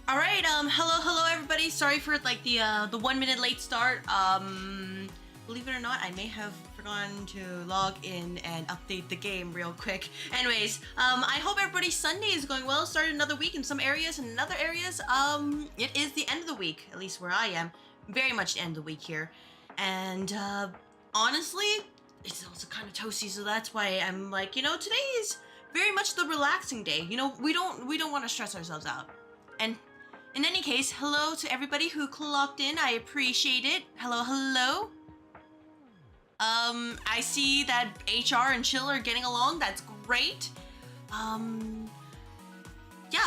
Alright, hello everybody. Sorry for like the 1 minute late start. Believe it or not, I may have forgotten to log in and update the game real quick. Anyways, I hope everybody's Sunday is going well. Started another week in some areas, and in other areas, it is the end of the week, at least where I am. Very much the end of the week here. And, honestly, it's also kind of toasty, so that's why I'm like, you know, today is very much the relaxing day. You know, we don't want to stress ourselves out. And in any case, hello to everybody who clocked in. I appreciate it. Hello. I see that HR and Chill are getting along. That's great. Yeah,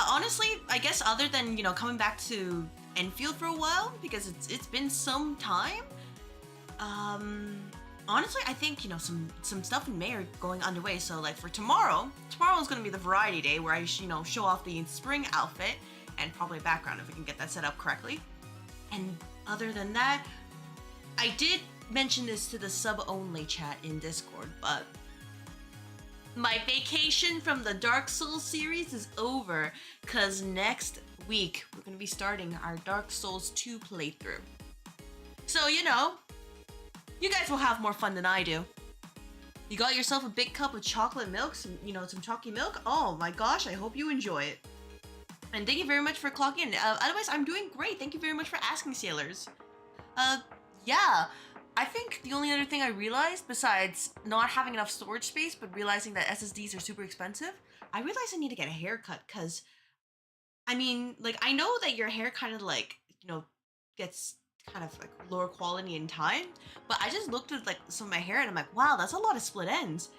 honestly, I guess other than, you know, coming back to Endfield for a while, because it's been some time, honestly, I think, you know, some stuff in May are going underway. So like for tomorrow is going to be the variety day where I, you know, show off the spring outfit and probably a background if we can get that set up correctly. And other than that, I did mention this to the sub-only chat in Discord, but my vacation from the Dark Souls series is over, because next week we're going to be starting our Dark Souls 2 playthrough. So, you know, you guys will have more fun than I do. You got yourself a big cup of chocolate milk, some chalky milk? Oh my gosh, I hope you enjoy it. And thank you very much for clocking in. Otherwise, I'm doing great. Thank you very much for asking, sailors. Yeah. I think the only other thing I realized, besides not having enough storage space, but realizing that SSDs are super expensive, I realized I need to get a haircut, because, I mean, like, I know that your hair kind of, like, you know, gets kind of, like, lower quality in time, but I just looked at, like, some of my hair, and I'm like, wow, that's a lot of split ends.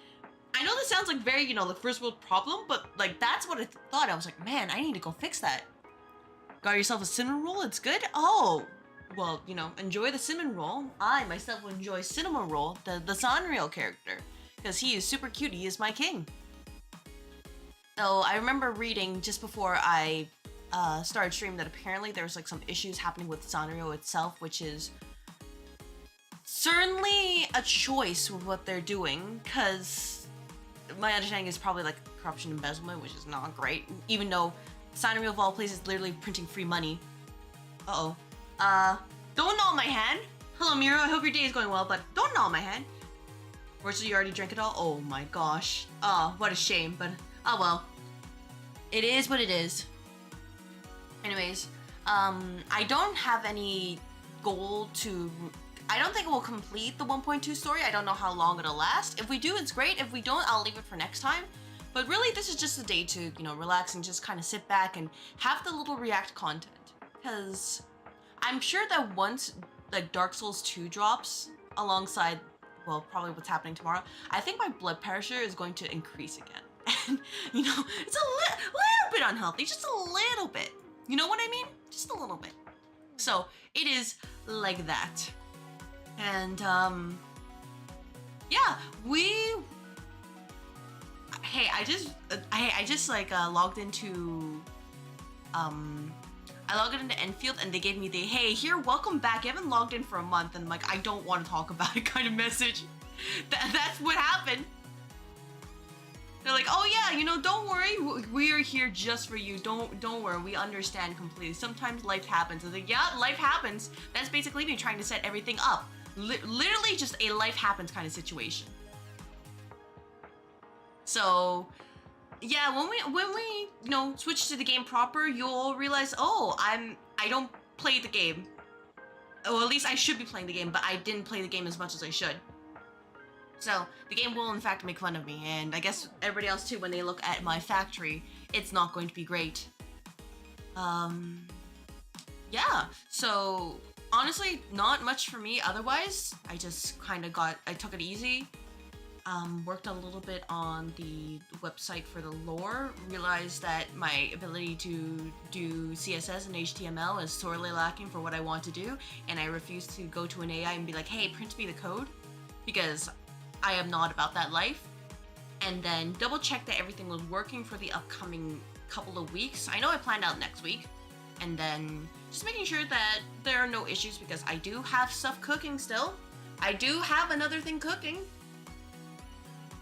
I know this sounds like very, you know, the first world problem, but like that's what I thought. I was like, man, I need to go fix that. Got yourself a cinnamon roll? It's good? Oh, well, you know, enjoy the cinnamon roll. I myself will enjoy Cinnamon Roll, the Sanrio character, because he is super cute. He is my king. So I remember reading just before I started streaming that apparently there was like some issues happening with Sanrio itself, which is certainly a choice with what they're doing, because my understanding is probably like corruption embezzlement, which is not great, even though Sanrio of all places is literally printing free money. Don't gnaw my hand. Hello Miro, I hope your day is going well, but don't gnaw my hand. Or so you already drank it all? Oh my gosh. Oh, what a shame, but oh well. It is what it is. Anyways, I don't have any goal to... I don't think we'll complete the 1.2 story. I don't know how long it'll last. If we do, it's great. If we don't, I'll leave it for next time. But really, this is just a day to, you know, relax and just kind of sit back and have the little react content. Because I'm sure that once, like, Dark Souls 2 drops alongside, well, probably what's happening tomorrow, I think my blood pressure is going to increase again. And, you know, it's a little bit unhealthy. Just a little bit. You know what I mean? Just a little bit. So, it is like that. And, yeah, hey, I just like, logged into, I logged into Endfield and they gave me the, hey, here, welcome back, you haven't logged in for a month, and like, I don't want to talk about it kind of message. That's what happened. They're like, oh yeah, you know, don't worry, we are here just for you, don't worry, we understand completely. Sometimes life happens. I was like, yeah, life happens. That's basically me trying to set everything up. Literally just a life happens kind of situation. So yeah, when we you know, switch to the game proper, you'll realize, oh, I don't play the game. Well, at least I should be playing the game, but I didn't play the game as much as I should. So the game will in fact make fun of me, and I guess everybody else too when they look at my factory. It's not going to be great. Yeah, so honestly, not much for me otherwise. I just kind of I took it easy. Worked a little bit on the website for the lore, realized that my ability to do CSS and HTML is sorely lacking for what I want to do, and I refuse to go to an AI and be like, hey, print me the code, because I am not about that life. And then double check that everything was working for the upcoming couple of weeks. I know I planned out next week, and then just making sure that there are no issues, because I do have stuff cooking still. I do have another thing cooking.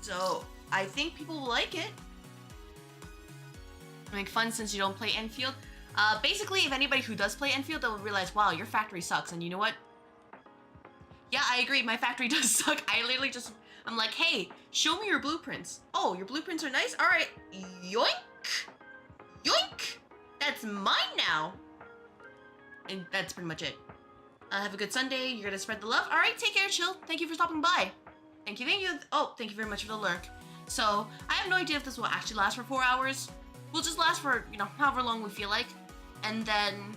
So I think people will like it. Make fun since you don't play Endfield. Basically, if anybody who does play Endfield, they'll realize, wow, your factory sucks. And you know what? Yeah, I agree. My factory does suck. I literally just, I'm like, hey, show me your blueprints. Oh, your blueprints are nice? All right. Yoink. Yoink. That's mine now. And that's pretty much it. Have a good Sunday. You're going to spread the love. All right, take care, chill. Thank you for stopping by. Thank you, thank you. Oh, thank you very much for the lurk. So, I have no idea if this will actually last for 4 hours. We'll just last for, you know, however long we feel like. And then,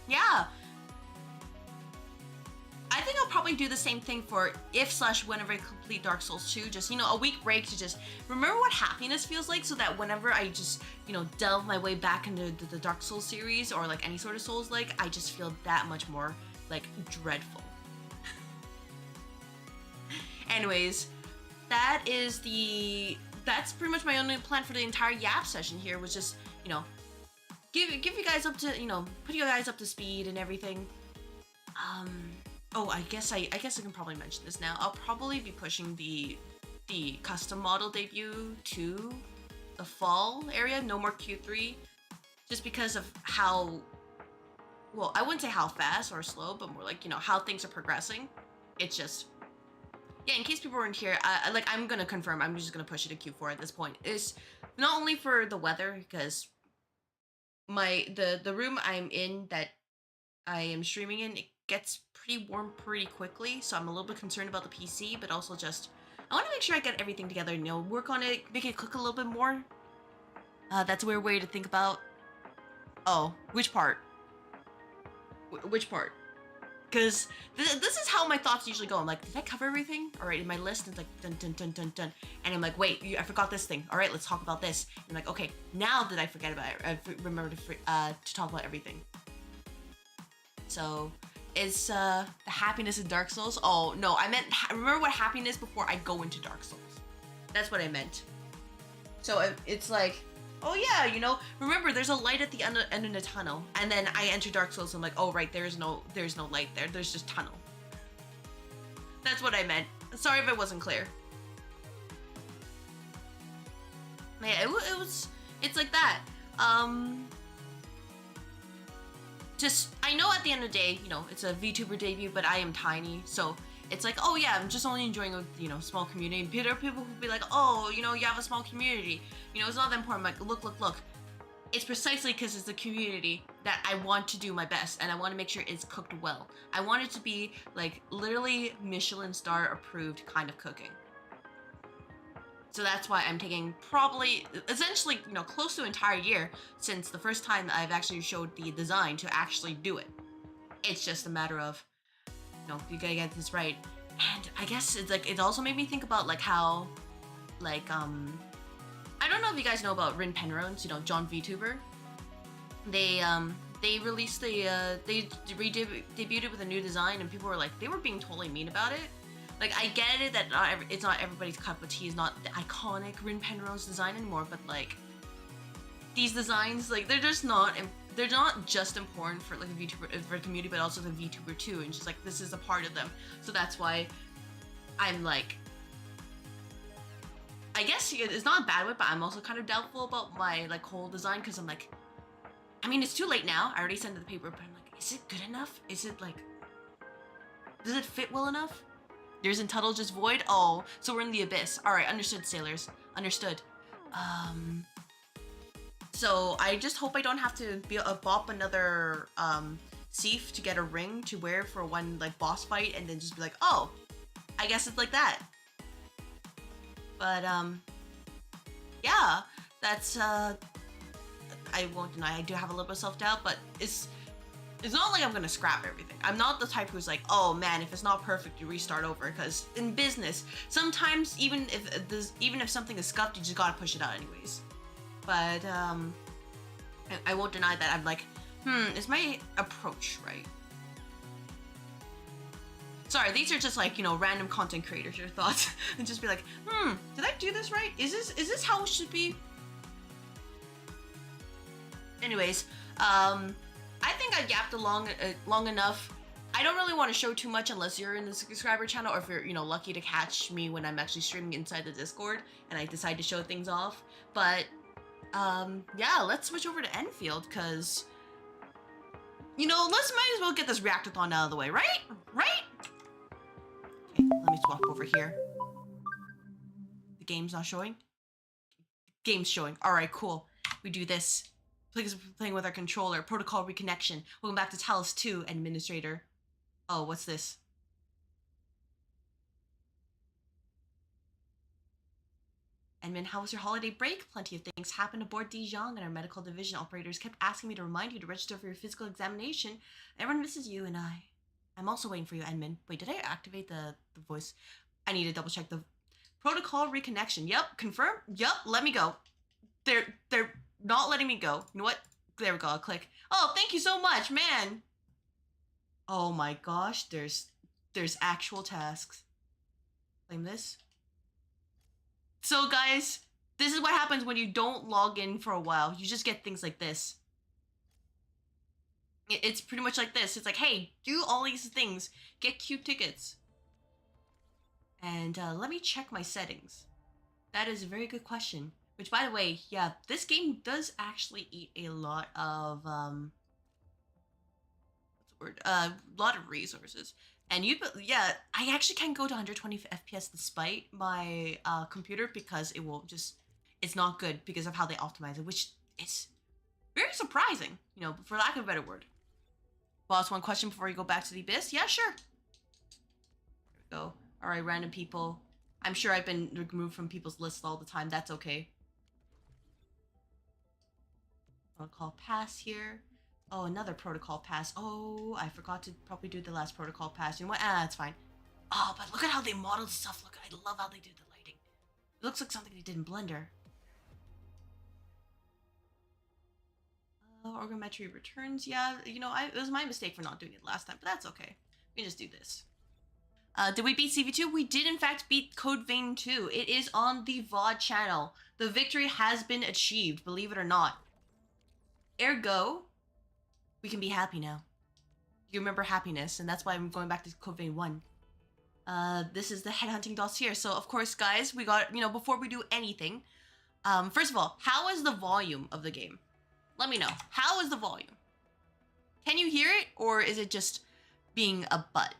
yeah. I think I'll probably do the same thing for if/whenever I complete Dark Souls 2. Just, you know, a week break to just remember what happiness feels like so that whenever I just, you know, delve my way back into the Dark Souls series or like any sort of Souls-like, I just feel that much more, like, dreadful. Anyways, that's pretty much my only plan for the entire Yap session here, was just, you know, give you guys up to, you know, put you guys up to speed and everything. Oh, I guess I can probably mention this now. I'll probably be pushing the custom model debut to the fall area, no more Q3, just because of how, well, I wouldn't say how fast or slow, but more like, you know, how things are progressing. It's just, yeah, in case people weren't here, like, I'm gonna confirm, I'm just gonna push it to Q4 at this point. It's not only for the weather, because the room I'm in that I am streaming in, it gets pretty warm pretty quickly, so I'm a little bit concerned about the PC, but also just, I want to make sure I get everything together, you know, work on it, make it cook a little bit more. That's a weird way to think about. Oh, which part? Which part? Because this is how my thoughts usually go. I'm like, did I cover everything? All right, in my list, it's like dun dun dun dun dun, and I'm like, wait, I forgot this thing. All right, let's talk about this. And I'm like, okay, now that I forget about it, I remember to talk about everything. So, is the happiness in Dark Souls? Oh no, I meant remember what happiness before I go into Dark Souls. That's what I meant. So it's like, oh yeah, you know, remember there's a light at the end of the tunnel, and then I enter Dark Souls and I'm like, oh right, there's no light there, there's just tunnel. That's what I meant. Sorry if it wasn't clear. Yeah, it's like that. Just, I know at the end of the day, you know, it's a VTuber debut, but I am tiny, so it's like, oh yeah, I'm just only enjoying a, you know, small community. And there are people who be like, oh, you know, you have a small community, you know, it's not that important. I'm like, look. It's precisely because it's the community that I want to do my best, and I want to make sure it's cooked well. I want it to be, like, literally Michelin star approved kind of cooking. So that's why I'm taking probably, essentially, you know, close to an entire year since the first time that I've actually showed the design to actually do it. It's just a matter of, you know, you gotta get this right. And I guess it's like, it also made me think about like how, like, I don't know if you guys know about Rin Penrones, you know, John VTuber. They released they debuted it with a new design, and people were like, they were being totally mean about it. Like, I get it that it's not everybody's cup of tea, is not the iconic Rin Penrone's design anymore, but like, these designs, like, they're not just important for like the VTuber, for the community, but also the VTuber too, and just like, this is a part of them. So that's why I'm like, I guess it's not a bad way, but I'm also kind of doubtful about my like whole design, because I'm like, I mean, it's too late now. I already sent it the paper, but I'm like, is it good enough? Is it like, does it fit well enough? There's in Tuttle just void? Oh, so we're in the abyss. Alright, understood, sailors. Understood. So I just hope I don't have to bop another Seif to get a ring to wear for one like boss fight and then just be like, oh, I guess it's like that. But yeah, that's I won't deny I do have a little bit of self-doubt, but it's not like I'm gonna scrap everything. I'm not the type who's like, oh man, if it's not perfect, you restart over. Because in business, sometimes even if something is scuffed, you just gotta push it out anyways. But I won't deny that I'm like, is my approach right? Sorry, these are just like, you know, random content creators, your thoughts. And just be like, did I do this right? Is this how it should be? Anyways, I think I yapped long enough. I don't really want to show too much unless you're in the subscriber channel, or if you're, you know, lucky to catch me when I'm actually streaming inside the Discord and I decide to show things off. But yeah, let's switch over to Enfield, because, you know, let's might as well get this reactathon out of the way, right? Right? Okay, let me swap over here. The game's not showing? Game's showing. All right, cool. We do this. Playing with our controller. Protocol reconnection. Welcome back to Talos II, Administrator. Oh, what's this? Edmund, how was your holiday break? Plenty of things happened aboard Zhuang, and our medical division operators kept asking me to remind you to register for your physical examination. Everyone misses you and I. I'm also waiting for you, Edmund. Wait, did I activate the voice? I need to double check the protocol reconnection. Yep, confirm. Yep, let me go. They're not letting me go. You know what? There we go, I'll click. Oh, thank you so much, man. Oh my gosh, there's actual tasks. Claim this. So guys, this is what happens when you don't log in for a while. You just get things like this. It's pretty much like this. It's like, hey, do all these things. Get cute tickets. And let me check my settings. That is a very good question. Which, by the way, yeah, this game does actually eat a lot of, what's the word? A lot of resources. And yeah, I actually can't go to 120 FPS despite my computer, because it will just, it's not good because of how they optimize it, which is very surprising, you know, for lack of a better word. Boss, one question before you go back to the abyss? Yeah, sure. There we go. All right, random people. I'm sure I've been removed from people's lists all the time. That's okay. Protocol pass here. Oh, another protocol pass. Oh, I forgot to probably do the last protocol pass. You know what? It's fine. Oh, but look at how they modeled stuff. Look, I love how they do the lighting. It looks like something they did in Blender. Orgometry returns. Yeah, you know, it was my mistake for not doing it last time, but that's okay. We can just do this. Did we beat CV2? We did, in fact, beat Code Vein 2. It is on the VOD channel. The victory has been achieved, believe it or not. Ergo, we can be happy now. You remember happiness, and that's why I'm going back to Code Vein 1. This is the headhunting dossier. So, of course, guys, we got, you know, before we do anything, first of all, how is the volume of the game? Let me know. How is the volume? Can you hear it, or is it just being a butt?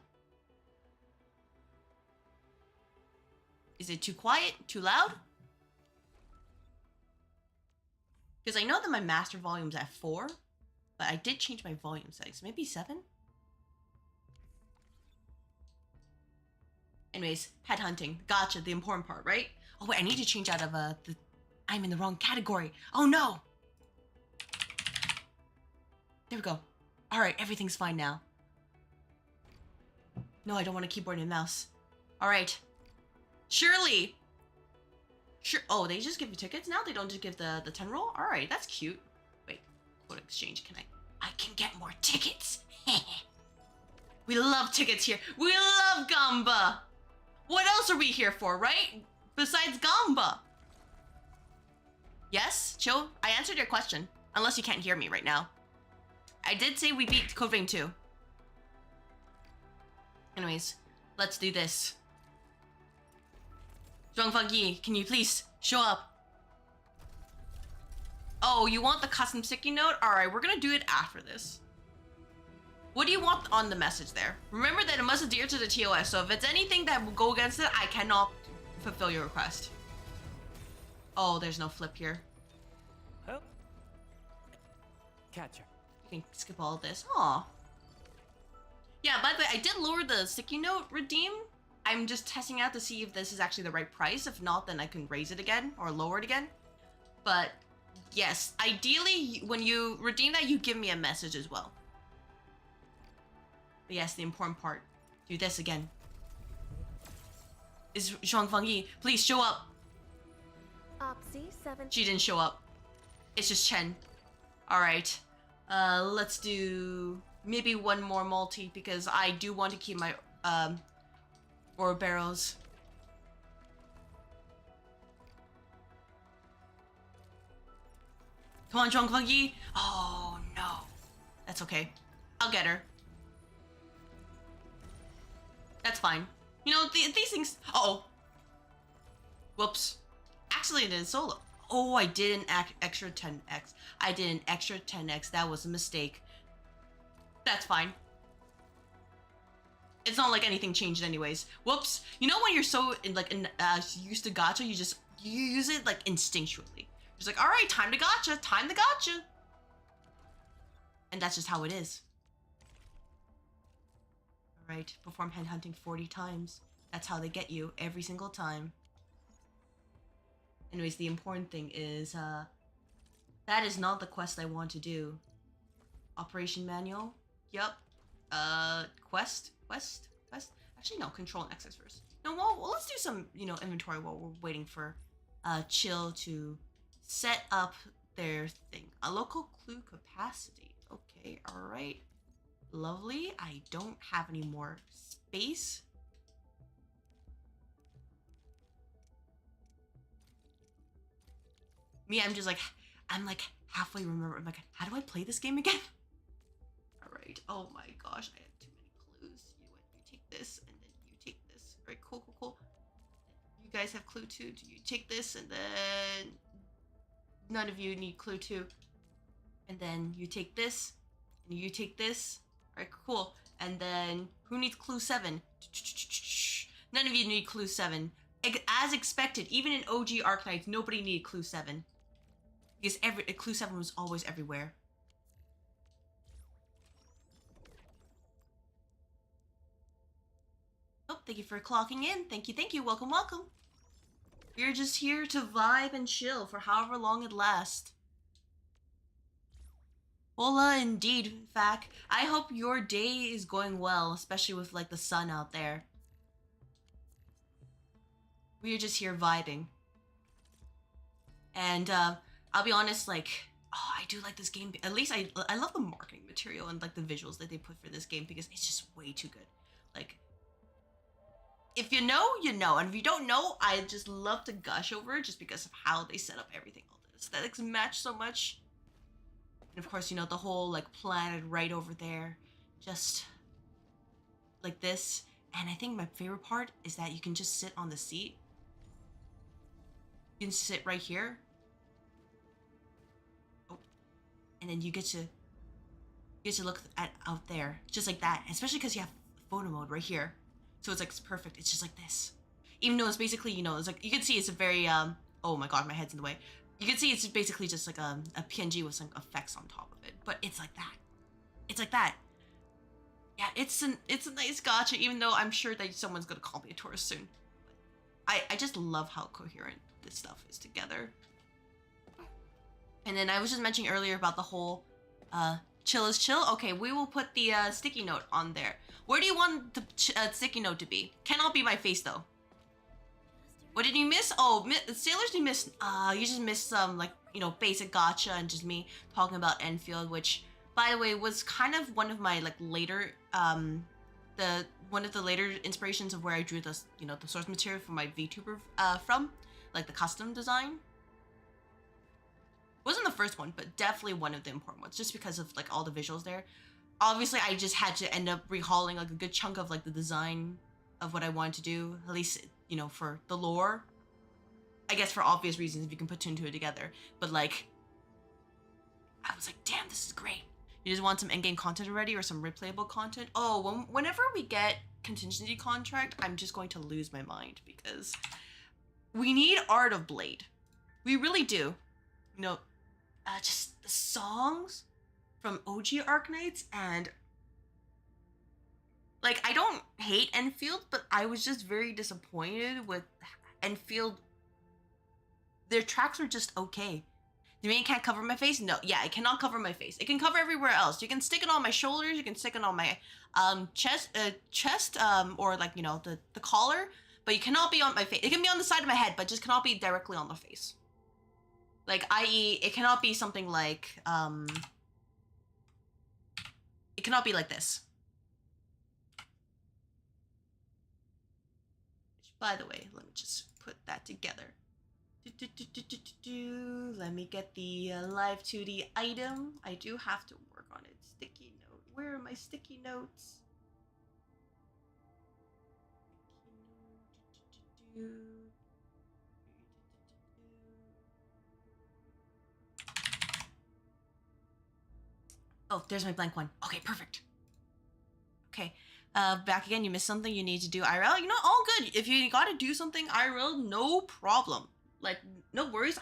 Is it too quiet? Too loud? Because I know that my master volume's at 4, but I did change my volume settings. Maybe 7? Anyways, headhunting. Gotcha, the important part, right? Oh wait, I need to change out of I'm in the wrong category. Oh no! There we go. Alright, everything's fine now. No, I don't want a keyboard and mouse. Alright. Shirley! Sure. Oh, they just give you tickets now? They don't just give the 10 roll? Alright, that's cute. Wait, quote exchange, I can get more tickets! We love tickets here. We love Gamba! What else are we here for, right? Besides Gamba? Yes, Chill, I answered your question. Unless you can't hear me right now. I did say we beat Code Vein 2. Anyways, let's do this. Zhuang Fangyi, can you please show up? Oh, you want the custom sticky note? Alright, we're gonna do it after this. What do you want on the message there? Remember that it must adhere to the TOS, so if it's anything that will go against it, I cannot fulfill your request. Oh, there's no flip here. Oh. Catcher. You can skip all of this. Aw. Yeah, by the way, I did lower the sticky note redeem. I'm just testing out to see if this is actually the right price. If not, then I can raise it again or lower it again. But yes, ideally, when you redeem that, you give me a message as well. But yes, the important part. Do this again. Is Zhuang Fangyi, please show up. Opsy 7. She didn't show up. It's just Chen. Alright. Let's do maybe one more multi because I do want to keep my ore barrels. Come on, Zhuang Fangyi. Oh no. That's okay. I'll get her. That's fine. You know, these things... Uh-oh. Whoops. Actually, it is solo. Oh, I did an extra 10x. I did an extra 10x. That was a mistake. That's fine. It's not like anything changed anyways. Whoops. You know when you're so used to gacha, you use it like instinctually. Just like, all right, time to gacha, time to gacha. And that's just how it is. All right, perform head hunting 40 times. That's how they get you every single time. Anyways, the important thing is, that is not the quest I want to do. Operation manual. Yup. Quest. Actually, no. Control and access first. No, well, let's do some, inventory while we're waiting for, Chill to set up their thing. A local clue capacity. Okay, all right. Lovely. I don't have any more space. Me, I'm like halfway remember. I'm like, how do I play this game again? All right. Oh my gosh, I had too many clues. You take this, and then you take this. All right, cool. You guys have clue 2. Do you take this, and then none of you need clue 2, and then you take this, and you take this. All right, cool. And then who needs clue 7? None of you need clue 7. As expected, even in OG Arknights, nobody needed clue 7. Because clue 7 was always everywhere. Oh, thank you for clocking in. Thank you. Welcome. We're just here to vibe and chill for however long it lasts. Hola, indeed, Fac. I hope your day is going well, especially with like the sun out there. We are just here vibing. And I'll be honest, like, I do like this game. At least I love the marketing material and like the visuals that they put for this game because it's just way too good. Like, if you know, you know. And if you don't know, I just love to gush over it just because of how they set up everything. All the aesthetics match so much. And of course, the whole like planet right over there. Just like this. And I think my favorite part is that you can just sit on the seat. You can sit right here. Oh. And then you get to look at out there. Just like that. Especially because you have photo mode right here. So it's like it's perfect. It's just like this. Even though it's basically, it's like you can see it's a very oh my god, my head's in the way. You can see it's basically just like a PNG with some effects on top of it. But it's like that. It's like that. Yeah, it's a nice gacha, even though I'm sure that someone's gonna call me a tourist soon. But I just love how coherent this stuff is together. And then I was just mentioning earlier about the whole chill is chill. Okay, we will put the sticky note on there. Where do you want the sticky note to be? Cannot be my face though. What did you miss? Oh, Sailors, you missed. You just missed some like basic gacha and just me talking about Endfield, which by the way was kind of one of my like later one of the later inspirations of where I drew the the source material for my VTuber from, like the custom design. Wasn't the first one, but definitely one of the important ones, just because of like all the visuals there. Obviously, I just had to end up rehauling like a good chunk of like the design of what I wanted to do, at least for the lore. I guess for obvious reasons, if you can put two and two together. But like, I was like, damn, this is great. You just want some endgame content already or some replayable content? Oh, whenever we get contingency contract, I'm just going to lose my mind because we need Art of Blade. We really do. Just the songs from OG Arknights, and like, I don't hate Endfield, but I was just very disappointed with Endfield. Their tracks are just okay. You mean it can't cover my face? No, yeah, it cannot cover my face. It can cover everywhere else. You can stick it on my shoulders, you can stick it on my chest, or like, the collar, but you cannot be on my face. It can be on the side of my head, but just cannot be directly on the face. Like, i.e., it cannot be something like, it cannot be like this. Which, by the way, let me just put that together. Let me get the live 2D item. I do have to work on it. Sticky note. Where are my sticky notes? Oh, there's my blank one. Okay, perfect. Okay, back again. You missed something you need to do IRL. You know, all good. If you gotta do something IRL, no problem. Like, no worries.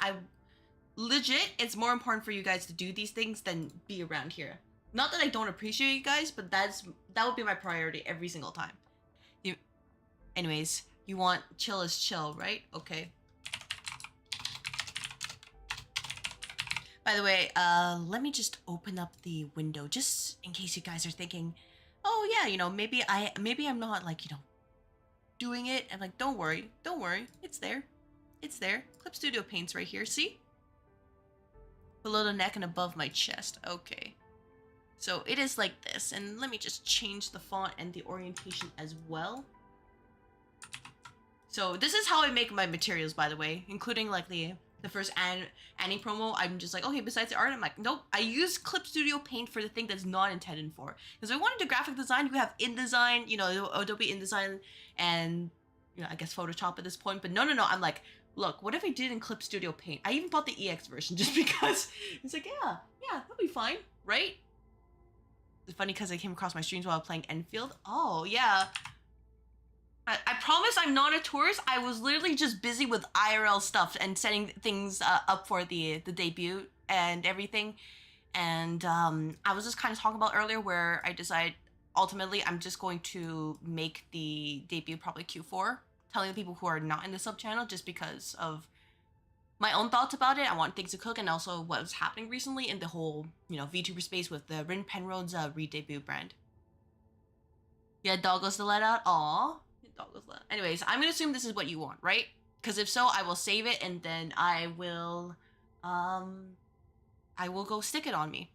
Legit, it's more important for you guys to do these things than be around here. Not that I don't appreciate you guys, but that would be my priority every single time. Anyways, you want chill is chill, right? Okay. By the way, let me just open up the window just in case you guys are thinking, oh yeah, you know, maybe I'm not like, you know, doing it. I'm like, don't worry, it's there. It's there. Clip Studio Paint's right here, see? Below the neck and above my chest. Okay. So it is like this, and let me just change the font and the orientation as well. So this is how I make my materials, by the way, including like the first Annie promo. I'm just like, okay, besides the art, I'm like, nope, I use Clip Studio Paint for the thing that's not intended for. Because I wanted to graphic design, you have InDesign, you know, Adobe InDesign, and, you know, I guess Photoshop at this point. But no, I'm like, look, what if I did in Clip Studio Paint? I even bought the EX version just because it's like, yeah, that'll be fine, right? It's funny because I came across my streams while playing Enfield. Oh, yeah. I promise I'm not a tourist. I was literally just busy with IRL stuff and setting things up for the debut and everything. And I was just kind of talking about earlier where I decided ultimately I'm just going to make the debut probably Q4, telling the people who are not in the sub channel just because of my own thoughts about it. I want things to cook, and also what was happening recently in the whole, you know, VTuber space with the Rin Penrode's re-debut brand. Yeah, doggos to let out. Aw. Doggos let out. Anyways, I'm gonna assume this is what you want, right? Because if so, I will save it, and then I will go stick it on me.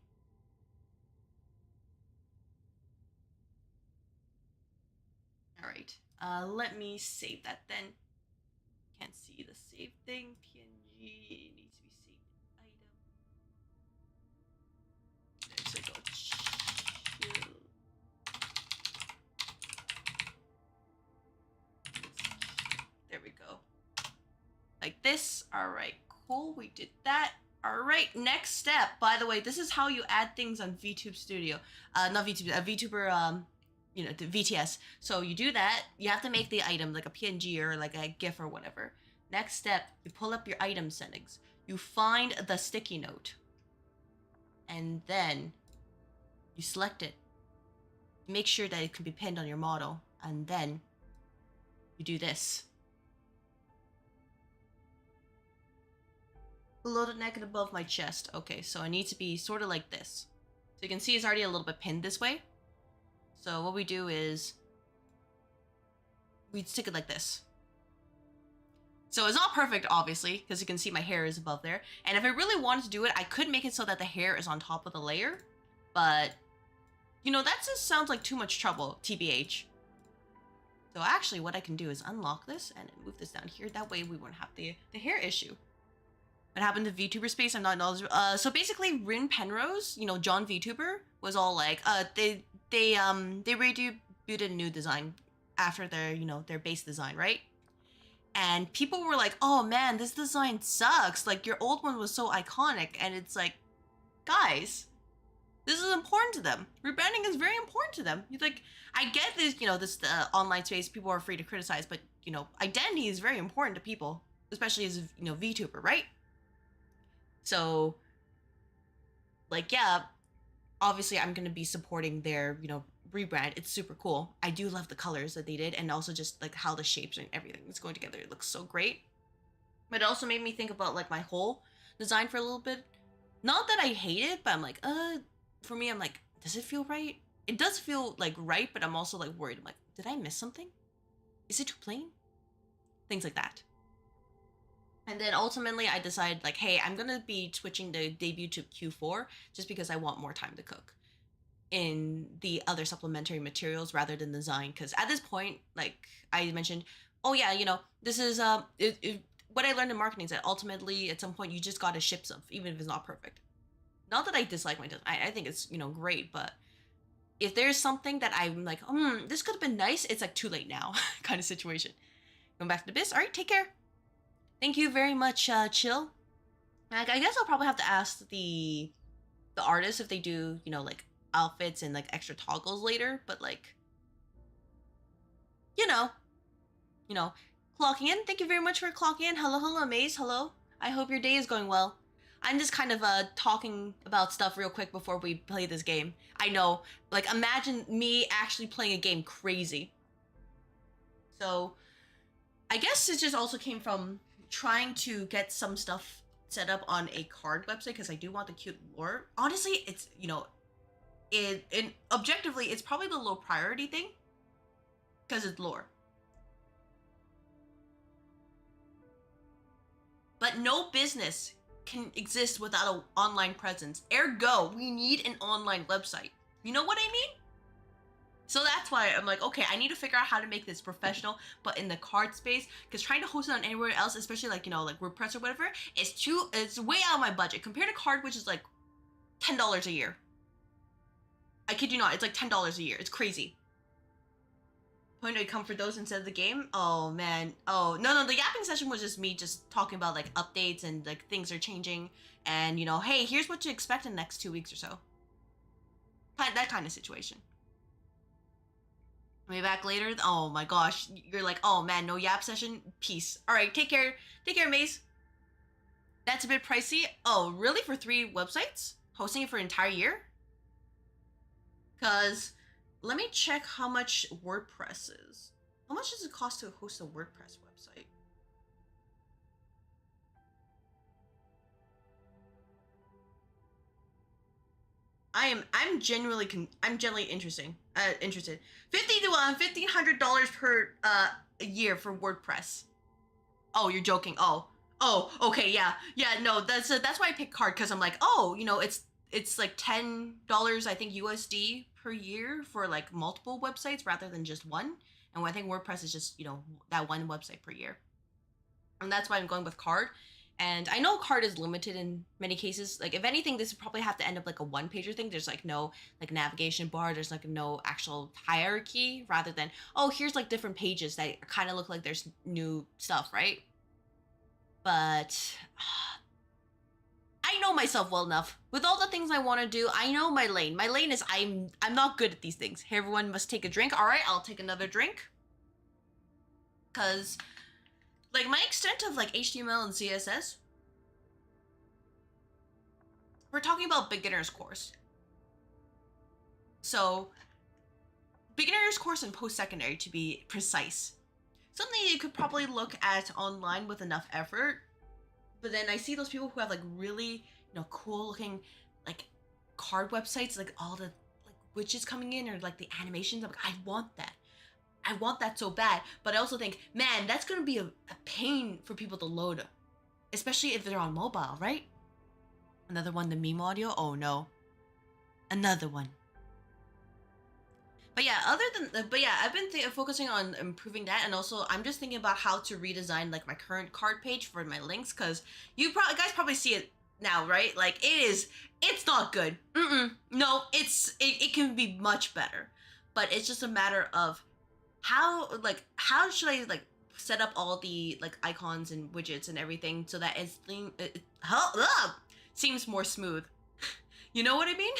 All right. Let me save that then. Can't see the save thing. PNG needs to be saved item. There's a go. Chill. There we go. Like this. All right, cool. We did that. All right, next step. By the way, this is how you add things on VTube Studio. Not VTube, VTuber, you know, the VTS. So you do that. You have to make the item like a PNG or like a GIF or whatever. Next step, you pull up your item settings. You find the sticky note. And then you select it. Make sure that it can be pinned on your model. And then you do this. Below the neck and above my chest. Okay, so I need to be sort of like this. So you can see it's already a little bit pinned this way. So what we do is we stick it like this. So it's not perfect, obviously, because you can see my hair is above there. And if I really wanted to do it, I could make it so that the hair is on top of the layer. But, you know, that just sounds like too much trouble, TBH. So actually what I can do is unlock this and move this down here. That way we won't have the hair issue. What happened to VTuber space? I'm not knowledgeable. So basically, Rin Penrose, you know, John VTuber, was all like, they redebuted a new design after their, you know, their base design, right? And people were like, oh man, this design sucks. Like, your old one was so iconic. And it's like, guys, this is important to them. Rebranding is very important to them. Like, I get this, you know, this online space, people are free to criticize, but, you know, identity is very important to people, especially as, you know, VTuber, right? So, like, yeah, obviously I'm going to be supporting their, you know, rebrand. It's super cool. I do love the colors that they did, and also just like how the shapes and everything is going together. It looks so great. But it also made me think about like my whole design for a little bit. Not that I hate it, but I'm like, for me, I'm like, does it feel right? It does feel like right, but I'm also like worried. I'm like, did I miss something? Is it too plain? Things like that. And then ultimately I decided like, hey, I'm gonna be switching the debut to Q4 just because I want more time to cook in the other supplementary materials rather than design. Because at this point, like I mentioned, oh yeah, you know, this is what I learned in marketing is that ultimately at some point you just gotta ship stuff, even if it's not perfect. Not that I dislike my design. I think it's, you know, great, but if there's something that I'm like, this could have been nice, it's like too late now kind of situation. Going back to the biz. All right, take care. Thank you very much, Chill. I guess I'll probably have to ask the artists if they do, you know, like outfits and like extra toggles later, but like, you know, clocking in. Thank you very much for clocking in. Hello, Maze. Hello. I hope your day is going well. I'm just kind of talking about stuff real quick before we play this game. I know, like, imagine me actually playing a game crazy. So, I guess it just also came from trying to get some stuff set up on a card website because I do want the cute lore. Honestly, it's, you know, objectively, it's probably the low priority thing because it's lore. But no business can exist without an online presence. Ergo, we need an online website. You know what I mean? So that's why I'm like, okay, I need to figure out how to make this professional, but in the card space, because trying to host it on anywhere else, especially like, you know, like WordPress or whatever, it's way out of my budget compared to card, which is like $10 a year. I kid you not, it's like $10 a year. It's crazy. Point I come for those instead of the game? Oh man. Oh no, the yapping session was just me just talking about like updates and like things are changing and you know, hey, here's what to expect in the next 2 weeks or so. That kind of situation. Maybe back later. Oh my gosh, you're like, oh man, no yap session. Peace. All right, take care, Maze. That's a bit pricey. Oh, really? For 3 websites, hosting it for an entire year? Cause let me check how much WordPress is. How much does it cost to host a WordPress website? I'm genuinely interested. Interested. $1,500 per a year for WordPress. Oh, you're joking. Oh, okay, yeah. No, that's why I picked card because I'm like, oh, you know, it's like $10 I think USD per year for like multiple websites rather than just one. And I think WordPress is just, you know, that one website per year. And that's why I'm going with card. And I know card is limited in many cases. Like if anything, this would probably have to end up like a one-pager thing. There's like no like navigation bar. There's like no actual hierarchy rather than, oh, here's like different pages that kind of look like there's new stuff, right? But I know myself well enough. With all the things I want to do, I know my lane. My lane is I'm not good at these things. Hey, everyone must take a drink. All right, I'll take another drink. Cause like my extent of like HTML and CSS, we're talking about beginner's course. So beginner's course and post-secondary to be precise. Something you could probably look at online with enough effort. But then I see those people who have like really, you know, cool looking like card websites, like all the like widgets coming in or like the animations. I'm like, I want that. I want that so bad. But I also think, man, that's going to be a pain for people to load, especially if they're on mobile, right? Another one, the meme audio. Oh no, another one. But yeah, I've been focusing on improving that, and also I'm just thinking about how to redesign like my current card page for my links, because you guys probably see it now, right? Like it's not good. No, it can be much better, but it's just a matter of how should I like set up all the like icons and widgets and everything so that it seems more smooth. You know what I mean?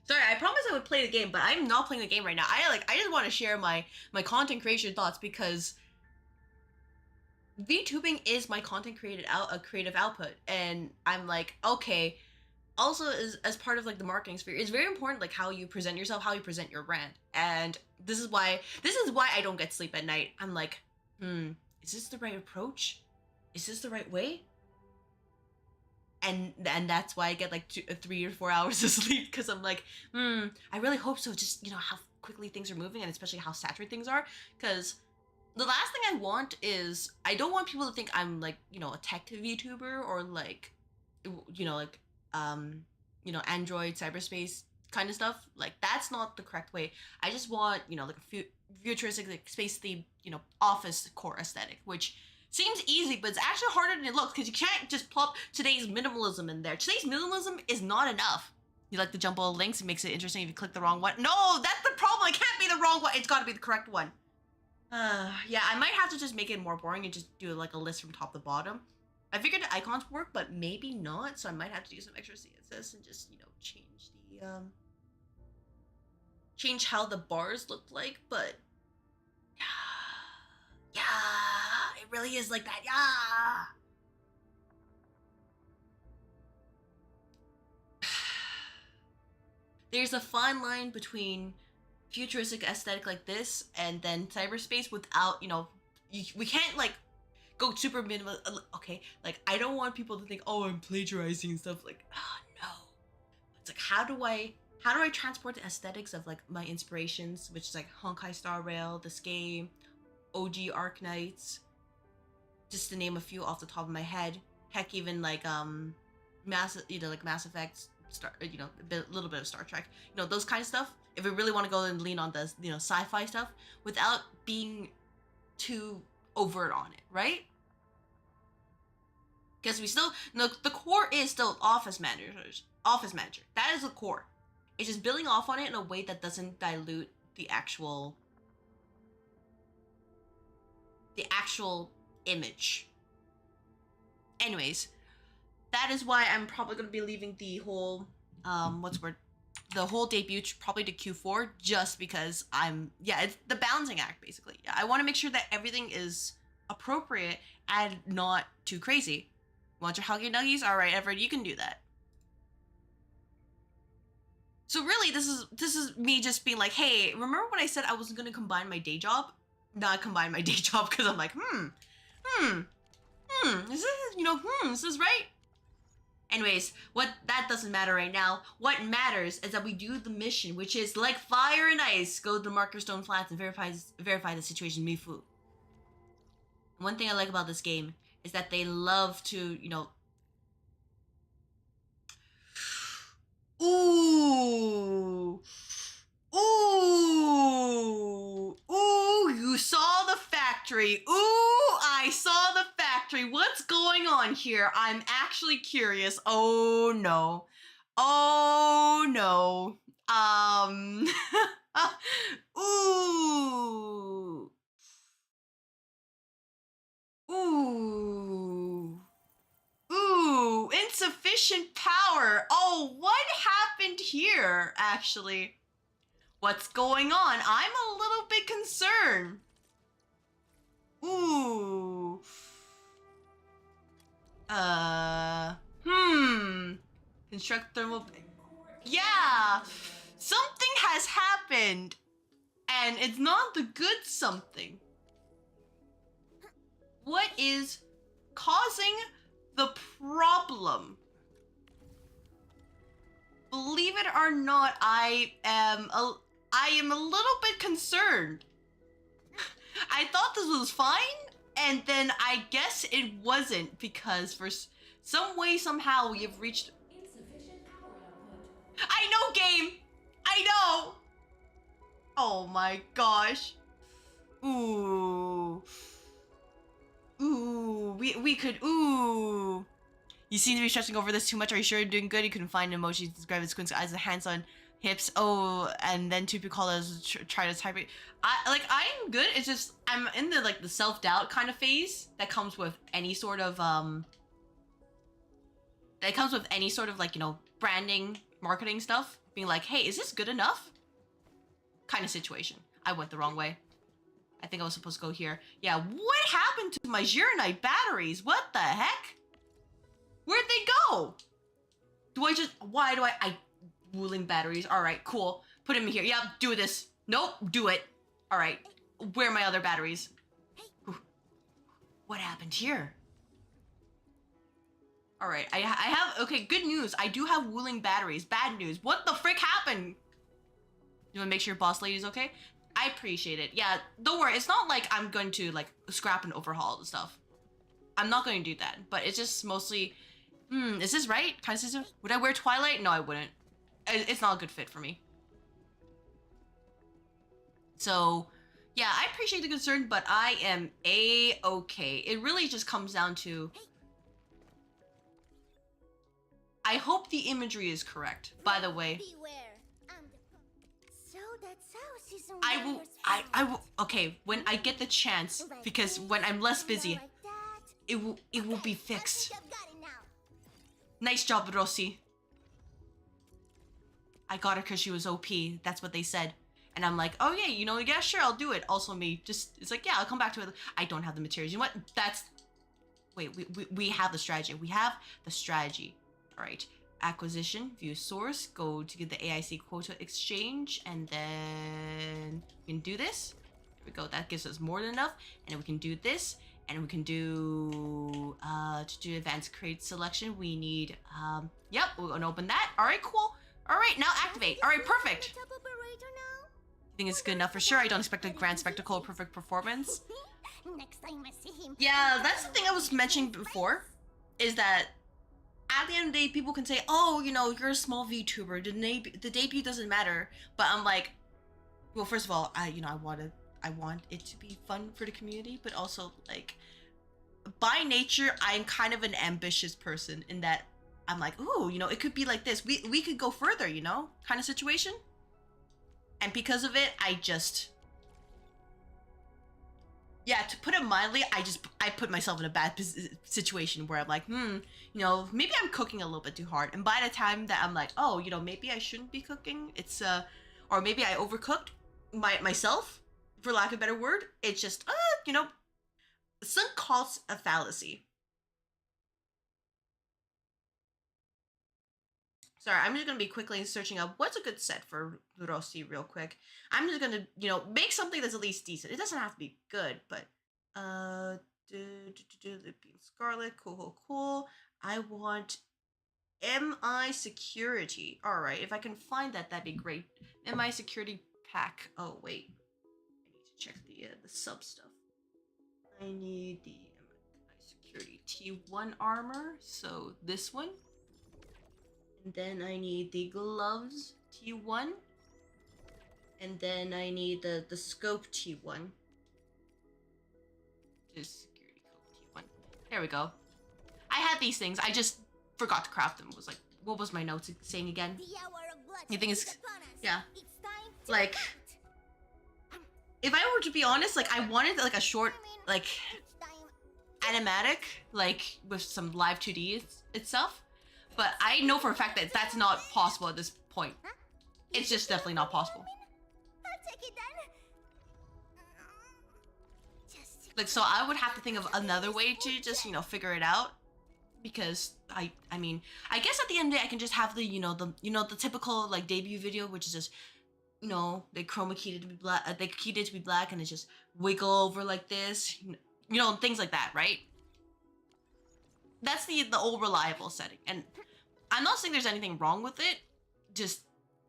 Sorry, I promised I would play the game, but I'm not playing the game right now. I just want to share my content creation thoughts, because VTubing is my content creative output, and I'm like, okay. Also, as part of like the marketing sphere, it's very important like how you present yourself, how you present your brand, and this is why I don't get sleep at night. I'm like, is this the right approach? Is this the right way? And that's why I get like 3 or 4 hours of sleep, because I'm like, I really hope so. Just, you know, how quickly things are moving, and especially how saturated things are. Because the last thing I want is, I don't want people to think I'm like, you know, a tech VTuber or like, you know, like, you know, Android cyberspace kind of stuff. Like that's not the correct way. I just want, you know, like a futuristic, like space themed, you know, office core aesthetic, which seems easy, but it's actually harder than it looks, because you can't just plop today's minimalism in there. Today's minimalism is not enough. You like to jump all the links, it makes it interesting if you click the wrong one. No, that's the problem. It can't be the wrong one. It's got to be the correct one. Yeah, I might have to just make it more boring and just do like a list from top to bottom. I figured the icons work, but maybe not, so I might have to do some extra CSS and just, you know, change the, change how the bars look like, but yeah, it really is like that, yeah. There's a fine line between futuristic aesthetic like this and then cyberspace without, you know, we can't like go super minimal. Okay, like I don't want people to think, oh, I'm plagiarizing and stuff. Like, no. It's like how do I transport the aesthetics of like my inspirations, which is like Honkai Star Rail, this game, OG Arknights, just to name a few off the top of my head. Heck, even like Mass Effect, a little bit of Star Trek, you know, those kind of stuff. If we really want to go and lean on the, you know, sci-fi stuff without being too overt on it, right? Because we still, no, the core is still office manager. That is the core. It's just building off on it in a way that doesn't dilute the actual image. Anyways, that is why I'm probably going to be leaving the whole, the whole debut probably to Q4, just because it's the balancing act, basically. I want to make sure that everything is appropriate and not too crazy. Want your Huggy Nuggies? All right, Everett, you can do that. So really, this is me just being like, hey, remember when I said I was going to combine my day job? Not combine my day job, because I'm like, is this, you know, is this right? Anyways, that doesn't matter right now. What matters is that we do the mission, which is like fire and ice. Go to the Marker Stone Flats and verify the situation Mifu. One thing I like about this game is that they love to, you know, ooh, you saw the factory. Ooh, I saw the factory. What's going on here? I'm actually curious. Oh no. Ooh. Ooh, insufficient power. Oh, what happened here, actually? What's going on? I'm a little bit concerned. Ooh. Construct thermal... Yeah! Something has happened. And it's not the good something. What is causing the problem? Believe it or not, I am a little bit concerned. I thought this was fine, and then I guess it wasn't, because for some way, somehow, we have reached insufficient power output. I know, game! I know! Oh my gosh. Ooh. Ooh, we could, ooh. You seem to be stressing over this too much. Are you sure you're doing good? You couldn't find emojis to describe his squints eyes and hands on hips. Oh, and then two people call us try to type it. I'm good. It's just I'm in the the self-doubt kind of phase that comes with any sort of you know, branding, marketing stuff. Being like, hey, is this good enough? Kind of situation. I went the wrong way. I think I was supposed to go here. Yeah, what happened to my Zhuang batteries? What the heck? Where'd they go? Why do I ruling batteries. All right, cool. Put him in here. Yep, do this. Nope, do it. All right, where are my other batteries? What happened here? All right, I have, okay, good news. I do have wooling batteries. Bad news. What the frick happened? You wanna make sure boss lady's okay? I appreciate it. Yeah, don't worry. It's not like I'm going to scrap and overhaul the stuff. I'm not going to do that, but it's just mostly, is this right? Kind of system? Would I wear Twilight? No, I wouldn't. It's not a good fit for me. So, yeah, I appreciate the concern, but I am A-okay. It really just comes down to, I hope the imagery is correct, by the way. Beware. So that's how she's I will, okay, when I get the chance, because when I'm less busy, it will be fixed. Nice job, Rossi. I got her because she was OP. That's what they said. And I'm like, oh yeah, you know, yeah, sure, I'll do it. Also me, just, it's like, yeah, I'll come back to it. I don't have the materials. You know what? That's, wait, we have the strategy. We have the strategy. All right. Acquisition, view source, go to get the AIC quota exchange, and then we can do this. There we go. That gives us more than enough. And then we can do this, and we can do, to do advanced crate selection, we need, yep, we're gonna open that. All right, cool. All right, now activate. All right, perfect. I think it's good enough for sure. I don't expect a grand spectacle or perfect performance. Next time I see him. Yeah, that's the thing I was mentioning before, is that at the end of the day, people can say, oh, you know, you're a small VTuber, the debut doesn't matter. But I'm like, well, first of all, I want it to be fun for the community, but also, like, by nature, I'm kind of an ambitious person in that I'm like, ooh, you know, it could be like this. We could go further, you know, kind of situation. And because of it, I just, yeah, to put it mildly, I put myself in a bad situation where I'm like, you know, maybe I'm cooking a little bit too hard. And by the time that I'm like, oh, you know, maybe I shouldn't be cooking, it's, or maybe I overcooked myself, for lack of a better word. It's just, you know, sunk costs a fallacy. Sorry, I'm just gonna be quickly searching up what's a good set for Rossi real quick. I'm just gonna, you know, make something that's at least decent. It doesn't have to be good, but Scarlet, cool. I want MI security. All right, if I can find that, that'd be great. MI security pack. Oh wait, I need to check the sub stuff. I need the MI security T1 armor. So this one. And then I need the gloves T1. And then I need the scope T1. Just security code T1. There we go. I had these things. I just forgot to craft them. It was like, what was my notes saying again? You think it's, yeah. Like, if I were to be honest, like, I wanted like a short, like, animatic, like with some live 2D itself. But I know for a fact that that's not possible at this point. It's just definitely not possible. Like, so I would have to think of another way to just, you know, figure it out. Because I mean, I guess at the end of the day, I can just have the, the typical like debut video, which is just, you know, they chroma keyed it to be black, they keyed it to be black, and it just wiggle over like this, you know, things like that, right? That's the old reliable setting, and I'm not saying there's anything wrong with it. Just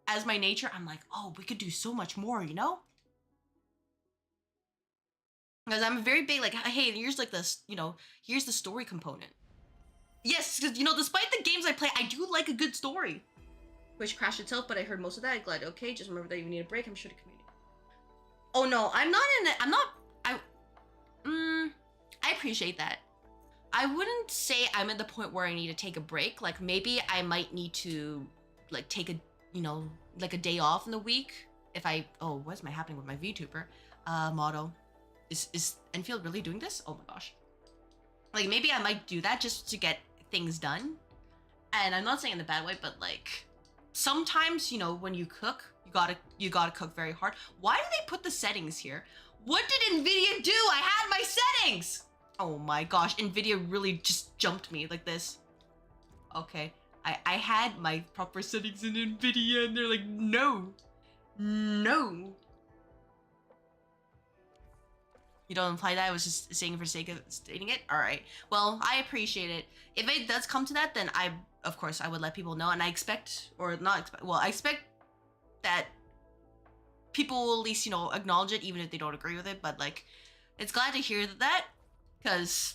as my nature, I'm like, oh, we could do so much more, you know? Because I'm very big, like, hey, here's like this, you know, here's the story component. Yes, because, you know, despite the games I play, I do like a good story. Which crashed itself, but I heard most of that. I'm glad. Okay, just remember that you need a break. I'm sure the community. Oh no, I'm not in it. I'm not. I appreciate that. I wouldn't say I'm at the point where I need to take a break. Like, maybe I might need to, like, take a, you know, like a day off in the week. If I, oh, what's happening with my VTuber model? Is Endfield really doing this? Oh my gosh. Like, maybe I might do that just to get things done. And I'm not saying in a bad way, but like, sometimes, you know, when you cook, you gotta cook very hard. Why do they put the settings here? What did NVIDIA do? I had my settings! Oh my gosh, NVIDIA really just jumped me like this. Okay, I had my proper settings in NVIDIA and they're like, no. No. You don't imply that? I was just saying it for the sake of stating it? Alright. Well, I appreciate it. If it does come to that, then of course, I would let people know. And I expect, or not expect, well, I expect that people will at least, you know, acknowledge it, even if they don't agree with it. But, like, it's glad to hear that, because,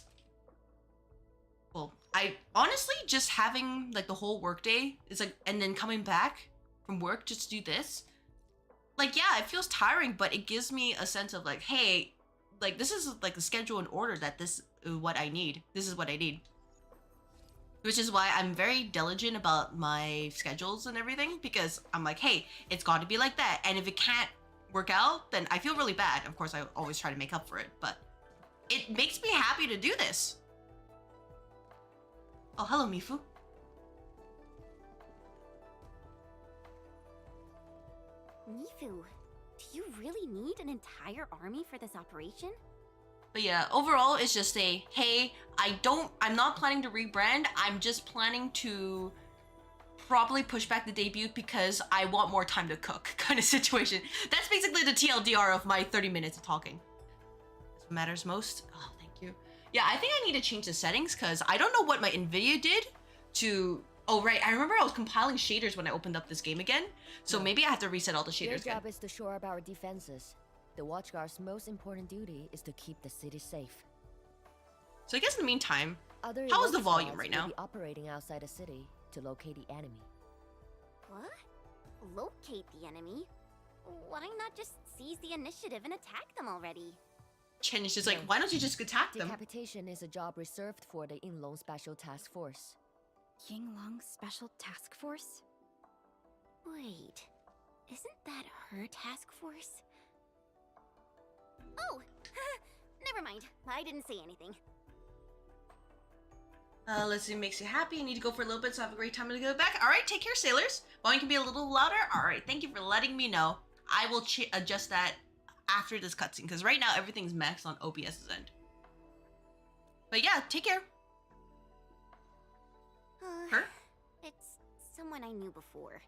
well, I honestly just having, like, the whole workday, is like, and then coming back from work just to do this, like, yeah, it feels tiring, but it gives me a sense of, like, hey, like, this is, like, the schedule in order that this is what I need. This is what I need. Which is why I'm very diligent about my schedules and everything, because I'm like, hey, it's got to be like that. And if it can't, work out, then I feel really bad. Of course, I always try to make up for it, but it makes me happy to do this. Oh, hello, Mifu. Mifu, do you really need an entire army for this operation? But yeah, overall, it's just a, hey, I'm not planning to rebrand. I'm just planning to probably push back the debut because I want more time to cook kind of situation. That's basically the TLDR of my 30 minutes of talking. That's what matters most. Oh, thank you. Yeah, I think I need to change the settings because I don't know what my NVIDIA did to... Oh, right. I remember I was compiling shaders when I opened up this game again. So maybe I have to reset all the shaders again. Your job is to shore up our defenses. The Watchguard's most important duty is to keep the city safe. So I guess in the meantime, Other how is the elite volume squads right will now? be operating outside the city to locate the enemy. What? Locate the enemy? Why not just seize the initiative and attack them already? Chen is just like, why don't you just attack them? Decapitation is a job reserved for the Yinglong Special Task Force. Yinglong Special Task Force? Wait, isn't that her task force? Oh, never mind. I didn't say anything. Let's see, makes you happy. I need to go for a little bit, so have a great time to go back. All right, take care, sailors. Volume can be a little louder. All right, thank you for letting me know. I will adjust that after this cutscene, because right now everything's maxed on OBS's end. But yeah, take care. Her? It's someone I knew before.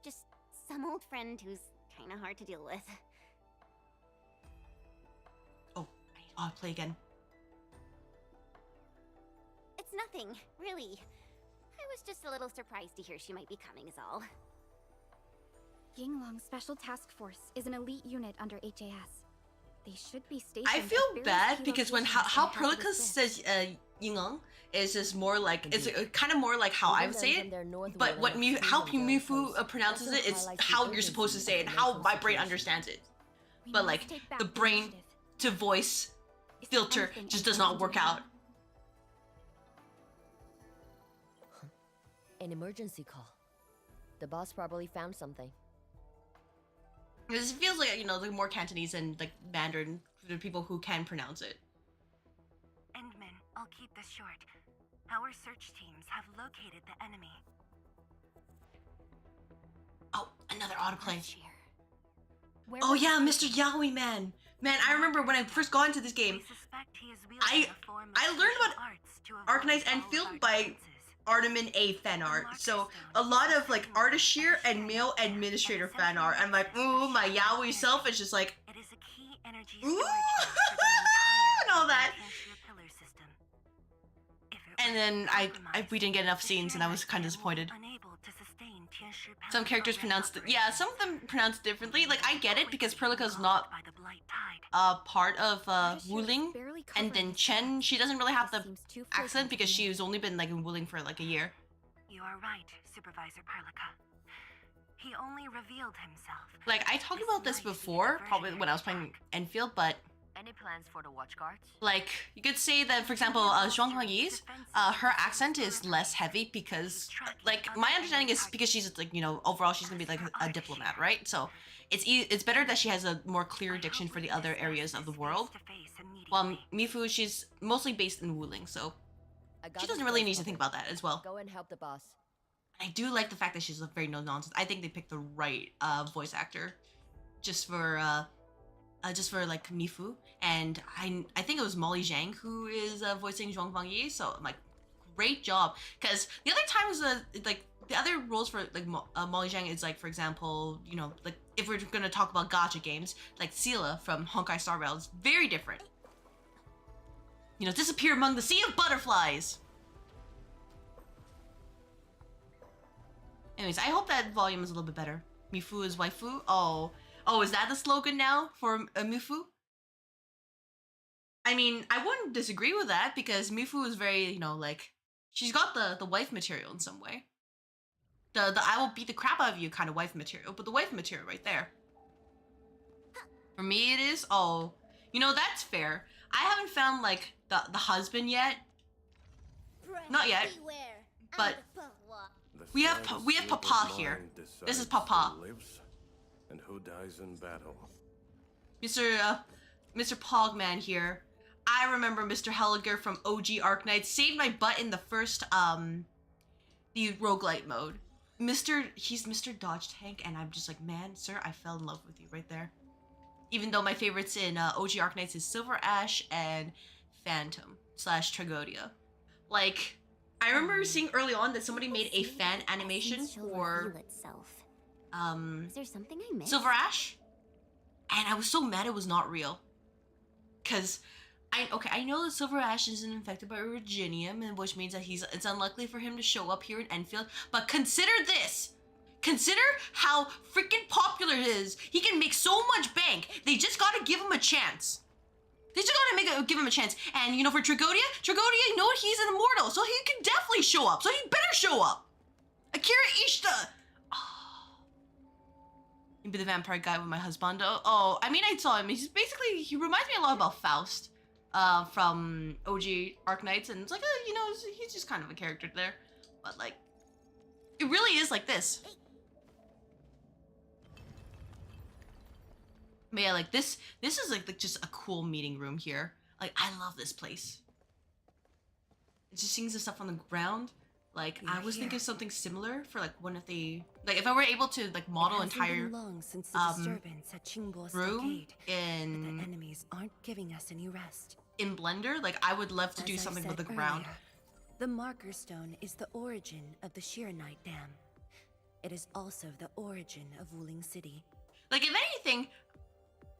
Just some old friend who's kind of hard to deal with. Oh, I'll play again. It's nothing, really. I was just a little surprised to hear she might be coming is all. Yinglong Special Task Force is an elite unit under HAS. They should be stationed. I feel at various bad key because when locations how in hazardous Perlicus risks. says Yinglong is just more like, it's kind of more like how I would say it, but what how Mifu pronounces it is how you're supposed to say it, how my brain understands it. We But must like take back the brain initiative. to voice Is there filter anything just I does can not do work to help? out. An emergency call. The boss probably found something. Because it feels like, you know, like more Cantonese and like Mandarin for the people who can pronounce it. Endman, I'll keep this short. Our search teams have located the enemy. Oh, another autoplay. Where Oh was yeah, the- Mr. Yaoi man. Man, I remember when I first got into this game, We suspect he is I- wielding a form of I learned martial about arts to avoid Arknights all Endfield of our by defenses. Artemin A fan art. So a lot of like artist sheer and male administrator fan art. I'm like, ooh, my Yaoi self is just like, It is a key energy ooh, storage hub for the entire and all that. Tianxia pillar system. If it And were then compromised, we didn't get enough the scenes, and I was kind of Tianxia will be disappointed. unable to sustain Tianxia Some pillar's characters direct pronounced it, yeah, operations. some of them pronounced differently. Like I get it because Perlica's not By the blight tide. part of What is she Wuling, barely and covering then this Chen, she doesn't really have This the seems too accent flagrant because to me. she's only been like in Wuling for like a year. You are right, Supervisor Perlica. He only revealed himself. Like I talked about this before, probably when I was playing Enfield, but Any plans for the Watchguards? like you could say that, for example, Zhuang Yi's, her accent is less heavy because, like, my understanding is because she's like, you know, overall she's gonna be like a diplomat, right? So it's better that she has a more clear diction for the other areas of the world. While Mifu, she's mostly based in Wuling, so she doesn't really need to think about that as well. Go and help the boss. I do like the fact that she's very no nonsense. I think they picked the right voice actor just for like Mifu, and I think it was Molly Zhang who is voicing Zhuang Fangyi. So I'm like, great job. Because the other times, like the other roles for like Molly Zhang is like, for example, you know, like if we're gonna talk about gacha games, like Sela from Honkai Star Rail is very different. You know, disappear among the sea of butterflies. Anyways, I hope that volume is a little bit better. Mifu is waifu. Oh, is that the slogan now for Mifu? I mean, I wouldn't disagree with that because Mifu is very, you know, like she's got the wife material in some way. The I will beat the crap out of you kind of wife material, but the wife material right there. For me, it is. Oh, you know, that's fair. I haven't found like the husband yet. Not yet, but we have Papa here. This is Papa. and who dies in battle. Mr. Pogman here. I remember Mr. Helliger from OG Arknights saved my butt in the first the roguelite mode. He's Mr. Dodge Tank, and I'm just like, man, sir, I fell in love with you right there. Even though my favorites in OG Arknights is Silver Ash and Phantom / Tragodia. Like, I remember seeing early on that somebody made a fan animation for Is there something I missed? Silver Ash, and I was so mad it was not real. Cause I know that Silver Ash isn't infected by Originium, and which means that it's unlikely for him to show up here in Endfield. But consider this. Consider how freaking popular it is. He can make so much bank. They just gotta give him a chance. They just gotta give him a chance. And you know, for Tragodia, you know what? He's an immortal, so he can definitely show up. So he better show up. Akira Ishita. He'd be the vampire guy with my husband. Oh, I mean, I saw him. He reminds me a lot about Faust from OG Arknights, and it's like, you know, he's just kind of a character there. But like, it really is like this. But yeah, like this is like just a cool meeting room here. Like, I love this place. It's just seeing the stuff on the ground. Like, I was thinking of something similar for like one of the, like, if I were able to like model entire long since the disturbance at Qingguo room Stockade, but in the enemies aren't giving us any rest. in Blender, like I would love to do As I something said with the ground. earlier, the marker stone is the origin of the Shiranite Dam. It is also the origin of Wuling City. Like, if anything,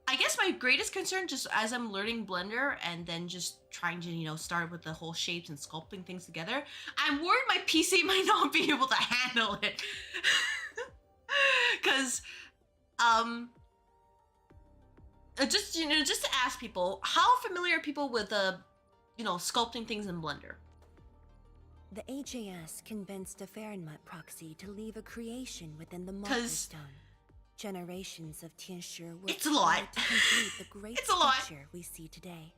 I guess my greatest concern, just as I'm learning Blender and then just trying to, you know, start with the whole shapes and sculpting things together, I'm worried my PC might not be able to handle it. Because, just, you know, just to ask people, how familiar are people with, you know, sculpting things in Blender? The HAS convinced a Fahrenheit proxy to leave a creation within the marker stone. Generations of Tianshi worked It's a lot. hard to complete the great It's a lot. structure we see today.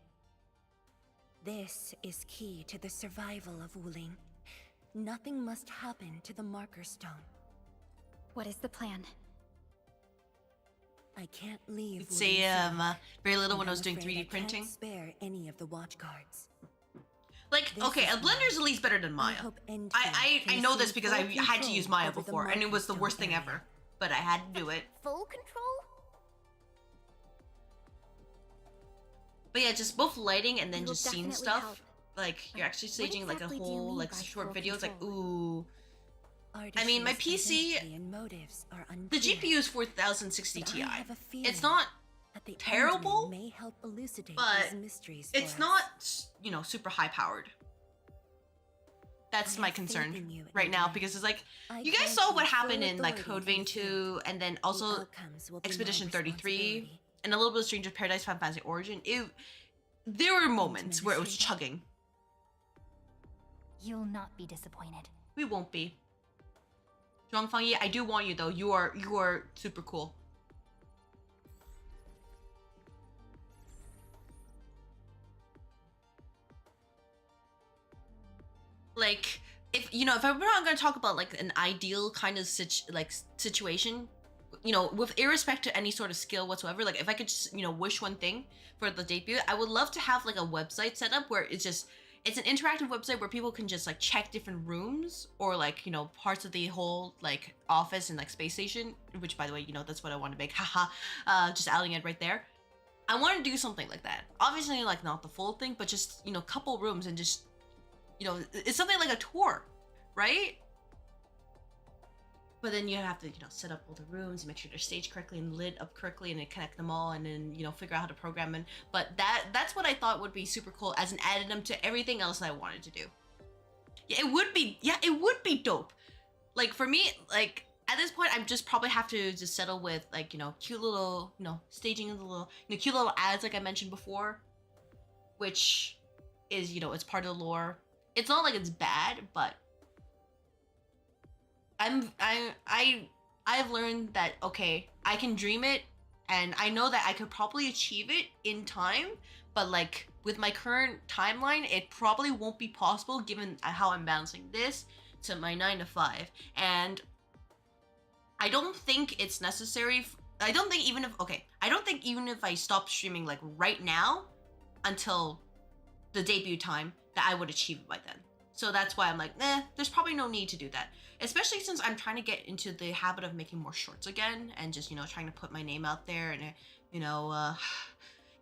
This is key to the survival of Wuling. Nothing must happen to the marker stone. What is the plan? I can't leave. You'd say, Wuling City, very little when and I was I'm doing afraid 3D I printing. can't spare any of the watch guards. Like, This okay, is a Blender's at least better than Maya. hope Endfield I can know this assume because full I had to use control Maya over the before, and it was the marker worst stone thing area. ever. But I had to do it. Full control? But yeah, just both lighting and then We will just scene definitely stuff. help. Like, you're actually What staging like a exactly do you whole mean like by short full video. It's like, control? ooh. I mean, my Artisans' PC, identity and motives are the unclear, GPU is 4060 but Ti. I have a It's feeling not that the terrible, Endman may help elucidate but these mysteries it's for not, us. you know, super high powered. That's I my have faith concern in you, right now, Endman. because it's like, I you guys grant saw you what full happened in like Code authority Vein to fulfill. 2, and then The also outcomes will be my Expedition 33, responsibility. and a little bit of Stranger Paradise Final Fantasy Origin. There were moments where it was chugging. You'll not be disappointed. We won't be. Zhuang Fangyi, I do want you though. You are super cool. Like, if we're not gonna talk about like an ideal kind of situation, you know, with irrespective to any sort of skill whatsoever, like if I could just, you know, wish one thing for the debut, I would love to have like a website set up where it's an interactive website where people can just like check different rooms or like, you know, parts of the whole like office and like space station, which by the way, you know, that's what I want to make. Haha. Just outing it right there. I want to do something like that. Obviously, like not the full thing, but just, you know, couple rooms and just, you know, it's something like a tour, right? But then you have to, you know, set up all the rooms, make sure they're staged correctly and lit up correctly, and then connect them all, and then, you know, figure out how to program them. But that's what I thought would be super cool as an addendum to everything else I wanted to do. Yeah, it would be dope. Like for me, like at this point, I just probably have to just settle with like, you know, cute little, you know, staging of the little, you know, cute little ads like I mentioned before, which is, you know, it's part of the lore. It's not like it's bad, but I've learned that, okay, I can dream it, and I know that I could probably achieve it in time, but like with my current timeline, it probably won't be possible given how I'm balancing this to my 9 to 5. And I don't think it's necessary I don't think even if I stop streaming like right now until the debut time that I would achieve it by then. So that's why I'm like, there's probably no need to do that. Especially since I'm trying to get into the habit of making more shorts again and just, trying to put my name out there and,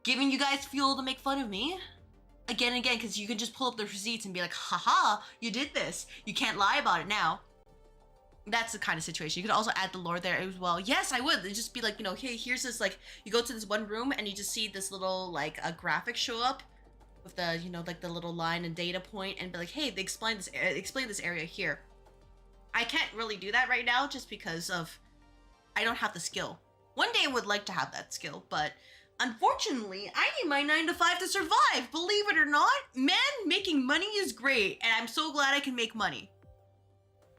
giving you guys fuel to make fun of me again and again, because you can just pull up the receipts and be like, haha, you did this. You can't lie about it now. That's the kind of situation. You could also add the lore there as well. Yes, I would. It'd just be like, hey, here's this, like, you go to this one room and you just see this little, like, a graphic show up with the, like the little line and data point and be like, hey, they explain this area here. I can't really do that right now just because of I don't have the skill. One day I would like to have that skill, but unfortunately, I need my 9 to 5 to survive. Believe it or not, man, making money is great, and I'm so glad I can make money.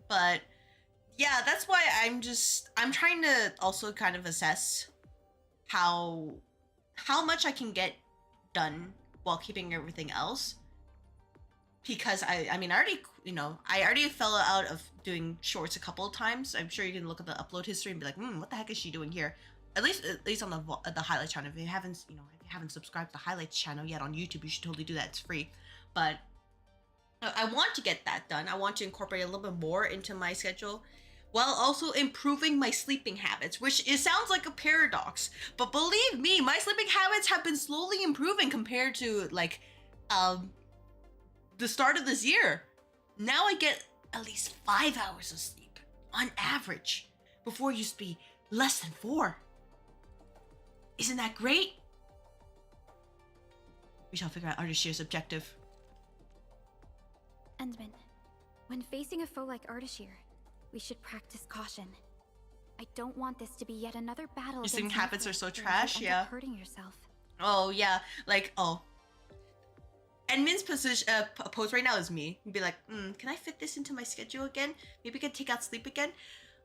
But yeah, that's why I'm trying to also kind of assess how much I can get done while keeping everything else. Because I already fell out of doing shorts a couple of times. I'm sure you can look at the upload history and be like, what the heck is she doing here? At least on the highlights channel. If you haven't subscribed to the highlights channel yet on YouTube, you should totally do that. It's free. But I want to get that done. I want to incorporate a little bit more into my schedule, while also improving my sleeping habits, which it sounds like a paradox, but believe me, my sleeping habits have been slowly improving compared to like the start of this year. Now I get at least 5 hours of sleep on average. Before it used to be less than 4. Isn't that great? We shall figure out Ardashir's objective. Endman, when facing a foe like Ardashir, we should practice caution. I don't want this to be yet another battle. Your against sleeping habits are Endfield so where you trash, end yeah. up hurting yourself. Oh yeah, like Edmund's position pose right now is me. He'd be like, can I fit this into my schedule again? Maybe I could take out sleep again.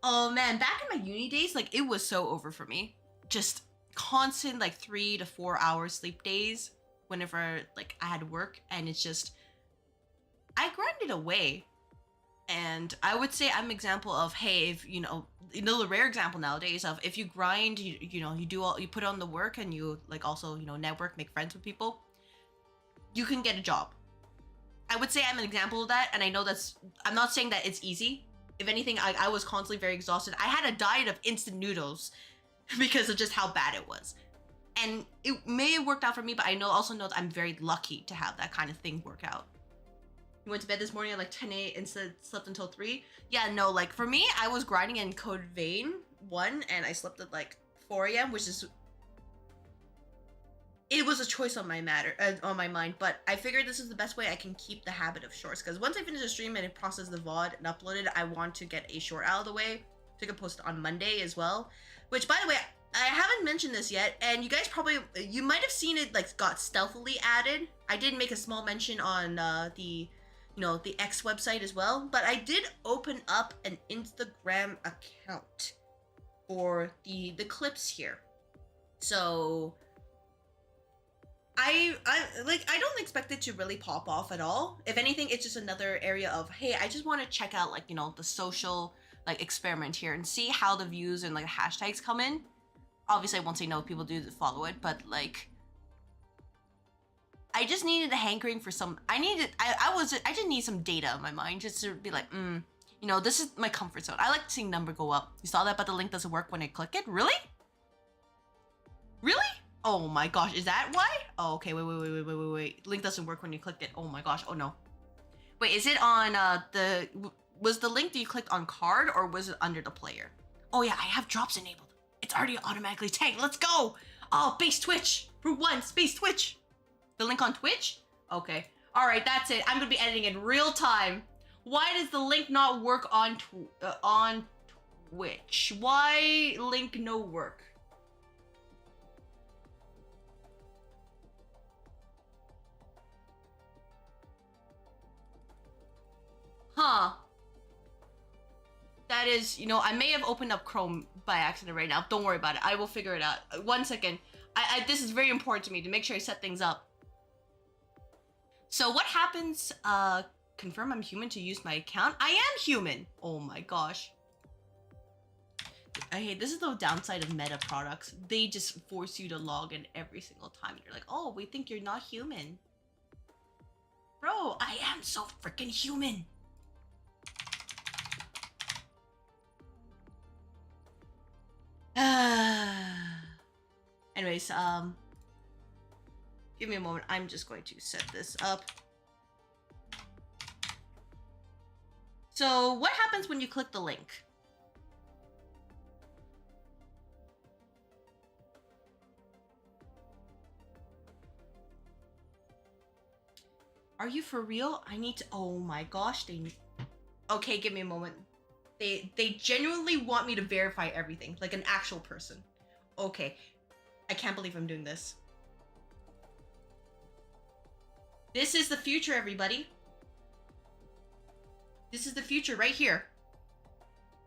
Oh man, back in my uni days, like it was so over for me. Just constant like 3 to 4 hour sleep days whenever like I had work, and it's just I grinded away. And I would say I'm an example of, hey, if the rare example nowadays of if you grind, you put on the work and you like also network, make friends with people, you can get a job. I would say I'm an example of that, and I know I'm not saying that it's easy. If anything, I was constantly very exhausted. I had a diet of instant noodles because of just how bad it was. And it may have worked out for me, but I also know that I'm very lucky to have that kind of thing work out. You went to bed this morning at like 10 a.m. instead slept until 3? Yeah, no, like for me, I was grinding in Code Vein 1 and I slept at like 4 a.m., which is... It was a choice on my mind, but I figured this is the best way I can keep the habit of shorts, because once I finish the stream and process the VOD and upload it, I want to get a short out of the way so I can post it on Monday as well. Which, by the way, I haven't mentioned this yet, and you guys you might have seen it like got stealthily added. I did make a small mention on the X website as well, but I did open up an Instagram account for the clips here. So I don't expect it to really pop off at all. If anything, it's just another area of, hey, I just want to check out like, the social like experiment here and see how the views and like hashtags come in. Obviously I won't say no if people do follow it, but like I just needed a hankering for some. I just need some data in my mind just to be like, this is my comfort zone. I like seeing number go up. You saw that, but the link doesn't work when I click it. Really? Really? Oh my gosh, is that why? Oh, okay. Wait. Link doesn't work when you click it. Oh my gosh. Oh no. Wait, is it on was the link that you clicked on card or was it under the player? Oh yeah, I have drops enabled. It's already automatically tagged. Let's go. Oh, base Twitch for once. Base Twitch. The link on Twitch? Okay. All right, that's it. I'm gonna be editing in real time. Why does the link not work on Twitch? Why link no work? Huh. That is, I may have opened up Chrome by accident right now. Don't worry about it. I will figure it out. 1 second. This is very important to me to make sure I set things up. So what happens, confirm I'm human to use my account? I am human! Oh my gosh. I hate this is the downside of meta products. They just force you to log in every single time. You're like, oh, we think you're not human. Bro, I am so freaking human. Anyways, give me a moment. I'm just going to set this up. So, what happens when you click the link? Are you for real? I need to. Oh my gosh, they. Okay, give me a moment. They genuinely want me to verify everything, like an actual person. Okay, I can't believe I'm doing this. This is the future, everybody. This is the future right here.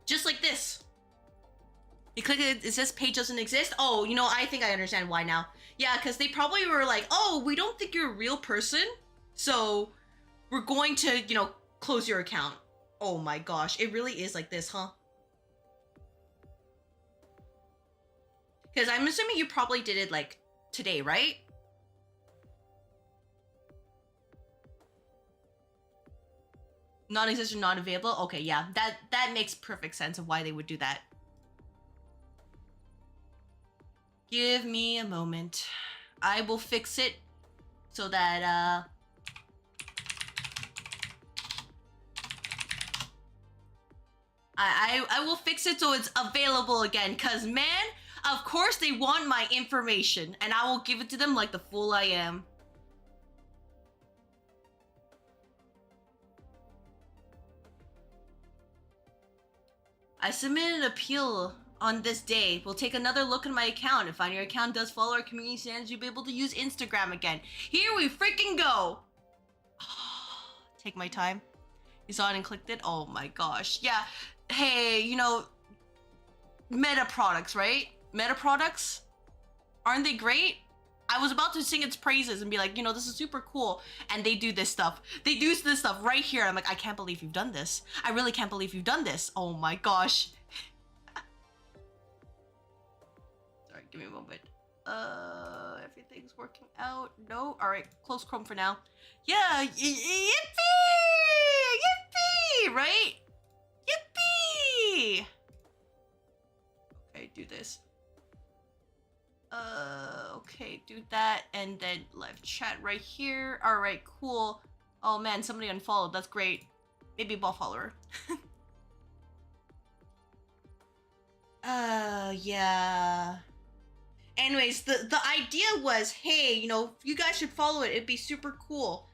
Just like this. You click it, it says page doesn't exist. Oh, you know, I think I understand why now. Yeah, because they probably were like, oh, we don't think you're a real person, so we're going to, you know, close your account. Oh my gosh, it really is like this, huh? Because I'm assuming you probably did it like today, right? Non-existent, not available. Okay, yeah, that makes perfect sense of why they would do that. Give me a moment. I will fix it so that I will fix it so it's available again, cause man, of course they want my information and I will give it to them like the fool I am. I submitted an appeal on this day. We'll take another look at my account. If your account does follow our community standards, you'll be able to use Instagram again. Here we freaking go. Take my time. You saw it and clicked it? Oh my gosh. Yeah. Hey, you know, meta products, right? Meta products? Aren't they great? I was about to sing its praises and be like, you know, this is super cool. And they do this stuff. They do this stuff right here. I'm like, I can't believe you've done this. I really can't believe you've done this. Oh my gosh. Sorry, give me a moment. Everything's working out. No? All right, close Chrome for now. Yeah, yippee! Yippee! Right? Yippee! Okay, do this. Okay, do that, and then live chat right here. All right, cool. Oh man, somebody unfollowed. That's great. Maybe a ball follower. Yeah. Anyways, the idea was, hey, you know, you guys should follow it. It'd be super cool.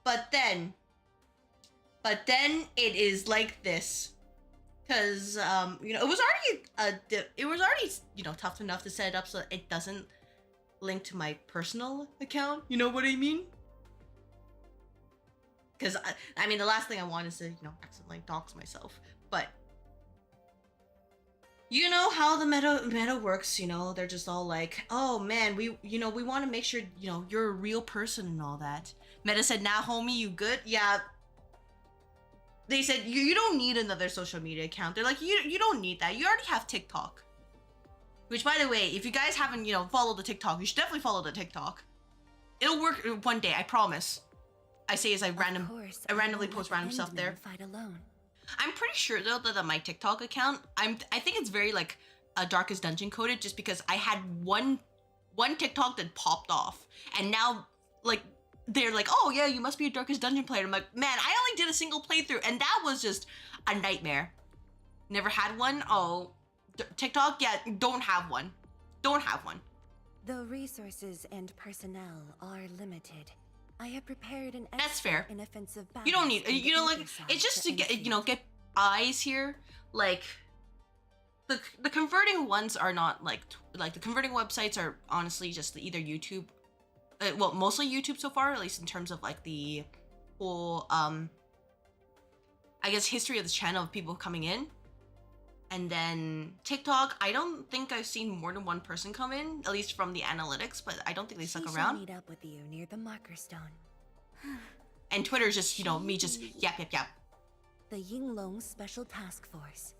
But then it is like this. Cause you know, it was already you know, tough enough to set it up so it doesn't link to my personal account. You know what I mean? Cause I mean, the last thing I want is to, you know, accidentally dox myself. But you know how the meta works. You know, they're just all like, oh man, we want to make sure, you know, you're a real person and all that. Meta said, nah, homie, you good? Yeah. They said, you don't need another social media account. They're like, you don't need that. You already have TikTok. Which, by the way, if you guys haven't, you know, followed the TikTok, you should definitely follow the TikTok. It'll work one day, I promise. I say as I randomly post random stuff there. Fight alone. I'm pretty sure, though, that my TikTok account, I think it's very, like, Darkest Dungeon coded, just because I had one TikTok that popped off. And now, like, they're like, oh yeah, you must be a Darkest Dungeon player. I'm like, man, I only did a single playthrough and that was just a nightmare. Never had one? Oh, TikTok? Yeah, don't have one. Don't have one. Though resources and personnel are limited, I have prepared an That's fair. inoffensive You don't need, you know, like, it's just to get, you know, get eyes here. Like, the converting ones are not like the converting websites are honestly just either YouTube. Well, mostly YouTube so far, at least in terms of like the whole, I guess, history of the channel of people coming in. And then TikTok, I don't think I've seen more than one person come in, at least from the analytics, but I don't think they stuck around. Meet up with you near the marker stone. And Twitter's just, you know, me just yap. The Yinglong Special Task Force.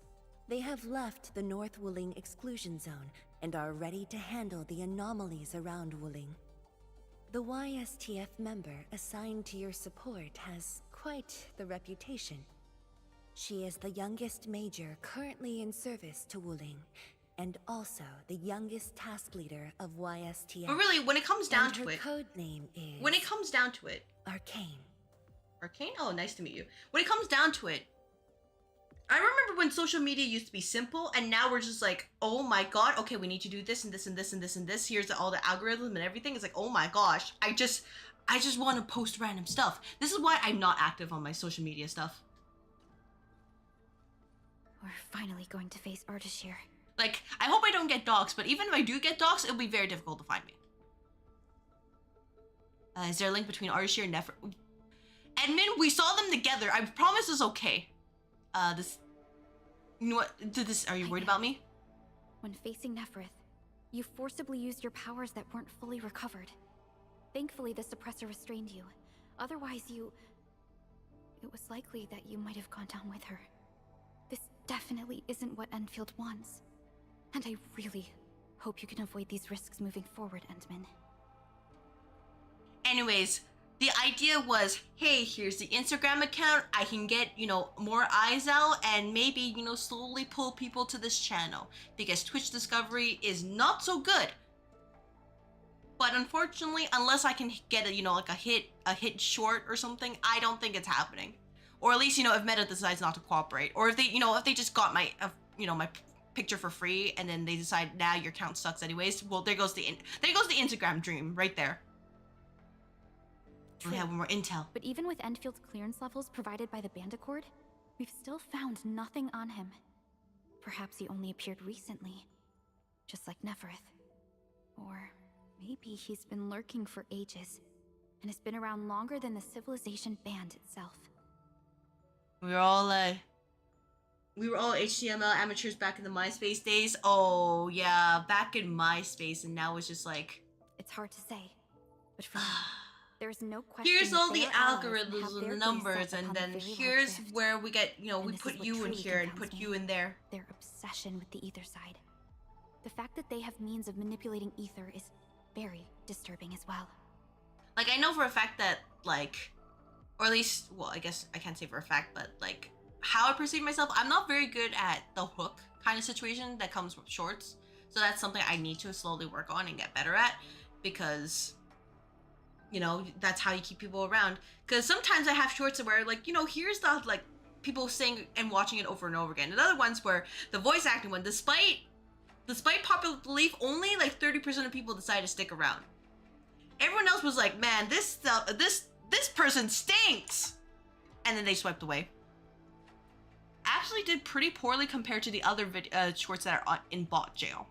They have left the North Wuling exclusion zone and are ready to handle the anomalies around Wuling. The YSTF member assigned to your support has quite the reputation. She is the youngest major currently in service to Wuling, and also the youngest task leader of YSTF. But really, when it comes down to her it, code name is... when it comes down to it, Arcane. Arcane? Oh, nice to meet you. When it comes down to it, I remember when social media used to be simple, and now we're just like, oh my god, okay, we need to do this and this and this and this and this. Here's all the algorithm and everything. It's like, oh my gosh, I just want to post random stuff. This is why I'm not active on my social media stuff. We're finally going to face Ardashir. Like, I hope I don't get doxxed, but even if I do get doxxed, it'll be very difficult to find me. Is there a link between Ardashir and Nefer? Edmund, we saw them together. I promise it's okay. You know what? Are you worried about me? When facing Neferith, you forcibly used your powers that weren't fully recovered. Thankfully, the suppressor restrained you. Otherwise, it was likely that you might have gone down with her. This definitely isn't what Endfield wants. And I really hope you can avoid these risks moving forward, Endman. Anyways, the idea was, hey, here's the Instagram account. I can get, more eyes out and maybe, slowly pull people to this channel. Because Twitch discovery is not so good. But unfortunately, unless I can get a hit short or something, I don't think it's happening. Or at least, if Meta decides not to cooperate. Or if they just got my, my picture for free and then they decide, nah, your account sucks anyways. Well, there goes the Instagram dream right there. We have more intel. But even with Enfield's clearance levels provided by the Bandicord, we've still found nothing on him. Perhaps he only appeared recently, just like Neferith. Or maybe he's been lurking for ages, and has been around longer than the civilization band itself. We were all HTML amateurs back in the MySpace days. Oh yeah, back in MySpace, and now it's just like... It's hard to say, but for now, there's no question. Here's all the algorithms and the numbers, and then here's where we get, we put you in here and put you in there. Their obsession with the ether side. The fact that they have means of manipulating ether is very disturbing as well. Like, I know for a fact that, like, or at least, well, I guess I can't say for a fact, but, like, how I perceive myself, I'm not very good at the hook kind of situation that comes with shorts. So that's something I need to slowly work on and get better at, because... that's how you keep people around. Because sometimes I have shorts where, like, here's the, like, people saying and watching it over and over again. And other ones where the voice acting one, despite popular belief, only, like, 30% of people decide to stick around. Everyone else was like, man, this person stinks! And then they swiped away. Actually did pretty poorly compared to the other shorts that are in bot jail.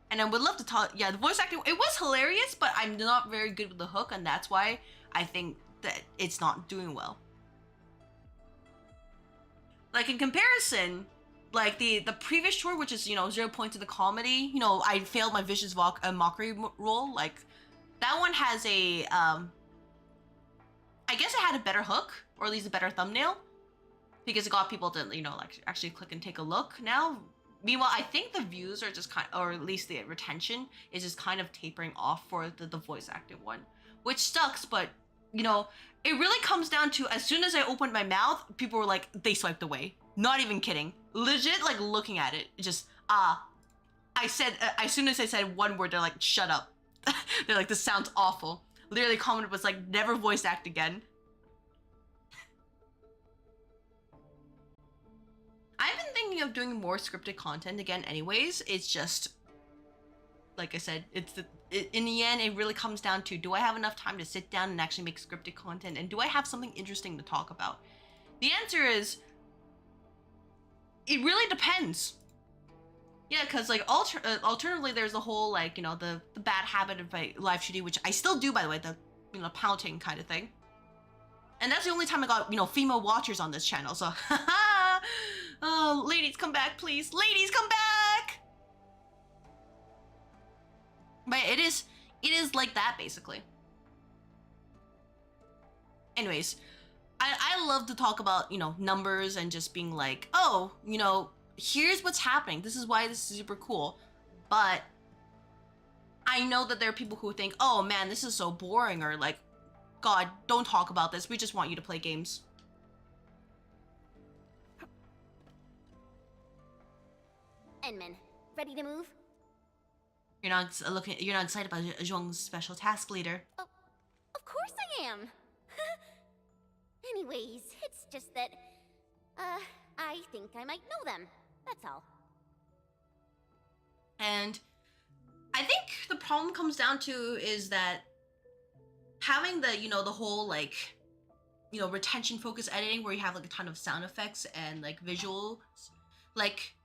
And I would love to talk, yeah, the voice acting, it was hilarious, but I'm not very good with the hook, and that's why I think that it's not doing well. Like, in comparison, like, the previous short, which is, 0 points to the comedy, I failed my vicious mockery role, like, that one has a, I guess it had a better hook, or at least a better thumbnail, because it got people to, like, actually click and take a look now. Meanwhile, I think the views are just or at least the retention is just kind of tapering off for the voice acting one, which sucks, but, it really comes down to, as soon as I opened my mouth, people were like, they swiped away. Not even kidding. Legit, like, looking at it, just, I said, as soon as I said one word, they're like, shut up. They're like, this sounds awful. Literally comment was like, never voice act again. I've been thinking of doing more scripted content again anyways. It's just, like I said, in the end, it really comes down to, do I have enough time to sit down and actually make scripted content? And do I have something interesting to talk about? The answer is, it really depends. Yeah, because, like, alternatively, there's a whole, like, the bad habit of live shooting, which I still do, by the way, the, pouting kind of thing. And that's the only time I got, female watchers on this channel, so, haha! Oh, ladies, come back, please. Ladies, come back! But it is like that, basically. Anyways, I love to talk about, you know, numbers and just being like, oh, you know, here's what's happening. This is why this is super cool. But I know that there are people who think, oh man, this is so boring, or like, God, don't talk about this. We just want you to play games. Enman, ready to move? You're not excited about Zhuang's special task leader. Oh, of course I am. Anyways, it's just that, I think I might know them. That's all. And I think the problem comes down to is that having the, you know, the whole like, you know, retention focus editing where you have like a ton of sound effects and like visuals, like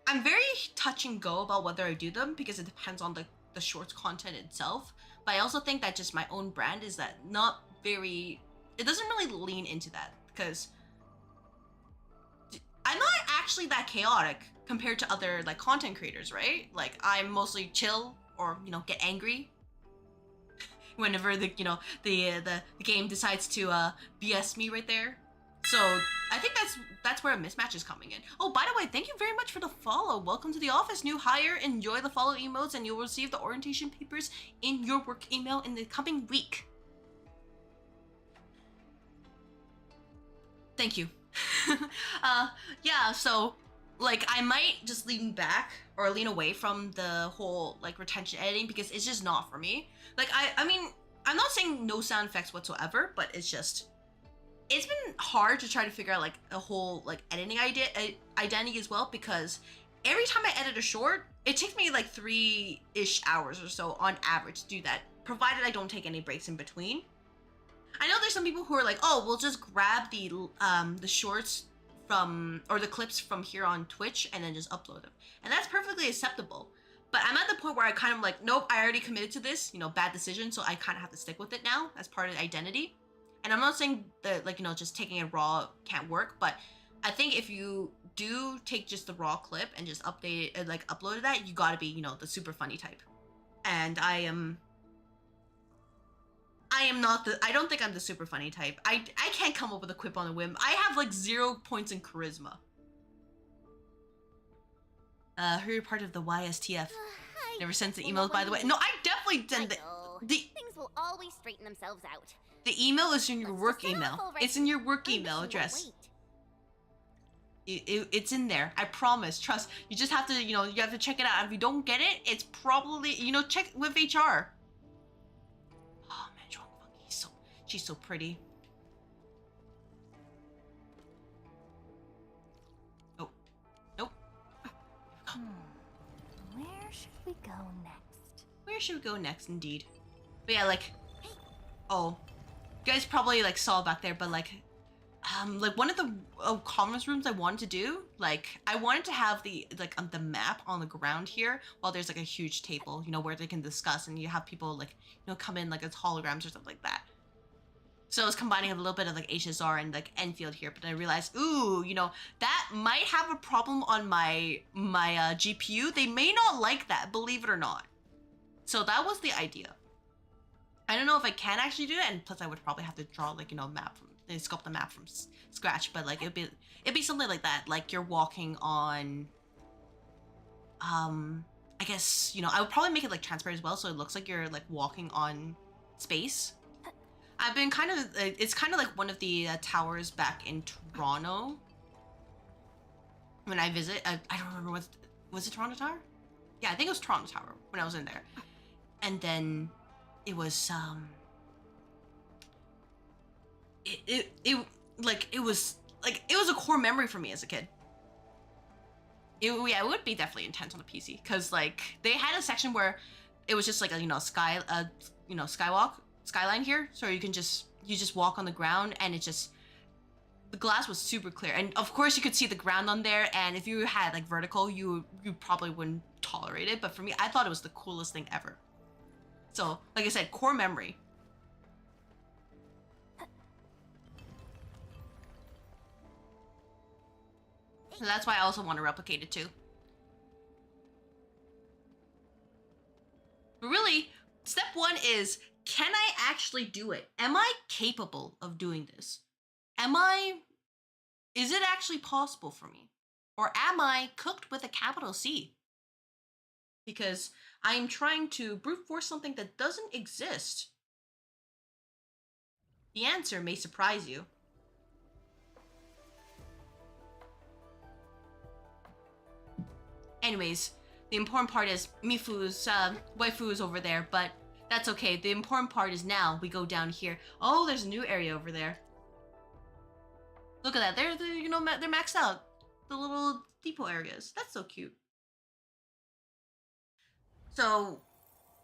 I'm very touch and go about whether I do them because it depends on the shorts content itself. But I also think that just my own brand is that not very, it doesn't really lean into that because I'm not actually that chaotic compared to other like content creators, right? Like I'm mostly chill or, you know, get angry whenever the, you know, the game decides to BS me right there. So I think that's where a mismatch is coming in. Oh, by the way, thank you very much for the follow. Welcome to the office, new hire. Enjoy the follow emotes and you'll receive the orientation papers in your work email in the coming week. Thank you. Yeah, so like I might just lean back or lean away from the whole like retention editing because it's just not for me. Like I mean, I'm not saying no sound effects whatsoever, but it's just, it's been hard to try to figure out like a whole like editing identity as well, because every time I edit a short, it takes me like 3-ish hours or so on average to do that, provided I don't take any breaks in between. I know there's some people who are like, oh, we'll just grab the shorts from, or the clips from here on Twitch and then just upload them. And that's perfectly acceptable. But I'm at the point where I kind of like, nope, I already committed to this, you know, bad decision. So I kind of have to stick with it now as part of the identity. And I'm not saying that like, you know, just taking it raw can't work, but I think if you do take just the raw clip and just update it, like upload that, you gotta be, you know, the super funny type. And I am not the, I don't think I'm the super funny type. I can't come up with a quip on a whim. I have like 0 points in charisma. Who are part of the YSTF? Never sent the emails, by the way. No, I definitely didn't. Things will always straighten themselves out. The email is in your work email. It's in your work email address. It's in there. I promise. Trust. You just have to, you know, you have to check it out. If you don't get it, it's probably, you know, check with HR. Oh man, Zhuang Fangyi, she's so pretty. Oh, nope. Where should we go next? Where should we go next, indeed? But yeah, like, oh, you guys probably like saw back there, but like one of the conference rooms I wanted to do, like I wanted to have the like the map on the ground here while there's like a huge table, you know, where they can discuss and you have people like, you know, come in like as holograms or something like that. So I was combining a little bit of like HSR and like Endfield here, but then I realized, ooh, you know, that might have a problem on my GPU. They may not like that, believe it or not. So that was the idea. I don't know if I can actually do it, and plus I would probably have to draw like, you know, map from, sculpt the map from scratch, but like it'd be something like that, like you're walking on, I guess, you know, I would probably make it like transparent as well, so it looks like you're like walking on space. I've been kind of, it's kind of like one of the towers back in Toronto. When I visit, I don't remember was it Toronto Tower? Yeah, I think it was Toronto Tower when I was in there. And then it was, it was a core memory for me as a kid. Yeah, it would be definitely intense on a PC, because like they had a section where it was just like a, you know, skyline here, so you just walk on the ground, and it just, the glass was super clear, and of course you could see the ground on there, and if you had like vertical, you probably wouldn't tolerate it, but for me, I thought it was the coolest thing ever. So like I said, core memory. So that's why I also want to replicate it too. But really, step one is, can I actually do it? Am I capable of doing this? is it actually possible for me? Or am I cooked with a capital C? Because I am trying to brute force something that doesn't exist. The answer may surprise you. Anyways, the important part is Mifu's waifu is over there, but that's okay. The important part is now we go down here. Oh, there's a new area over there. Look at that. They're maxed out. The little depot areas. That's so cute. So,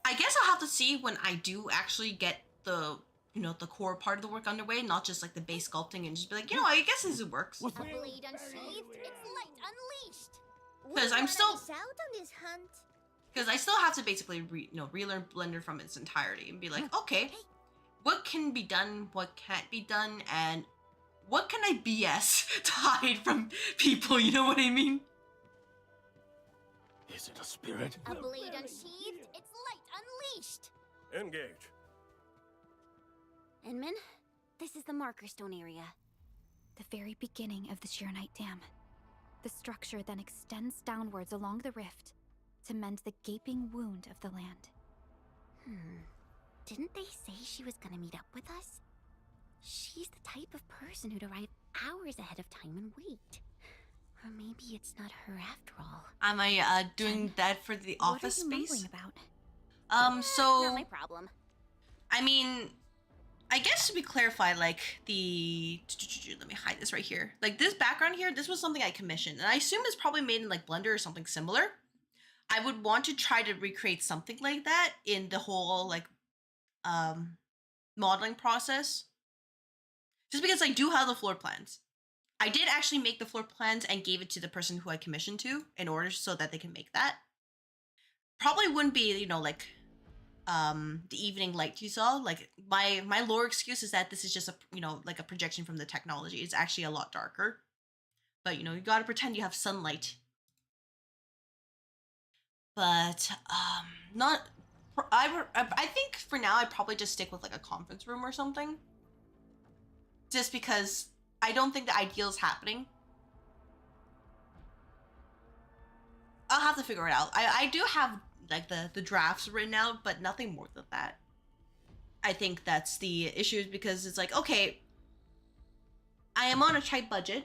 I guess I'll have to see when I do actually get the the core part of the work underway, not just like the base sculpting, and just be like, I guess this works. A blade unsheathed, its light unleashed. Because I'm still Out on this hunt. Because I still have to basically relearn Blender from its entirety and be like, okay, what can be done, what can't be done, and what can I BS to hide from people, you know what I mean? Is it a spirit? A blade unsheathed, its light unleashed. Engage. Enman, this is the marker stone area. The very beginning of the Sheernite Dam. The structure then extends downwards along the rift to mend the gaping wound of the land. Didn't they say she was gonna meet up with us? She's the type of person who'd arrive hours ahead of time and wait. Or maybe it's not her after all. Am I doing that for the office what are you space? mumbling about? Not my problem. I mean, I guess to be clarified, like the let me hide this right here. Like this background here, this was something I commissioned, and I assume it's probably made in like Blender or something similar. I would want to try to recreate something like that in the whole like modeling process. Just because I do have the floor plans. I did actually make the floor plans and gave it to the person who I commissioned to in order so that they can make that. Probably wouldn't be, like the evening light you saw. Like my lore excuse is that this is just a like a projection from the technology. It's actually a lot darker. But you gotta pretend you have sunlight. But I think for now I'd probably just stick with like a conference room or something. Just because I don't think the ideal is happening. I'll have to figure it out. I do have like the drafts written out, but nothing more than that. I think that's the issue, because it's like, okay, I am on a tight budget.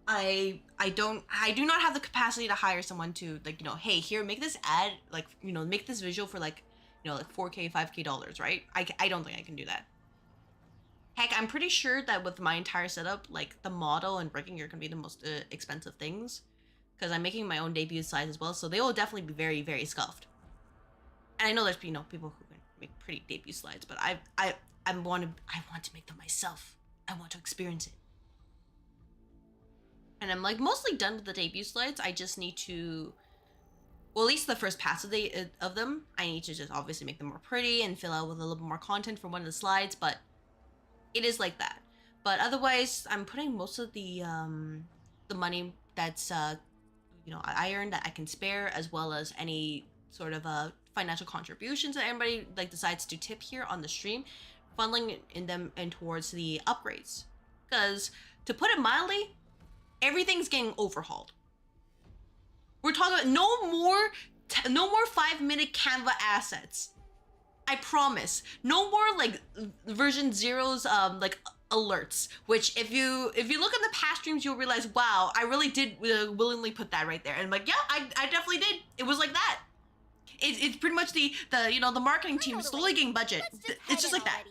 I do not have the capacity to hire someone to like, hey, here, make this ad, like, make this visual for like, like $4K, $5K, right? I don't think I can do that. Heck, I'm pretty sure that with my entire setup, like the model and rigging are gonna be the most expensive things, because I'm making my own debut slides as well, so they will definitely be very, very scuffed. And I know there's people who can make pretty debut slides, but I want to make them myself. I want to experience it. And I'm like mostly done with the debut slides. I just need to, well, at least the first pass of them, I need to just obviously make them more pretty and fill out with a little bit more content for one of the slides, but it is like that. But otherwise, I'm putting most of the money that's I earned that I can spare, as well as any sort of financial contributions that everybody like decides to tip here on the stream, funneling in them and towards the upgrades. Because to put it mildly, everything's getting overhauled. We're talking about no more 5-minute Canva assets. I promise. No more like version 0's like alerts, which if you look at the past streams, you'll realize, wow, I really did willingly put that right there. And I'm like, yeah, I definitely did. It was like that. It's pretty much the marketing team slowly getting budget. It's just like that.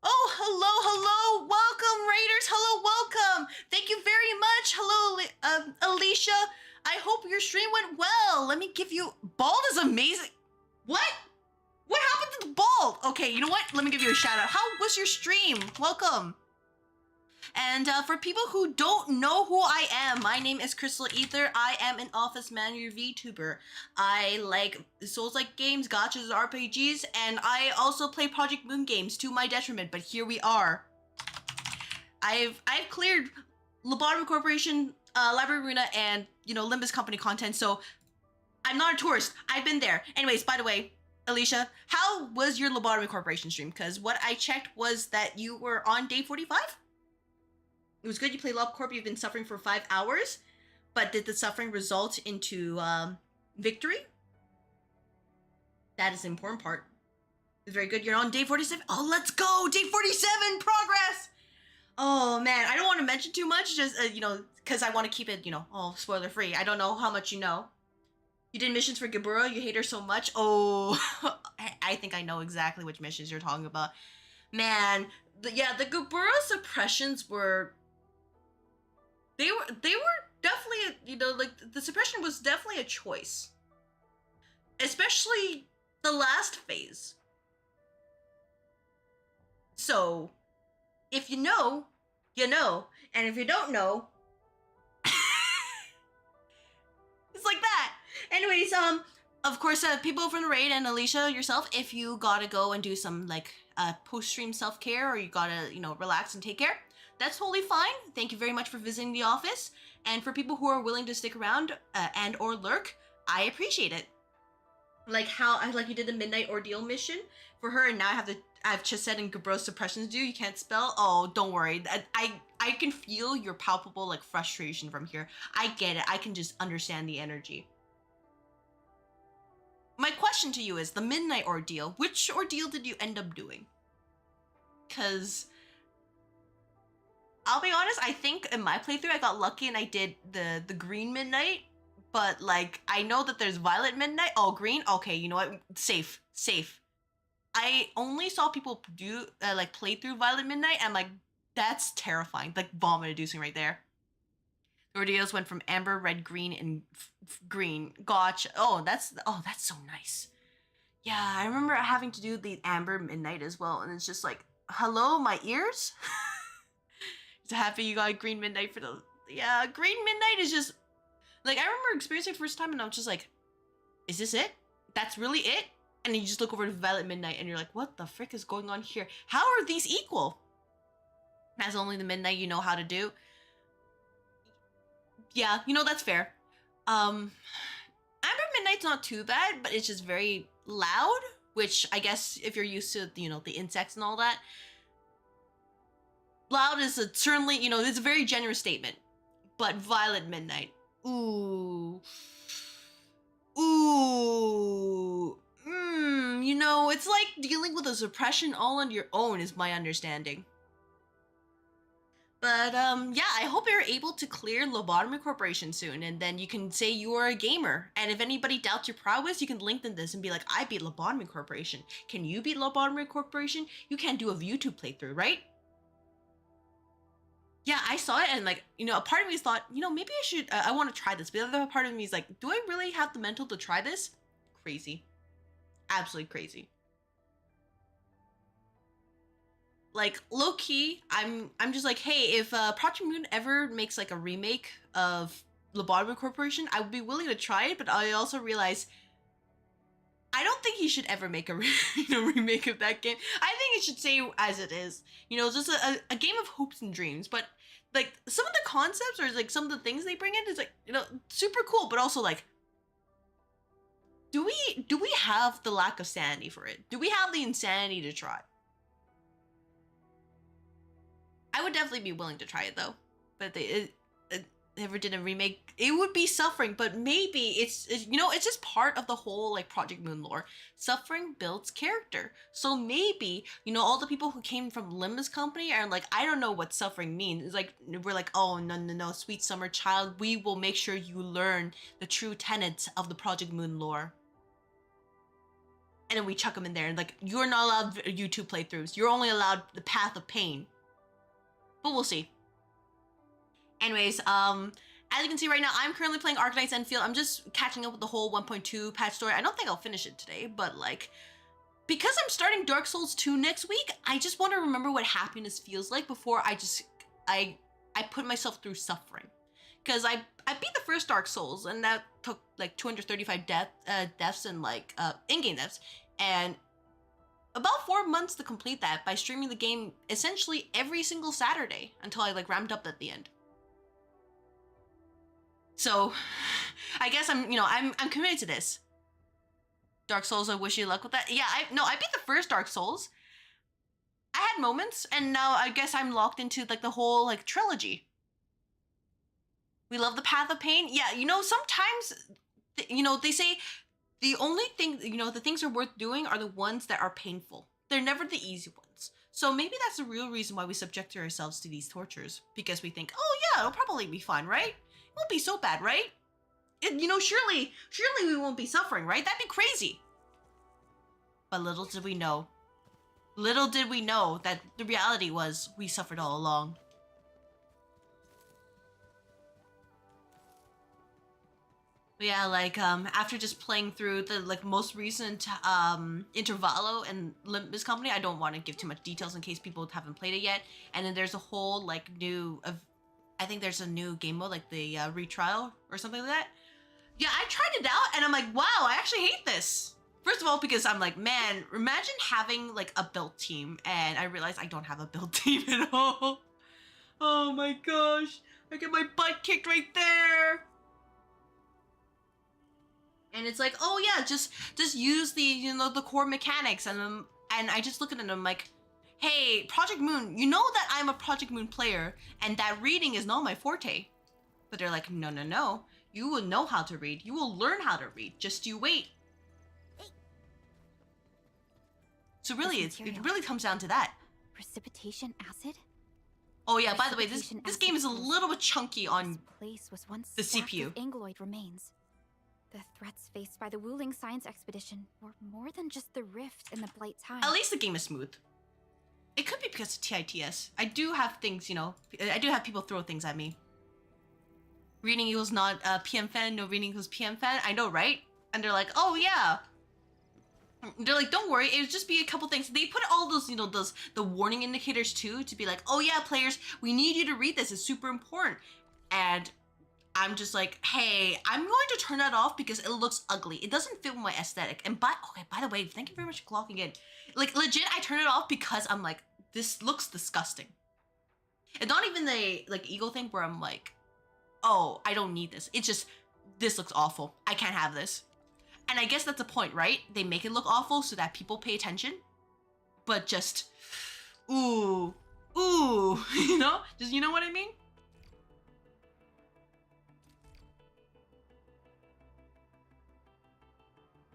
Oh, hello, welcome, Raiders, hello, welcome. Thank you very much. Hello, Alicia. I hope your stream went well. Let me give you, bald is amazing. What happened to the bald? Okay, you know what? Let me give you a shout out. How was your stream? Welcome. And for people who don't know who I am, my name is CrystalAether. I am an office manager VTuber. I like Soulslikes games, gachas, RPGs, and I also play Project Moon games to my detriment, but here we are. I've cleared Lobotomy Corporation, Library Arena, and Limbus Company content, so I'm not a tourist. I've been there. Anyways, by the way, Alicia, how was your Lobotomy Corporation stream? Because what I checked was that you were on day 45. It was good. You played LobCorp. You've been suffering for 5 hours. But did the suffering result into victory? That is the important part. It's very good. You're on day 47. Oh, let's go. Day 47. Progress. Oh, man. I don't want to mention too much. Just, because I want to keep it, all spoiler free. I don't know how much you know. You did missions for Gabura. You hate her so much. Oh, I think I know exactly which missions you're talking about. Man, the Gabura suppressions were... They were definitely, the suppression was definitely a choice. Especially the last phase. So, if you know, you know. And if you don't know, it's like that. Anyways, of course, people from the raid and Alicia, yourself, if you gotta go and do some, post-stream self-care or you gotta, relax and take care, that's totally fine. Thank you very much for visiting the office. And for people who are willing to stick around and or lurk, I appreciate it. Like you did the Midnight Ordeal mission for her, and now I have Chesed and Gabro's suppressions due. You can't spell. Oh, don't worry. I can feel your palpable frustration from here. I get it. I can just understand the energy. My question to you is the Midnight Ordeal. Which ordeal did you end up doing? Because I'll be honest, I think in my playthrough I got lucky and I did the green Midnight, but I know that there's violet Midnight. Oh, green? Okay, you know what? Safe. I only saw people do play through violet Midnight and that's terrifying. Vomit inducing right there. The ordeals went from amber, red, green, and green. Gotcha. Oh, that's so nice. Yeah, I remember having to do the amber Midnight as well, and it's just hello, my ears? So happy you got green Midnight for the... Yeah, green Midnight is just... I remember experiencing it the first time and I was just is this it? That's really it? And then you just look over to Violet Midnight and you're what the frick is going on here? How are these equal? That's only the Midnight you know how to do. Yeah, that's fair. Amber Midnight's not too bad, but it's just very loud, which I guess if you're used to, the insects and all that, loud is certainly, it's a very generous statement. But Violet Midnight, ooh, it's like dealing with a suppression all on your own is my understanding. But, yeah, I hope you're able to clear Lobotomy Corporation soon, and then you can say you are a gamer. And if anybody doubts your prowess, you can link them this and be I beat Lobotomy Corporation. Can you beat Lobotomy Corporation? You can't do a YouTube playthrough, right? Yeah, I saw it and a part of me thought, maybe I should, I want to try this. But the other part of me is do I really have the mental to try this? Crazy. Absolutely crazy. Low-key, I'm just hey, if Project Moon ever makes a remake of Lobotomy Corporation, I would be willing to try it, but I also realize I don't think he should ever make a remake of that game. I think it should stay as it is. Just a game of hopes and dreams. But some of the concepts or some of the things they bring in is super cool, but also do we have the lack of sanity for it? Do we have the insanity to try? I would definitely be willing to try it though. But they ever did a remake, it would be suffering, but maybe it's just part of the whole Project Moon lore. Suffering builds character. So maybe, all the people who came from Limbus Company are I don't know what suffering means. It's we're oh, no, sweet summer child, we will make sure you learn the true tenets of the Project Moon lore. And then we chuck them in there and you're not allowed YouTube playthroughs. You're only allowed the path of pain. But we'll see. Anyways, as you can see right now, I'm currently playing Arknights Endfield. I'm just catching up with the whole 1.2 patch story. I don't think I'll finish it today, but because I'm starting Dark Souls 2 next week, I just want to remember what happiness feels like before I put myself through suffering. Because I beat the first Dark Souls, and that took 235 deaths and in-game deaths, and about 4 months to complete that by streaming the game essentially every single Saturday until I ramped up at the end. So, I guess I'm committed to this. Dark Souls, I wish you luck with that. Yeah, I beat the first Dark Souls. I had moments, and now I guess I'm locked into like the whole like trilogy. We love the Path of Pain. Yeah, you know, sometimes, you know, they say the only thing, you know, the things are worth doing are the ones that are painful. They're never the easy ones. So maybe that's the real reason why we subject ourselves to these tortures, because we think, oh yeah, it'll probably be fun, right? It won't be so bad, right? You know, surely we won't be suffering, right? That'd be crazy. But little did we know that the reality was we suffered all along. But yeah, like after just playing through the like most recent Intervallo and Limbus Company, I don't want to give too much details in case people haven't played it yet. And then there's a whole like new I think there's a new game mode, like the retrial or something like that. Yeah, I tried it out and I'm like, wow, I actually hate this. First of all, because I'm like, man, imagine having like a build team, and I realize I don't have a build team at all. Oh my gosh, I get my butt kicked right there. And it's like, oh yeah, just use the, you know, the core mechanics, and I just look at it and I'm like, hey, Project Moon, you know that I'm a Project Moon player, and that reading is not my forte. But they're like, no, you will know how to read. You will learn how to read. Just you wait. So really, it really comes down to that. Precipitation acid? Oh yeah, by the way, this game is a little bit chunky on place was once the CPU. Angloid remains. The threats faced by the Wuling science expedition were more than just the rift in the Blight's High. At least the game is smooth. It could be because of TITS. I do have things, you know, I do have people throw things at me. Reading equals not PM fan, no reading equals PM fan. I know, right? And they're like, oh yeah. They're like, don't worry, it would just be a couple things. They put all those, you know, the warning indicators too, to be like, oh yeah, players, we need you to read this. It's super important. And I'm just like, hey, I'm going to turn that off because it looks ugly. It doesn't fit with my aesthetic. And by the way, thank you very much for clocking in. Like legit, I turn it off because I'm like, this looks disgusting. And not even the like ego thing where I'm like, oh, I don't need this. It's just, this looks awful. I can't have this. And I guess that's the point, right? They make it look awful so that people pay attention. But just, ooh, you know? Just, you know what I mean?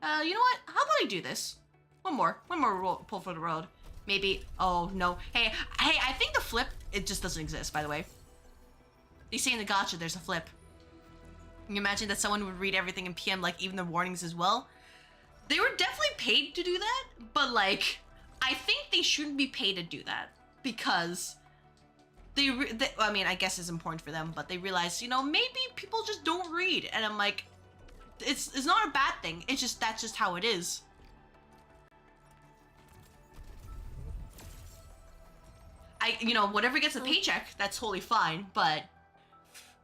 You know what? How about I do this? One more pull for the road. Maybe, oh no. Hey, I think the flip, it just doesn't exist, by the way. They say in the gacha there's a flip. Can you imagine that someone would read everything in PM, like even the warnings as well? They were definitely paid to do that, but like, I think they shouldn't be paid to do that because I mean, I guess it's important for them, but they realize, you know, maybe people just don't read, and I'm like, it's not a bad thing. It's just, that's just how it is. You know, whatever gets a paycheck, that's totally fine, but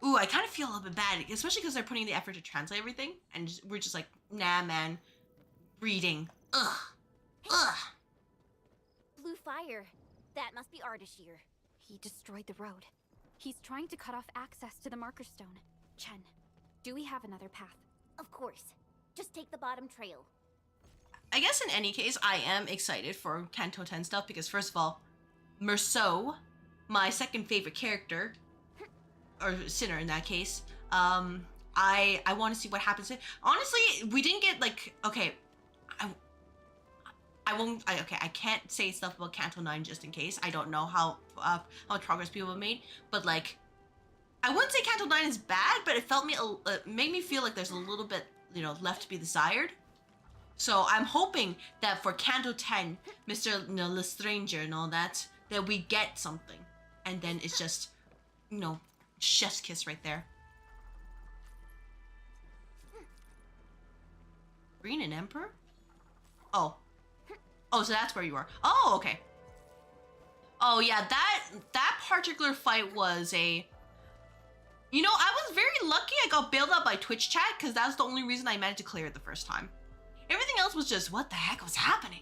ooh, I kind of feel a little bit bad, especially because they're putting the effort to translate everything, and we're just like, nah, man. Reading. Ugh. Blue fire. That must be Ardashir. He destroyed the road. He's trying to cut off access to the marker stone. Chen, do we have another path? Of course. Just take the bottom trail. I guess in any case, I am excited for Kanto 10 stuff because first of all, Merceau, my second favorite character, or Sinner in that case, I want to see what happens. Honestly, we didn't get like, okay, I can't say stuff about Kanto 9 just in case. I don't know how much progress people have made, but like, I wouldn't say Kanto 9 is bad, but it made me feel like there's a little bit, you know, left to be desired. So I'm hoping that for Kanto 10, Mr. Lestrange and all that we get something, and then it's just, you know, chef's kiss right there. Green and Emperor? Oh, so that's where you are. Oh, okay. Oh yeah, that particular fight was a, you know, I was very lucky I got bailed out by Twitch chat because that was the only reason I managed to clear it the first time. Everything else was just, what the heck was happening?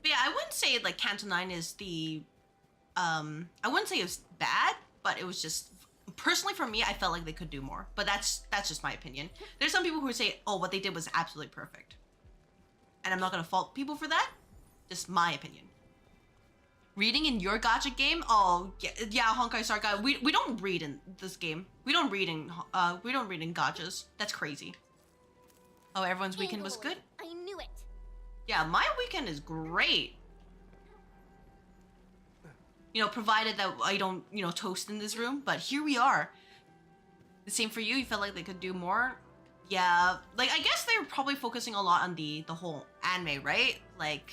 But yeah, I wouldn't say like Kanto 9 is the, I wouldn't say it was bad, but it was just, personally for me, I felt like they could do more. But that's just my opinion. There's some people who say, oh, what they did was absolutely perfect. And I'm not gonna fault people for that. Just my opinion. Reading in your gacha game? Oh, yeah, Honkai Star Guy. We don't read in this game. We don't read in gachas. That's crazy. Oh, everyone's weekend was good? I knew it. Yeah, my weekend is great. You know, provided that I don't, you know, toast in this room, but here we are. The same for you? You felt like they could do more? Yeah, like, I guess they were probably focusing a lot on the whole anime, right? Like,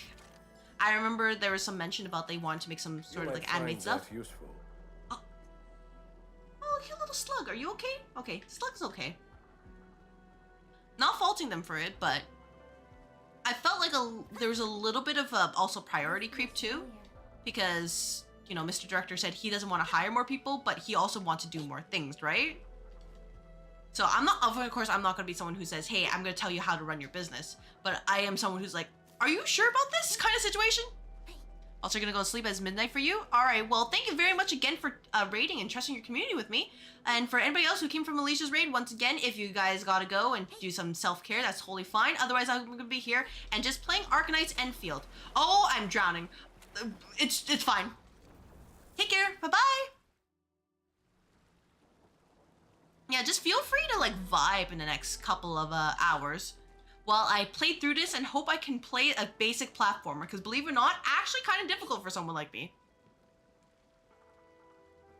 I remember there was some mention about they wanted to make some sort of, like, anime stuff. Useful. Oh, cute little slug. Are you okay? Okay, slug's okay. Not faulting them for it, but I felt like there was a little bit of also priority creep too, because, you know, Mr. Director said he doesn't want to hire more people, but he also wants to do more things, right? So I'm not, of course, I'm not going to be someone who says, hey, I'm going to tell you how to run your business, but I am someone who's like, are you sure about this kind of situation? Also, you're gonna go to sleep as midnight for you? All right, well, thank you very much again for raiding and trusting your community with me. And for anybody else who came from Alicia's raid, once again, if you guys gotta go and do some self-care, that's totally fine. Otherwise, I'm gonna be here and just playing Arknights Endfield. Oh, I'm drowning. It's fine. Take care, bye-bye. Yeah, just feel free to, like, vibe in the next couple of hours while I play through this and hope I can play a basic platformer, because believe it or not, actually kind of difficult for someone like me.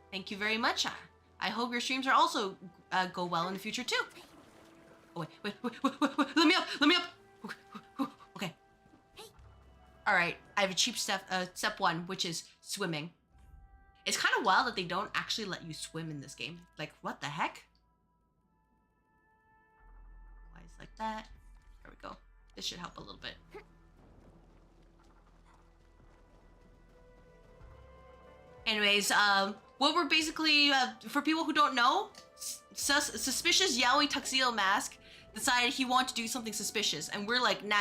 Thank you very much. I hope your streams are also go well in the future too. Oh, wait, let me up. Okay. All right, I have a cheap step 1, which is swimming. It's kind of wild that they don't actually let you swim in this game. Like, what the heck? Why is it like that? There we go. This should help a little bit. Anyways, what we're basically, for people who don't know, suspicious yaoi tuxedo mask decided he wanted to do something suspicious, and we're like, nah,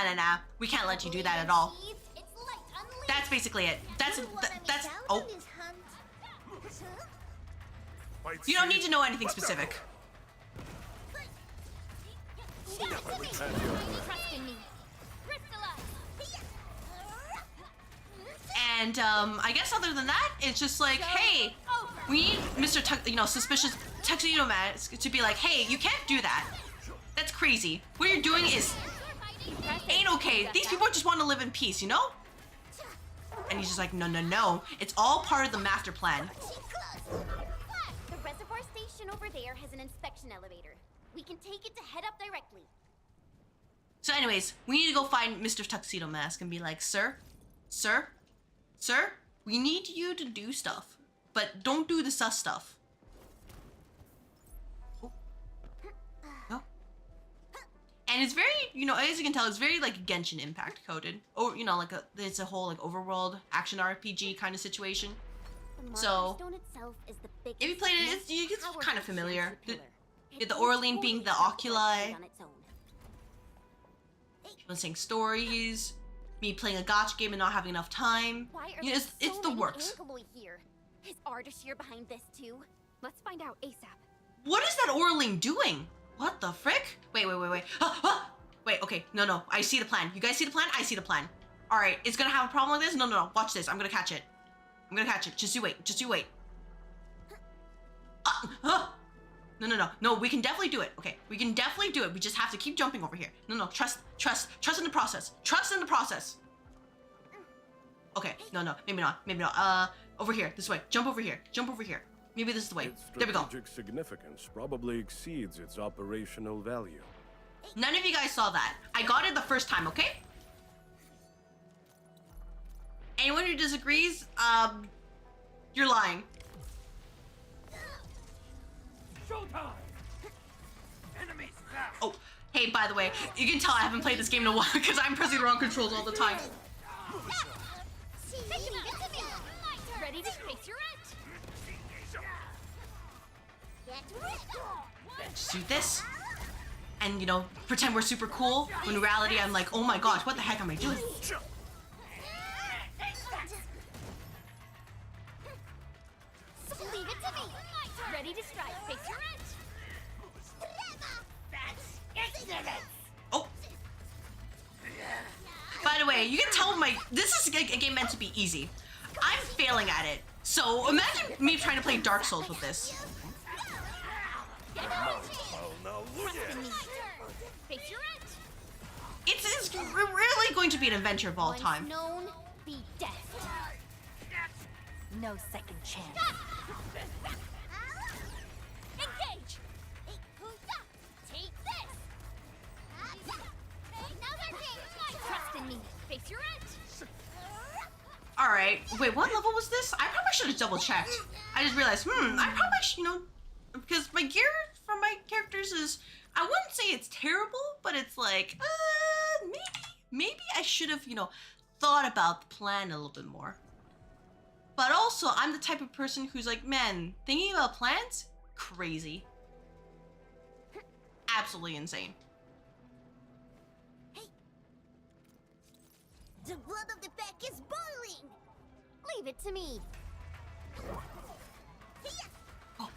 we can't let you do that at all. That's basically it. That's, oh. You don't need to know anything specific. And I guess other than that, it's just like, hey, we need Mr. Suspicious Tuxedo Mask to be like, hey, you can't do that. That's crazy. What you're doing ain't okay. These people just want to live in peace, you know? And he's just like, no. It's all part of the master plan. The reservoir station over there has an inspection elevator. We can take it to head up directly. So anyways, we need to go find Mr. Tuxedo Mask and be like, sir, we need you to do stuff, but don't do the sus stuff. Oh. No. And it's very, as you can tell, it's very like Genshin Impact coded, or like it's a whole like overworld action RPG kind of situation. So if you played it, it's kind of familiar. The Orlean being the oculi. People saying stories, me playing a gacha game and not having enough time. It's the works. Here? Is Ardashir behind this too? Let's find out ASAP. What is that Orlean doing? What the frick? Wait. Wait, okay, no. I see the plan. You guys see the plan? I see the plan. All right, it's gonna have a problem like this? No. Watch this. I'm gonna catch it. Just you wait. No, we can definitely do it. Okay, we can definitely do it. We just have to keep jumping over here. No, trust in the process. Trust in the process. Okay, no, maybe not. Over here, this way. Jump over here. Maybe this is the way. There we go. Its strategic significance probably exceeds its operational value. None of you guys saw that. I got it the first time, okay? Anyone who disagrees, you're lying. Showtime! Enemies back! Oh, hey, by the way, you can tell I haven't played this game in a while because I'm pressing the wrong controls all the time. Ready to face your end? Just do this, and pretend we're super cool. When in reality, I'm like, oh my gosh, what the heck am I doing? Leave it to me. Ready to strike. Face your edge. That's ignorance. Oh. By the way, you can tell this is a game meant to be easy. I'm failing at it. So imagine me trying to play Dark Souls with this. Face your edge. It's really going to be an adventure of all Once time. known, be dead. No second chance. Engage. Take this. Trust in me. Face your edge. Alright, wait, what level was this? I probably should have double checked. I just realized, I probably should, because my gear for my characters is, I wouldn't say it's terrible, but it's like, maybe I should have, thought about the plan a little bit more. But also, I'm the type of person who's like, man, thinking about plans? Crazy. Absolutely insane. The blood of the pack is boiling. Leave it to me. Oh.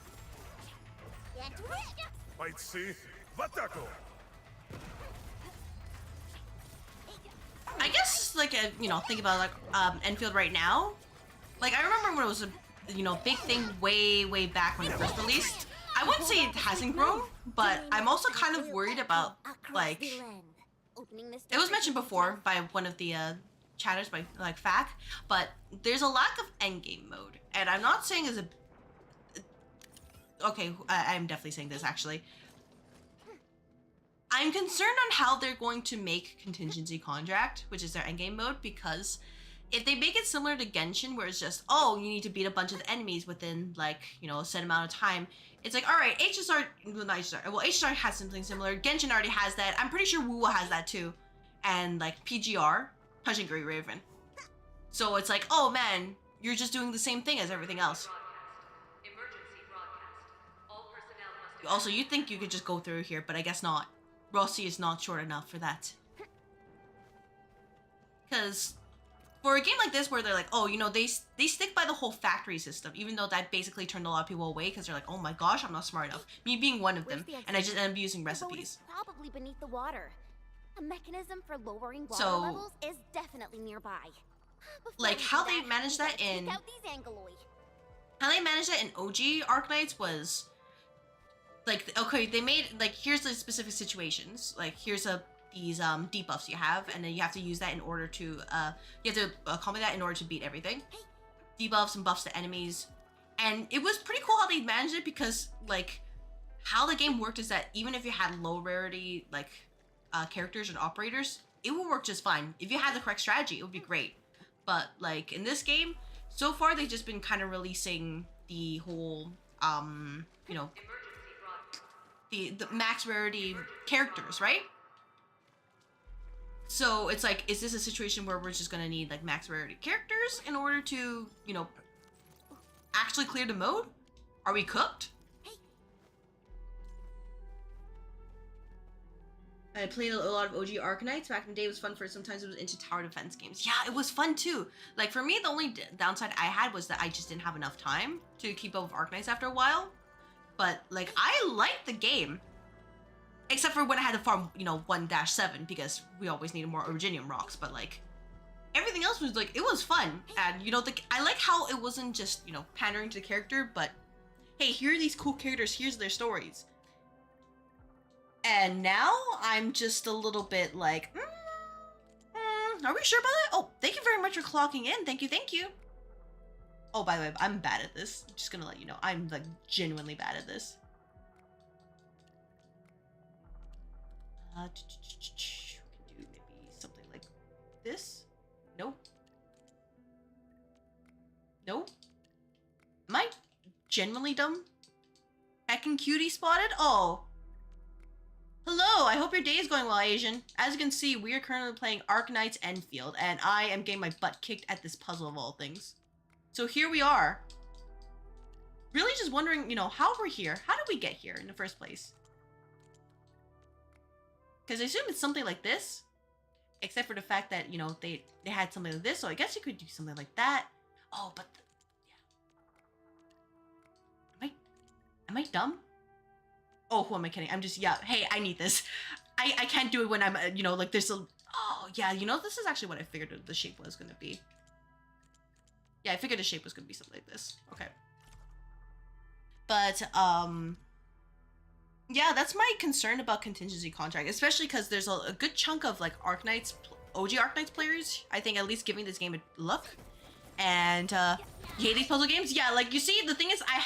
Might see. Vatako! I guess, think about, Enfield right now. Like, I remember when it was a, big thing way back when it was released. I wouldn't say it hasn't grown, but I'm also kind of worried about, it was mentioned before by one of the, chatters by, Fac, but there's a lack of endgame mode. And I'm not saying as a... Okay, I'm definitely saying this, actually. I'm concerned on how they're going to make Contingency Contract, which is their endgame mode, because if they make it similar to Genshin, where it's just, oh, you need to beat a bunch of enemies within, a set amount of time, it's like, all right, HSR, well, not HSR, well, HSR has something similar, Genshin already has that, I'm pretty sure WoW has that too, and, PGR, Punching Great Raven. So it's like, oh man, you're just doing the same thing as everything else. Also, you'd think you could just go through here, but I guess not. Rossi is not short enough for that. Because for a game like this where they're like, oh, they stick by the whole factory system, even though that basically turned a lot of people away because they're like, oh my gosh, I'm not smart enough. Me being one of them, and I just end up using recipes. The boat is probably beneath the water. A mechanism for lowering water So, levels is definitely nearby. how they managed that in... How they managed that in OG Arknights was... okay, they made, here's the specific situations. Here's these debuffs you have, and then you have to use that in order to, you have to combat that in order to beat everything. Debuffs and buffs to enemies. And it was pretty cool how they managed it because, how the game worked is that even if you had low rarity, characters and operators, it would work just fine. If you had the correct strategy, it would be great. But, in this game, so far they've just been kind of releasing the whole, the max rarity characters, right? So it's like, is this a situation where we're just gonna need max rarity characters in order to, actually clear the mode? Are we cooked? I played a lot of OG Arknights back in the day. It was fun for it. Sometimes it was into tower defense games. Yeah, it was fun too. For me, the only downside I had was that I just didn't have enough time to keep up with Arknights after a while. But, I liked the game. Except for when I had to farm, 1-7, because we always needed more Originium rocks. But, everything else was, it was fun. And, I like how it wasn't just, pandering to the character, but, hey, here are these cool characters, here's their stories. And now, I'm just a little bit are we sure about that? Oh, thank you very much for clocking in. Thank you. Oh, by the way, I'm bad at this. Just gonna let you know. I'm, genuinely bad at this. We can do maybe something like this. Nope. Nope. Am I genuinely dumb? Heckin' cutie spotted? Oh. Hello, I hope your day is going well, Asian. As you can see, we are currently playing Arknights Endfield, and I am getting my butt kicked at this puzzle of all things. So here we are. Really just wondering, how we're here. How did we get here in the first place? Because I assume it's something like this. Except for the fact that, they had something like this, so I guess you could do something like that. Oh, but... Am I dumb? Oh, who am I kidding? I'm just, yeah, hey, I need this. I can't do it when I'm, you know, like there's a, oh, yeah, you know, this is actually what I figured the shape was going to be. Yeah, I figured the shape was going to be something like this. Okay. But, yeah, that's my concern about contingency contract, especially because there's a good chunk of, like, Arknights, OG Arknights players, I think, at least giving this game a look. And, you hate these puzzle games? Yeah, like, you see, the thing is, I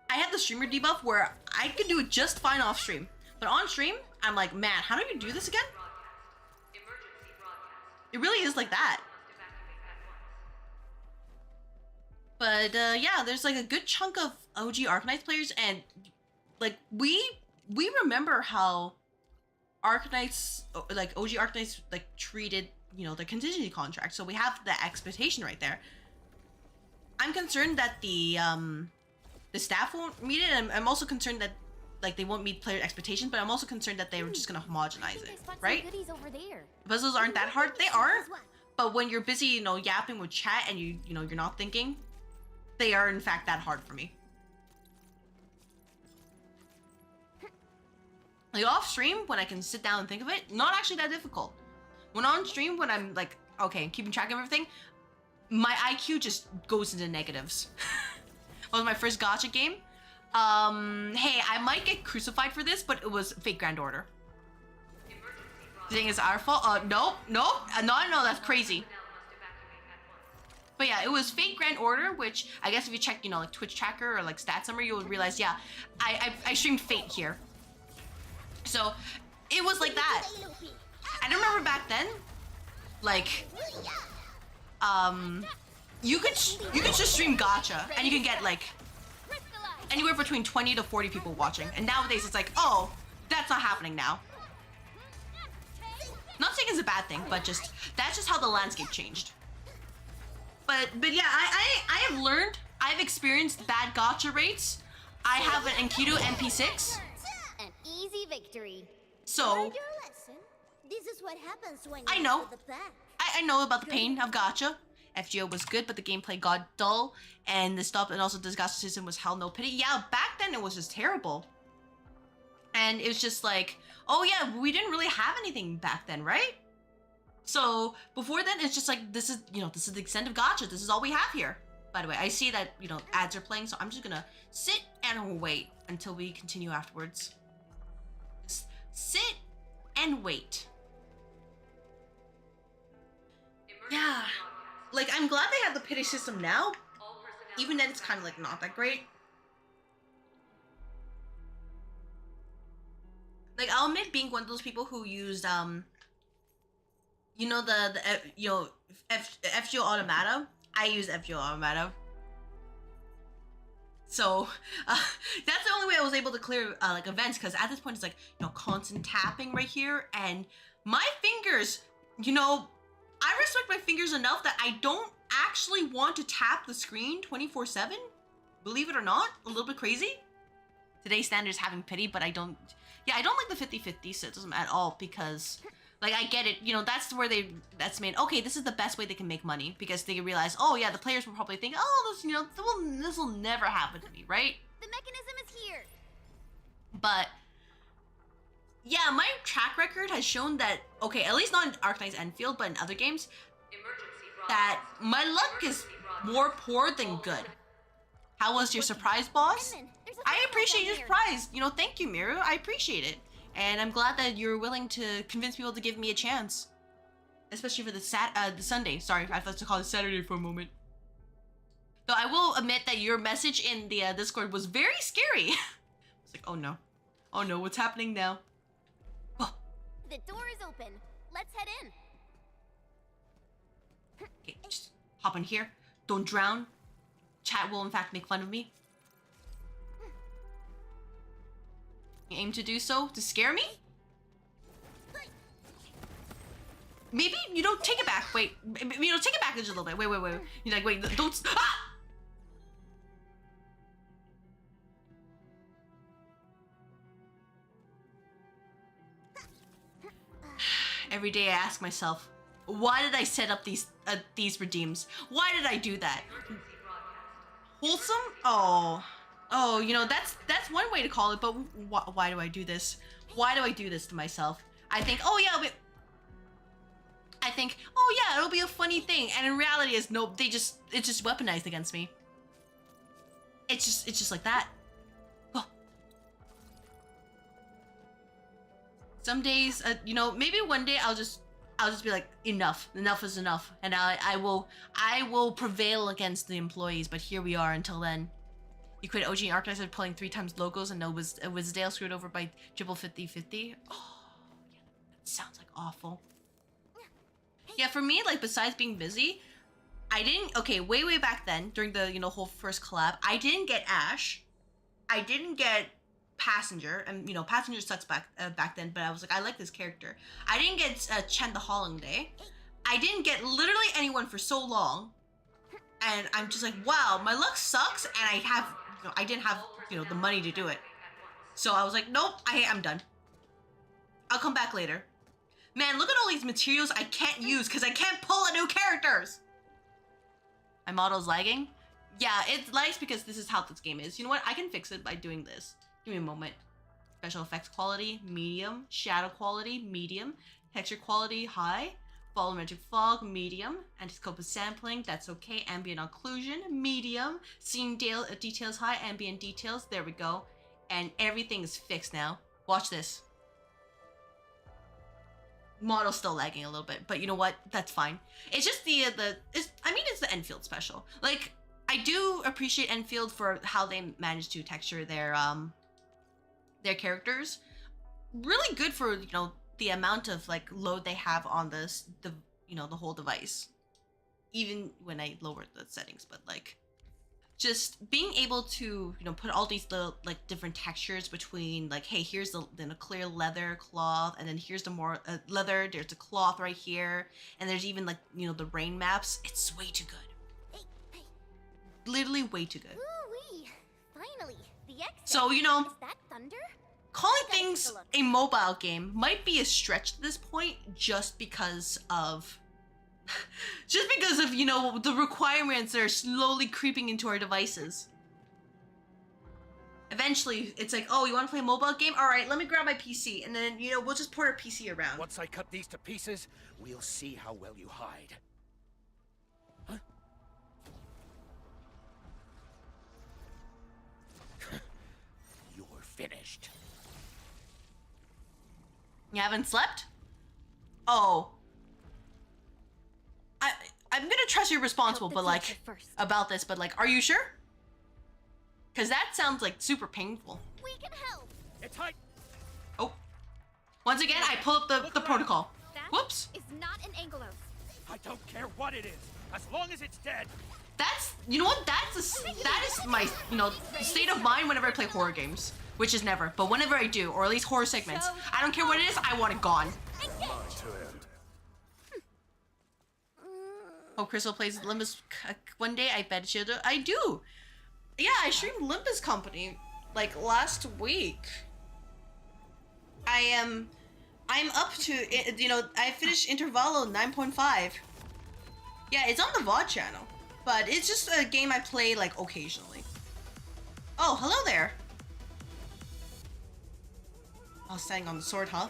have the streamer debuff where I could do it just fine off stream. But on stream, I'm like, man, how do you do this again? It really is like that. But, yeah, there's, like, a good chunk of OG Arknights players, and, like, we remember how Arknights, like, OG Arknights, like, treated, you know, the contingency contract. So we have the expectation right there. I'm concerned that the staff won't meet it, and I'm also concerned that, like, they won't meet player expectations, but I'm also concerned that they're just gonna homogenize it, right? Puzzles aren't that hard. They aren't, but when you're busy, you know, yapping with chat and you know, you're not thinking, they are in fact that hard for me. Like, off stream, when I can sit down and think of it, not actually that difficult. When on stream, when I'm like, okay, keeping track of everything, my IQ just goes into negatives. That was my first gacha game. Hey, I might get crucified for this, but it was Fate Grand Order. The thing is our fault? No, that's crazy. But yeah, it was Fate Grand Order, which I guess if you check, you know, like Twitch tracker or like stat summary, you'll realize, yeah, I streamed Fate here. So it was like that. I remember back then, like, you could just stream gacha and you can get like anywhere between 20 to 40 people watching. And nowadays it's like, oh, that's not happening now. Not saying it's a bad thing, but just that's just how the landscape changed. But yeah, I have learned, I've experienced bad gacha rates. I have an Enkidu MP6. An easy victory. So This is what happens when I know. I know about the pain of gacha. FGO was good, but the gameplay got dull, and the stuff, and also the gacha system was hell no pity. Yeah, back then it was just terrible. And it was just like, oh yeah, we didn't really have anything back then, right? So before then, it's just like, this is, you know, this is the extent of gacha. This is all we have here. By the way, I see that, you know, ads are playing, so I'm just gonna sit and wait until we continue afterwards. Just sit and wait. Yeah, like, I'm glad they have the pity system now. Even then, it's kind of like not that great. Like, I'll admit being one of those people who used, you know, you know, FGO Automata. I use FGO Automata. So, that's the only way I was able to clear, like, events, because at this point, it's like, you know, constant tapping right here, and my fingers, you know, I respect my fingers enough that I don't actually want to tap the screen 24/7. Believe it or not, a little bit crazy. Today's standards having pity, but I don't like the 50/50 system at all, because, like, I get it, you know, that's where that's made, okay, this is the best way they can make money, because they realize, oh yeah, the players will probably think, oh, this, you know, this will never happen to me, right? The mechanism is here. But yeah, my track record has shown that, okay, at least not in Arknights Endfield, but in other games, that my luck is more poor than good. How was your surprise, boss? I appreciate your surprise. You know, thank you, Miru. I appreciate it. And I'm glad that you're willing to convince people to give me a chance. Especially for the Sunday. Sorry, I thought to call it Saturday for a moment. Though I will admit that your message in the Discord was very scary. I was like, oh no. Oh no, what's happening now? Oh. The door is open. Let's head in. Okay, just hop in here. Don't drown. Chat will in fact make fun of me. You aim to do so to scare me? Maybe you don't take it back. Wait, you know, take it back just a little bit. Wait. You're like, wait, don't. Ah! Every day I ask myself, why did I set up these redeems? Why did I do that? Wholesome? Oh, Oh, you know, that's one way to call it, but why do I do this? Why do I do this to myself? I think, oh yeah, I think, oh yeah, it'll be a funny thing, and in reality, it's no, it's just weaponized against me. It's just like that. Oh. Some days, you know, maybe one day I'll just be like, enough is enough, and I will prevail against the employees. But here we are. Until then, you quit OG and Arknights after pulling 3 times logos, and it was Dale screwed over by triple 50-50. Oh, yeah, that sounds like awful. Yeah, for me, like, besides being busy, I didn't, okay, way back then, during the, you know, whole first collab, I didn't get Ash. I didn't get Passenger, and, you know, Passenger sucks back then, but I was like, I like this character. I didn't get Chen the Holiday. I didn't get literally anyone for so long, and I'm just like, wow, my luck sucks, and I didn't have, you know, the money to do it. So I was like, nope, I'm done. I'll come back later. Man, look at all these materials I can't use because I can't pull a new characters. My model's lagging. Yeah, it lags because this is how this game is. You know what? I can fix it by doing this. Give me a moment. Special effects quality, medium. Shadow quality, medium. Texture quality, high. Volumetric fog, medium. Antiscope sampling, that's okay. Ambient occlusion, medium. Scene details, high. Ambient details, there we go. And everything is fixed now. Watch this. Model's still lagging a little bit, but you know what? That's fine. It's just it's the Endfield special. Like, I do appreciate Endfield for how they managed to texture their characters. Really good for, you know, the amount of like load they have on the whole device. Even when I lowered the settings, but like, just being able to, you know, put all these little like different textures between, like, hey, here's the clear leather cloth, and then here's the more leather, there's the cloth right here, and there's even, like, you know, the rain maps. It's way too good. Hey. Literally way too good. Ooh-wee. Finally, the exit. So, you know, Is that thunder? calling things a mobile game might be a stretch at this point, just because of you know, the requirements that are slowly creeping into our devices. Eventually, it's like, oh, you want to play a mobile game? All right, let me grab my PC, and then, you know, we'll just port our PC around. Once I cut these to pieces, we'll see how well you hide. Huh? You're finished. You haven't slept? Oh. I'm gonna trust you're responsible, but like, about this, but like, are you sure? Because that sounds like super painful. We can help. It's tight. Oh. Once again, I pull up the protocol. That Whoops. is not an Angelos. I don't care what it is, as long as it's dead. That's, you know what, that is my, you know, state of mind whenever I play horror games. Which is never, but whenever I do, or at least horror segments, I don't care what it is, I want it gone. My turn. Oh, Crystal plays Limbus one day, I bet she'll do. I do. Yeah, I streamed Limbus Company like last week. I'm up to, you know, I finished Intervallo 9.5. Yeah, it's on the VOD channel, but it's just a game I play like occasionally. Oh, hello there. I was standing on the sword, huh?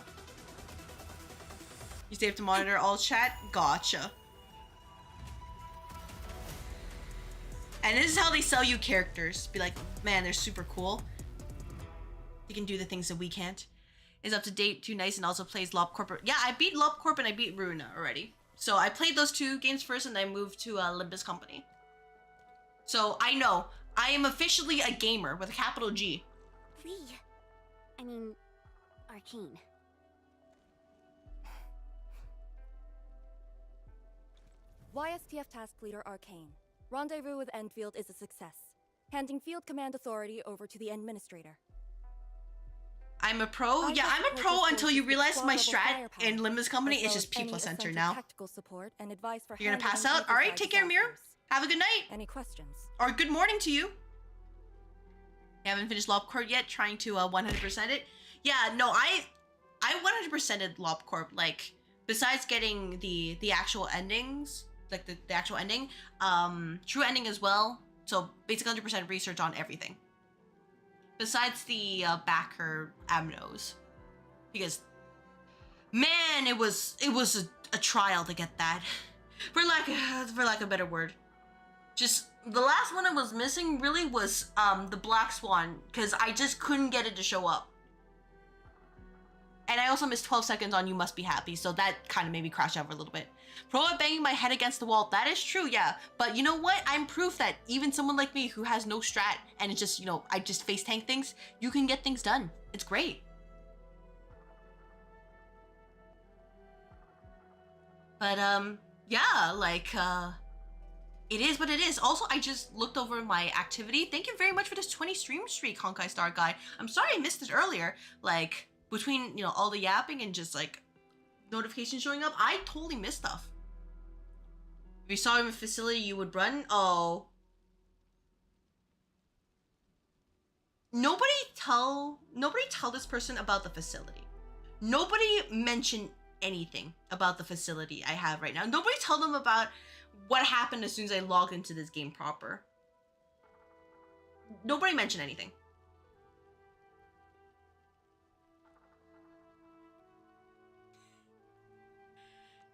You stay up to monitor all chat? Gotcha. And this is how they sell you characters. Be like, man, they're super cool. They can do the things that we can't. Is up to date, too nice, and also plays LobCorp. Yeah, I beat LobCorp and I beat Ruina already. So I played those 2 games first and then I moved to Limbus Company. So I know, I am officially a gamer with a capital G. Arcane. YSTF Task Leader Arcane. Rendezvous with Endfield is a success. Handing field command authority over to the Administrator. I'm a pro? Yeah, I'm a pro until you realize my strat in Limbus Company is just P plus enter now. Tactical support and advice for You're gonna pass out? Alright, take care, Mirror. Have a good night. Any questions? Or good morning to you. You haven't finished LobCorp yet, trying to 100% it? Yeah, no, I 100%ed LobCorp, like, besides getting the actual endings, like the actual ending, true ending as well, so basically 100% research on everything. besides the backer Amnos, because man, it was a trial to get that, for lack of a better word. Just the last one I was missing really was the Black Swan, because I just couldn't get it to show up. And I also missed 12 seconds on You Must Be Happy, so that kind of made me crash over a little bit. Pro at banging my head against the wall, that is true, yeah. But you know what? I'm proof that even someone like me who has no strat and it's just, you know, I just face tank things, you can get things done. It's great. But yeah, like it is what it is. Also, I just looked over my activity. Thank you very much for this 20 stream streak, Honkai Star Guy. I'm sorry I missed it earlier. Like, between, you know, all the yapping and just like notifications showing up, I totally missed stuff. If you saw him in a facility, you would run. Oh. Nobody tell this person about the facility. Nobody mention anything about the facility I have right now. Nobody tell them about what happened as soon as I log into this game proper. Nobody mention anything.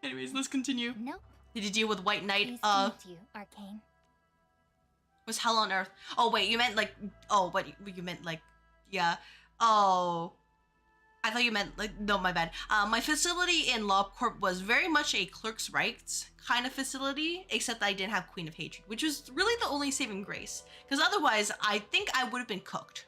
Anyways, let's continue. Nope. Did you deal with White Knight? Pleased to meet you, Arcane. Was hell on earth. Oh wait, you meant like, oh, what you meant like, yeah. Oh, I thought you meant like, no, my bad. My facility in LobCorp was very much a clerk's rights kind of facility, except I didn't have Queen of Hatred, which was really the only saving grace. Because otherwise, I think I would have been cooked.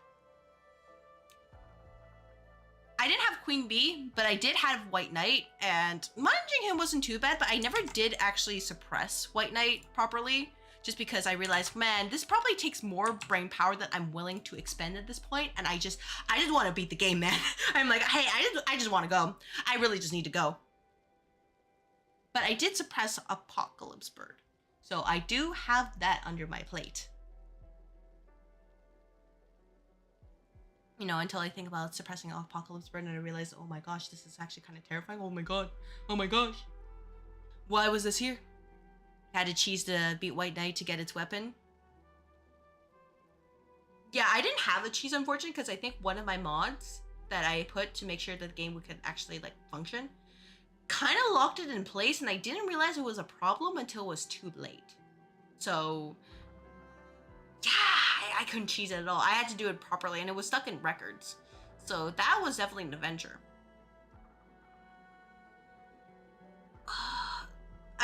I didn't have Queen Bee, but I did have White Knight, and managing him wasn't too bad, but I never did actually suppress White Knight properly, just because I realized, man, this probably takes more brain power than I'm willing to expend at this point, and I just want to beat the game, man. I'm like, hey, I just want to go. I really just need to go. But I did suppress Apocalypse Bird, so I do have that under my plate. You know, until I think about suppressing Apocalypse Bird and I realize, oh my gosh, this is actually kind of terrifying. Oh my god. Oh my gosh. Why was this here? Had to cheese to beat White Knight to get its weapon. Yeah, I didn't have a cheese, unfortunately, because I think one of my mods that I put to make sure that the game could actually, like, function kind of locked it in place, and I didn't realize it was a problem until it was too late. So, yeah, I couldn't cheese it at all. I had to do it properly, and it was stuck in records. So that was definitely an adventure.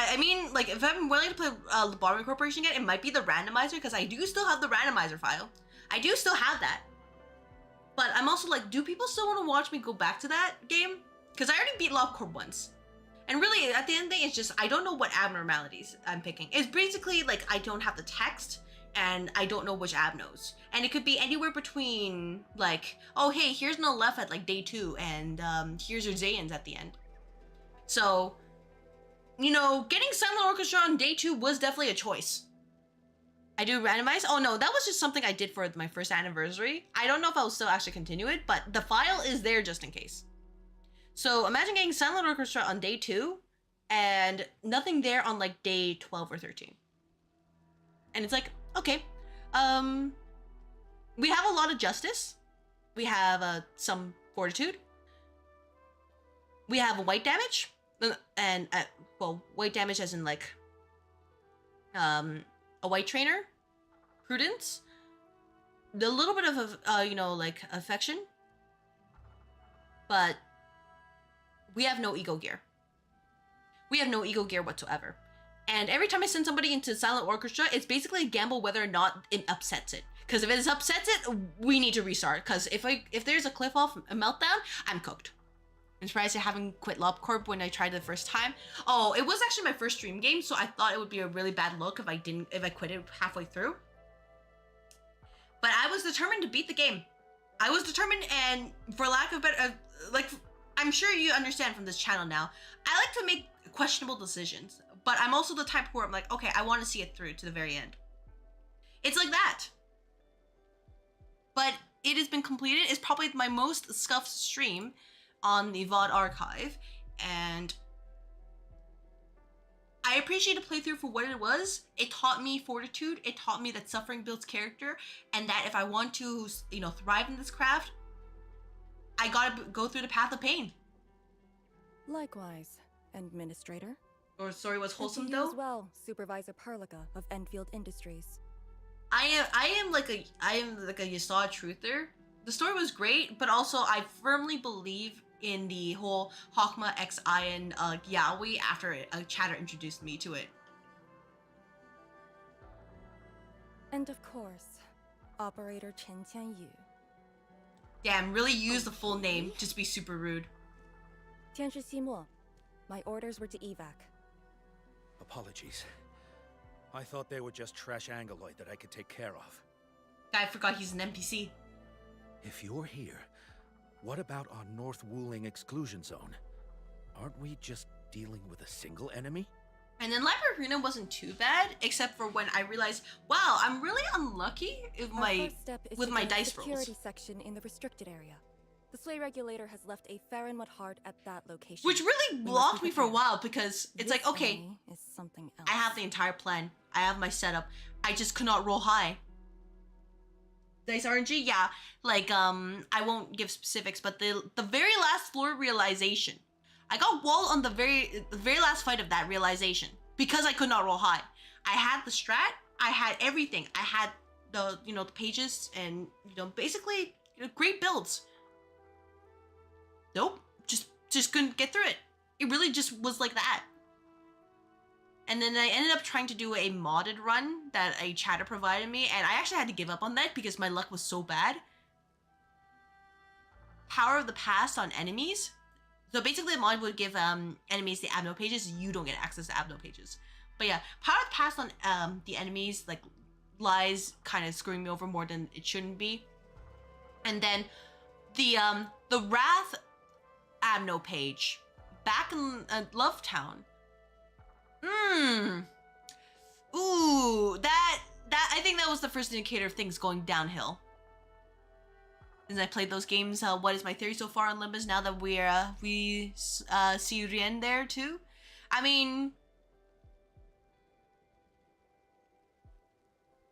I mean, like, if I'm willing to play Lobotomy Corporation again, it might be the randomizer, because I do still have the randomizer file. I do still have that. But I'm also like, do people still want to watch me go back to that game? Because I already beat LobCorp once. And really, at the end of the day, it's just, I don't know what abnormalities I'm picking. It's basically, like, I don't have the text, and I don't know which abnos. And it could be anywhere between, like, oh, hey, here's no left at, like, day 2, and here's your Zayans at the end. So, you know, getting Silent Orchestra on day 2 was definitely a choice. I do randomize. Oh, no, that was just something I did for my first anniversary. I don't know if I'll still actually continue it, but the file is there just in case. So imagine getting Silent Orchestra on day 2 and nothing there on, like, day 12 or 13. And it's like, okay, we have a lot of justice. We have some fortitude. We have white damage, and well, white damage as in, like, a white trainer, prudence, a little bit of you know, like, affection, but we have no ego gear. We have no ego gear whatsoever. And every time I send somebody into Silent Orchestra, it's basically a gamble whether or not it upsets it. Because if it upsets it, we need to restart. Because if there's a cliff off, a meltdown, I'm cooked. I'm surprised I haven't quit LobCorp when I tried it the first time. Oh, it was actually my first stream game, so I thought it would be a really bad look if I quit it halfway through. But I was determined to beat the game. I was determined, and for lack of better, like, I'm sure you understand from this channel now, I like to make questionable decisions. But I'm also the type where I'm like, okay, I want to see it through to the very end. It's like that. But it has been completed. It's probably my most scuffed stream on the VOD archive. And I appreciate the playthrough for what it was. It taught me fortitude. It taught me that suffering builds character, and that if I want to, you know, thrive in this craft, I gotta go through the path of pain. Likewise, Administrator. Your story was And wholesome to you though. as well, Supervisor Perlica of Endfield Industries. I am like a Yasau truther. The story was great, but also I firmly believe in the whole Hawkma x Iron Yaoi after a chatter introduced me to it. And of course, Operator Chen Tianyu. Damn, really use the full name, just be super rude. Tianshi Ximo, my orders were to evac. Apologies. I thought they were just trash Angoloid that I could take care of. I forgot he's an NPC. If you're here, what about our North Wuling exclusion zone? Aren't we just dealing with a single enemy? And then Library Arena wasn't too bad, except for when I realized, wow, I'm really unlucky with Our my first step is with to my get a dice security rolls. section in the restricted area. The Sway Regulator has left a Farronwood heart at that location. Which really We must blocked be me for a prepared. while because it's like, This okay, enemy is something else. I have the entire plan. I have my setup. I just could not roll high. Dice RNG, yeah. Like, I won't give specifics, but the very last floor realization, I got walled on the very last fight of that realization because I could not roll high. I had the strat, I had everything. I had the, you know, the pages and, you know, basically, you know, great builds. Nope, just couldn't get through it. It really just was like that. And then I ended up trying to do a modded run that a chatter provided me, and I actually had to give up on that because my luck was so bad. Power of the Past on enemies. So basically the mod would give enemies the abno pages, you don't get access to abno pages. But yeah, Power of the Past on the enemies, like, lies kind of screwing me over more than it shouldn't be. And then the Wrath abno page back in Lovetown. Ooh, that I think that was the first indicator of things going downhill. As I played those games, what is my theory so far on Limbus now that we see Rien there too? I mean,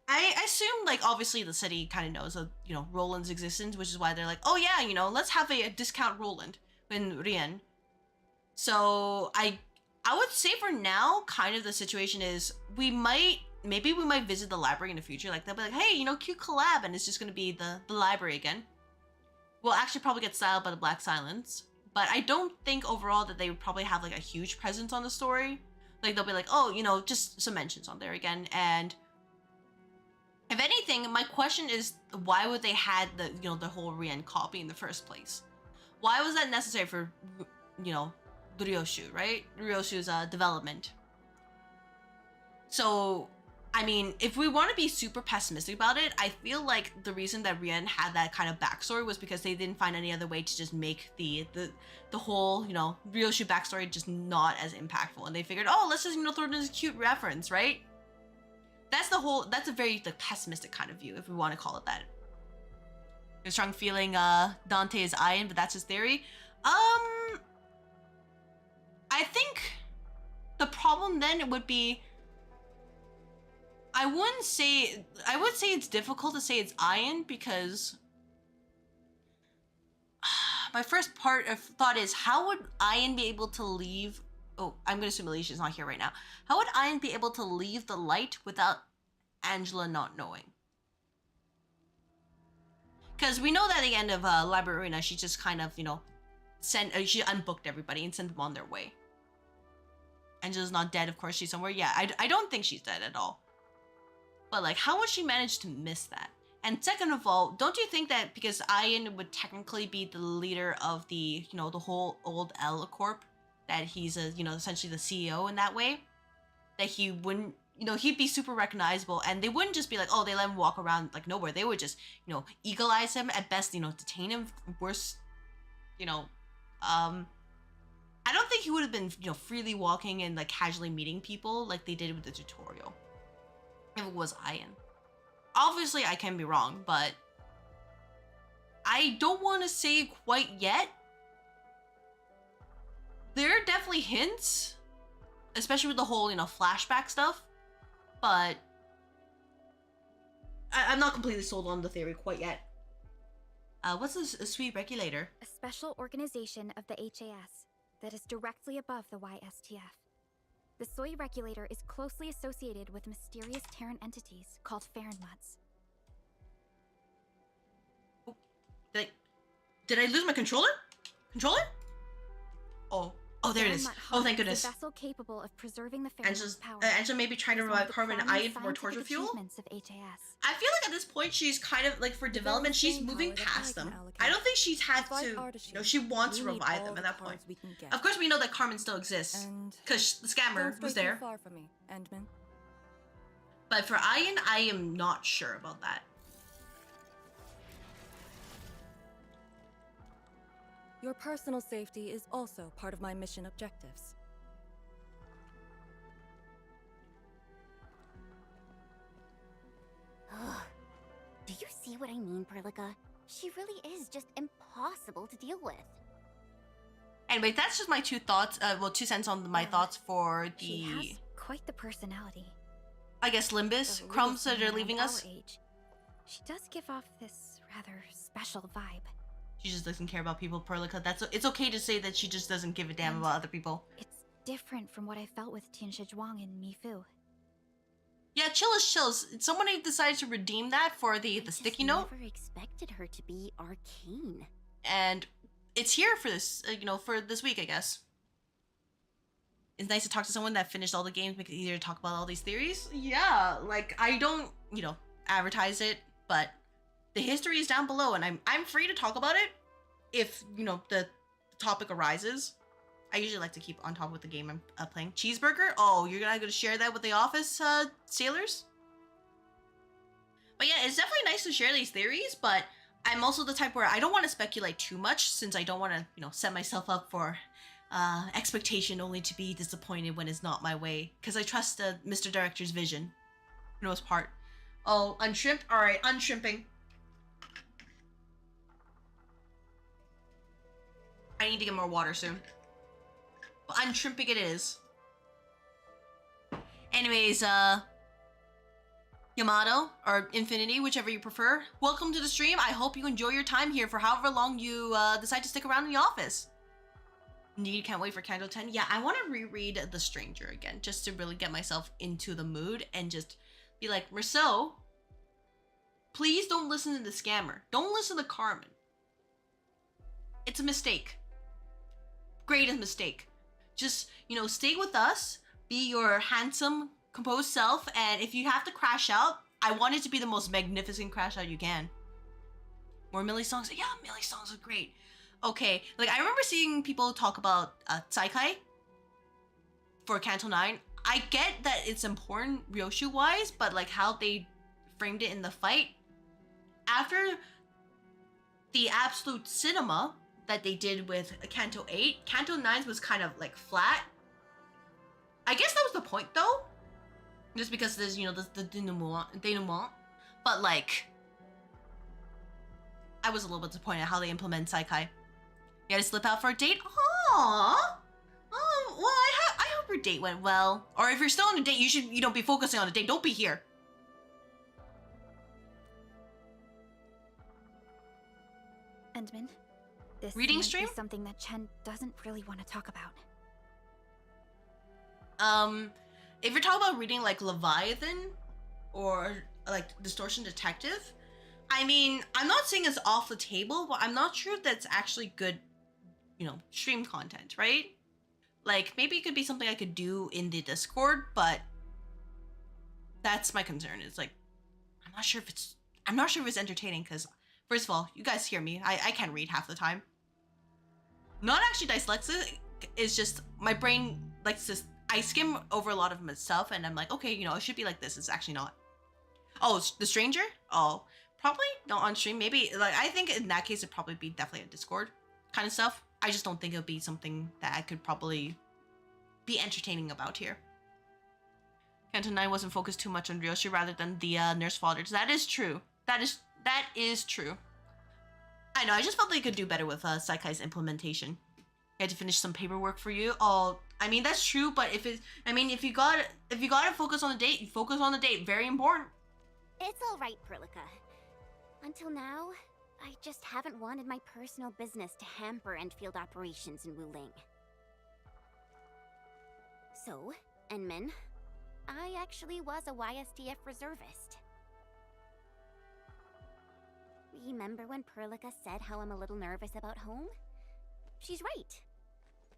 I assume, like, obviously the city kind of knows of, you know, Roland's existence, which is why they're like, oh yeah, you know, let's have a discount Roland in Rien. So I would say for now, kind of the situation is maybe we might visit the library in the future. Like, they'll be like, hey, you know, cute collab, and it's just gonna be the library again. We'll actually probably get styled by the Black Silence, but I don't think overall that they would probably have like a huge presence on the story. Like, they'll be like, oh, you know, just some mentions on there again. And if anything, my question is, why would they had the, you know, the whole Rien copy in the first place? Why was that necessary for, you know, Ryoshu, right? Ryoshu's development. So, I mean, if we want to be super pessimistic about it, I feel like the reason that Rien had that kind of backstory was because they didn't find any other way to just make the whole, you know, Ryoshu backstory just not as impactful. And they figured, oh, let's just, you know, throw it in as a cute reference, right? That's a very, like, pessimistic kind of view, if we want to call it that. There's strong feeling Dante is Iron, but that's his theory. I think the problem then would be, I would say it's difficult to say it's Iron because my first part of thought is, how would Iron be able to leave? Oh, I'm gonna assume Alicia's not here right now. How would Iron be able to leave the light without Angela not knowing? Because we know that at the end of Library Arena, she just kind of, you know, she unbooked everybody and sent them on their way. Angela's not dead, of course, she's somewhere. Yeah, I don't think she's dead at all. But, like, how would she manage to miss that? And second of all, don't you think that because Ian would technically be the leader of the, you know, the whole old L Corp, that he's a, you know, essentially the CEO in that way, that he wouldn't, you know, he'd be super recognizable, and they wouldn't just be like, oh, they let him walk around like nowhere. They would just, you know, eagle eyes him, at best, you know, detain him, worse, you know, I don't think he would have been, you know, freely walking and like casually meeting people like they did with the tutorial if it was Ian. Obviously, I can be wrong, but I don't want to say quite yet. There are definitely hints especially with the whole, you know, flashback stuff. But I'm not completely sold on the theory quite yet. What's this a sweet regulator? A special organization of the HAS that is directly above the YSTF. The soy regulator is closely associated with mysterious Terran entities called Fahrenmutts. Did I lose my controller? Controller? Oh, there it is. Oh, thank goodness. A vessel capable of preserving the Fahrenmutts' power. Angela may be trying to revive carbon and iron for torture fuel. Of HAS. I feel like at this point she's kind of like for development she's moving past them. I don't think she's had to. You know, she wants to revive them at that point. Of course, we know that Carmen still exists because the scammer was there. Far from me, Endman. But for Ian, I am not sure about that. Your personal safety is also part of my mission objectives. Do you see what I mean, Perlica? She really is just impossible to deal with. Anyway, that's just my 2 thoughts. Well, 2 cents on my thoughts for the. She has quite the personality. I guess Limbus crumbs that are leaving us. She does give off this rather special vibe. She just doesn't care about people, Perlica. It's okay to say that she just doesn't give a damn about other people. It's different from what I felt with Tianshi Zhuang and Mifu. Yeah, chill is chills. Somebody decided to redeem that for the sticky note. I never expected her to be arcane. And it's here for this, for this week, I guess. It's nice to talk to someone that finished all the games, make it easier to talk about all these theories. Yeah, like, I don't, advertise it, but the history is down below, and I'm free to talk about it if, the topic arises. I usually like to keep on top with the game I'm playing. Cheeseburger? Oh, you're not going to share that with the office sailors? But yeah, it's definitely nice to share these theories, but I'm also the type where I don't want to speculate too much since I don't want to, set myself up for expectation only to be disappointed when it's not my way. Because I trust Mr. Director's vision for the most part. Oh, unshrimp? Alright, unshrimping. I need to get more water soon. Well, unshrimping it is. Anyways, Yamato, or Infinity, whichever you prefer. Welcome to the stream. I hope you enjoy your time here for however long you decide to stick around in the office. Indeed, can't wait for Candle 10. Yeah, I want to reread The Stranger again, just to really get myself into the mood and just be like, Rousseau, please don't listen to the scammer. Don't listen to Carmen. It's a mistake. Greatest mistake. Just, stay with us, be your handsome, composed self, and if you have to crash out, I want it to be the most magnificent crash out you can. More Millie songs? Yeah, Millie songs are great. Okay, like, I remember seeing people talk about Saikai for Canto 9. I get that it's important Ryoshu-wise, but, like, how they framed it in the fight. After the absolute cinema that they did with Canto 8, Canto 9 was kind of, like, flat. I guess that was the point, though. Just because there's, the denouement. But, like, I was a little bit disappointed at how they implement Saikai. You had to slip out for a date? Aww! Oh, well, I hope your date went well. Or if you're still on a date, you should, be focusing on the date. Don't be here. Endman, this reading might stream be something that Chen doesn't really want to talk about. If you're talking about reading like Leviathan or like Distortion Detective, I mean, I'm not saying it's off the table, but I'm not sure that's actually good, stream content, right? Like, maybe it could be something I could do in the Discord, but that's my concern. It's like, I'm not sure if it's entertaining, because first of all, you guys hear me. I can't read half the time. Not actually dyslexic. It's just my brain likes to. I skim over a lot of stuff, and I'm like, okay, it should be like this. It's actually not. Oh, The Stranger? Oh, probably not on stream. Maybe, like, I think in that case, it'd probably be definitely a Discord kind of stuff. I just don't think it would be something that I could probably be entertaining about here. Canto 9 wasn't focused too much on Ryoshi rather than the nurse fathers. That is true. That is true. I know, I just felt they could do better with Saikai's implementation. I had to finish some paperwork for you. Oh, I mean, that's true, but if you gotta focus on the date, you focus on the date. Very important. It's alright, Perlica. Until now, I just haven't wanted my personal business to hamper Endfield operations in Wuling. So, Enmin, I actually was a YSTF reservist. Remember when Perlica said how I'm a little nervous about home? She's right.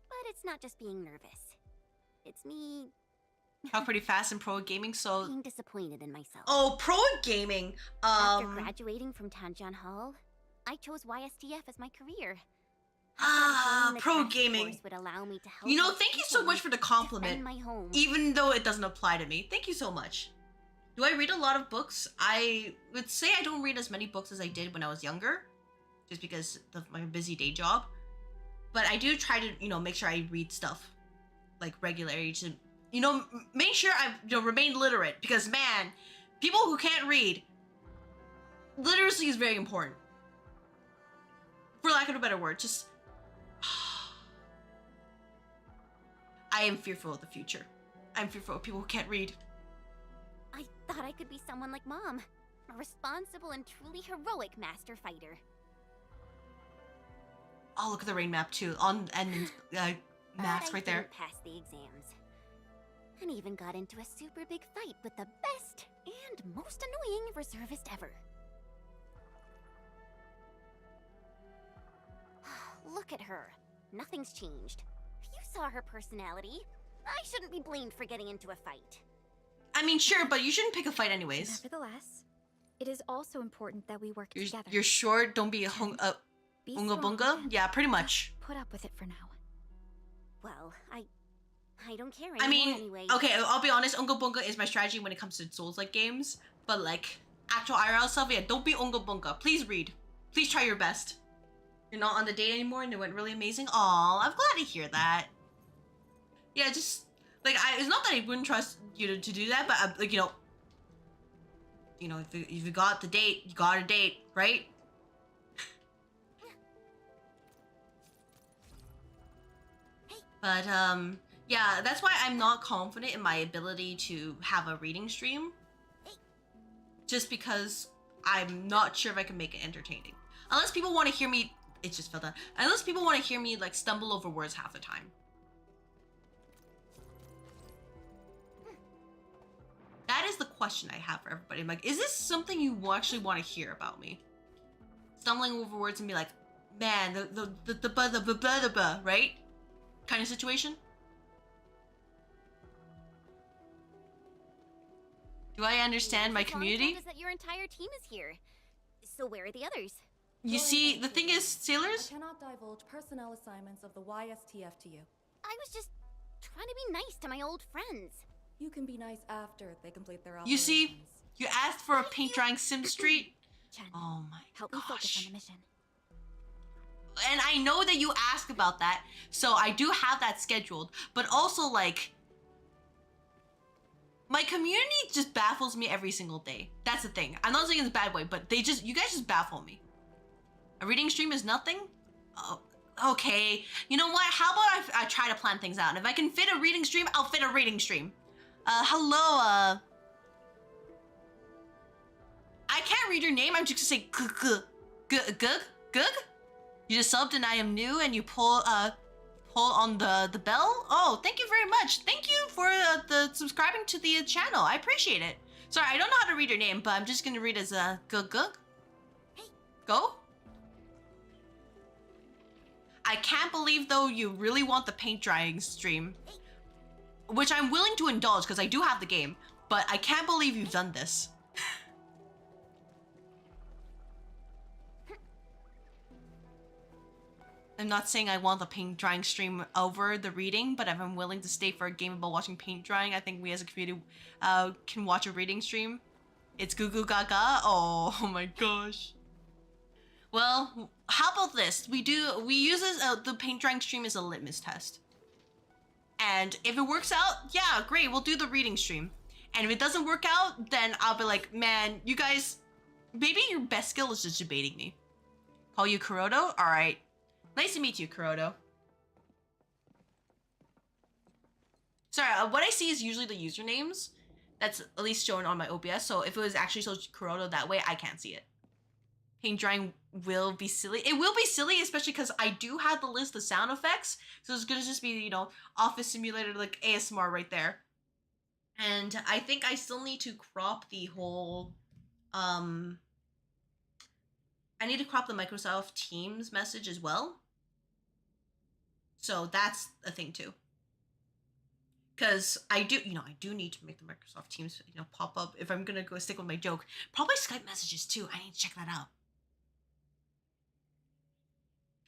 But it's not just being nervous. It's me Talk pretty fast in pro gaming, so being disappointed in myself. oh, pro gaming. After graduating from Tanjian Hall, I chose YSTF as my career. I thought joining the pro task gaming. force would allow me to help You know, my thank you so people much for the compliment. defend my home. Even though it doesn't apply to me. Thank you so much. Do I read a lot of books? I would say I don't read as many books as I did when I was younger, just because of my busy day job. But I do try to, you know, make sure I read stuff like regularly to, you know, make sure I, you know, remain literate, because man, people who can't read, literacy is very important. For lack of a better word, just I am fearful of the future. I'm fearful of people who can't read. I thought I could be someone like Mom, a responsible and truly heroic master fighter. Oh, look at the rain map too, on and maps But right there. I didn't pass the exams, and even got into a super big fight with the best and most annoying reservist ever. Look at her. Nothing's changed. You saw her personality. I shouldn't be blamed for getting into a fight. I mean, sure, but you shouldn't pick a fight anyways. Nevertheless, it is also important that we work together. You're short, don't be a Be unga strong bunga? and Yeah, pretty much. Put up with it for now. Well, I don't care I anymore mean, anyway. okay, I'll be honest, unga bunga is my strategy when it comes to Souls-like games. But like, actual IRL stuff, yeah, don't be unga bunga. Please read. Please try your best. You're not on the date anymore and it went really amazing. Aw, I'm glad to hear that. Yeah, just, like, it's not that I wouldn't trust you to do that, but, like, you know, if you got the date, you got a date, right? But, yeah, that's why I'm not confident in my ability to have a reading stream. Just because I'm not sure if I can make it entertaining. Unless people want to hear me, it just fell down. Unless people want to hear me, like, stumble over words half the time. That is the question I have for everybody. I'm like, is this something you actually want to hear about me? Stumbling over words and be like, man, the right? Kind of situation? Do I understand my community? Told us that your entire team is here. So where are the others? You see, the thing is, sailors? I cannot divulge personnel assignments of the YSTF to you. I was just trying to be nice to my old friends. You can be nice after they complete their You operations. see, you asked for a paint drying sim street. Chen, Oh my help me focus on gosh. the mission. And I know that you asked about that, so I do have that scheduled. But also, like, my community just baffles me every single day. That's the thing. I'm not saying in a bad way, but you guys just baffle me. A reading stream is nothing? Oh, okay. You know what? How about I try to plan things out? And if I can fit a reading stream, I'll fit a reading stream. Hello, I can't read your name. I'm just gonna say Gug? You just subbed and I am new and you pull on the bell? Oh, thank you very much. Thank you for the subscribing to the channel. I appreciate it. Sorry, I don't know how to read your name, but I'm just gonna read as Gug. Hey. Go? I can't believe though you really want the paint drying stream. Which I'm willing to indulge because I do have the game, but I can't believe you've done this. I'm not saying I want the paint drying stream over the reading, but if I'm willing to stay for a game about watching paint drying, I think we as a community can watch a reading stream. It's goo goo gaga. Oh my gosh. Well, how about this? We use this, the paint drying stream as a litmus test. And if it works out, yeah, great, we'll do the reading stream. And if it doesn't work out, then I'll be like, man, you guys, maybe your best skill is just debating me. Call you Kuroto? All right. Nice to meet you, Kuroto. Sorry, what I see is usually the usernames. That's at least shown on my OBS. So if it was actually so Kuroda that way, I can't see it. Paint drying will be silly. It will be silly, especially because I do have the list of sound effects. So it's gonna just be, you know, Office Simulator, like ASMR right there. And I think I still need to crop the whole, I need to crop the Microsoft Teams message as well. So that's a thing too. Because I do need to make the Microsoft Teams, you know, pop up if I'm gonna go stick with my joke. Probably Skype messages too. I need to check that out.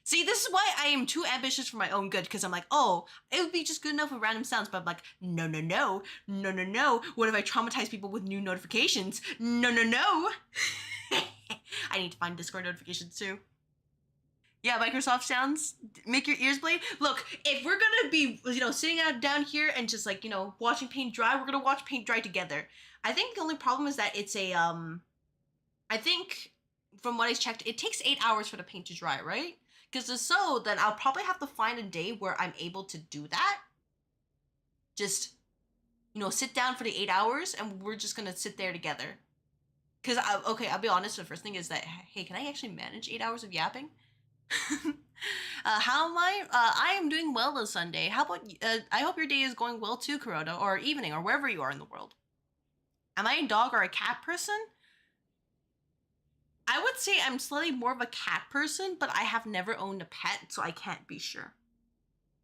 See, this is why I am too ambitious for my own good, because I'm like, oh, it would be just good enough with random sounds, but I'm like, no, no, no, no, no, no. What if I traumatize people with new notifications? No, no, no. I need to find Discord notifications too. Yeah, Microsoft sounds, make your ears bleed. Look, if we're gonna be, you know, sitting out down here and just like, you know, watching paint dry, we're gonna watch paint dry together. I think the only problem is that it's a, I think from what I checked, it takes 8 hours for the paint to dry, right? Because if so, then I'll probably have to find a day where I'm able to do that. Just, you know, sit down for the 8 hours and we're just gonna sit there together. Because, okay, I'll be honest, the first thing is that, hey, can I actually manage 8 hours of yapping? How am I? I am doing well this Sunday. How about, I hope your day is going well too, Kuroda, or evening, or wherever you are in the world. Am I a dog or a cat person? I would say I'm slightly more of a cat person, but I have never owned a pet, so I can't be sure.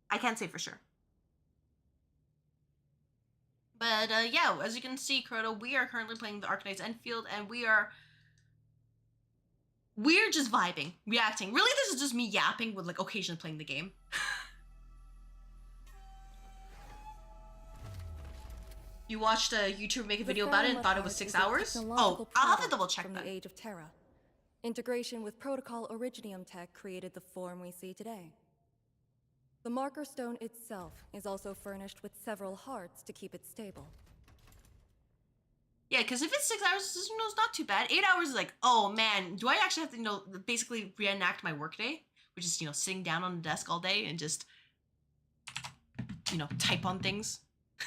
I can't say for sure. But yeah, as you can see, Kuroda, we are currently playing the Arknights Endfield, and we're just vibing, reacting. Really, this is just me yapping with like occasionally playing the game. You watched a YouTuber make a video about it and thought it was 6 hours? Oh, I'll have to double check that. From the Age of Terra. Integration with Protocol Originium tech created the form we see today. The marker stone itself is also furnished with several hearts to keep it stable. Yeah, because if it's 6 hours, you know, it's not too bad. 8 hours is like, oh man, do I actually have to, you know, basically reenact my workday? Which is, you know, sitting down on the desk all day and just, you know, type on things. Pull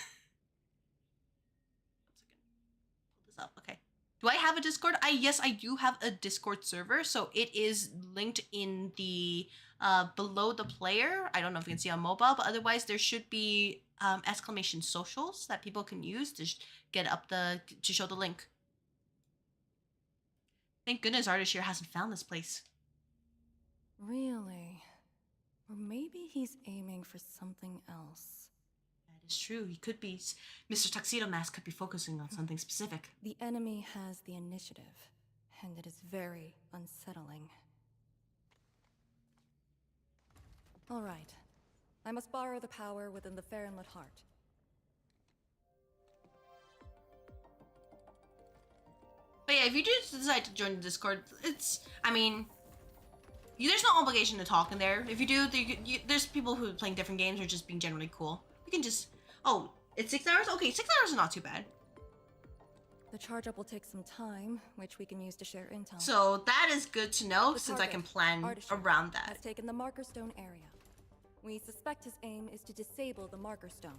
this up, okay. Do I have a Discord? Yes, I do have a Discord server, so it is linked in the, below the player. I don't know if you can see on mobile, but otherwise there should be exclamation socials that people can use to get up to show the link. Thank goodness Artist here hasn't found this place. Really? Or maybe he's aiming for something else. That is true. He could be. Mr. Tuxedo Mask could be focusing on something specific. The enemy has the initiative, and it is very unsettling. All right. I must borrow the power within the Farinlet heart. But yeah, if you do decide to join the Discord, it's, I mean, there's no obligation to talk in there. If you do, there's people who are playing different games or just being generally cool. You can just, oh, it's 6 hours? Okay, 6 hours is not too bad. The charge up will take some time, which we can use to share intel. So that is good to know, since I can plan around that. Has taken the marker stone area. We suspect his aim is to disable the marker stone.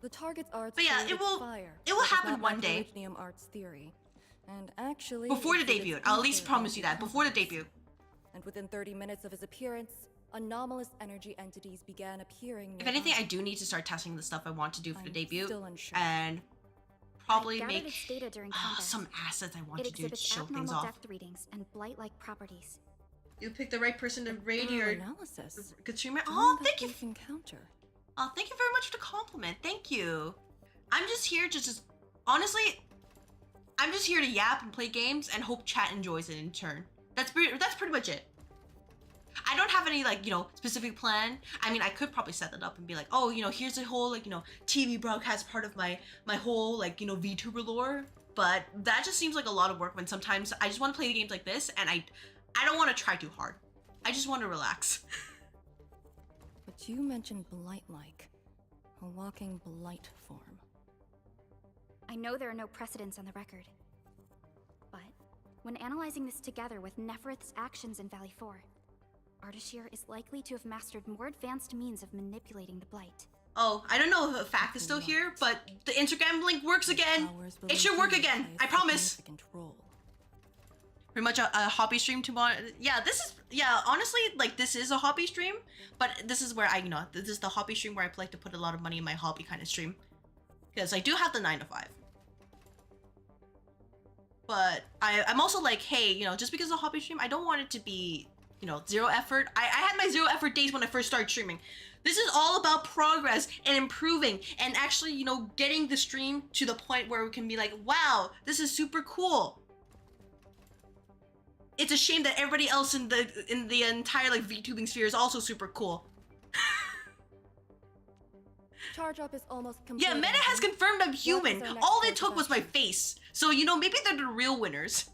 The target's arts but yeah, it will happen one day. Arts theory. And actually, before the debut. I'll at least promise you that, before the debut. And within 30 minutes of his appearance, anomalous energy entities began appearing nearby. If anything, I do need to start testing the stuff I want to do for the debut. And probably make some assets I want to do to show things off. Depth readings and blight-like properties. You picked the right person to raid your analysis. Good streamer. Oh, thank you. Encounter. Oh, thank you very much for the compliment. Thank you. I'm just here to just, honestly, I'm just here to yap and play games and hope chat enjoys it in turn. That's pretty much it. I don't have any, like, you know, specific plan. I mean, I could probably set that up and be like, oh, you know, here's a whole, like, you know, TV broadcast part of my whole, like, you know, VTuber lore. But that just seems like a lot of work when sometimes I just want to play the games like this and I don't want to try too hard. I just want to relax. But you mentioned blight-like. A walking blight form. I know there are no precedents on the record. But when analyzing this together with Neferith's actions in Valley 4, Ardashir is likely to have mastered more advanced means of manipulating the blight. Oh, I don't know if the fact is still here, but the Instagram link works again. It should work again. I promise. Pretty much a hobby stream tomorrow. Yeah, this is, yeah, honestly, like, this is a hobby stream, but this is where I, you know, this is the hobby stream where I like to put a lot of money in my hobby kind of stream. Because I do have the 9 to 5. But I'm also like, hey, you know, just because it's a hobby stream, I don't want it to be, you know, zero effort. I had my 0 effort days when I first started streaming. This is all about progress and improving and actually, you know, getting the stream to the point where we can be like, wow, this is super cool. It's a shame that everybody else in the entire like VTubing sphere is also super cool. Charge up is almost complete. Yeah, Meta has confirmed I'm human. All it took was my face. So, you know, maybe they're the real winners.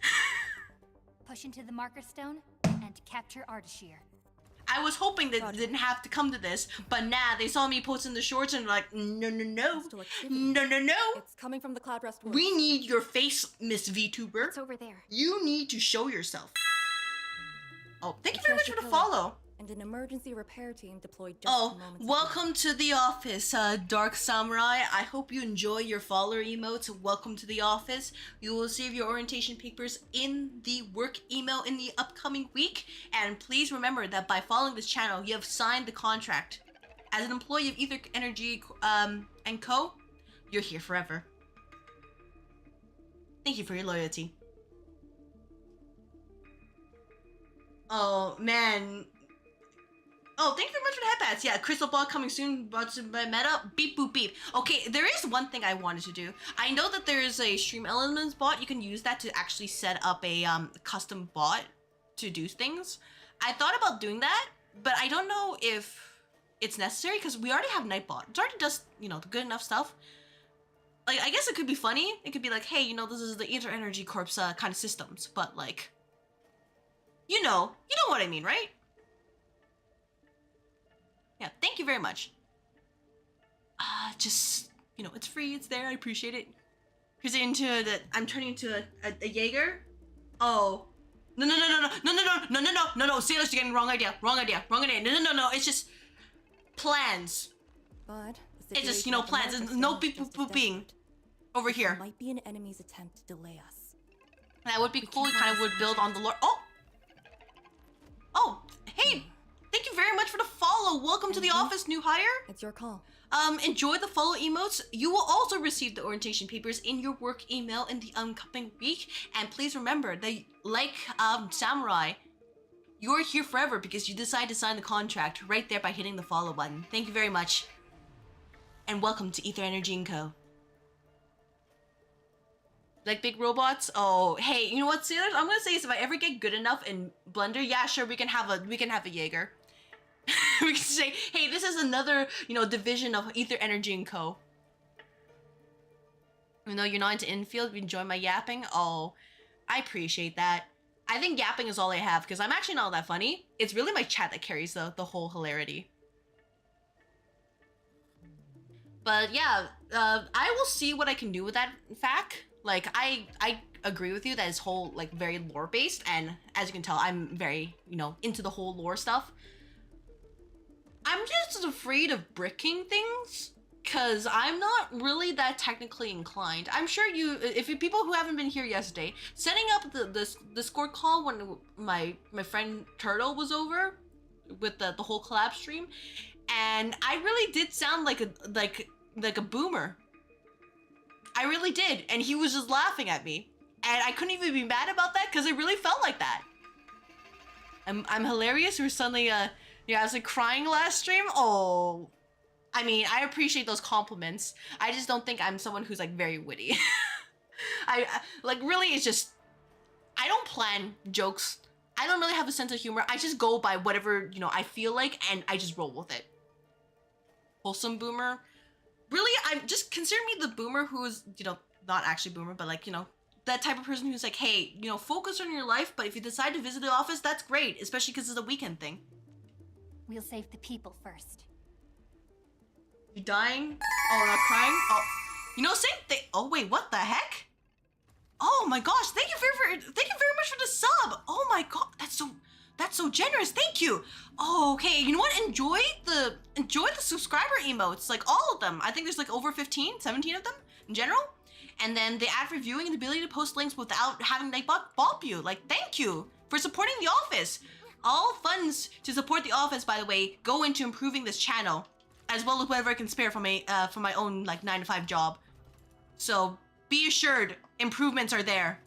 Push into the marker stone and capture Ardashir. I was hoping that it didn't have to come to this, but nah, they saw me posting the shorts and they're like, no, no, no, no, no, no. It's coming from the Cloud Rest Woods. We need your face, Miss VTuber. It's over there. You need to show yourself. Oh, thank you very much for the follow. And an emergency repair team deployed just moments ago. Welcome to the office, Dark Samurai. I hope you enjoy your follower emotes. Welcome to the office. You will receive your orientation papers in the work email in the upcoming week. And please remember that by following this channel, you have signed the contract. As an employee of Ether Energy and Co., you're here forever. Thank you for your loyalty. Oh, man. Oh, thank you very much for the headbats. Yeah, Crystal Ball coming soon, brought to by Meta. Beep, boop, beep. Okay, there is one thing I wanted to do. I know that there is a Stream Elements bot. You can use that to actually set up a custom bot to do things. I thought about doing that, but I don't know if it's necessary because we already have Nightbot. It already does, you know, the good enough stuff. Like, I guess it could be funny. It could be like, hey, you know, this is the Ether Energy Corp's kind of systems, but like, you know what I mean, right? Yeah, thank you very much. Just, you know, it's free, it's there, I appreciate it. Here's into the, I'm turning into a Jaeger. Oh. No, Sailors, you're getting wrong idea. No, it's just plans. But it's just, you know, plans. There's no being over here. Might be an enemy's attempt to delay us. That would be cool, you kind of would build on the lore. Oh, hey. Thank you very much for the follow. Welcome to the office, new hire. It's your call. Enjoy the follow emotes. You will also receive the orientation papers in your work email in the upcoming week. And please remember that, like Samurai, you're here forever because you decide to sign the contract right there by hitting the follow button. Thank you very much. And welcome to Ether Energy & Co. Like big robots? Oh, hey, you know what, Sailors? I'm gonna say is if I ever get good enough in Blender, yeah, sure, we can have a Jaeger. We can say, hey, this is another, you know, division of Ether Energy & Co. Even though you're not into Endfield, you enjoy my yapping? Oh, I appreciate that. I think yapping is all I have, because I'm actually not that funny. It's really my chat that carries the whole hilarity. But yeah, I will see what I can do with that fact. Like, I agree with you that it's whole, like, very lore-based, and as you can tell, I'm very, you know, into the whole lore stuff. I'm just afraid of bricking things, because I'm not really that technically inclined. I'm sure if you people who haven't been here yesterday, setting up the Discord call when my friend Turtle was over with the whole collab stream, and I really did sound like a boomer. I really did, and he was just laughing at me, and I couldn't even be mad about that because it really felt like that. I'm hilarious. We're suddenly yeah, I was like crying last stream. Oh, I mean, I appreciate those compliments. I just don't think I'm someone who's like very witty. I like really, it's just I don't plan jokes. I don't really have a sense of humor. I just go by whatever, you know, I feel like, and I just roll with it. Wholesome boomer. Really, I'm just consider me the boomer who's, you know, not actually boomer, but like, you know, that type of person who's like, hey, you know, focus on your life, but if you decide to visit the office, that's great, especially because it's a weekend thing. We'll save the people first. You dying? Oh, not crying? Oh, you know, same thing. Oh wait, what the heck? Oh my gosh, thank you very much for the sub. Oh my god, That's so generous. Thank you. Oh, okay. You know what? Enjoy the subscriber emotes, like all of them. I think there's like over 15, 17 of them in general. And then the ad reviewing and the ability to post links without having like bop you. Like, thank you for supporting the office. All funds to support the office, by the way, go into improving this channel, as well as whatever I can spare from my own like 9-to-5 job. So be assured, improvements are there.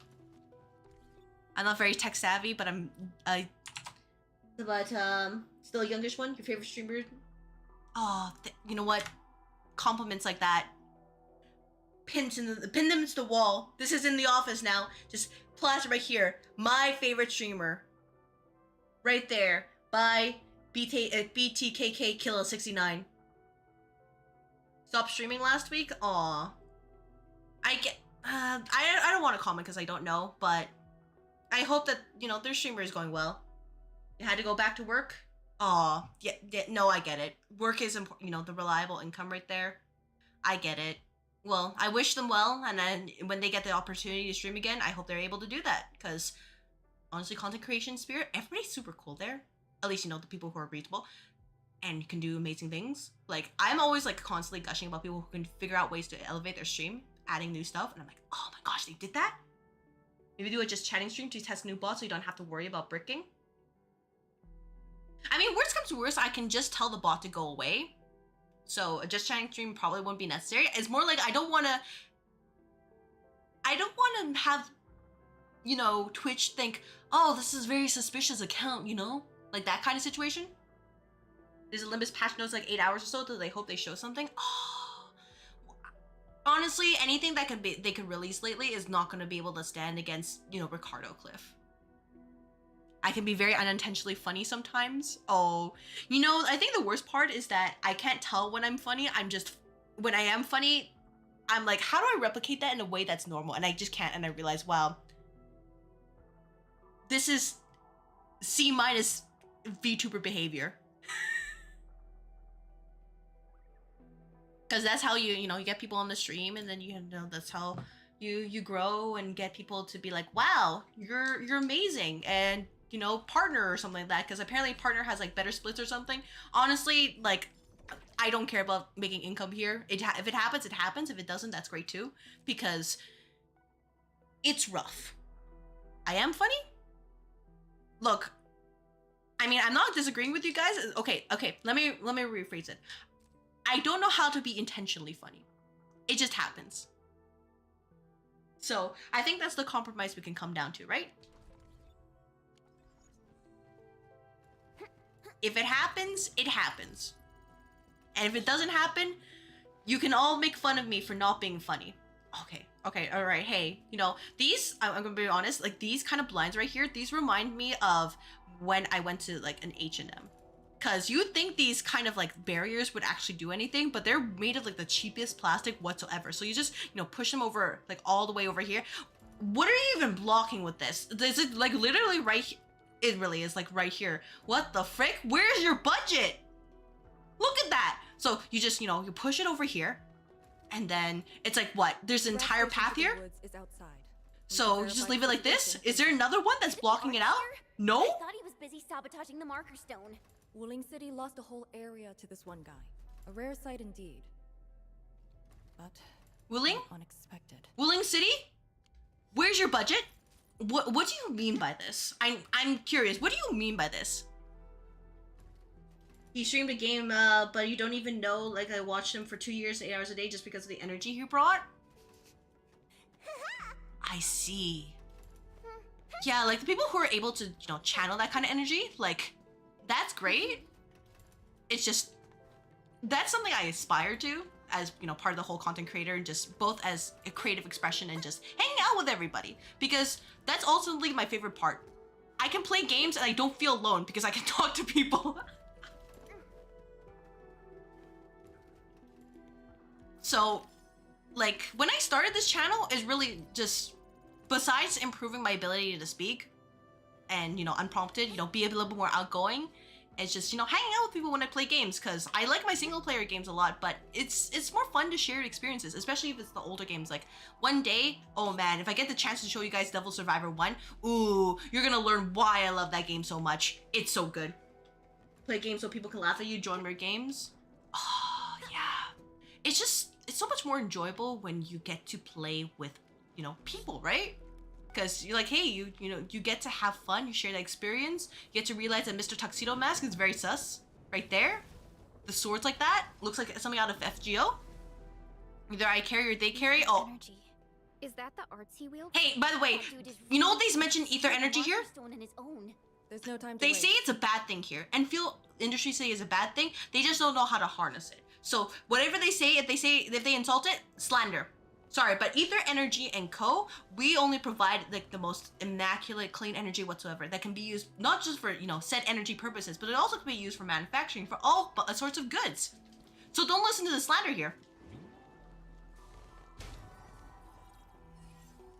I'm not very tech savvy, but still a youngish one. Your favorite streamer? Oh, you know what? Compliments like that. Pin them to the wall. This is in the office now. Just plaster right here. My favorite streamer. Right there. By BTKK Killa 69. Stopped streaming last week. Aw. I don't want to comment because I don't know, but I hope that, you know, their streamer is going well. You had to go back to work? Aw, yeah, no, I get it. Work is important, you know, the reliable income right there. I get it. Well, I wish them well, and then when they get the opportunity to stream again, I hope they're able to do that, because honestly, content creation spirit, everybody's super cool there. At least, you know, the people who are reachable and can do amazing things. Like, I'm always, like, constantly gushing about people who can figure out ways to elevate their stream, adding new stuff, and I'm like, oh my gosh, they did that? Maybe do a just chatting stream to test new bots so you don't have to worry about bricking. I mean, worst comes to worst, I can just tell the bot to go away. So a just chatting stream probably wouldn't be necessary. It's more like I don't want to have, you know, Twitch think, oh, this is a very suspicious account, you know? Like that kind of situation. There's a Olympus patch notes like 8 hours or so, do they hope they show something? Oh. Honestly, anything that they could release lately is not going to be able to stand against, you know, Ricardo Cliff. I can be very unintentionally funny sometimes. Oh, you know, I think the worst part is that I can't tell when I'm funny. When I am funny, I'm like, how do I replicate that in a way that's normal? And I just can't, and I realize, wow, this is C- VTuber behavior. Because that's how you get people on the stream, and then you know that's how you grow and get people to be like, wow, you're amazing, and you know, partner or something like that, because apparently partner has like better splits or something. Honestly, like, I don't care about making income here. If it happens, it happens. If it doesn't, that's great too, because it's rough. I am funny. Look, I mean, I'm not disagreeing with you guys. Okay, let me rephrase it. I don't know how to be intentionally funny. It just happens. So I think that's the compromise we can come down to, right? If it happens, it happens. And if it doesn't happen, you can all make fun of me for not being funny. Okay, all right. Hey, you know, these, I'm gonna be honest, like these kind of blinds right here, these remind me of when I went to like an H&M. Because you'd think these kind of like barriers would actually do anything, but they're made of like the cheapest plastic whatsoever. So you just, you know, push them over like all the way over here. What are you even blocking with this? Is it like literally right here? It really is like right here. What the frick? Where's your budget? Look at that. So you just, you know, you push it over here, and then it's like, what? There's an entire path here? So you just leave it like this? Is there another one that's blocking it out? No? I thought he was busy sabotaging the marker stone. Wuling City lost a whole area to this one guy. A rare sight indeed. But Wuling? Unexpected. Wuling City? Where's your budget? What do you mean by this? I'm curious. What do you mean by this? He streamed a game, but you don't even know, like, I watched him for 2 years, 8 hours a day just because of the energy he brought? I see. Yeah, like, the people who are able to, you know, channel that kind of energy, like, that's great. It's just, that's something I aspire to as, you know, part of the whole content creator, and just both as a creative expression and just hanging out with everybody, because that's ultimately my favorite part. I can play games and I don't feel alone because I can talk to people. So, like, when I started this channel, it's really just, besides improving my ability to speak and, you know, unprompted, you know, be a little bit more outgoing, It's just, you know, hanging out with people when I play games, because I like my single player games a lot, but it's more fun to share experiences, especially if it's the older games. Like one day, oh man, if I get the chance to show you guys Devil Survivor 1, ooh, you're gonna learn why I love that game so much. It's so good. Play games so people can laugh at you, join your games. Oh yeah. It's so much more enjoyable when you get to play with, you know, people, right? Because you're like, hey, you know, you get to have fun, you share that experience, you get to realize that Mr. Tuxedo Mask is very sus. Right there. The swords like that. Looks like something out of FGO. Either I carry or they carry. Oh. Energy. Is that the artsy wheel? Hey, by the way, you know what they mentioned ether energy here? There's no time to They wait. say it's a bad thing here. Endfield industry say it's a bad thing. They just don't know how to harness it. So whatever they say, if they insult it, slander. Sorry, but Ether Energy and Co., we only provide like the most immaculate, clean energy whatsoever that can be used not just for, you know, set energy purposes, but it also can be used for manufacturing for all sorts of goods. So don't listen to the slander here.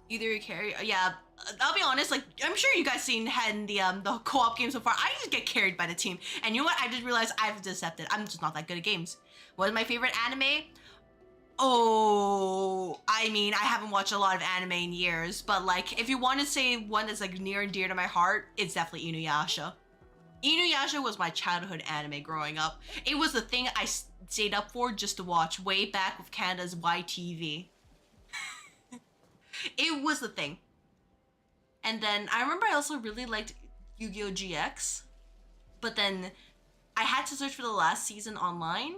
Either you carry, yeah. I'll be honest, like I'm sure you guys had the co-op game so far. I just get carried by the team, and you know what? I just realized I've decepted. I'm just not that good at games. What is my favorite anime? Oh, I mean, I haven't watched a lot of anime in years, but like, if you want to say one that's like near and dear to my heart, it's definitely Inuyasha. Inuyasha was my childhood anime growing up. It was the thing I stayed up for just to watch way back with Canada's YTV. It was the thing. And then I remember I also really liked Yu-Gi-Oh! GX, but then I had to search for the last season online.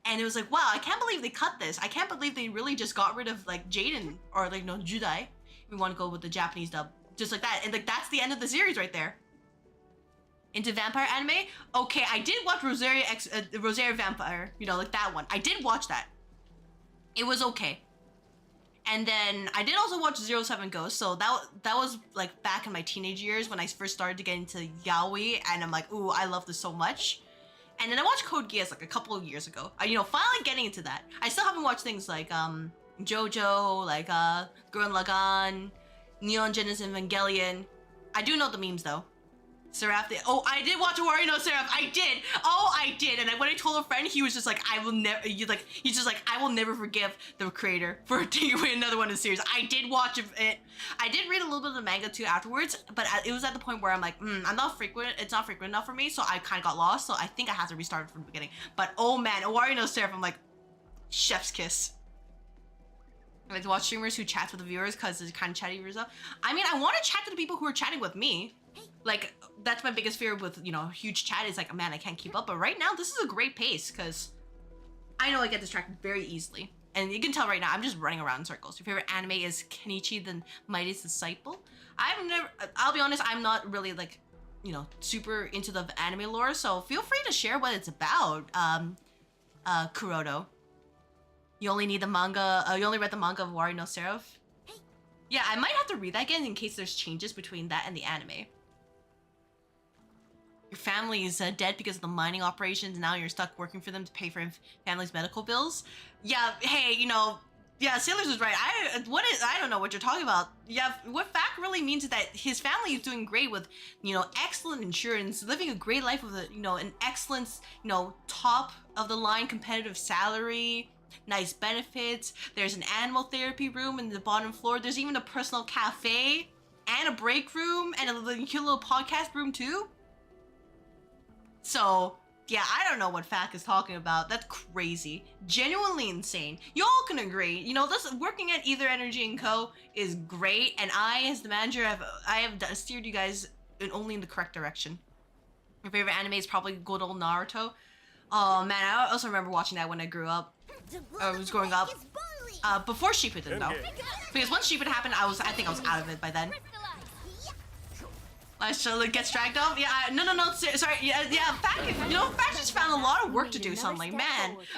And it was like, wow, I can't believe they cut this. I can't believe they really just got rid of like Jaden or like no Judai. We want to go with the Japanese dub, just like that. And like that's the end of the series right there. Into vampire anime? Okay, I did watch Rosaria Vampire. You know, like that one. I did watch that. It was okay. And then I did also watch 07 Ghost. So that was like back in my teenage years when I first started to get into yaoi, and I'm like, ooh, I love this so much. And then I watched Code Geass like a couple of years ago. You know, finally getting into that. I still haven't watched things like JoJo, like Gurren Lagann, Neon Genesis Evangelion. I do know the memes though. Seraph, oh, I did watch Wario no Seraph. I did. Oh, I did. And when I told a friend, he was just like, I will never. He's just like, I will never forgive the creator for taking away another one of the series. I did watch it. I did read a little bit of the manga too afterwards, but it was at the point where I'm like, I'm not frequent. It's not frequent enough for me, so I kind of got lost. So I think I have to restart from the beginning. But oh man, Wario no Seraph, I'm like, chef's kiss. I like to watch streamers who chat with the viewers because it's kind of chatty viewers up. I mean, I want to chat to the people who are chatting with me. Like, that's my biggest fear with, you know, huge chat is like, man, I can't keep up. But right now, this is a great pace because I know I get distracted very easily. And you can tell right now, I'm just running around in circles. Your favorite anime is Kenichi the Mightiest Disciple? I'll be honest, I'm not really like, you know, super into the anime lore. So feel free to share what it's about, Kuroto. You only need the manga, you only read the manga of Wario no Seraph? Yeah, I might have to read that again in case there's changes between that and the anime. Your family is dead because of the mining operations, and now you're stuck working for them to pay for family's medical bills. Yeah, hey, you know, yeah, Sailors was right. I don't know what you're talking about. Yeah, what fact really means is that his family is doing great with, you know, excellent insurance, living a great life with a, you know, an excellent, you know, top of the line competitive salary, nice benefits. There's an animal therapy room in the bottom floor. There's even a personal cafe and a break room and a cute little podcast room too. So, yeah, I don't know what Fack is talking about. That's crazy. Genuinely insane. Y'all can agree. You know, this working at Ether Energy & Co. is great, and I, as the manager, I have steered you guys only in the correct direction. Your favorite anime is probably good old Naruto. Oh, man, I also remember watching that when I grew up. I was growing up. Before Shippuden, though. Because once Shippuden happened, I think I was out of it by then. So it gets dragged off? Yeah, no, sorry, yeah, Fact, you know, Fact just found a lot of work to do suddenly. Man,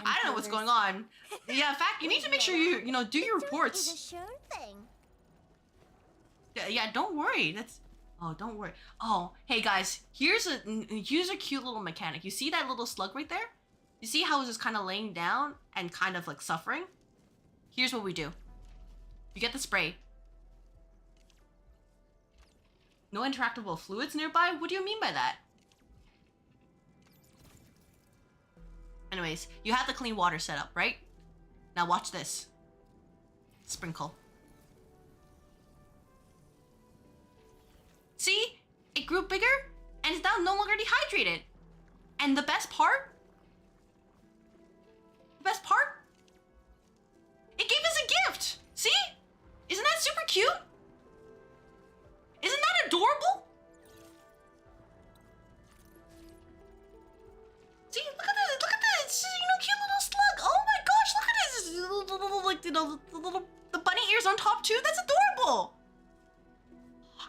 I don't know what's going on. Yeah, Fact, you need to make sure you know, do your reports. Yeah, don't worry, don't worry. Oh, hey guys, here's a cute little mechanic. You see that little slug right there? You see how it's just kind of laying down and kind of like suffering? Here's what we do. You get the spray. No interactable fluids nearby? What do you mean by that? anyways, you have the clean water set up, right? Now watch this. Sprinkle. See? It grew bigger and it's now no longer dehydrated. And the best part? It gave us a gift. See? Isn't that super cute? Isn't that adorable? See, look at this, cute little slug. Oh my gosh, look at this, like, the bunny ears on top too. That's adorable.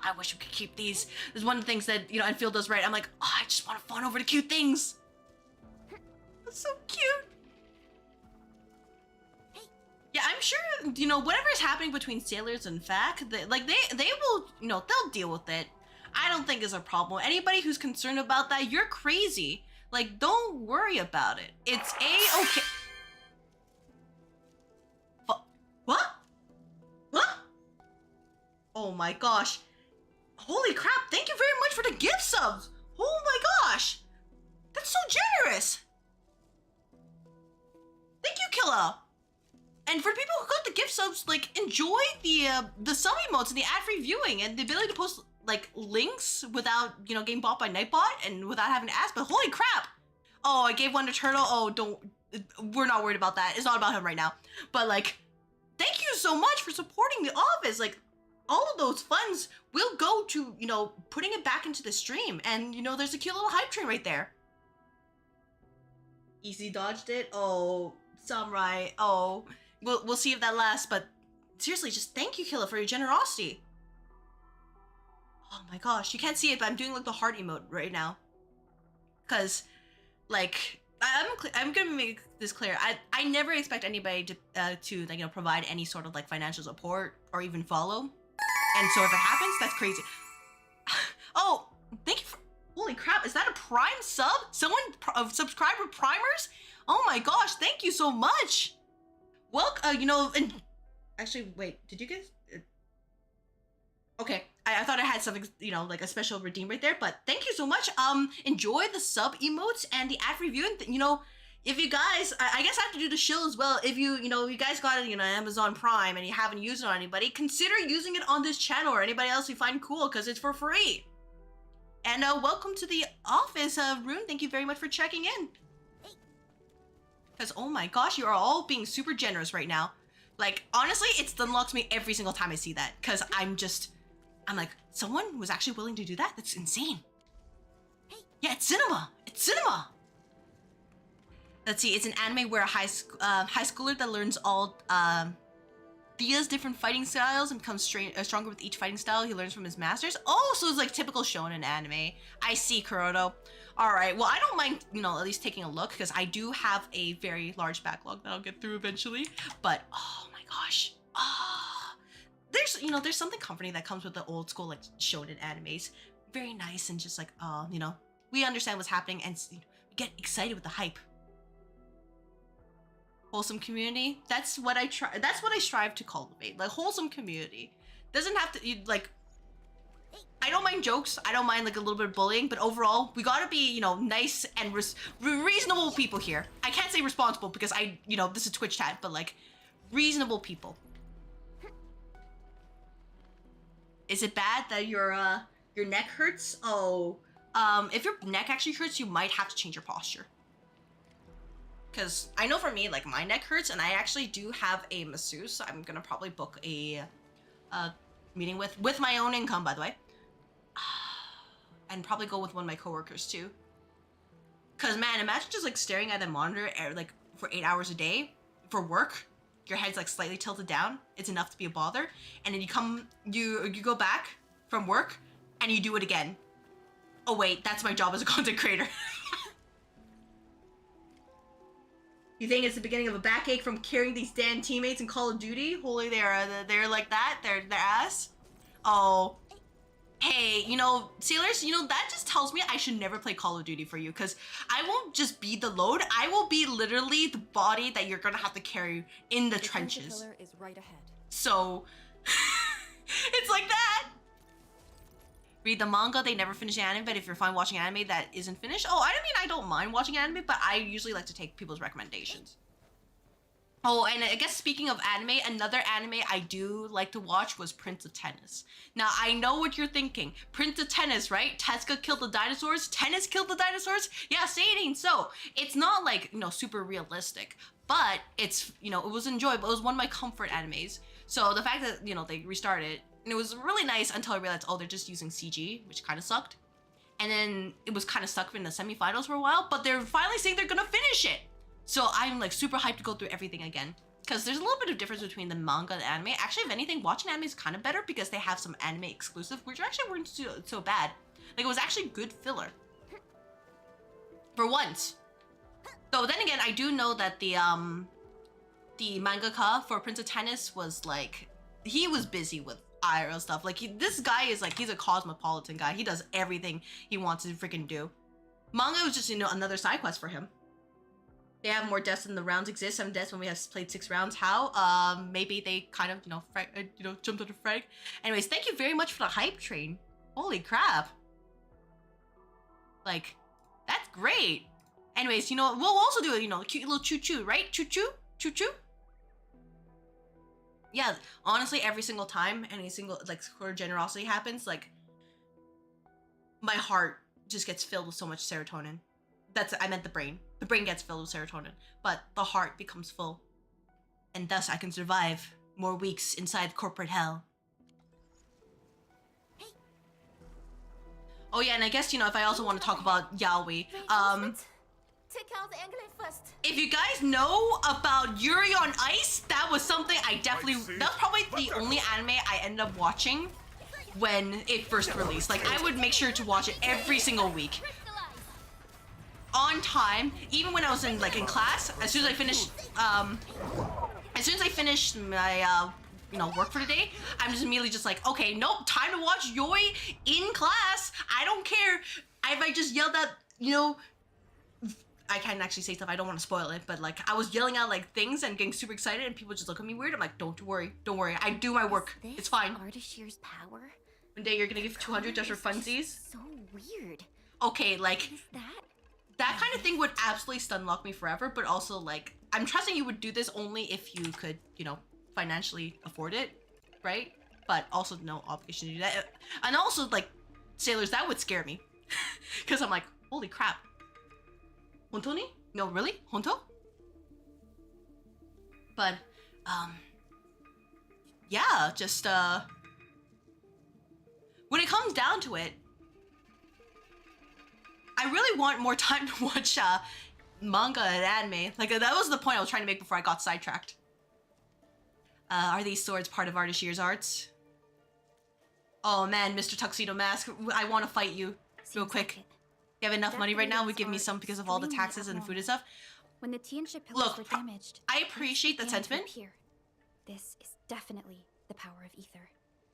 I wish we could keep these. There's one of the things that, Endfield does right. I'm like, oh, I just want to fawn over to cute things. That's so cute. Yeah, I'm sure, whatever is happening between sailors and FAC, they will, they'll deal with it. I don't think it's a problem. Anybody who's concerned about that, you're crazy. Like, don't worry about it. It's A-okay. What? What? Oh my gosh. Holy crap, thank you very much for the gift subs. Oh my gosh. That's so generous. Thank you, Killa. And for people who got the gift subs, like, enjoy the sub emotes and the ad-free viewing and the ability to post, like, links without, getting bought by Nightbot and without having to ask, but holy crap! Oh, I gave one to Turtle. Oh, we're not worried about that. It's not about him right now. But, like, thank you so much for supporting the office. Like, all of those funds will go to, putting it back into the stream. And, there's a cute little hype train right there. Easy dodged it. Oh, Samurai. Oh, we'll see if that lasts. But seriously, just thank you, Killa, for your generosity. Oh my gosh, you can't see it, but I'm doing like the heart emote right now. Cause, like, I'm gonna make this clear. I never expect anybody to provide any sort of like financial support or even follow. And so if it happens, that's crazy. Oh, thank you for. Holy crap, is that a Prime sub? Someone subscribe for Primers? Oh my gosh, thank you so much. Well, and actually, wait, did you guys? Okay, I thought I had something, like a special redeem right there, but thank you so much. Enjoy the sub emotes and the ad review, and if you guys, I guess I have to do the shill as well. If you guys got it, Amazon Prime and you haven't used it on anybody, consider using it on this channel or anybody else you find cool, because it's for free. And welcome to the office, Rune. Thank you very much for checking in. Because, oh my gosh, you are all being super generous right now. Like, honestly, it unlocks me every single time I see that. Because I'm like, someone was actually willing to do that? That's insane. Yeah, it's cinema. It's cinema. Let's see, it's an anime where a high schooler that learns all Thea's different fighting styles and becomes stronger with each fighting style he learns from his masters. Oh, so it's like typical shonen anime. I see, Kuroto. All right, well, I don't mind, at least taking a look, because I do have a very large backlog that I'll get through eventually. But, oh my gosh. There's something comforting that comes with the old school, like, shonen animes. Very nice and just like, we understand what's happening and we get excited with the hype. Wholesome community. That's what I try. That's what I strive to cultivate. Like, wholesome community. Doesn't have to, like, I don't mind jokes. I don't mind like a little bit of bullying, but overall, we gotta be, nice and reasonable people here. I can't say responsible because this is Twitch chat, but like, reasonable people. Is it bad that your neck hurts? Oh, if your neck actually hurts, you might have to change your posture. Because I know for me, like, my neck hurts, and I actually do have a masseuse. So I'm gonna probably book a meeting with my own income, by the way. And probably go with one of my coworkers too. Cause man, imagine just like staring at the monitor like for 8 hours a day for work. Your head's like slightly tilted down. It's enough to be a bother. And then you go back from work and you do it again. Oh wait, that's my job as a content creator. You think it's the beginning of a backache from carrying these damn teammates in Call of Duty? Holy, they're like that? They're ass? Oh. Hey, sailors, that just tells me I should never play Call of Duty for you, because I won't just be the load, I will be literally the body that you're gonna have to carry in the trenches. Killer is right ahead. So, it's like that. read the manga, they never finish the anime, but if you're fine watching anime that isn't finished, oh, I mean, I don't mind watching anime, but I usually like to take people's recommendations. Oh, and I guess speaking of anime, another anime I do like to watch was Prince of Tennis. Now, I know what you're thinking. Prince of Tennis, right? Tezuka killed the dinosaurs? Tennis killed the dinosaurs? Yeah, say it ain't so. It's not like, you know, super realistic, but it's, you know, it was enjoyable. It was one of my comfort animes. So the fact that, you know, they restarted it, and it was really nice until I realized, oh, they're just using CG, which kind of sucked. And then it was kind of stuck in the semifinals for a while, but they're finally saying they're gonna finish it. So I'm like super hyped to go through everything again. Because there's a little bit of difference between the manga and the anime. Actually, if anything, watching anime is kind of better because they have some anime exclusive, which actually weren't so bad. Like, it was actually good filler. For once. So then again, I do know that the mangaka for Prince of Tennis was like, he was busy with IRL stuff. Like, this guy is like, he's a cosmopolitan guy. He does everything he wants to freaking do. Manga was just, you know, another side quest for him. They have more deaths than the rounds exist. 7 deaths when we have played 6 rounds. How? Maybe they kind of, jumped on the frag. Anyways, thank you very much for the hype train. Holy crap. Like, that's great. Anyways, you know, we'll also do a, cute little choo-choo, right? Choo-choo? Choo-choo? Yeah, honestly, every single time any single, like, sort of generosity happens, like, my heart just gets filled with so much serotonin. I meant the brain. The brain gets filled with serotonin, but the heart becomes full. And thus I can survive more weeks inside corporate hell. Oh yeah, and I guess, if I also want to talk about yaoi, Take out the angle first. if you guys know about Yuri on Ice, that was something I definitely, that was probably the only anime I ended up watching when it first released. Like, I would make sure to watch it every single week. On time, even when I was in class, as soon as I finished my work for the day, I'm just immediately just like, okay, nope, time to watch Yoi in class. I don't care if I just yelled at, I can't actually say stuff, I don't want to spoil it, but like I was yelling out like things and getting super excited and people just look at me weird. I'm like, don't worry, I do my work. It's fine. Ardashir's power? One day you're gonna give 200 just for funsies. So weird. Okay, like What is that? that kind of thing would absolutely stunlock me forever, but also like I'm trusting you would do this only if you could, financially afford it, right? But also no obligation to do that. And also like sailors, that would scare me. Cause I'm like, holy crap. Honto ni? No, really? Honto? But yeah, just when it comes down to it, I really want more time to watch manga and anime. Like, that was the point I was trying to make before I got sidetracked. Are these swords part of Ardashir's arts? Oh man, Mr. Tuxedo Mask, I want to fight you real quick. You have enough money right now? Would give me some because of all the taxes and food and stuff. When the tea and ship pillars were damaged, I appreciate that sentiment. This is definitely the power of ether.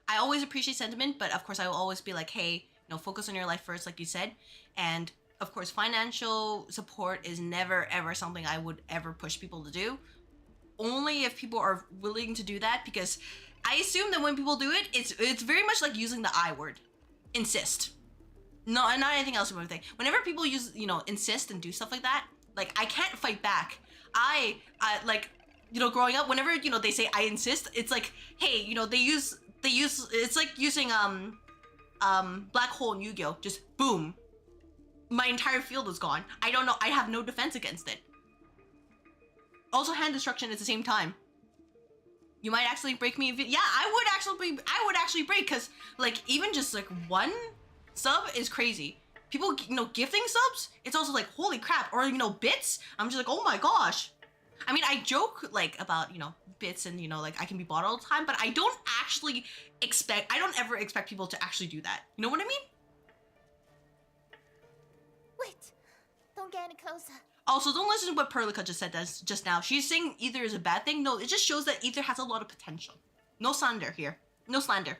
I always appreciate sentiment, but of course I will always be like, hey, focus on your life first, like you said. And of course, financial support is never ever something I would ever push people to do. Only if people are willing to do that, because I assume that when people do it, it's very much like using the I word. Insist. No, not anything else. Whenever people use, insist and do stuff like that, like, I can't fight back. I like, growing up, whenever, they say I insist, it's like, hey, they use, it's like using, black hole in Yu-Gi-Oh! Just boom. My entire field is gone. I don't know. I have no defense against it. Also, hand destruction at the same time. You might actually break me. Yeah, I would actually break, because like even just like one sub is crazy. People, gifting subs, it's also like, holy crap. Or bits. I'm just like, oh my gosh. I mean, I joke like about bits and like I can be bought all the time, but I don't actually expect. I don't ever expect people to actually do that. You know what I mean? Wait, don't get any closer. Also, don't listen to what Perlica just said just now. She's saying ether is a bad thing. No, it just shows that ether has a lot of potential. No slander here. No slander.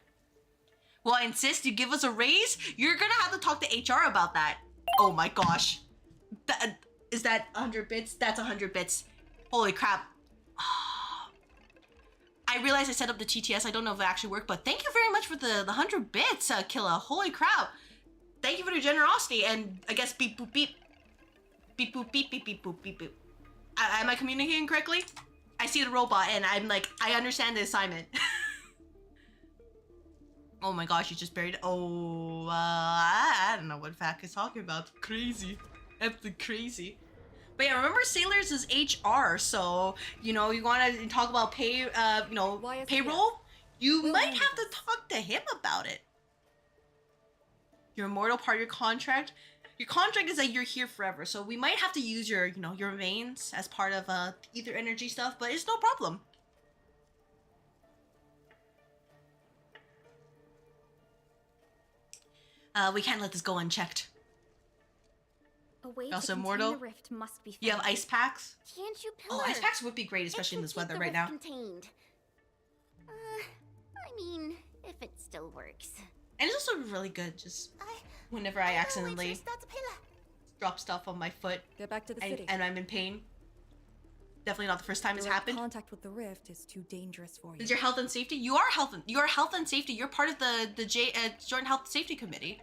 Well, I insist you give us a raise. You're gonna have to talk to HR about that. Oh my gosh. Is that 100 bits? That's 100 bits. Holy crap. I I realized I set up the TTS. I don't know if it actually worked, but thank you very much for the 100 bits, Killa. Holy crap. Thank you for the generosity. And I guess beep boop beep. Beep boop beep beep beep boop beep boop. Am I communicating correctly? I see the robot and I'm like, I understand the assignment. Oh my gosh, you just buried. Oh, I don't know what Fack is talking about. Crazy. Absolutely crazy. But yeah, remember Sailors is HR, so, you know, you want to talk about pay, you know, payroll? You might have to talk to him about it. Your immortal part of your contract. Your contract is that you're here forever, so we might have to use your, you know, your veins as part of ether energy stuff, but it's no problem. We can't let this go unchecked. A way Also, to contain Mortal, the rift must be found. you have ice packs? Can't you, Oh, Pillar? ice packs would be great, especially in this weather right now. Contained. I mean, if it still works. And it's also really good, just whenever I accidentally drop stuff on my foot. Get back to the city. And I'm in pain. Definitely not the first time it's happened. Contact with the rift is too dangerous for you. Is your health and safety? You are health and safety. You're part of the Joint Health Safety Committee.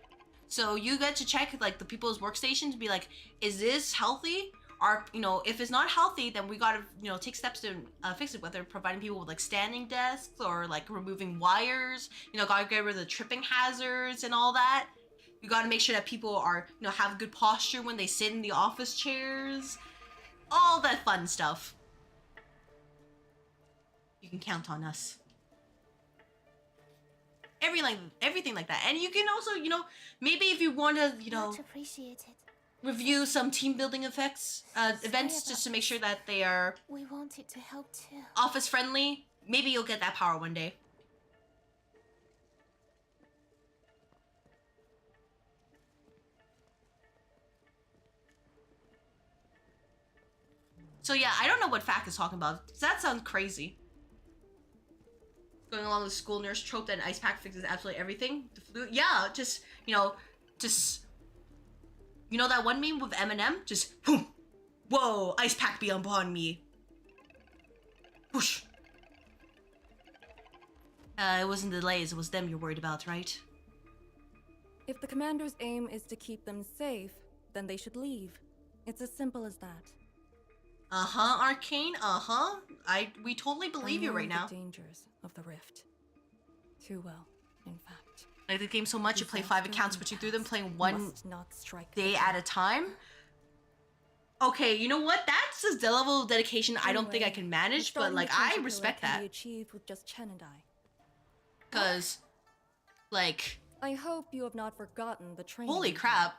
So you get to check like the people's workstations, be like, is this healthy? Or, you know, if it's not healthy, then we gotta, you know, take steps to fix it, whether providing people with like standing desks or like removing wires, you know, gotta get rid of the tripping hazards and all that. You gotta make sure that people are, you know, have good posture when they sit in the office chairs. All that fun stuff. You can count on us. Everything like that. And you can also, you know, maybe if you want to, you know, review some team building events just to make sure that they are We wanted to help too. office friendly. Maybe you'll get that power one day. So yeah, I don't know what Fack is talking about. That sounds crazy. Going along with the school nurse trope that an ice pack fixes absolutely everything. The flu, yeah, just, you know, you know that one meme with Eminem? Just, boom, whoa, ice pack be upon me. Whoosh. It wasn't the delays, it was them you're worried about, right? If the commander's aim is to keep them safe, then they should leave. It's as simple as that. Uh-huh, Arcane, uh-huh. We totally believe you right now. The dangers of the rift. Too well, in fact. I like the game so much, you play 5 accounts, but you do them playing one day at a time? Okay, you know what? That's a level of dedication I don't think I can manage, but like, I respect that. Can be achieved with just Chen and I. Cause, like... I hope you have not forgotten the training. Holy crap.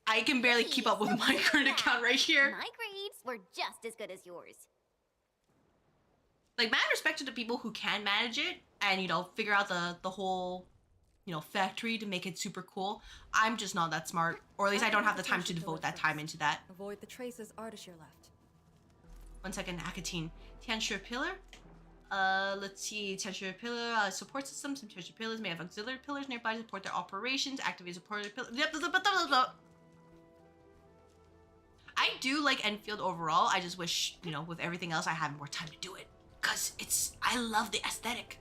I can barely keep up with my current account right here. My grades were just as good as yours. Like, mad respect to the people who can manage it and, you know, figure out the whole, you know, factory to make it super cool. I'm just not that smart. Or at least I don't have the time to devote that time into that. Avoid the traces Ardashir left. 1 second, Akatine. Tianxue Pillar? Let's see. Tianxue Pillar, support systems. Some Tianxue Pillars may have auxiliary pillars nearby to support their operations. Activate support pillars. I do like Endfield overall. I just wish, you know, with everything else, I had more time to do it. Cause I love the aesthetic.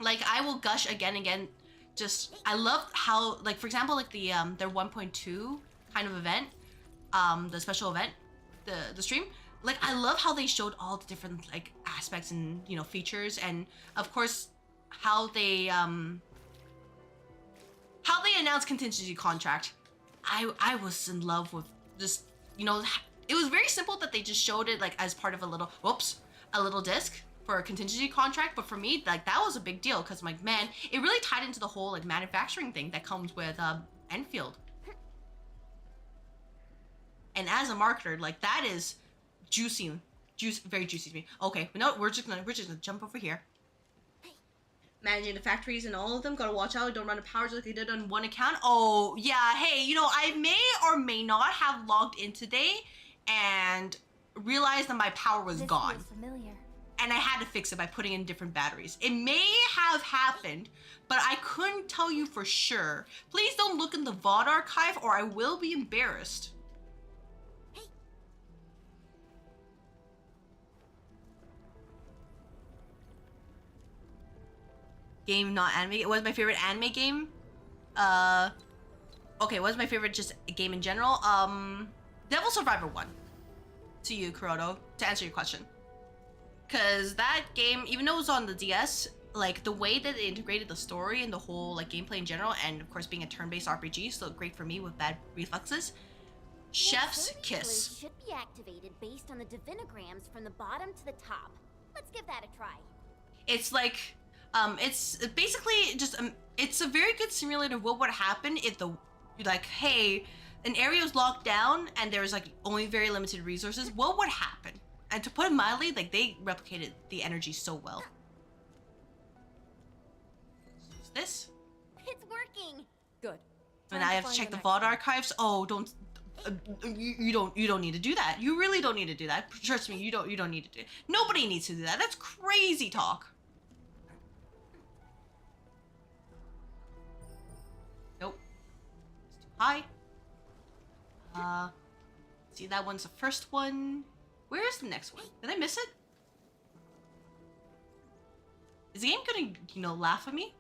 Like, I will gush again and again. Just, I love how, like, for example, like the, their 1.2 kind of event, the special event, the stream. Like, I love how they showed all the different, like, aspects and, you know, features. And, of course, how they announced contingency contract. I was in love with just, you know, it was very simple that they just showed it like as part of a little disc for a contingency contract. But for me, like, that was a big deal because I'm like, man, it really tied into the whole like manufacturing thing that comes with Endfield. And as a marketer, like, that is very juicy to me. Okay, no, we're just gonna jump over here. Managing the factories and all of them, gotta watch out, don't run out of power just like they did on one account. Oh yeah, hey, you know, I may or may not have logged in today and realized that my power was gone. And I had to fix it by putting in different batteries. It may have happened, but I couldn't tell you for sure. Please don't look in the VOD archive or I will be embarrassed. Game, not anime. It was my favorite anime game. Okay, what's my favorite just game in general? Devil Survivor 1. To you, Kuroto, to answer your question. Cause that game, even though it was on the DS, like the way that it integrated the story and the whole like gameplay in general, and of course being a turn-based RPG, so great for me with bad reflexes. Chef's kiss. Should be activated based on the divinograms from the bottom to the top. Let's give that a try. It's like, it's basically just, it's a very good simulator of what would happen if the, like, hey, an area is locked down and there's like only very limited resources. What would happen? And to put it mildly, like they replicated the energy so well. What's this? It's working. Good. And I have to check the vault archives. Oh, don't. You don't need to do that. You really don't need to do that. Trust me, you don't need to do it. Nobody needs to do that. That's crazy talk. Nope. It's too high. See, that one's the first one. Where is the next one? Did I miss it? Is the game gonna, you know, laugh at me?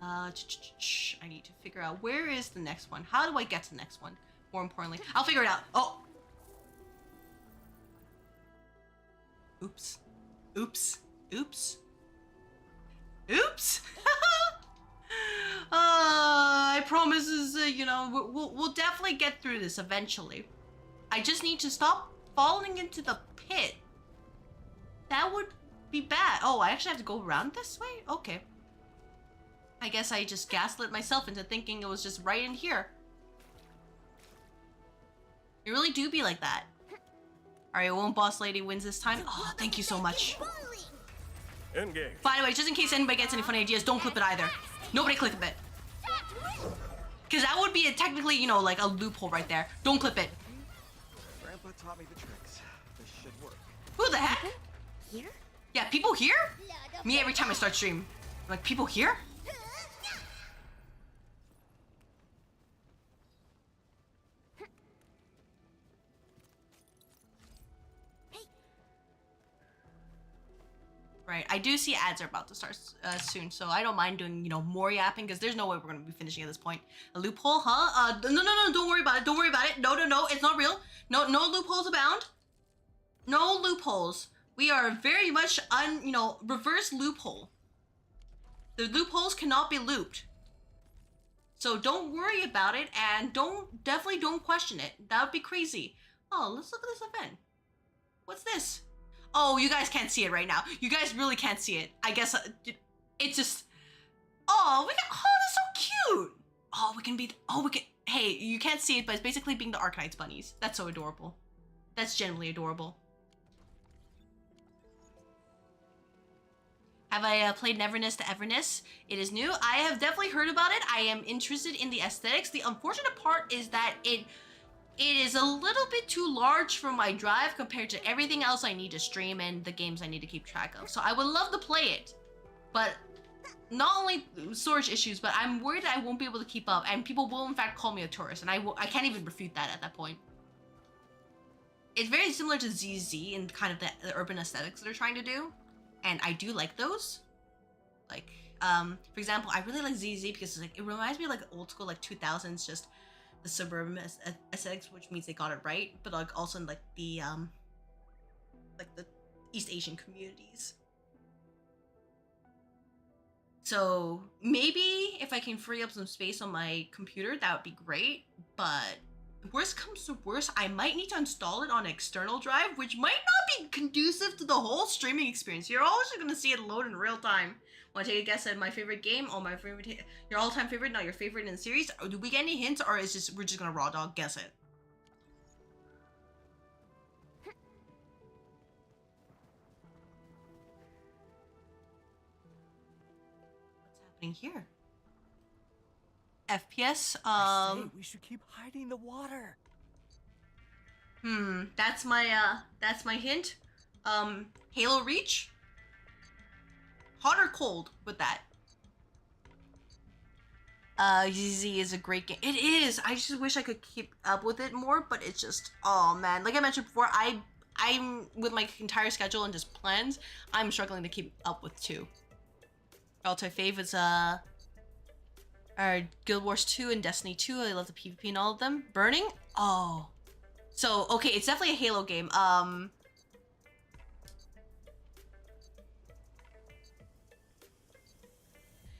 I need to figure out where is the next one. How do I get to the next one? More importantly, I'll figure it out. Oh. Oops. Oops. Oops. Oops. I promise you know, we'll definitely get through this eventually. I just need to stop falling into the pit. That would be bad. Oh, I actually have to go around this way? Okay. I guess I just gaslit myself into thinking it was just right in here. You really do be like that. Alright, one boss lady wins this time. Oh, thank you so much. Engage. By the way, just in case anybody gets any funny ideas, don't clip it either. Nobody clip it. Because that would be technically, you know, like a loophole right there. Don't clip it. Grandpa taught me the tricks. This should work. Who the heck? Here? Yeah, people here? Me every time I start stream. I'm like, people here? Right, I do see ads are about to start soon, so I don't mind doing, you know, more yapping, because there's no way we're going to be finishing at this point. A loophole, huh? No, don't worry about it, don't worry about it. No, it's not real. No loopholes abound. No loopholes. We are very much reverse loophole. The loopholes cannot be looped. So don't worry about it, and definitely don't question it. That would be crazy. Oh, let's look at this event. What's this? Oh, you guys can't see it right now. You guys really can't see it. I guess it's just. Oh, that's so cute. Oh, we can. Hey, you can't see it, but it's basically being the Arknights bunnies. That's so adorable. That's genuinely adorable. Have I played Neverness to Everness? It is new. I have definitely heard about it. I am interested in the aesthetics. The unfortunate part is that it is a little bit too large for my drive compared to everything else I need to stream and the games I need to keep track of. So I would love to play it, but not only storage issues, but I'm worried that I won't be able to keep up, and people will in fact call me a tourist, and I can't even refute that at that point. It's very similar to ZZ in kind of the urban aesthetics that they're trying to do, and I do like those. Like, for example, I really like ZZ because it's like, it reminds me of like old school, like 2000s, just the suburban aesthetics, which means they got it right, but like also in like the East Asian communities. So maybe if I can free up some space on my computer, that would be great, but worst comes to worst, I might need to install it on an external drive, which might not be conducive to the whole streaming experience. You're always just gonna see it load in real time. Want to take a guess at my favorite game? Oh, my favorite, your all-time favorite, not your favorite in the series? Or do we get any hints, or is just we're just gonna raw dog guess it? What's happening here? FPS. I say we should keep hiding the water. That's my hint. Halo Reach. Hot or cold with that? ZZ is a great game. It is. I just wish I could keep up with it more, but it's just, oh man. Like I mentioned before, I I'm with my entire schedule and just plans, I'm struggling to keep up with 2. All-time favorites are Guild Wars 2 and Destiny 2. I love the PvP in all of them. Burning? Oh. So, okay, it's definitely a Halo game.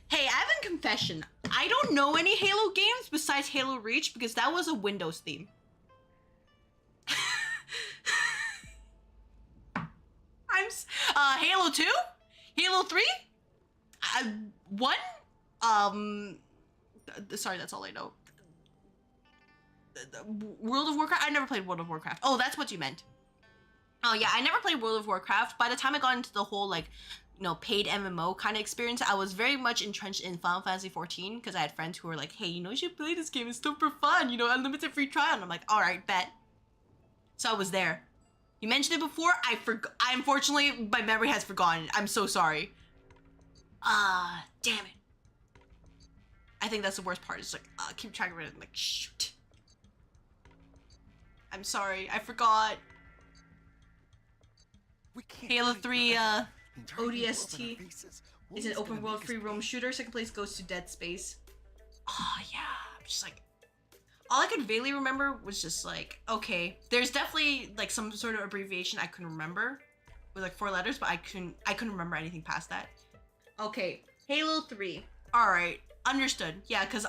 Hey, I have a confession. I don't know any Halo games besides Halo Reach because that was a Windows theme. Halo 2? Halo 3? 1? Sorry, that's all I know. World of Warcraft? I never played World of Warcraft. Oh, that's what you meant. Oh yeah, I never played World of Warcraft. By the time I got into the whole, like, you know, paid MMO kind of experience, I was very much entrenched in Final Fantasy 14 because I had friends who were like, hey, you know, you should play this game. It's super fun. You know, unlimited free trial. And I'm like, all right, bet. So I was there. You mentioned it before. I forgot. Unfortunately, my memory has forgotten. I'm so sorry. Damn it. I think that's the worst part. It's like, keep track of it. I'm like, shoot. I'm sorry. I forgot. Halo 3, ODST is an open world free roam shooter. Second place goes to Dead Space. Oh, yeah. I'm just like, all I could vaguely remember was just like, okay, there's definitely like some sort of abbreviation I couldn't remember with like 4 letters, but I couldn't remember anything past that. Okay, Halo 3. All right, understood. Yeah, because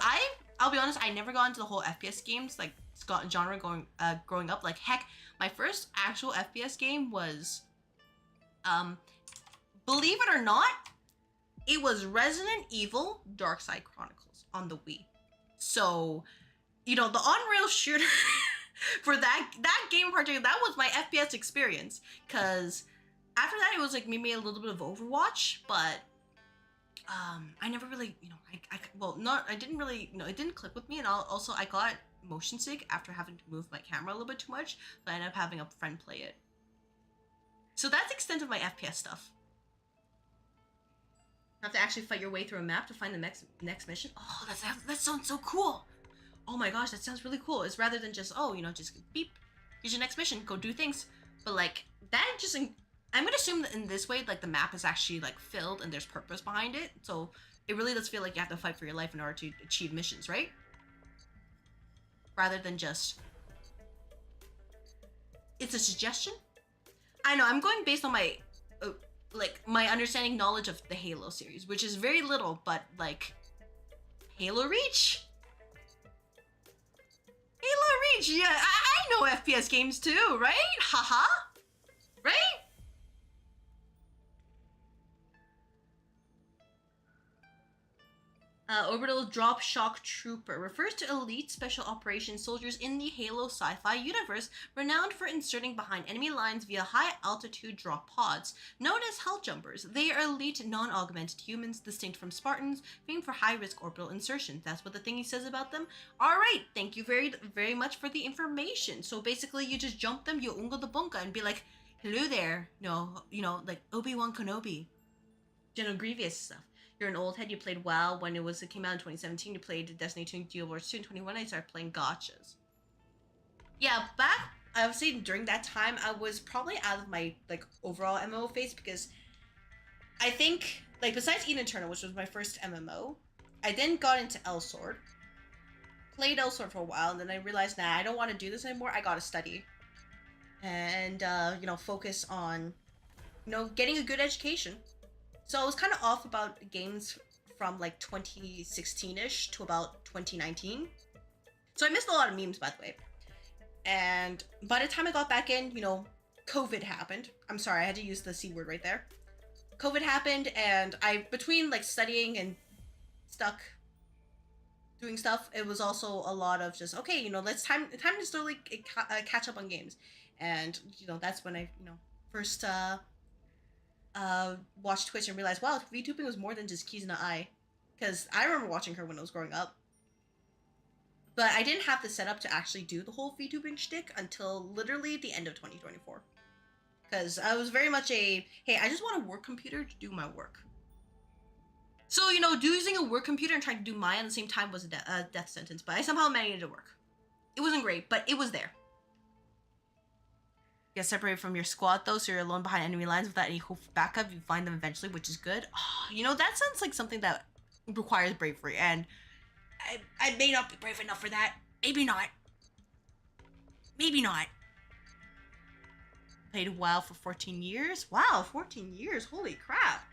I'll be honest, I never got into the whole FPS games like genre growing up. Like heck, my first actual FPS game was, believe it or not, it was Resident Evil Dark Side Chronicles on the Wii. So, you know, the on-rail shooter for that game in particular, that was my FPS experience. Because after that, it was like maybe a little bit of Overwatch, but I never really, you know, I didn't really, you know, it didn't click with me. And also I got motion sick after having to move my camera a little bit too much, so I ended up having a friend play it. So that's the extent of my FPS stuff. You have to actually fight your way through a map to find the next mission. Oh, that sounds so cool. Oh my gosh, that sounds really cool. It's rather than just, oh, you know, just beep, here's your next mission, go do things. But like, that just, I'm gonna assume that in this way, like the map is actually like filled and there's purpose behind it. So it really does feel like you have to fight for your life in order to achieve missions, right? Rather than just, it's a suggestion. I know, I'm going based on my, like my understanding knowledge of the Halo series, which is very little, but like, Halo Reach? Halo Reach, yeah, I know FPS games too, right? Haha, right? Orbital Drop Shock Trooper refers to elite special operations soldiers in the Halo sci-fi universe, renowned for inserting behind enemy lines via high-altitude drop pods. Known as Helljumpers, they are elite, non-augmented humans distinct from Spartans, famed for high-risk orbital insertion. That's what the thingy says about them. Alright, thank you very, very much for the information. So basically, you just jump them, you unga the bunga, and be like, hello there, no, you know, like Obi-Wan Kenobi, General Grievous stuff. You're an old head, you played WoW when it came out in 2017, you played Destiny 2 and Guild Wars 2 in 2021, I started playing gachas. Yeah, back, obviously during that time, I was probably out of my, like, overall MMO phase, because I think, like, besides Eden Eternal, which was my first MMO, I then got into Elsword, played Elsword for a while, and then I realized, nah, I don't want to do this anymore, I gotta study. And, you know, focus on, you know, getting a good education. So I was kind of off about games from like 2016-ish to about 2019. So I missed a lot of memes, by the way. And by the time I got back in, you know, COVID happened. I'm sorry, I had to use the C word right there. COVID happened, and between like studying and stuck doing stuff, it was also a lot of just, okay, you know, time to slowly catch up on games. And, you know, that's when I, you know, first, watched Twitch and realized, wow, VTubing was more than just Kizuna Ai. Because I remember watching her when I was growing up. But I didn't have the setup to actually do the whole VTubing shtick until literally the end of 2024. Because I was very much hey, I just want a work computer to do my work. So, you know, using a work computer and trying to do mine at the same time was a death sentence. But I somehow managed it to work. It wasn't great, but it was there. Get separated from your squad though, so you're alone behind enemy lines without any hope for backup. You find them eventually, which is good. Oh, you know, that sounds like something that requires bravery, and I may not be brave enough for that. Maybe not. Maybe not. Played WoW for 14 years. Wow, 14 years. Holy crap.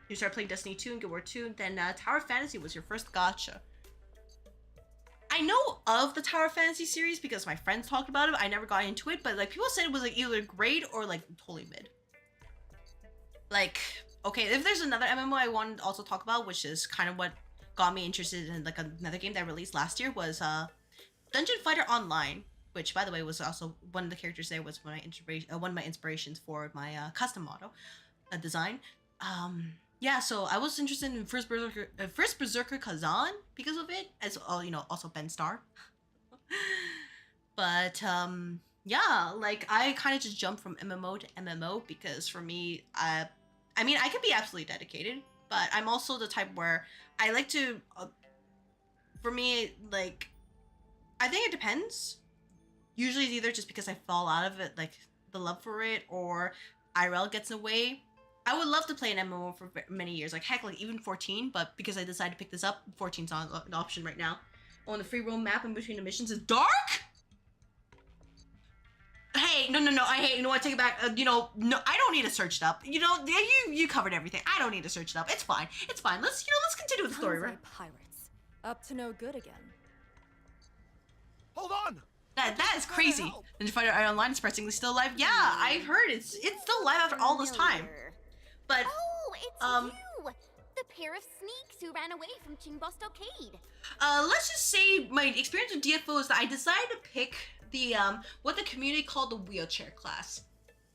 You started playing Destiny 2 and Guild War 2, and then Tower Fantasy was your first gacha. I know of the Tower Fantasy series because my friends talked about it. I never got into it, but like people said it was like either great or like totally mid. Like, okay, if there's another MMO I want to also talk about, which is kind of what got me interested in like another game that released last year, was Dungeon Fighter Online, which by the way was also one of the characters there was one of my inspirations for my custom model design. Yeah, so I was interested in First Berserker Kazan because of it, as you know, also Ben Starr. But yeah, like I kind of just jumped from MMO to MMO because for me, I mean, I can be absolutely dedicated, but I'm also the type where I like to. For me, like, I think it depends. Usually, it's either just because I fall out of it, like the love for it, or IRL gets in the way. I would love to play an MMO for many years, like heck, like even 14, but because I decided to pick this up, 14's on an option right now. On the free roam map in between the missions is dark? Hey, no, I hate, you know what, take it back, you know, no, I don't need to search it up. You know, you covered everything. I don't need to search it up. It's fine. Let's continue with the story, right? Pirates. Up to no good again. Hold on! That is crazy. Ninja Fighter Online is pressingly still alive. Yeah, I've heard it's still alive after all this time. But oh, it's you! The pair of sneaks who ran away from Qingbo Stockade. Let's just say my experience with DFO is that I decided to pick the what the community called the wheelchair class.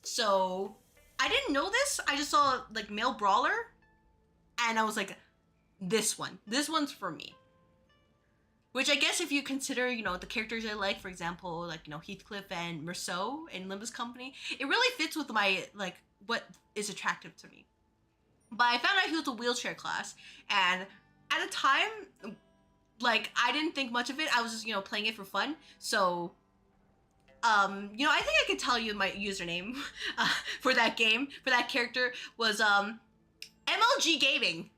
So I didn't know this. I just saw like male brawler, and I was like, this one's for me. Which I guess if you consider, you know, the characters I like, for example, like, you know, Heathcliff and Merceau in Limbus Company, it really fits with my, like, what is attractive to me. But I found out he was a wheelchair class, and at the time, like, I didn't think much of it. I was just, you know, playing it for fun. So, you know, I think I could tell you my username for that game, for that character, was, MLG Gaming.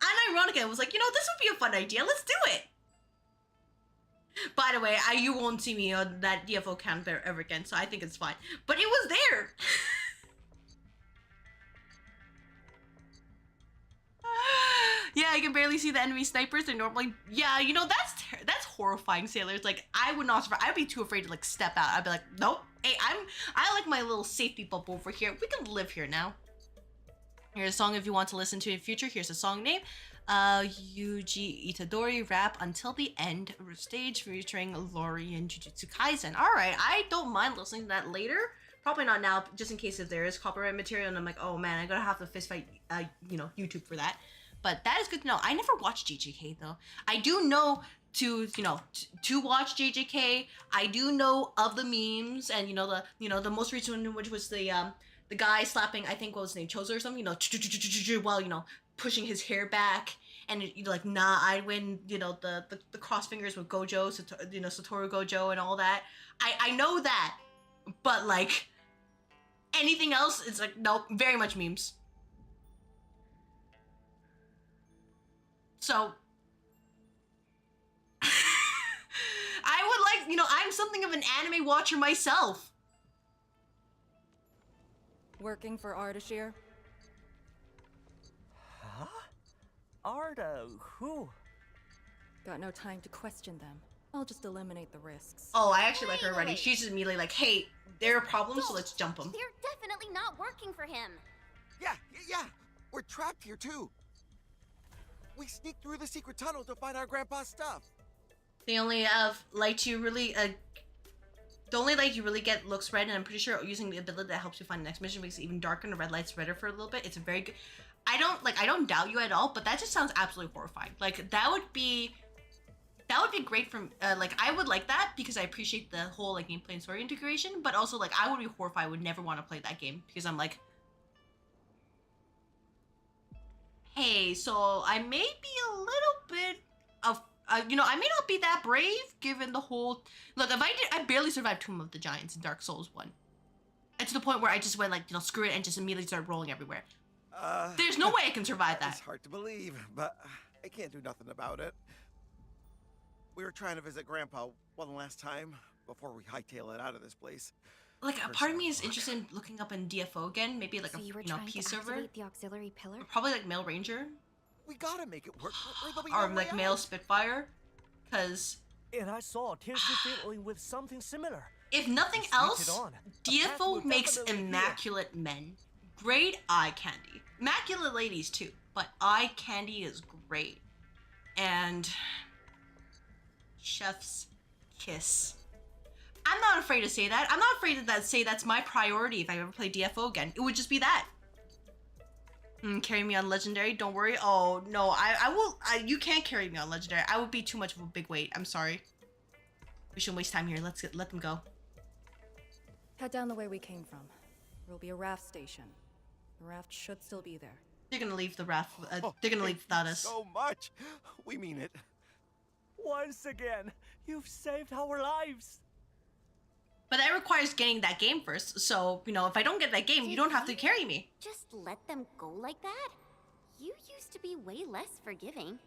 Unironically, I was like, you know, this would be a fun idea. Let's do it. By the way, you won't see me on that DFO account ever again, so I think it's fine. But it was there. Yeah, I can barely see the enemy snipers. They're normally, yeah, you know, that's horrifying, sailors. Like, I would not survive. I'd be too afraid to like step out. I'd be like, nope. Hey, I like my little safety bubble over here. We can live here now. Here's a song if you want to listen to in the future. Here's the song name. Yuji Itadori rap Until the End stage featuring Lori and Jujutsu Kaisen. Alright, I don't mind listening to that later. Probably not now, just in case if there is copyright material and I'm like, oh man, I'm gonna have to fist fight, you know, YouTube for that. But that is good to know. I never watched JJK though. I do know to, you know, to watch JJK. I do know of the memes and, you know, the most recent one, which was the guy slapping, I think what was his name, Chozo or something, you know, while, you know, pushing his hair back, and you know, like, nah, I win, you know, the cross fingers with Gojo, you know, Satoru Gojo and all that. I know that, but like anything else, it's like, nope, very much memes. So I would like, you know, I'm something of an anime watcher myself. Working for Ardashir? Huh? Arda, who? Got no time to question them. I'll just eliminate the risks. Oh, I actually like her already. She's just immediately like, hey, there are problems, so let's jump them. They're definitely not working for him. Yeah. We're trapped here too. We sneaked through the secret tunnel to find our grandpa's stuff. The only light you really the only light you really get looks red, and I'm pretty sure using the ability that helps you find the next mission makes it even darker, and the red light's redder for a little bit. It's a very good. I don't doubt you at all, but that just sounds absolutely horrifying. Like that would be great from like I would like that because I appreciate the whole like gameplay and story integration, but also like I would be horrified. I would never want to play that game because I'm like, hey, so I may be a little bit you know, I may not be that brave given the whole. Look, if I barely survived Tomb of the Giants in Dark Souls 1. And to the point where I just went like, you know, screw it and just immediately started rolling everywhere. There's no way I can survive that. It's hard to believe, but I can't do nothing about it. We were trying to visit Grandpa one last time before we hightail it out of this place. Like, a part of me is interested in looking up in DFO again, maybe like So a, you were you know, trying P to server. activate the auxiliary pillar? Or probably like Male Ranger. We gotta make it work. There'll be Or no like way Male out. Spitfire. Because And I saw Tierney fiddling with something similar. if nothing Switch it else, on. A path will DFO makes definitely appear. immaculate men. Great eye candy. Immaculate ladies too, but eye candy is great. And chef's kiss. I'm not afraid to say that. I'm not afraid to say that's my priority if I ever play DFO again. It would just be that. Carry me on Legendary, don't worry. Oh, no, I will, you can't carry me on Legendary. I would be too much of a big weight. I'm sorry. We shouldn't waste time here. Let them go. Head down the way we came from. There'll be a raft station. The raft should still be there. They're gonna leave the raft, they're gonna leave without us. So much. We mean it. Once again, you've saved our lives. But that requires getting that game first. So, you know, if I don't get that game, you don't have to carry me. Just let them go like that? You used to be way less forgiving.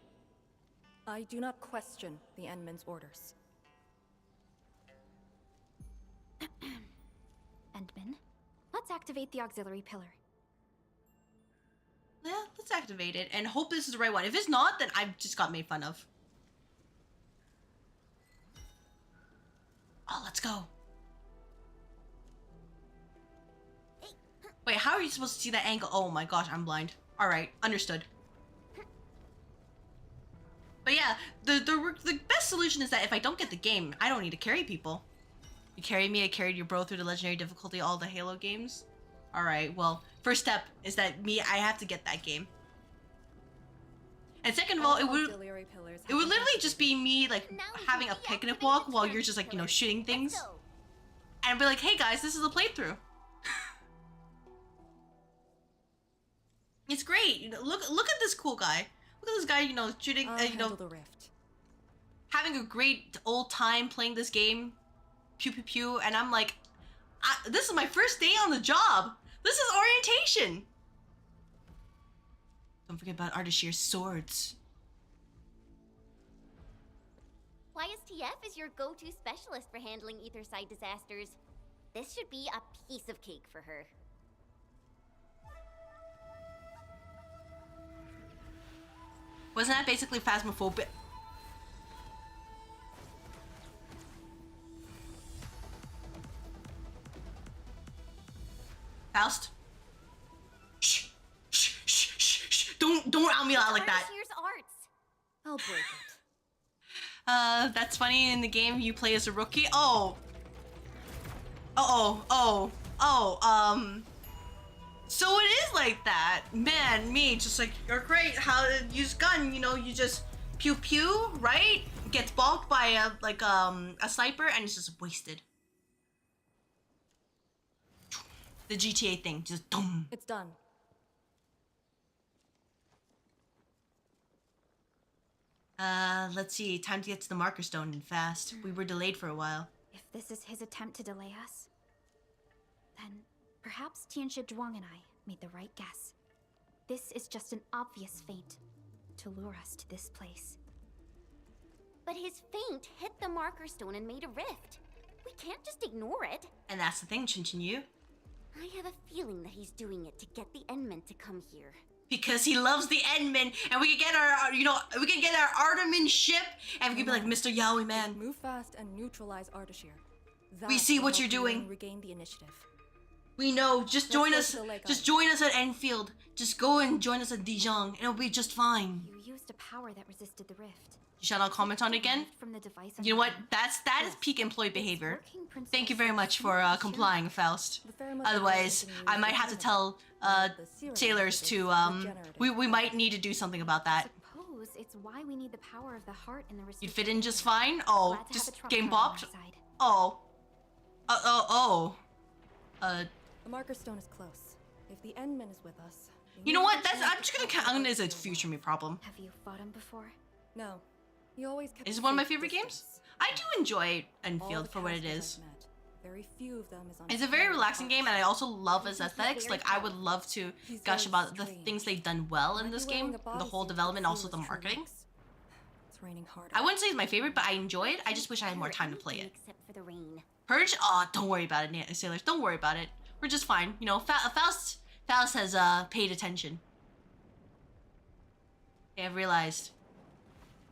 I do not question the Endman's orders. Endman, let's activate the auxiliary pillar. Yeah, let's activate it and hope this is the right one. If it's not, then I've just got made fun of. Oh, let's go. Wait, how are you supposed to see that angle? Oh my gosh, I'm blind. All right, understood. But yeah, the best solution is that if I don't get the game, I don't need to carry people. You carry me, I carried your bro through the legendary difficulty, all the Halo games. All right, well, first step is that I have to get that game. And second of all, it would literally just be me like having a picnic walk while you're just like, you know, shooting things. And be like, hey guys, this is a playthrough. It's great. You know, look at this cool guy. Look at this guy, you know, shooting, you know, the rift. having a great old time playing this game. Pew pew pew, and I'm like, this is my first day on the job. This is orientation. Don't forget about Ardashir's swords. YSTF is your go-to specialist for handling Aetherside disasters. This should be a piece of cake for her. Wasn't that basically Phasmophobia? Faust? Shh, shh, shh, shh, shh. Don't out me loud like that. Here's arts. I'll break it. That's funny. In the game, you play as a rookie. Oh. So it is like that. Man, me, just like, you're great. How to use gun, you know, you just pew pew, right? Gets bonked by a sniper and it's just wasted. The GTA thing, just dum. It's done. Let's see. Time to get to the marker stone and fast. We were delayed for a while. If this is his attempt to delay us, then perhaps Tianshi Zhuang and I made the right guess. This is just an obvious feint to lure us to this place. But his feint hit the marker stone and made a rift. We can't just ignore it. And that's the thing, Chin Yu. I have a feeling that he's doing it to get the Endmen to come here. Because he loves the Endmen, and we can get our, you know, we can get our Artemin ship, and we can be like, Mr. Yaoi Man. Move fast and neutralize Ardashir. We see what you're doing. Regain the initiative. We know. Just join us. Just join us at Endfield. Just go and join us at Dijon, and it'll be just fine. You used a power that resisted the rift. You shall not comment on it again? From the device You know what? That is peak employee behavior. Thank you very much for complying, Faust. Otherwise, I might have to tell sailors to we might need to do something about that. Suppose it's why we need the power of the heart in the You'd fit in just fine. Oh, just game bopped. Oh. The marker stone is close. If the Endman is with us, you know what? I'm just gonna count it as a future me problem. Have you fought him before? No. He always kept Is a it one of my safe favorite games? distance. I do enjoy All Enfield the for what it counselors is. I've met, very few of them is on It's a very par relaxing with game, and I also love its aesthetics. very Like, I would love to He's gush very about the strange. things they've done well in Might this be wearing game, a the whole bodysuit, development, but also the feels true marketing. looks. It's raining harder. I wouldn't say it's my favorite, but I enjoy it. I just wish I had more time to play it. Except for the rain. Purge? Oh, don't worry about it, sailors. Don't worry about it. We're just fine. You know, Faust has paid attention. Okay, I've realized.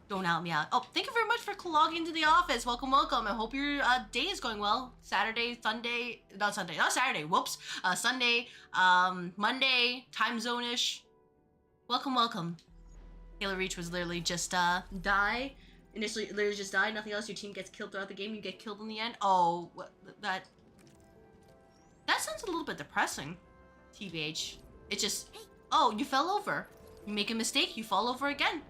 Don't help me out. Oh, thank you very much for logging into the office. Welcome, welcome. I hope your day is going well. Saturday, Sunday, not Saturday. Whoops. Sunday, Monday, time zone-ish. Welcome, welcome. Halo Reach was literally just die. Initially, literally just die. Nothing else. Your team gets killed throughout the game. You get killed in the end. Oh, what, that sounds a little bit depressing. TBH. It just. Oh, you fell over. You make a mistake. You fall over again.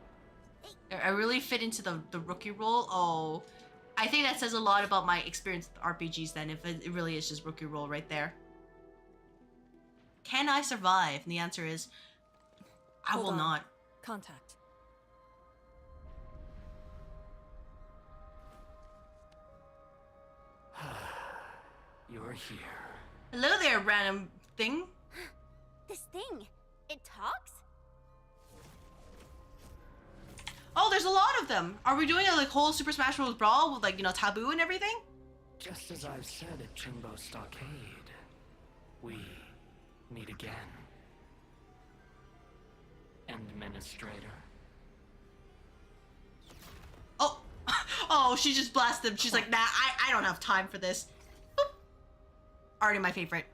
I really fit into the rookie role. Oh, I think that says a lot about my experience with RPGs then, if it really is just rookie role right there. Can I survive? And the answer is, I Hold will on. not. Contact. You're here. Hello there, random thing. This thing, it talks? Oh, there's a lot of them. Are we doing a like whole Super Smash Bros. Brawl with like, you know, taboo and everything? Just as I've said at Chingbo Stockade, we meet again. Administrator. Oh, oh, she just blasted him. She's like, nah, I don't have time for this. Boop. Already my favorite.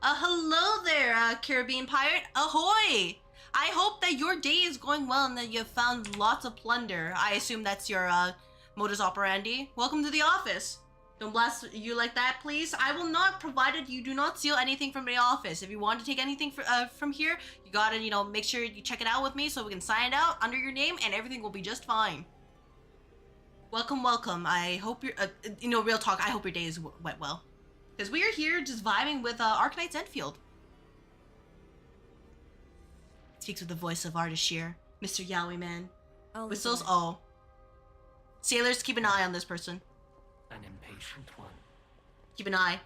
Hello there, Caribbean pirate. Ahoy! I hope that your day is going well and that you've found lots of plunder. I assume that's your modus operandi. Welcome to the office. Don't blast you like that, please. I will not, provided you do not steal anything from the office. If you want to take anything from here, you gotta, you know, make sure you check it out with me so we can sign it out under your name and everything will be just fine. Welcome, welcome. I hope you're, you know, real talk, I hope your day is went well. Because we are here just vibing with Arknights Endfield. Speaks with the voice of Ardashir, Mr. Yowie Man. Whistles, oh. Sailors, keep an eye on this person. An impatient one. Keep an eye.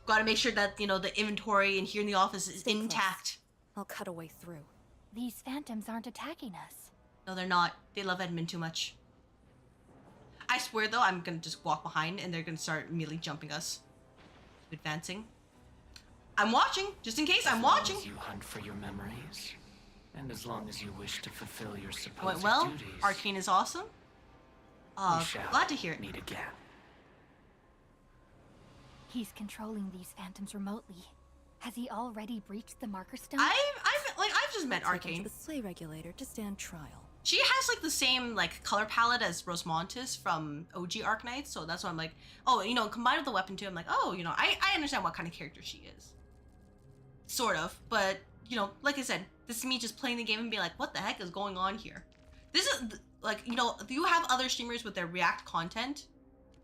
Gotta make sure that, you know, the inventory in here in the office is Stay intact. Close. I'll cut a way through. These phantoms aren't attacking us. No, they're not. They love Edmund too much. I swear, though, I'm gonna just walk behind and they're gonna start immediately jumping us. Keep advancing. I'm watching, just in case, I'm watching. As you hunt for your memories, and as long as you wish to fulfill your supposed Went well. duties, Arcane is awesome. we shall Glad to hear it. meet again. He's controlling these phantoms remotely. Has he already breached the marker stone? I've just met Take him to Arcane. the Slay Regulator to stand trial. She has like the same like color palette as Rosemontis from OG Arknights, so that's why I'm like, oh, you know, combined with the weapon too, I'm like, oh, you know, I understand what kind of character she is. Sort of, but you know, like I said, this is me just playing the game and being like, what the heck is going on here? This is like, you know, do you have other streamers with their React content?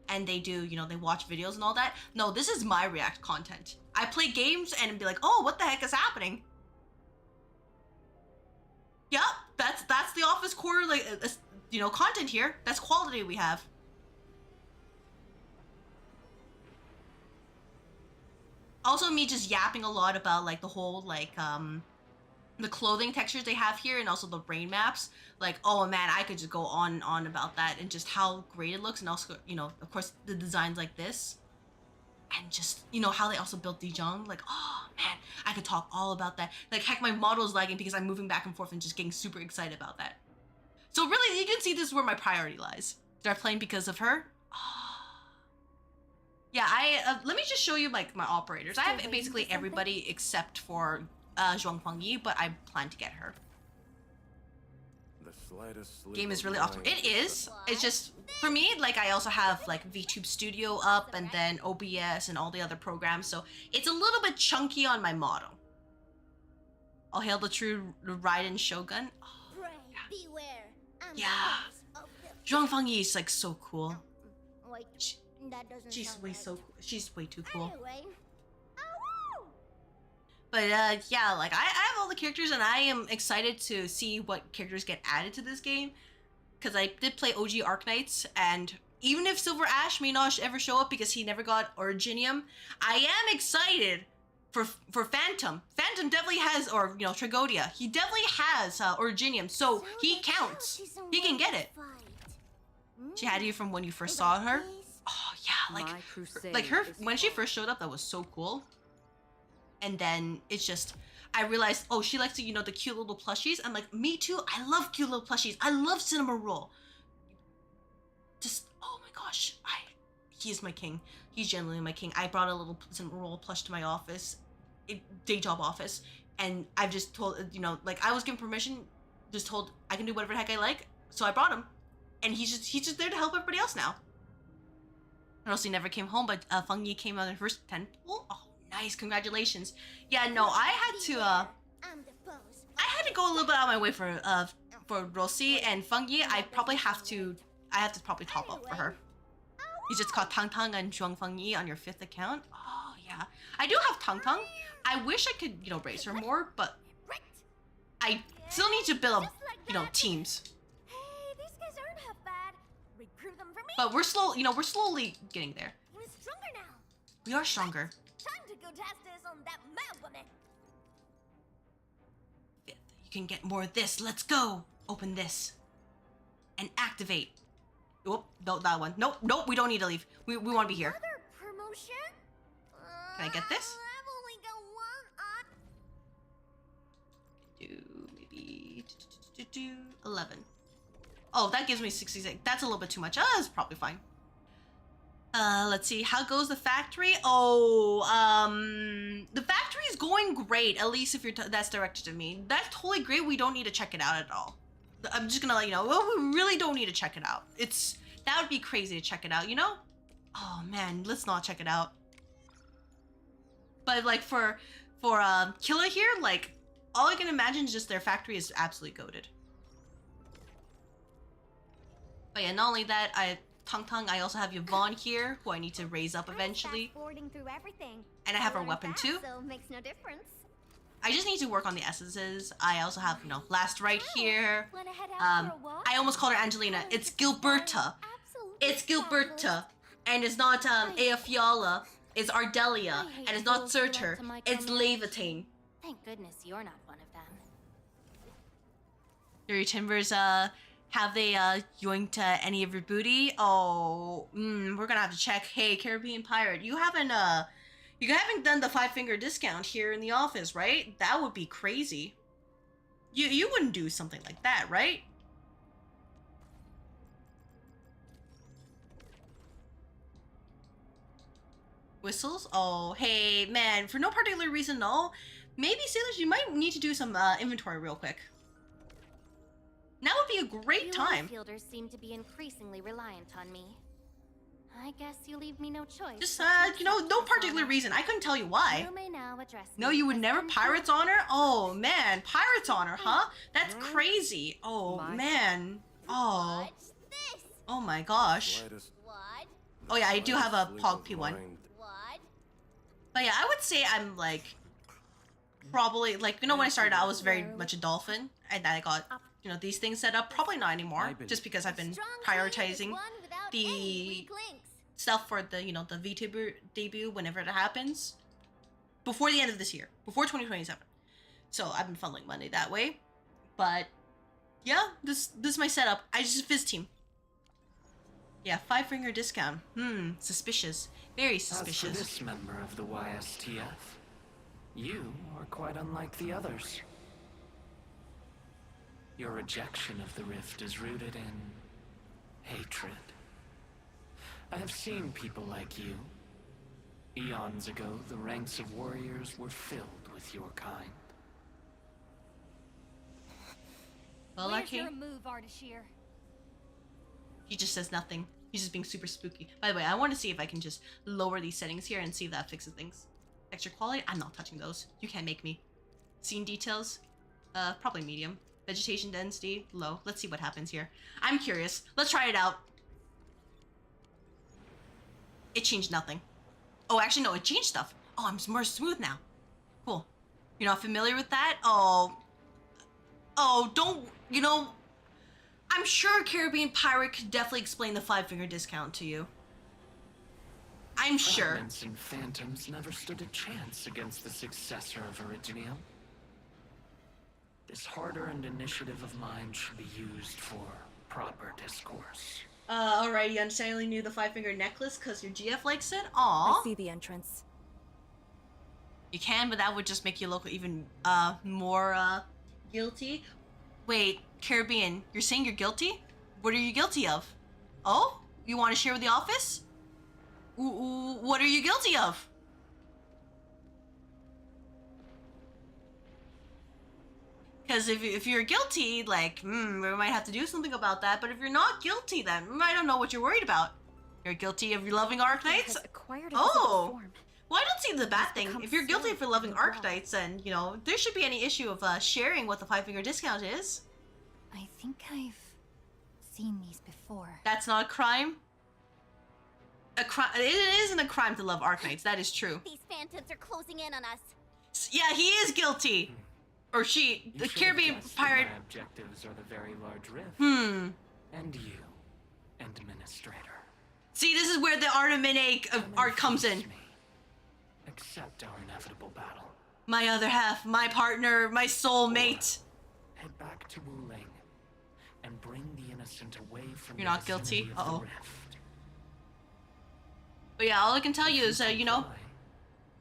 And they do, you know, they watch videos and all that. No, this is my React content. I play games and be like, oh, what the heck is happening? Yep, that's the office core, like, you know, content here. That's quality we have. Also, me just yapping a lot about like the whole like the clothing textures they have here and also the brain maps. Like, oh man, I could just go on and on about that and just how great it looks, and also, you know, of course, the designs like this. And just, you know, how they also built Zhuang. Like, oh man, I could talk all about that. Like, heck, my model is lagging because I'm moving back and forth and just getting super excited about that. So really, you can see this is where my priority lies. Start playing because of her. Yeah, let me just show you like my operators. I have basically everybody except for Zhuang Fangyi, but I plan to get her. The slightest Game is really awesome. It is. It's just, for me, like, I also have like VTube Studio up and then OBS and all the other programs, so it's a little bit chunky on my model. All hail the true Raiden Shogun. Oh, yeah. Zhuang Fangyi is like so cool. Wait, that doesn't She's sound way right. she's way too cool. Anyway. But yeah, like I have all the characters and I am excited to see what characters get added to this game. because I did play OG Arknights, and even if Silver Ash may not ever show up because he never got Originium, I am excited for Phantom. Phantom definitely has, or you know, Tragodia. He definitely has Originium, so he counts. He can get it. She had you from when you first saw her. Oh yeah, like her when she first showed up, that was so cool. And then it's just, I realized, oh, she likes to, you know, the cute little plushies. I'm like, me too. I love cute little plushies. I love Cinnamon Roll. Just, oh my gosh, he is my king. He's genuinely my king. I brought a little Cinnamon Roll plush to my office, day job office, and I've just told, you know, like I was given permission, just told I can do whatever the heck I like, so I brought him, and he's just there to help everybody else now. Or else he never came home, but Fangyi came out in the first 10. Oh, nice, congratulations. Yeah, no, I had to go a little bit out of my way for Rossi and Fangyi. I have to probably top up for her. You just caught Tang Tang and Zhuang Fangyi on your 5th account. Oh yeah, I do have Tang Tang. I wish I could, you know, raise her more, but I still need to build up, you know, teams. Hey, these guys aren't half bad. Recruit them for me. But we're slowly getting there. We're stronger now. We are stronger. Time to go test this on that mad woman. 5th, you can get more of this. Let's go. Open this and activate. Oh, no, that one. Nope, we don't need to leave. We want to be here. Another promotion? Can I get this? I've only got one. Do maybe 11. Oh, that gives me 66. That's a little bit too much. That's probably fine. Let's see. How goes the factory? Oh, the factory is going great. At least if that's directed to me. That's totally great. We don't need to check it out at all. I'm just gonna let you know. Well, we really don't need to check it out. That would be crazy to check it out, you know? Oh man, let's not check it out. But like for Killer here, like all I can imagine is just their factory is absolutely goated. But yeah, not only that, Tang Tang, I also have Yvonne here, who I need to raise up eventually. Through everything. And I have her weapon too. So makes no difference. I just need to work on the essences. I also have, you know, Last Right here. I almost called her Angelina. It's Gilberta. It's Gilberta. And it's not Aofiala. It's Ardelia. And it's not Surtur. It's Levitane. Thank goodness you're not one of them. Your Timbers, have they yoinked any of your booty? Oh, we're gonna have to check. Hey, Caribbean Pirate, you haven't done the 5-finger discount here in the office, right? That would be crazy. You wouldn't do something like that, right? Whistles? Oh, hey, man, for no particular reason, no. Maybe, Sailors, you might need to do some inventory real quick. Now would be a great time. Fielders seem to be increasingly reliant on me. I guess you leave me no choice. Just, you know, no particular reason. I couldn't tell you why. You may now address no, you would never Pirate's Honor? Oh, man. Pirate's Honor, huh? That's crazy. Oh, man. Oh. What's this? Oh, my gosh. What? Oh, yeah, I do have a Pog P1. What? But yeah, I would say I'm, like, probably, like, you know, when I started out, I was very much a dolphin. And then I got, you know, these things set up. Probably not anymore. Just because I've been prioritizing the stuff for the, you know, the VTuber debut whenever it happens. Before the end of this year. Before 2027. So I've been funneling money that way. But yeah, this is my setup. I just Fizz team. Yeah, 5-finger discount. Suspicious. Very suspicious. As for this member of the YSTF, you are quite unlike the others. Your rejection of the rift is rooted in hatred. I have seen people like you. Eons ago, the ranks of warriors were filled with your kind. Well, Where's your move, Ardashir? He just says nothing. He's just being super spooky. By the way, I want to see if I can just lower these settings here and see if that fixes things. Extra quality? I'm not touching those. You can't make me. Scene details? Probably medium. Vegetation density? Low. Let's see what happens here. I'm curious. Let's try it out. It changed nothing. Oh, actually, no, it changed stuff. Oh, I'm more smooth now. Cool. You're not familiar with that? Oh, don't, you know... I'm sure Caribbean Pirate could definitely explain the 5-finger discount to you. I'm sure. Fragments and phantoms never stood a chance against the successor of Originium. This hard-earned initiative of mine should be used for proper discourse. Alright, you understandably knew the 5-finger necklace because your GF likes it? Aww. I see the entrance. You can, but that would just make you look even, more, guilty. Wait, Caribbean, you're saying you're guilty? What are you guilty of? Oh? You want to share with the office? What are you guilty of? Because if you're guilty, like, we might have to do something about that. But if you're not guilty, then I don't know what you're worried about. You're guilty of loving Arknights? Oh! Well, I don't see the bad thing. If you're guilty for loving Arknights, then, you know, there should be any issue of sharing what the 5-finger discount is. I think I've seen these before. That's not a crime? It isn't a crime to love Arknights, that is true. These phantoms are closing in on us. Yeah, he is guilty. Or she. The Caribbean pirate. My objectives are the very large rift. And you, Administrator. See, this is where the Artemine art comes in. Accept our inevitable battle. My other half, my partner, my soulmate. Head back to Wuling and bring the innocent away from. You're not guilty? Uh-oh. Rift. But yeah, all I can tell you is, you know,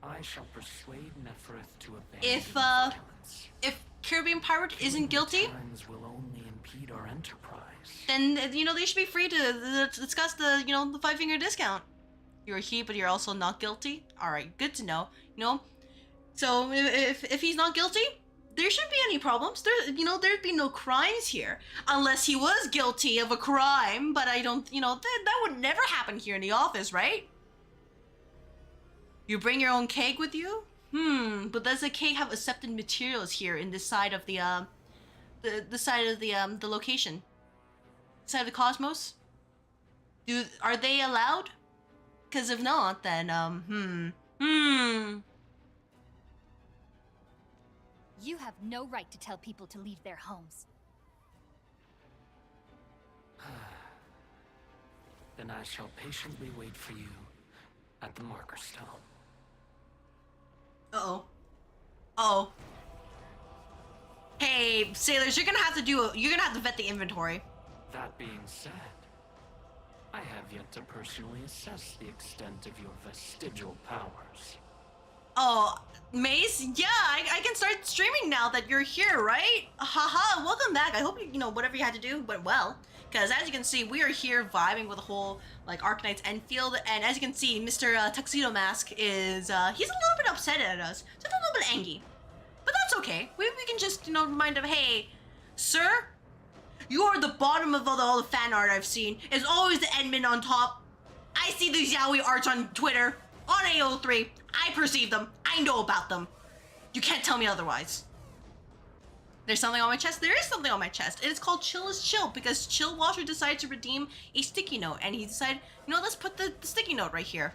I shall persuade Nefereth to abandon if Caribbean Pirate isn't guilty, will only impede our enterprise. Then, you know, they should be free to discuss the, you know, the 5-finger discount. You're he, but you're also not guilty. All right, good to know. You know, so if he's not guilty, there shouldn't be any problems. You know, there'd be no crimes here unless he was guilty of a crime. But I don't, you know, that would never happen here in the office, right? You bring your own cake with you? But does the cake have accepted materials here in this side of the side of the location? Side of the cosmos? Are they allowed? Because if not, then, You have no right to tell people to leave their homes. Then I shall patiently wait for you at the marker stone. Uh-oh. Hey, sailors, you're gonna have to vet the inventory. That being said, I have yet to personally assess the extent of your vestigial powers. Oh, Mace? Yeah, I can start streaming now that you're here, right? Haha, welcome back. I hope you know whatever you had to do went well. Because as you can see, we are here vibing with the whole, like, Arknights Endfield. And as you can see, Mr. Tuxedo Mask is, he's a little bit upset at us. Just a little bit angry. But that's okay. We can just, you know, remind him, hey, sir, you are the bottom of all the fan art I've seen. It's always the admin on top. I see these yaoi arts on Twitter, on AO3. I perceive them. I know about them. You can't tell me otherwise. There's something on my chest. There is something on my chest. It is called Chill is Chill because Chill Washer decided to redeem a sticky note. And he decided, you know, let's put the sticky note right here.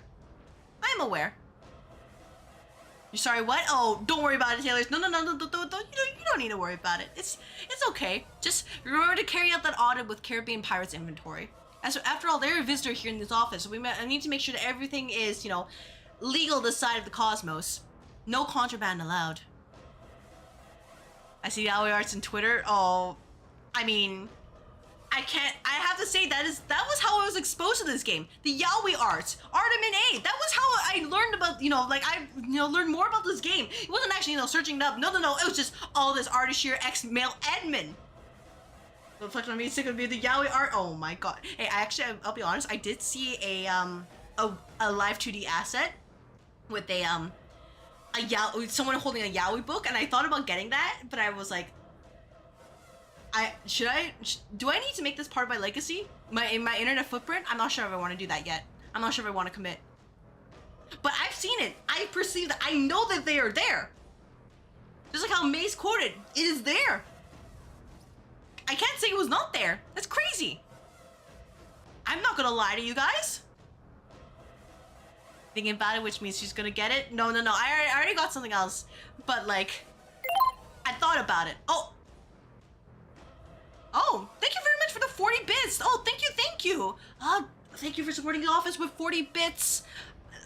I am aware. You're sorry, what? Oh, don't worry about it, Taylors. No, don't, you don't need to worry about it. It's okay. Just remember to carry out that audit with Caribbean Pirates inventory. After all, they're a visitor here in this office. So I need to make sure that everything is, you know, legal this side of the cosmos. No contraband allowed. I see yaoi arts on Twitter. Oh, I mean, I have to say that was how I was exposed to this game. The yaoi arts, Artemin A. That was how I learned about, you know, like I, you know, learned more about this game. It wasn't actually, you know, searching it up. No. It was just all this Ardashir X male admin. The reflect on me, sick of me, the yaoi art. Oh my god. Hey, I'll be honest. I did see a live 2D asset with someone holding a yaoi book, and I thought about getting that, but I was like, do I need to make this part of my legacy? My internet footprint? I'm not sure if I want to do that yet. I'm not sure if I want to commit. But I've seen it. I perceive that. I know that they are there. Just like how Mace quoted, it is there. I can't say it was not there. That's crazy. I'm not gonna lie to you guys. Thinking about it, which means she's gonna get it. No. I already got something else. But like, I thought about it. Oh, thank you very much for the 40 bits. Oh, thank you. Thank you for supporting the office with 40 bits.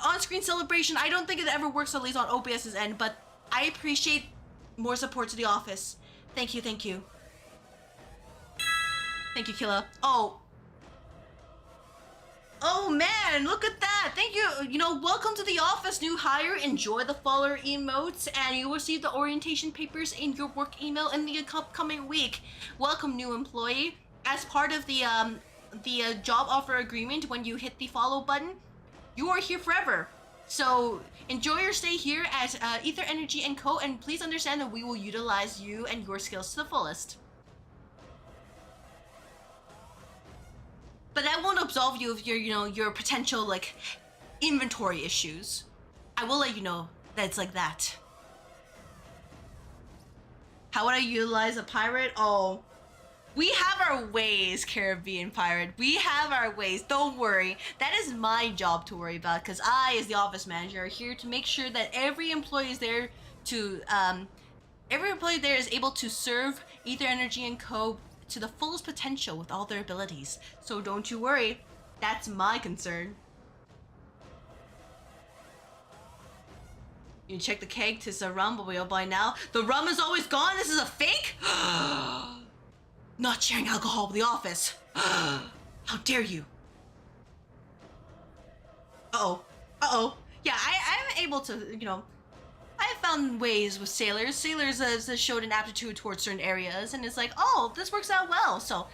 On-screen celebration. I don't think it ever works, at least on OBS's end, but I appreciate more support to the office. Thank you. Thank you, Killa. Oh man, look at that. Thank you. You know, welcome to the office, new hire. Enjoy the follower emotes, and you will receive the orientation papers in your work email in the upcoming week. Welcome, new employee. As part of the job offer agreement, when you hit the follow button, you are here forever. So enjoy your stay here at Ether Energy & Co. And please understand that we will utilize you and your skills to the fullest. But that won't absolve you of your potential, like, inventory issues. I will let you know that it's like that. How would I utilize a pirate? Oh, we have our ways, Caribbean pirate. We have our ways. Don't worry. That is my job to worry about, because I, as the office manager, are here to make sure that every employee is there to, every employee there is able to serve Ether Energy & Co. to the fullest potential with all their abilities. So don't you worry, that's my concern. You check the keg to the rum, but we all by now. The rum is always gone? This is a fake? Not sharing alcohol with the office. How dare you? Uh-oh. Yeah, I'm able to, I have found ways with sailors. Sailors has showed an aptitude towards certain areas, and it's like, oh, this works out well. So,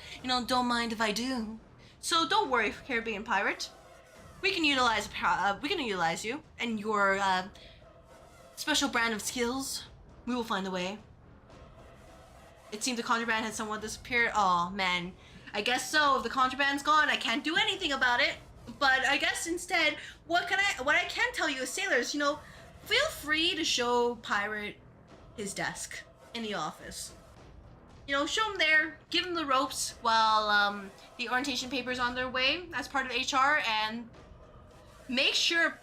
don't mind if I do. So don't worry, Caribbean pirate. We can utilize you and your special brand of skills. We will find a way. It seems the contraband has somewhat disappeared. Oh man, I guess so. If the contraband's gone, I can't do anything about it. But I guess instead, what I can tell you is, sailors, feel free to show Pirate his desk in the office. Show him there, give him the ropes while the orientation paper's on their way as part of HR, and make sure,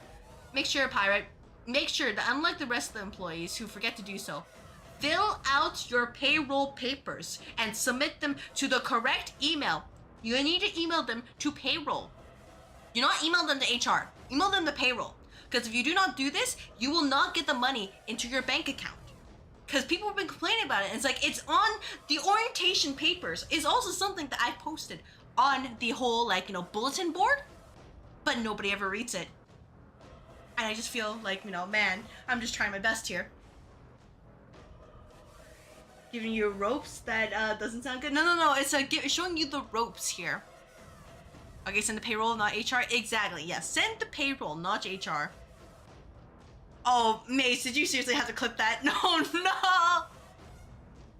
Pirate, make sure that unlike the rest of the employees who forget to do so, fill out your payroll papers and submit them to the correct email. You need to email them to payroll. Do not email them to HR. Email them to payroll. Because if you do not do this, you will not get the money into your bank account. Because people have been complaining about it. And it's like, it's on the orientation papers is also something that I posted on the whole, bulletin board. But nobody ever reads it. And I just feel like, man, I'm just trying my best here. Giving you ropes? That doesn't sound good. No. It's showing you the ropes here. Okay, send the payroll, not HR. Exactly, yes. Send the payroll, not HR. Oh, Mace, did you seriously have to clip that? No.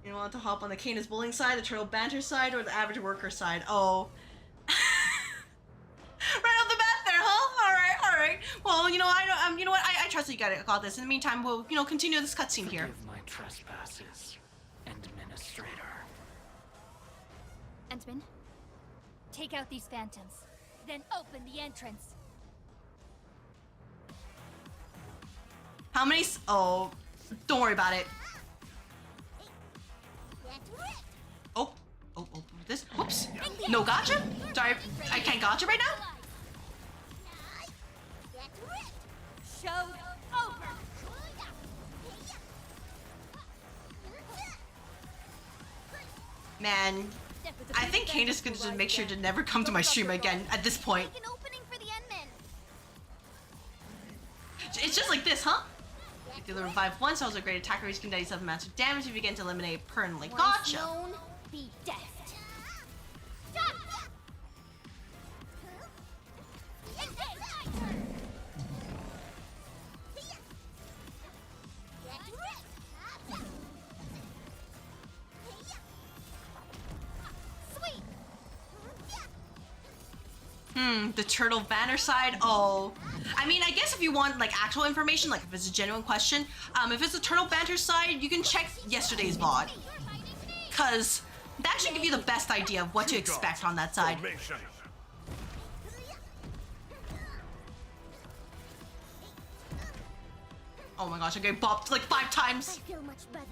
You want to hop on the Canis bullying side, the turtle banter side, or the average worker side? Oh. Right off the bat there, huh? All right. Well, you know what? I trust that you got this. In the meantime, we'll, continue this cutscene here. Forgive my trespasses, Administrator. Entman, take out these phantoms, then open the entrance. How many? Oh, don't worry about it. Oh, this. Whoops. No gotcha? Sorry, I can't gotcha right now? Show's over. Man, I think Canis could just make sure to never come to my stream again at this point. It's just like this, huh? If you revive once, also a great attacker, you can do 7 massive damage if you begin to eliminate permanently. Gotcha! Be deft. The turtle banner side. Oh, I mean, I guess if you want actual information, if it's a genuine question, if it's a turtle banter side, you can check yesterday's VOD, cause that should give you the best idea of what to expect on that side. Oh my gosh, I get bopped 5 times. I feel much better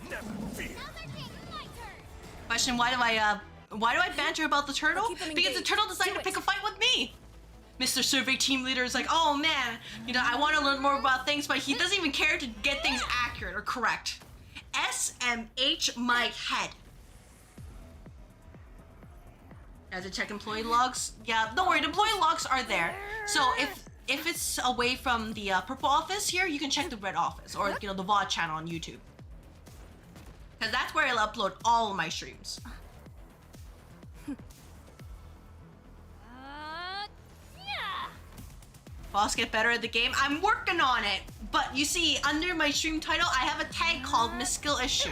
now. Question: why do I banter about the turtle? Because the turtle decided to pick a fight with me. Mr. Survey Team Leader is like, oh man, you know, I want to learn more about things, but he doesn't even care to get things accurate or correct. SMH my head. As to check employee logs. Yeah, don't worry, the employee logs are there. So if it's away from the purple office here, you can check the red office or, you know, the VOD channel on YouTube. Because that's where I'll upload all of my streams. Boss, get better at the game. I'm working on it. But you see, under my stream title, I have a tag called Miss Skill Issue.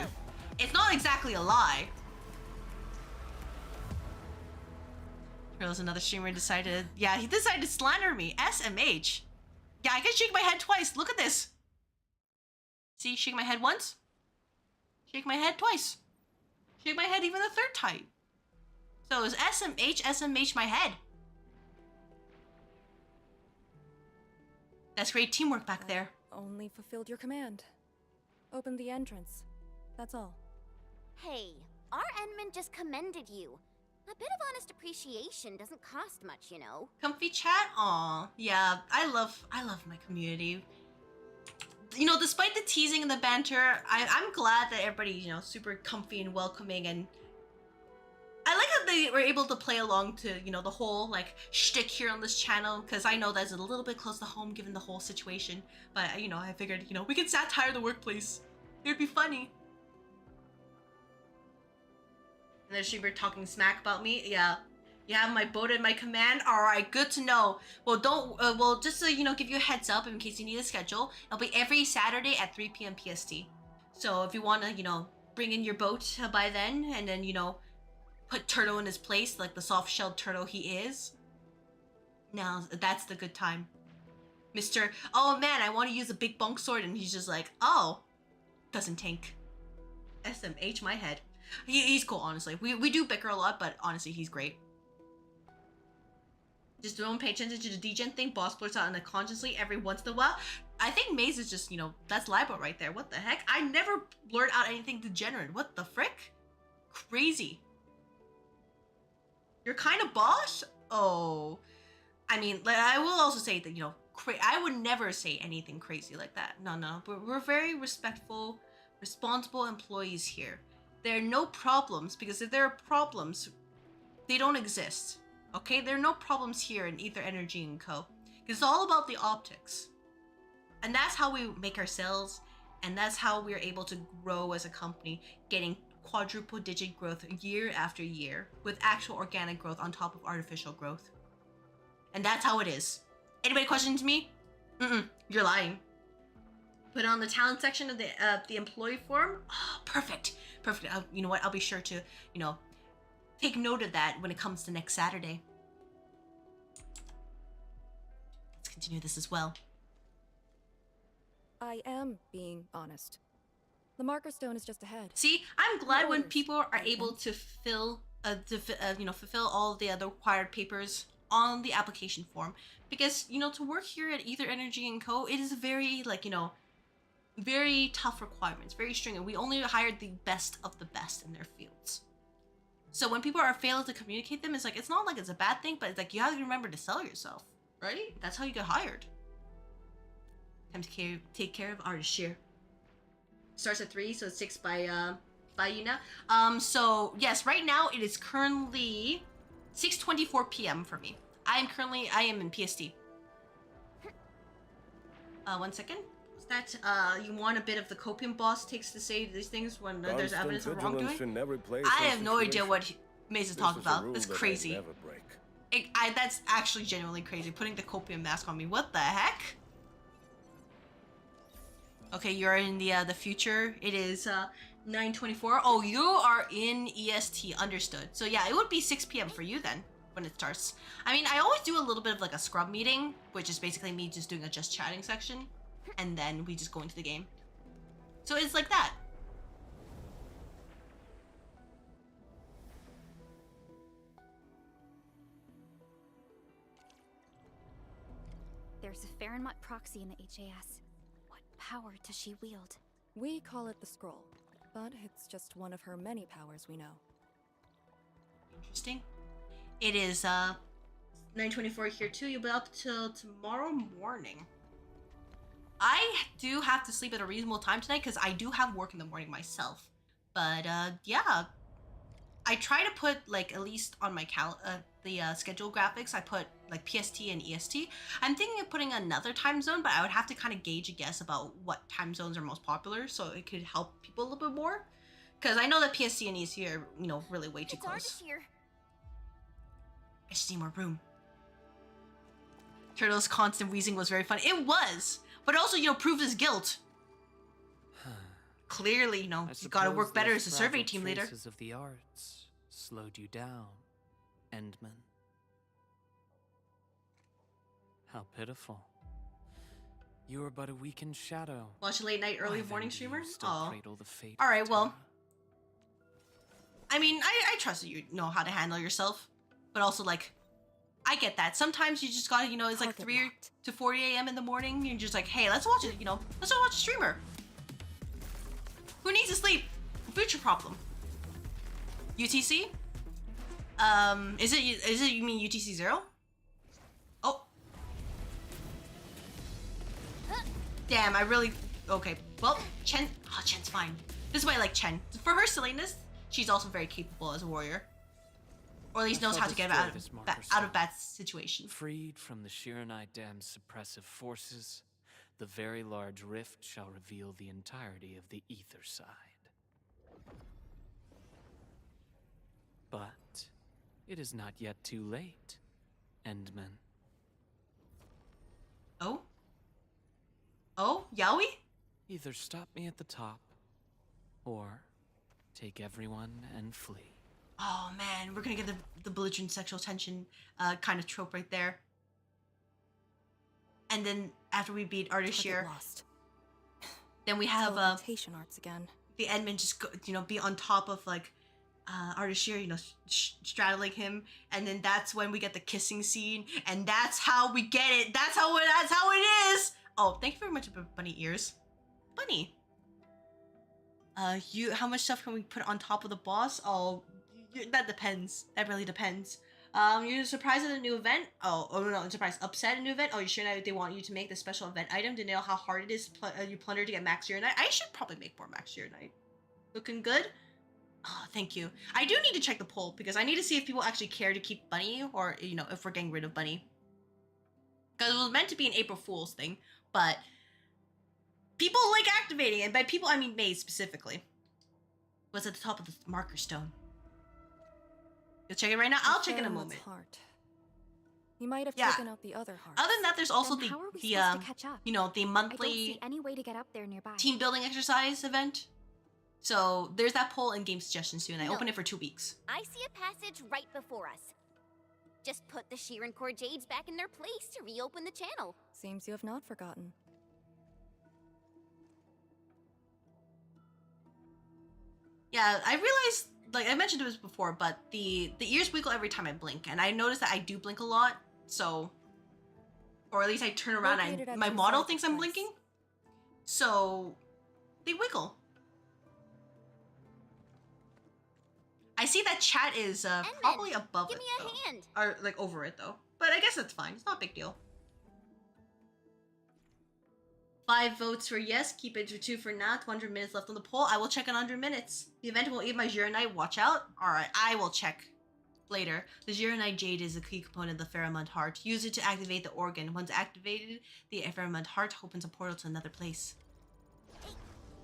It's not exactly a lie. Here's another streamer decided, yeah, he decided to slander me. SMH. Yeah, I can shake my head twice. Look at this. See, shake my head once. Shake my head twice. Shake my head even a third time. So it's SMH my head. That's great teamwork back there. Only fulfilled your command. Opened the entrance. That's all. Hey, our Endman just commended you. A bit of honest appreciation doesn't cost much, you know. Comfy chat? Aw, yeah, I love my community. You know, despite the teasing and the banter, I'm glad that everybody's, you know, super comfy and welcoming, and I like how they were able to play along to, you know, the whole, like, shtick here on this channel, because I know that's a little bit close to home given the whole situation, but, you know, I figured, you know, we could satire the workplace. It would be funny. And then she were talking smack about me. Yeah, you have my boat at my command. All right, good to know. Well, don't. Well, just to, you know, give you a heads up in case you need a schedule. It'll be every Saturday at 3 p.m. PST. So if you want to, you know, bring in your boat by then, and then, you know, put Turtle in his place like the soft-shelled turtle he is. Now that's the good time. Mr. Oh man, I want to use a big bunk sword, and he's just like, oh, doesn't tank. SMH my head. He's cool, honestly. We do bicker a lot, but honestly, he's great. Just don't pay attention to the degen thing. Boss blurts out unconsciously every once in a while. I think Maze is just, you know, that's libel right there. What the heck? I never blurt out anything degenerate. What the frick? Crazy. You're kind of boss? Oh. I mean, like, I will also say that, you know, I would never say anything crazy like that. No. We're very respectful, responsible employees here. There are no problems, because if there are problems, they don't exist. Okay? There are no problems here in Ether Energy & Co. It's all about the optics. And that's how we make our sales, and that's how we're able to grow as a company, getting quadruple digit growth year after year with actual organic growth on top of artificial growth. And that's how it is. Anybody questions me? You're lying. Put it on the talent section of the employee forum. Oh, perfect. You know what? I'll be sure to, you know, take note of that when it comes to next Saturday. Let's continue this as well. I am being honest. The marker stone is just ahead. See, I'm glad when people are able to fulfill all the other required papers on the application form, because, you know, to work here at Ether Energy & Co, it is very, like, you know, very tough requirements, very stringent. We only hired the best of the best in their fields. So when people are failing to communicate them, it's like, it's not like it's a bad thing, but it's like, you have to remember to sell yourself, right? That's how you get hired. Time to take care of Ardashir. Starts at 3, so it's 6 by Yuna. So yes, right now it is currently 6:24 p.m. for me. I am in PST. 1 second. Is that you want a bit of the copium boss takes to say these things when there's evidence of wrongdoing? I have no idea what Maze is talking about. That's crazy. That's actually genuinely crazy. Putting the copium mask on me. What the heck? Okay, you're in the future. It is 9:24. Oh, you are in EST. Understood. So yeah, it would be 6 p.m. for you then when it starts. I mean, I always do a little bit of like a scrub meeting, which is basically me just doing a just chatting section, and then we just go into the game. So it's like that. There's a Farenmut proxy in the HAS. What power does she wield? We call it the scroll. but it's just one of her many powers we know. Interesting. It is 9:24 here too. You'll be up till tomorrow morning. I do have to sleep at a reasonable time tonight because I do have work in the morning myself. But yeah, I try to put like at least on my schedule graphics, I put like PST and EST. I'm thinking of putting another time zone, but I would have to kind of gauge a guess about what time zones are most popular, so it could help people a little bit more. Because I know that PST and EST are, you know, really way too close. I just need more room. Turtle's constant wheezing was very funny. It was, but also, you know, proved his guilt. Clearly, you know, you gotta work better as a survey team leader. Traces of the arts slowed you down, Endman. How pitiful. You are but a weakened shadow. Watch a late night, early Why morning then do you streamer? still Oh. cradle the fate All of right, well. Terra? I mean, I trust that you know how to handle yourself, but also, like, I get that. Sometimes you just gotta, you know, it's like 3 to 4 a.m. in the morning. You're just like, hey, let's watch it, you know, let's watch a streamer. Who needs to sleep? Future problem. UTC? Is it you mean UTC 0? Oh. Damn, I really, okay. Well, Chen's fine. This is why I like Chen. For her silliness, she's also very capable as a warrior. Or at least knows how to get out of bad situations. Freed from the Shiranai Dam's suppressive forces, the very large rift shall reveal the entirety of the ether side. But it is not yet too late, Endman. Oh? Oh, Yowie? Either stop me at the top, or take everyone and flee. Oh man, we're gonna get the belligerent sexual tension kind of trope right there. And then after we beat Ardashir, then we have teleportation arts again. The Endman just go, you know, be on top of like Ardashir, you know, straddling him, and then that's when we get the kissing scene, and that's how we get it. That's how it is. Oh, thank you very much, Bunny Ears. Bunny. How much stuff can we put on top of the boss? Oh, that depends. That really depends. You're surprised at a new event? Oh no, surprised. Upset a new event? Oh, you sure they want you to make the special event item to know how hard it is you plunder to get max Uranite? I should probably make more max Uranite. Looking good? Oh, thank you. I do need to check the poll because I need to see if people actually care to keep Bunny or, you know, if we're getting rid of Bunny. Because it was meant to be an April Fool's thing, but people like activating it. By people, I mean Maze specifically. What's at the top of the marker stone? You'll check it right now? I'll check in a moment. Heart. You might have taken out the other heart. Other than that, there's also Then the how are we supposed to catch up? you know, the I don't monthly see any way to get up there nearby. team building exercise event. So there's that poll and game suggestions too, and I open it for 2 weeks. I see a passage right before us. Just put the Shirin Core Jades back in their place to reopen the channel. Seems you have not forgotten. Yeah, I realized, like I mentioned this before, but the ears wiggle every time I blink, and I noticed that I do blink a lot, so, or at least I turn around and my model thinks I'm blinking, so they wiggle. I see that chat is probably above it, Give me a hand. or like over it though, but I guess that's fine. It's not a big deal. 5 votes for yes, keep it to 2 for now. 200 minutes left on the poll. I will check in 100 minutes. The event will eat my Uranite. Watch out. Alright, I will check later. The Uranite Jade is a key component of the Pheromone Heart. Use it to activate the organ. Once activated, the Pheromone Heart opens a portal to another place.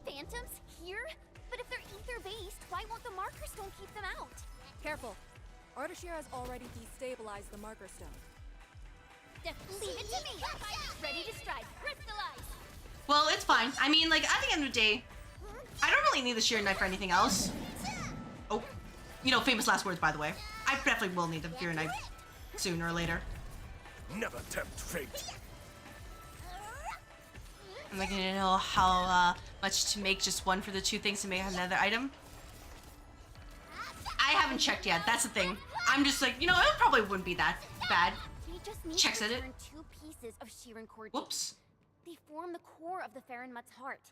Phantoms? Here? But if they're ether-based, why won't the Marker Stone keep them out? Careful. Ardashir has already destabilized the Marker Stone. Leave it to me! Ready to strike. Crystallize! Well, it's fine. I mean, like, at the end of the day, I don't really need the sheer knife for anything else. Oh, you know, famous last words, by the way. I definitely will need the sheer knife sooner or later. Never tempt fate. I'm looking to know how much to make just one for the 2 things to make another item. I haven't checked yet. That's the thing. I'm just like, you know, it probably wouldn't be that bad. We just need Checks to at it. return 2 pieces of Shirin Core Jade. Whoops. They form the core of the Pheronmut's heart.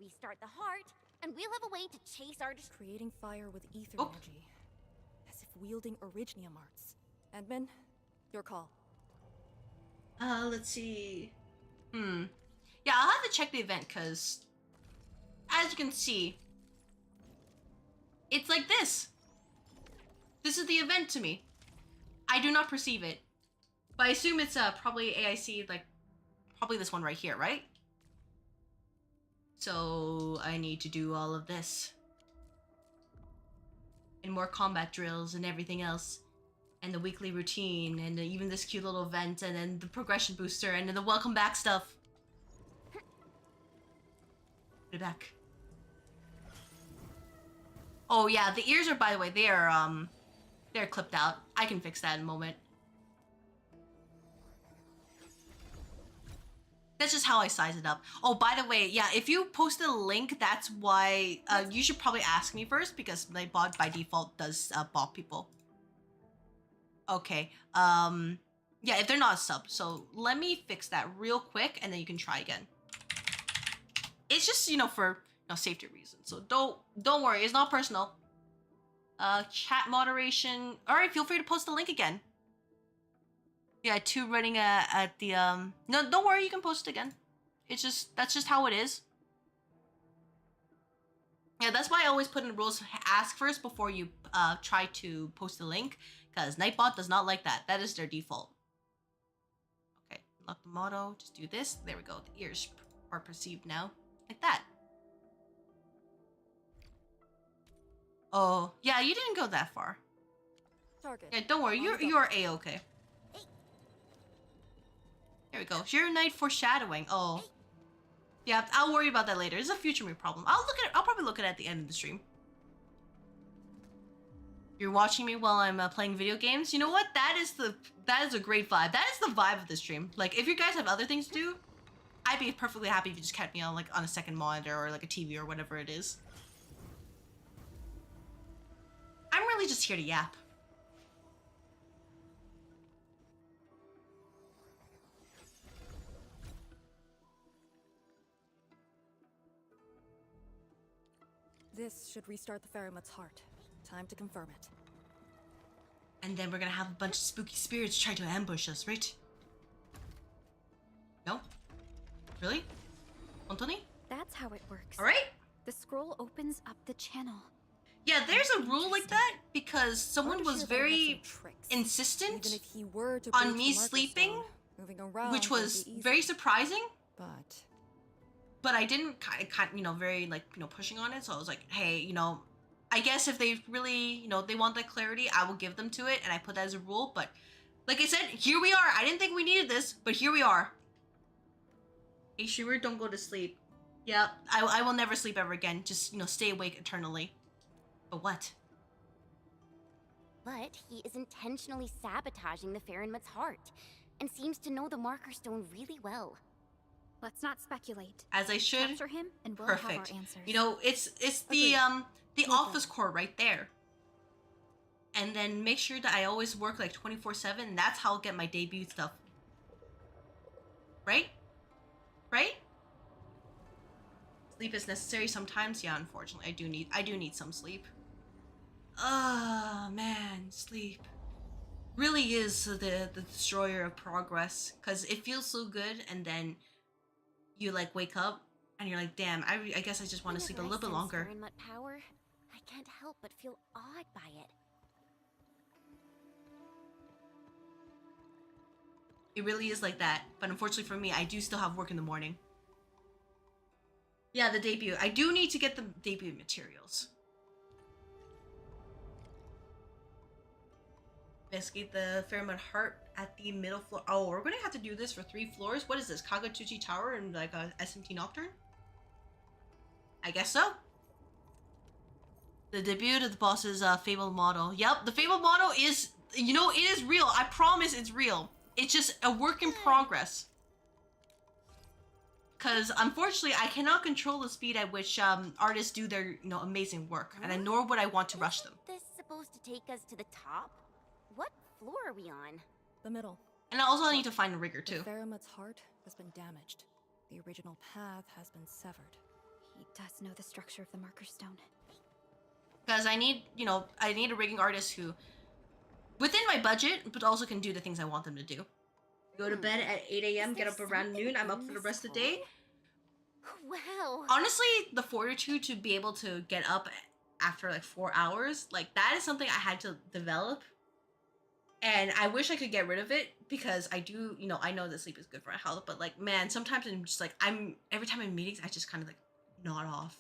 Restart the heart, and we'll have a way to chase artists. Creating fire with ether Oh. energy. As if wielding Originium arts. Admin, your call. Let's see. Yeah, I'll have to check the event, because as you can see, it's like this. This is the event to me. I do not perceive it. But I assume it's probably AIC, like, probably this one right here, right? So I need to do all of this. And more combat drills and everything else. And the weekly routine, and even this cute little event, and then the progression booster, and then the welcome back stuff. Put it back. Oh yeah, the ears are, by the way, they're clipped out. I can fix that in a moment. That's just how I size it up. Oh, by the way, yeah, if you post a link, that's why you should probably ask me first, because my bot by default does bot people. Okay, yeah, if they're not a sub, so let me fix that real quick, and then you can try again. It's just, you know, for safety reasons, so don't worry, it's not personal. Chat moderation. All right, feel free to post the link again. Yeah, 2 running at the no, don't worry, you can post it again. It's just, that's just how it is. Yeah, that's why I always put in the rules, ask first before you try to post the link, because Nightbot does not like that. That is their default. Okay, lock the motto, just do this. There we go, the ears are perceived now, like that. Oh, yeah, you didn't go that far. Target. Yeah, don't worry, you're A-okay. There we go. Sheer Night foreshadowing. Oh. Yeah, I'll worry about that later. It's a future me problem. I'll probably look at it at the end of the stream. You're watching me while I'm playing video games? You know what? That is a great vibe. That is the vibe of the stream. Like, if you guys have other things to do, I'd be perfectly happy if you just kept me on, like, on a second monitor or like a TV or whatever it is. I'm really just here to yap. This should restart the Ferryman's heart. Time to confirm it. And then we're gonna have a bunch of spooky spirits try to ambush us, right? No? Really? Hontoni? That's how it works. Alright? The scroll opens up the channel. Yeah, there's a rule like that because someone was very insistent on me sleeping, which was very surprising. But I didn't very like, pushing on it. So I was like, hey, I guess if they really, they want that clarity, I will give them to it. And I put that as a rule. But like I said, here we are. I didn't think we needed this, but here we are. Hey, Shimmer, don't go to sleep. Yeah, I will never sleep ever again. Just, stay awake eternally. But what? But he is intentionally sabotaging the Ferryman's heart, and seems to know the Marker Stone really well. Let's not speculate. As I should. Capture him, and we'll Perfect. have our answers. It's the office core right there. And then make sure that I always work like 24/7. That's how I'll get my debut stuff. Right? Right? Sleep is necessary sometimes. Yeah, unfortunately, I do need some sleep. Oh man, sleep really is the destroyer of progress, because it feels so good, and then you like wake up and you're like, damn, I guess I just want to sleep a little bit longer. Power, I can't help but feel awed by it. It really is like that, but unfortunately for me, I do still have work in the morning. Yeah, the debut. I do need to get the debut materials. Investigate the Ferryman Heart at the middle floor. Oh, we're gonna have to do this for 3 floors? What is this? Kagatuchi Tower and like a SMT Nocturne? I guess so. The debut of the boss's Fabled model. Yep, the Fabled model is, it is real. I promise it's real. It's just a work in progress. Because unfortunately, I cannot control the speed at which artists do their, amazing work, and nor would I want to rush them. Is this supposed to take us to the top? What floor are we on? The middle. And I also need to find a rigger too. The Ferryman's heart has been damaged. The original path has been severed. He does know the structure of the marker stone. Because I need, I need a rigging artist who, within my budget, but also can do the things I want them to do. Go to bed at 8 a.m., get up around noon, I'm up for the rest of the day. Wow. Honestly, the fortitude to be able to get up after like 4 hours, like that is something I had to develop. And I wish I could get rid of it because I do, I know that sleep is good for my health, but like, man, sometimes I'm just like, every time in meetings, I just kind of like nod off.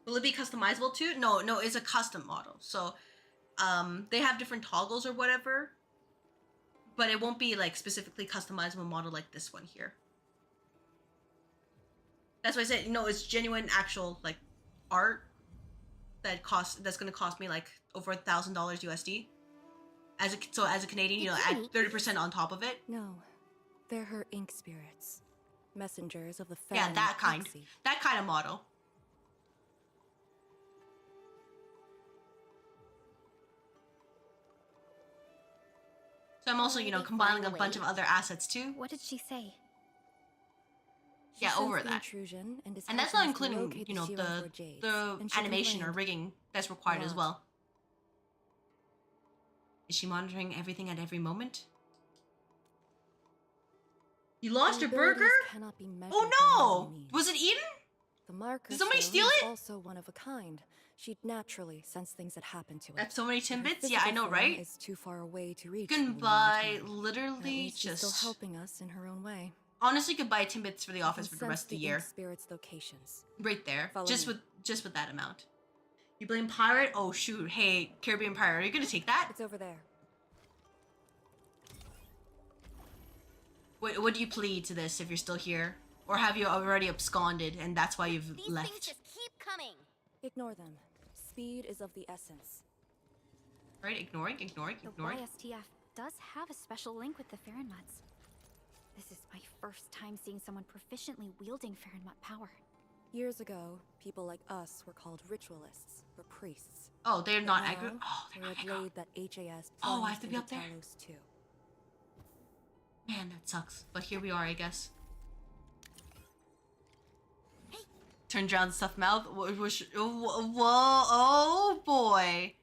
Will it be customizable too? No, it's a custom model. So, they have different toggles or whatever, but it won't be like specifically customizable model like this one here. That's why I said, it's genuine, actual like art that's gonna cost me like over $1,000 USD. As a Canadian, add 30% on top of it. No, they're her ink spirits, messengers of the Fangyi. Yeah, that kind of model. So I'm also, combining a bunch of other assets too. What did she say? Yeah, over that. Intrusion and that's not including, the animation or rigging that's required as well. Is she monitoring everything at every moment? You lost your burger? Oh no! Was it eaten? The marker Did somebody steal it? Also one of a kind. She'd naturally sense things that happen to it. That's so many Timbits? Yeah, I know, right? Is too far away to reach. You can buy literally just still helping us in her own way. Honestly, could buy Timbits for the office for the rest of the year. Spirits locations. Right there. Just with that amount. You blame pirate? Oh shoot. Hey, Caribbean pirate, are you gonna take that? It's over there. What do you plead to this if you're still here? Or have you already absconded and that's why you've left? Things just keep coming. Ignore them. Speed is of the essence. Right, ignoring. The YSTF does have a special link with the Farenmuts. This is my first time seeing someone proficiently wielding Farenmut power. Years ago, people like us were called ritualists, or priests. Oh, they're not aggro. Oh, they're a blade that HAS I have to be up there? Talos II. Man, that sucks. But here we are, I guess. Turns around, stuff mouth. Whoa, oh boy.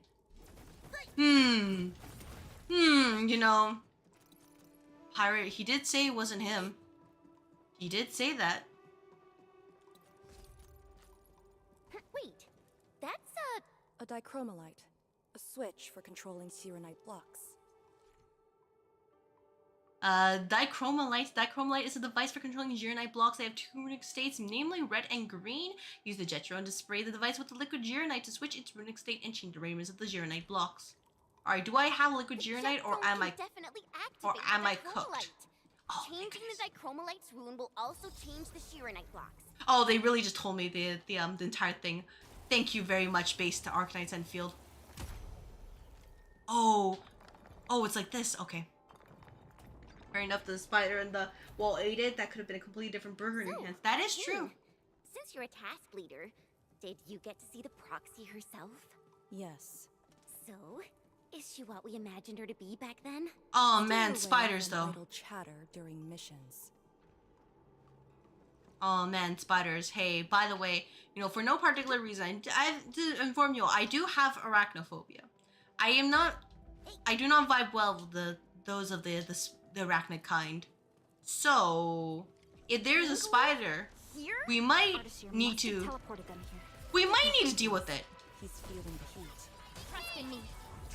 Pirate, he did say it wasn't him. He did say that. Wait, that's a dichromolite. A switch for controlling Serenite blocks. Dichromolite. Dichromolite is a device for controlling Geronite blocks. They have two runic states, namely red and green. Use the jet drone to spray the device with the liquid Geronite to switch its runic state and change the radius of the Geronite blocks. Alright, do I have liquid Geronite or am I cooked? Oh, changing the dichromolite's rune will also change the Sheeranite blocks. Oh, they really just told me the entire thing. Thank you very much, base to Arknights Endfield. Oh, it's like this. Okay. Fair enough, the spider and the wall ate it. That could have been a completely different burger in your hands. That is true. Since you're a task leader, did you get to see the proxy herself? Yes. So, is she what we imagined her to be back then? Oh man, spiders though. Idle chatter during missions. Oh man, spiders. Hey, by the way, for no particular reason, I to inform you, I do have arachnophobia. I do not vibe well with those of the arachnid kind. So, if there's a spider, we might need to deal with it. He's feeling the heat. Trust in me.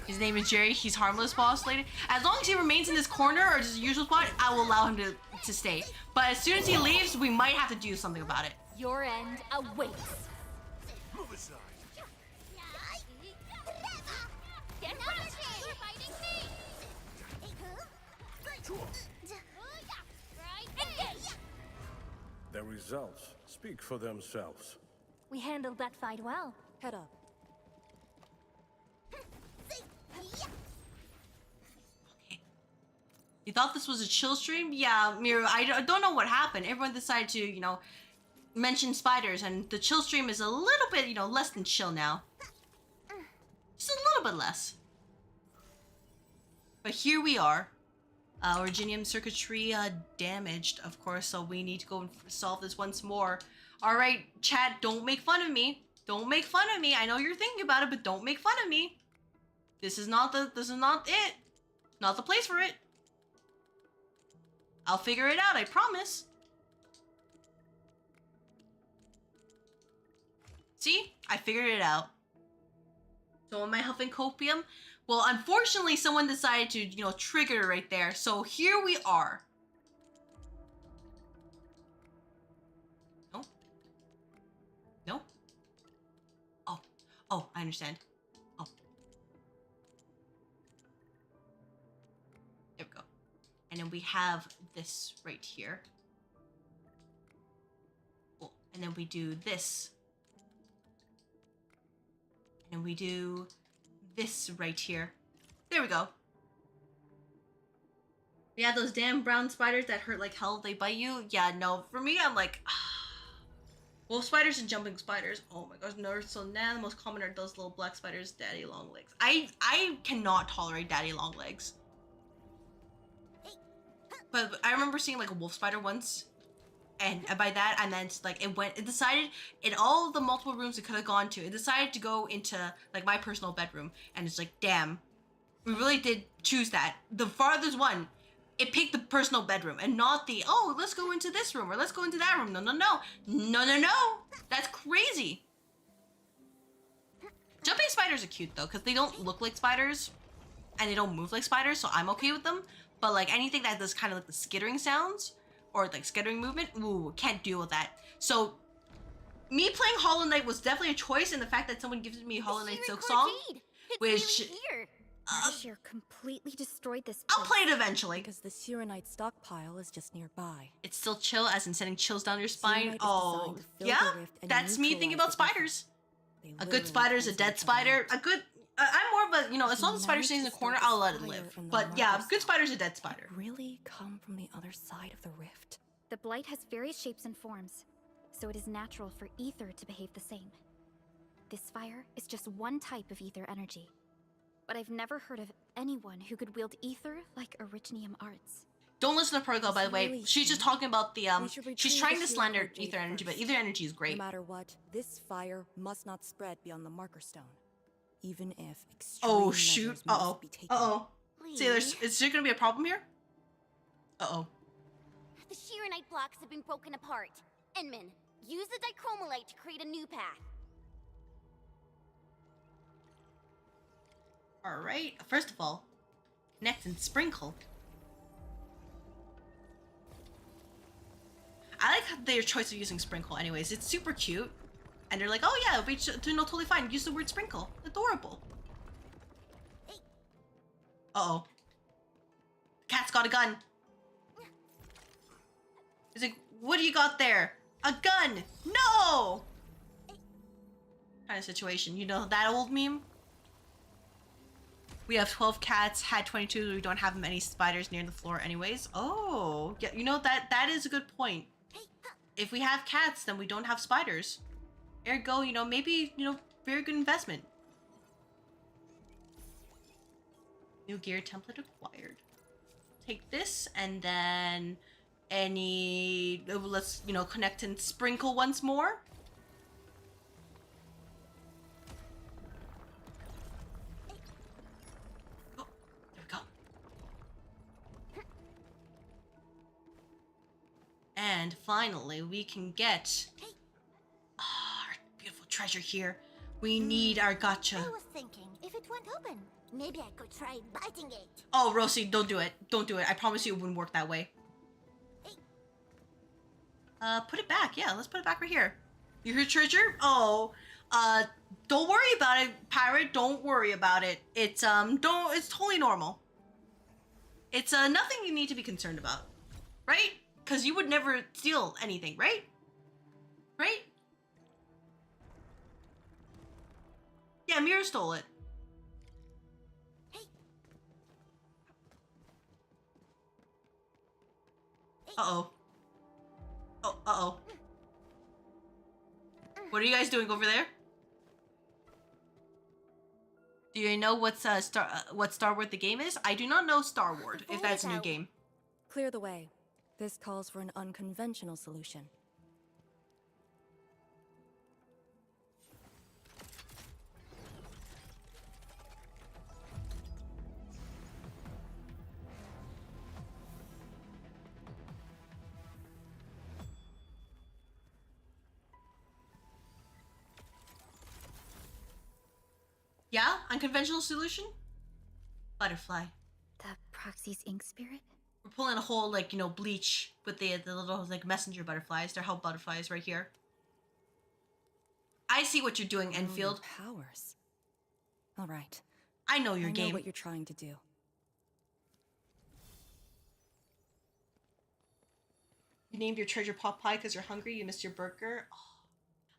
His name is Jerry. He's harmless, boss lady. As long as he remains in this corner or just usual spot, I will allow him to stay. But as soon as he leaves, we might have to do something about it. Your end awaits. Move aside. The results speak for themselves. We handled that fight well. Head up. You thought this was a chill stream? Yeah, Miru, I don't know what happened. Everyone decided to, mention spiders, and the chill stream is a little bit, less than chill now. Just a little bit less. But here we are. Originium circuitry damaged, of course, so we need to go and solve this once more. Alright, chat, don't make fun of me. Don't make fun of me. I know you're thinking about it, but don't make fun of me. This is not it. Not the place for it. I'll figure it out, I promise. See? I figured it out. So am I huffing copium? Well, unfortunately, someone decided to, you know, trigger it right there. So here we are. No? No? Oh. Oh, I understand. Oh. There we go. And then we have this right here. Cool. And then we do this. And we do this right here. There we go. Yeah, those damn brown spiders that hurt like hell, they bite you. Yeah, no, for me, I'm like, wolf spiders and jumping spiders. Oh my gosh, no, so now the most common are those little black spiders, daddy long legs. I cannot tolerate daddy long legs. But I remember seeing like a wolf spider once. And by that, I meant like it decided in all of the multiple rooms it could have gone to, it decided to go into like my personal bedroom. And it's like, damn, we really did choose that. The farthest one, it picked the personal bedroom and not the, oh, let's go into this room or let's go into that room. No, no, no. No, no, no. That's crazy. Jumping spiders are cute though, because they don't look like spiders and they don't move like spiders, so I'm okay with them. But like anything that does kind of like the skittering sounds, or like skittering movement, ooh, can't deal with that. So, me playing Hollow Knight was definitely a choice, and the fact that someone gives me Hollow Knight Silk Song, which Ardashir completely destroyed this place. I'll play it eventually. Because the Sirenite stockpile is just nearby. It's still chill, as in sending chills down your spine. Sirenite is Oh, designed to fill yeah, the rift and that's me thinking about neutralize the spiders. They A good literally spider is a cancel dead each other spider. out. A good, I'm more of a, you know, as long as the spider Managed stays in to the corner, start I'll a let it fire live. in the But yeah, Marker good Stone. spider's a dead spider. Really come from the other side of the rift. The blight has various shapes and forms, so it is natural for ether to behave the same. This fire is just one type of ether energy, but I've never heard of anyone who could wield ether like Originium arts. Don't listen to Protocol, by the way. Really She's just sweet. talking about the, We should she's retrieve trying the to shield slander of Jade ether energy, but first. ether energy is great. No matter what, this fire must not spread beyond the Marker Stone, even if extreme Oh shoot! measures Uh oh! must be taken. Uh oh! See, is there gonna be a problem here? Uh oh! The Shirenite blocks have been broken apart. Enman, use the dichromolite to create a new path. All right. First of all, connect and sprinkle. I like their choice of using sprinkle. Anyways, it's super cute, and they're like, "Oh yeah, it'll be totally fine. Use the word sprinkle. Adorable." Uh oh. Cat's got a gun. He's like, "What do you got there? A gun? No!" Kind of situation. You know that old meme? We have 12 cats, had 22, we don't have many spiders near the floor anyways. Oh, yeah, you know, that is a good point. If we have cats, then we don't have spiders. Ergo, you know, maybe, you know, very good investment. New gear template acquired. Take this, and then let's, you know, connect and sprinkle once more. Oh, there we go. And finally, we can get our beautiful treasure here. We need our gotcha. I was thinking, if it went open, maybe I could try biting it. Oh, Rosie, don't do it. Don't do it. I promise you it wouldn't work that way. Put it back. Yeah, let's put it back right here. You hear treasure? Oh, don't worry about it, pirate. Don't worry about it. It's totally normal. It's nothing you need to be concerned about, right? Because you would never steal anything, right? Right? Yeah, Mira stole it. Uh-oh. Oh, uh-oh. What are you guys doing over there? Do you know what Star Wars the game is? I do not know Star Wars, if that's a new game. Clear the way. This calls for an unconventional solution. Yeah, unconventional solution? Butterfly. The Proxy's ink spirit? We're pulling a whole, like, you know, bleach with the little, like, messenger butterflies. They're help butterflies right here. I see what you're doing, Enfield. Powers. All right. I know your game. I know what you're trying to do. You named your treasure pot pie because you're hungry. You missed your burger. Oh.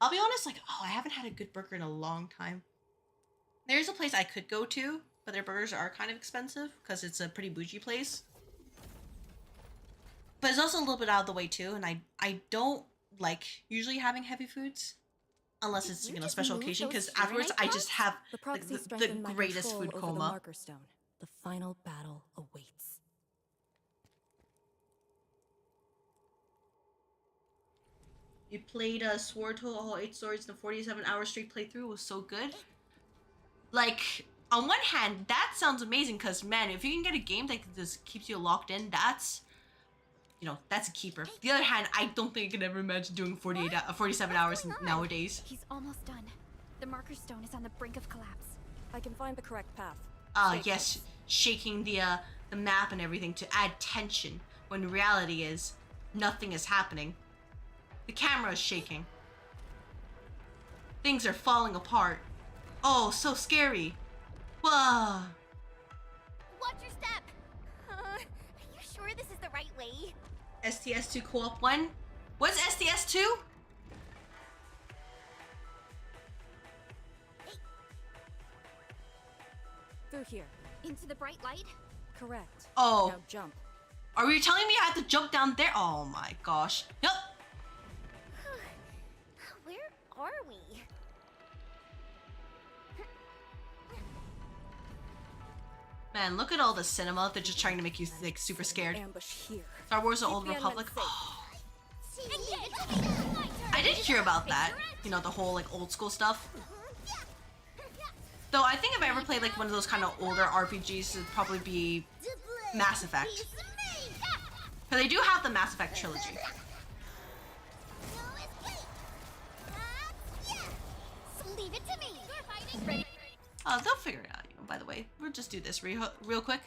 I'll be honest, like, I haven't had a good burger in a long time. There's a place I could go to, but their burgers are kind of expensive because it's a pretty bougie place. But it's also a little bit out of the way too, and I don't like usually having heavy foods unless it's, you know, special occasion, because afterwards I just have like, the greatest food coma. The Marker Stone. The final battle awaits. You played Sword to all 8 swords. The 47-hour straight playthrough was so good. Like, on one hand, that sounds amazing because, man, if you can get a game that just keeps you locked in, that's, you know, that's a keeper. The other hand, I don't think I could ever imagine doing 47 hours nowadays. He's almost done. The Marker Stone is on the brink of collapse. I can find the correct path. Yes, shaking the map and everything to add tension, when reality is, nothing is happening. The camera is shaking. Things are falling apart. Oh, so scary. Whoa. Watch your step. Are you sure this is the right way? STS2 co-op 1? What's STS2? Through here. Into the bright light? Correct. Oh. Now jump. Are you telling me I have to jump down there? Oh my gosh. Yep. Where are we? Man, look at all the cinema. They're just trying to make you like super scared. Ambush here. Star Wars: The Old Republic. Oh. I did hear about that. You know, the whole like old school stuff. Though I think if I ever played like one of those kind of older RPGs, it'd probably be Mass Effect. Because they do have the Mass Effect trilogy. Leave it to me. Oh, they'll figure it out. You know, by the way, we'll just do this real quick.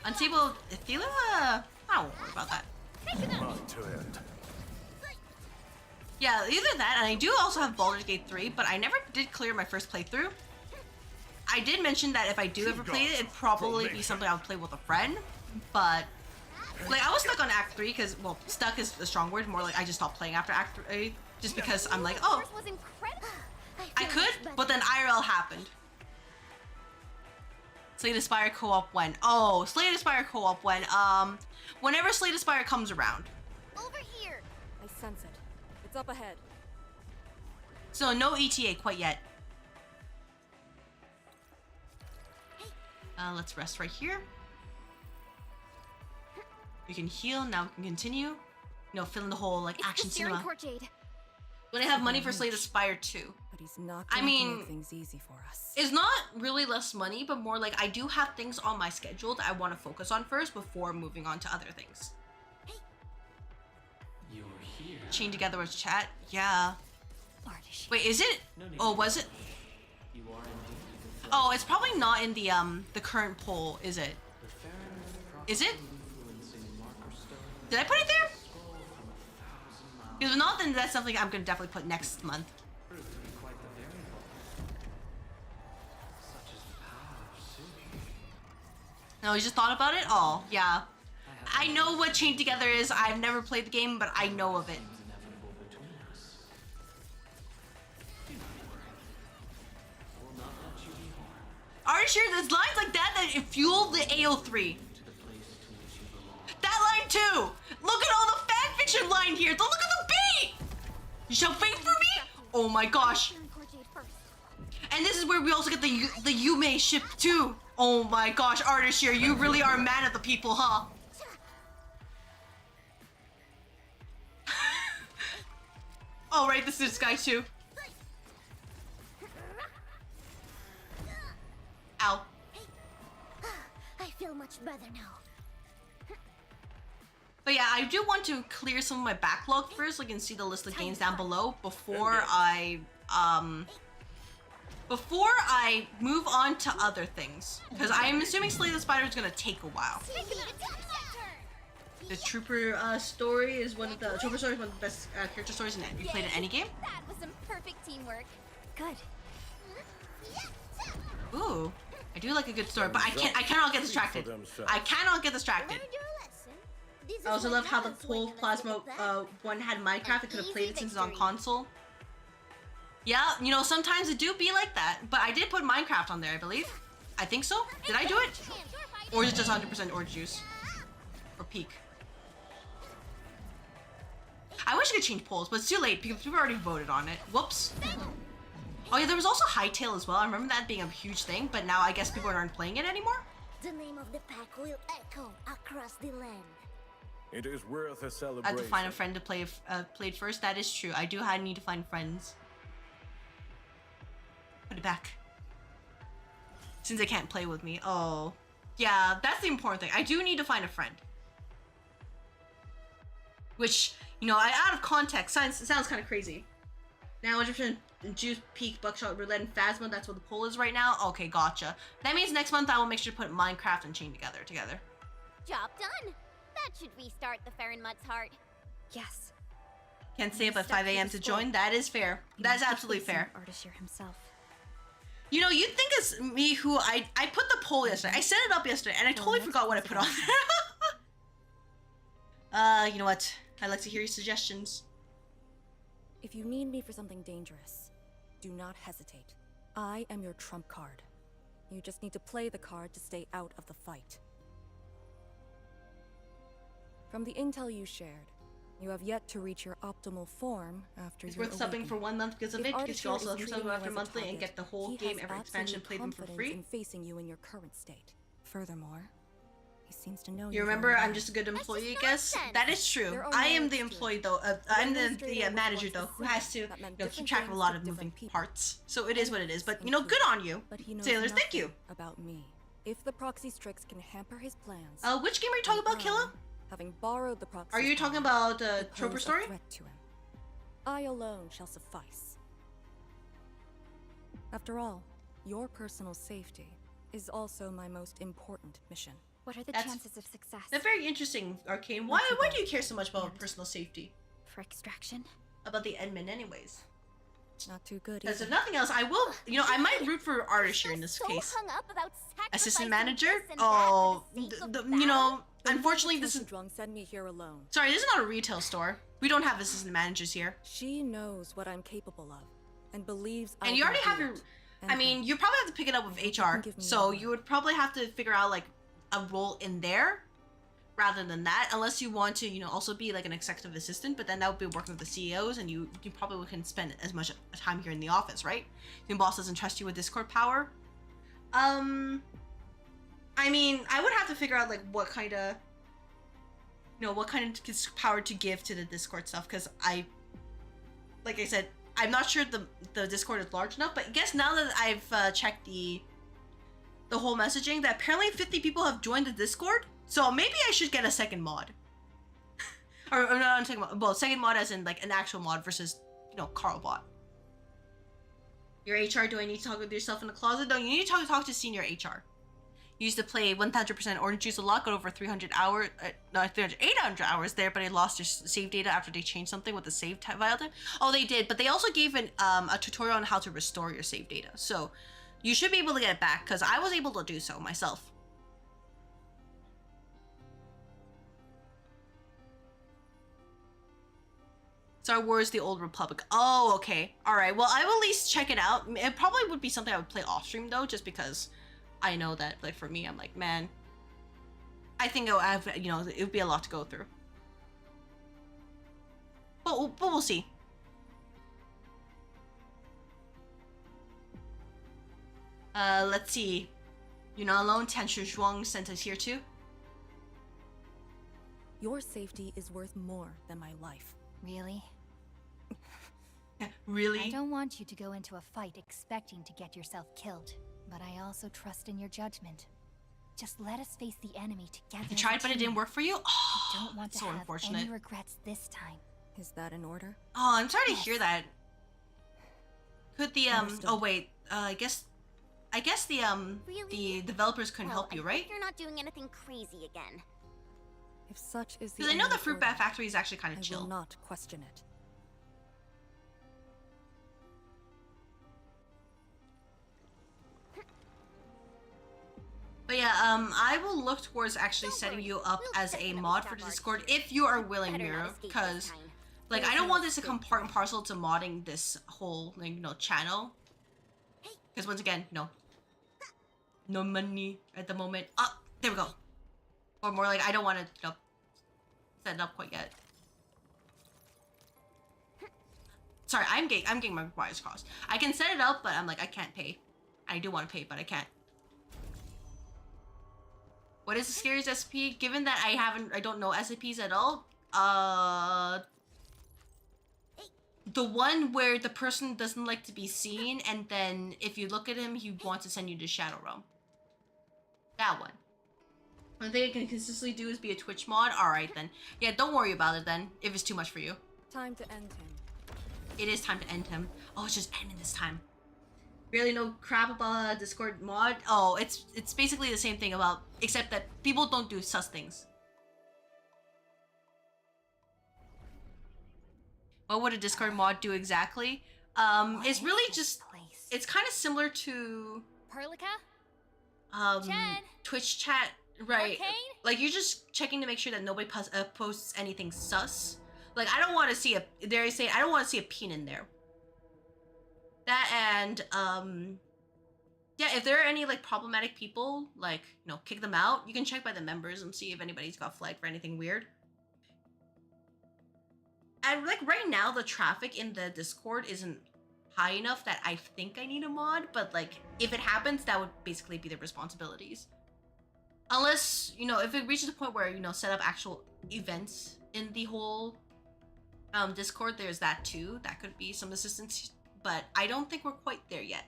Unstable Athela? I won't worry about that. Not to end. Yeah, either that, and I do also have Baldur's Gate 3, but I never did clear my first playthrough. I did mention that if I do ever play it, it'd probably be something I would play with a friend, but like I was stuck on Act 3 because, well, stuck is a strong word, more like I just stopped playing after Act 3 just because I'm like, oh, I could, but then IRL happened. Slay Spire co-op when? Oh, Slay Spire co-op when? Whenever Slay Spire comes around. Over here. I sense it. It's up ahead. So no ETA quite yet. Let's rest right here. We can heal, now we can continue. You know, fill in the whole like action cinema. When I have money for Slay the Spire 2. But he's not going to make things easy for us. It's not really less money, but more like I do have things on my schedule that I want to focus on first before moving on to other things. You're here. Chain together with chat? Yeah. Wait, is it? Oh, was it? You are indeed. Oh, it's probably not in the current poll, is it? Is it? Did I put it there? If not, then that's something I'm gonna definitely put next month. No, you just thought about it? Oh, yeah. I know what Chained Together is. I've never played the game, but I know of it. Are you sure there's lines like that that fueled the AO3? That line too! Look at all the fanfiction line here! Don't look at the beat! You shall wait for me? Oh my gosh. And this is where we also get the Yume ship too. Oh my gosh, Ardashir, you really are mad at the people, huh? Oh right, this is this guy too. Ow. I feel much better now. But yeah, I do want to clear some of my backlog first, so you can see the list of games down below before I move on to other things. Because I am assuming Slay the Spider is gonna take a while. The Trooper story is one of the best character stories you played in any game. That was some perfect teamwork. Good. Ooh, I do like a good story, but I cannot get distracted. I cannot get distracted. I also love how the Pole Plasma one had Minecraft. I could have played it since it's on console. Yeah, you know, sometimes it do be like that, but I did put Minecraft on there, I believe. I think so. Did I do it? Or is it just 100% orange juice? Or peak? I wish I could change polls, but it's too late because we've already voted on it. Whoops. Oh yeah, there was also Hightail as well. I remember that being a huge thing, but now I guess people aren't playing it anymore. The name of the pack will echo across the land. It is worth a I celebration. have to find a friend to play played first. That is true. I do need to find friends. Put it back. Since they can't play with me. Oh. Yeah, that's the important thing. I do need to find a friend. Which, you know, out of context, sounds kind of crazy. Now 100% Juice, Peak, Buckshot, Roulette, and Phasma. That's what the poll is right now. Okay, gotcha. That means next month I will make sure to put Minecraft and Chain together. Job done. That should restart the Farron Mud's heart. Yes. Can't stay up at 5 a.m. to join. That is fair. That is absolutely fair. Ardashir himself. You know, you'd think it's me who I put the poll yesterday. I set it up yesterday and I totally forgot what I put on there. You know what? I'd like to hear your suggestions. If you need me for something dangerous, do not hesitate. I am your trump card. You just need to play the card to stay out of the fight. From the intel you shared, you have yet to reach your optimal form after It's your worth subbing for 1 month because of it, because you also sub after monthly and get the whole game, every expansion, play them for free. In facing you in your current state. Furthermore, he seems to know you remember, I'm just a good employee, I guess? That is true. I am the employee, though. I'm the manager, though, who has to keep track of a lot of moving parts. So it is what it is. But, you know, good on you. Sailors, thank you. About me. If the proxy strix can hamper his plans. Which game are you talking about, Killa? Having borrowed the proxy. Are you talking about Trooper Story? To him. I alone shall suffice. After all, your personal safety is also my most important mission. What are the chances of success? That's very interesting, Arcane. Why do you care so much about personal safety? For extraction? About the admin anyways. Not too good. Because if nothing else, I will, you know, I might root for Ardashir in this case. Assistant manager? Oh, you know, unfortunately this is... Zhuang send me here alone. Sorry, this is not a retail store. We don't have assistant managers here. She knows what I'm capable of and believes and you already have your... I mean, you probably have to pick it up with HR. So you would probably have to figure out, like, a role in there rather than that, unless you want to, you know, also be like an executive assistant, but then that would be working with the CEOs and you probably couldn't spend as much time here in the office, right? Your boss doesn't trust you with Discord power. I mean, I would have to figure out like what kind of power to give to the Discord stuff, because like I said, I'm not sure the Discord is large enough, but I guess now that I've checked the whole messaging, that apparently 50 people have joined the Discord, so maybe I should get a second mod. or not a second mod, well, second mod as in like an actual mod versus, you know, Carl bot. Your HR, do I need to talk with yourself in the closet? No, you need to talk to senior HR. You used to play 1000% Orange Juice a lot, got over 300 hours, 800 hours there, but I lost your save data after they changed something with the save file time. Oh, they did, but they also gave a tutorial on how to restore your save data. So you should be able to get it back, because I was able to do so myself. Star Wars The Old Republic. Oh, okay. Alright, well, I will at least check it out. It probably would be something I would play off stream, though, just because I know that, like, for me, I'm like, man, I think you know, it would be a lot to go through. But we'll see. Let's see. You're not alone. Teacher Zhuang sent us here too. Your safety is worth more than my life. Really? Really? I don't want you to go into a fight expecting to get yourself killed, but I also trust in your judgment. Just let us face the enemy together. You tried, but it didn't work for you? Oh, I don't want to so have unfortunate. any regrets this time. Is that an order? Oh, I'm sorry to hear that. Could the Understood. oh wait, I guess the Really? the developers couldn't Well, help you, I right? hope you're not doing anything crazy again. If such is the Because I know the only fruit bat order, factory is actually kind of I chill. will not question it. But yeah, I will look towards actually setting you up as a mod for the Discord if you are willing, Better not Mira, escape this because time. like I There's don't no want this to come escape part and parcel to modding this whole like channel. Because once again, no money at the moment. Oh, there we go. Or more like I don't want to set it up quite yet. Sorry, I'm getting my wires crossed. I can set it up, but I'm like I can't pay. I do want to pay, but I can't. What is the scariest SCP? Given that I don't know SCPs at all, the one where the person doesn't like to be seen, and then if you look at him, he wants to send you to Shadow Realm. That one. One thing I can consistently do is be a Twitch mod. All right then. Yeah, don't worry about it then. If it's too much for you. Time to end him. It is time to end him. Oh, it's just ending this time. Really no crap about a Discord mod. Oh, it's basically the same thing about, except that people don't do sus things. What would a Discord mod do exactly? It's really just, it's kind of similar to Perlica? Jen? Twitch chat, right? Arcane? Like you're just checking to make sure that nobody posts anything sus. Like I don't want to see I don't want to see a peen in there. That and yeah, if there are any like problematic people, like kick them out. You can check by the members and see if anybody's got flagged for anything weird. And like right now, the traffic in the Discord isn't high enough that I think I need a mod. But like if it happens, that would basically be their responsibilities. Unless if it reaches a point where set up actual events in the whole Discord, there's that too. That could be some assistance. But I don't think we're quite there yet.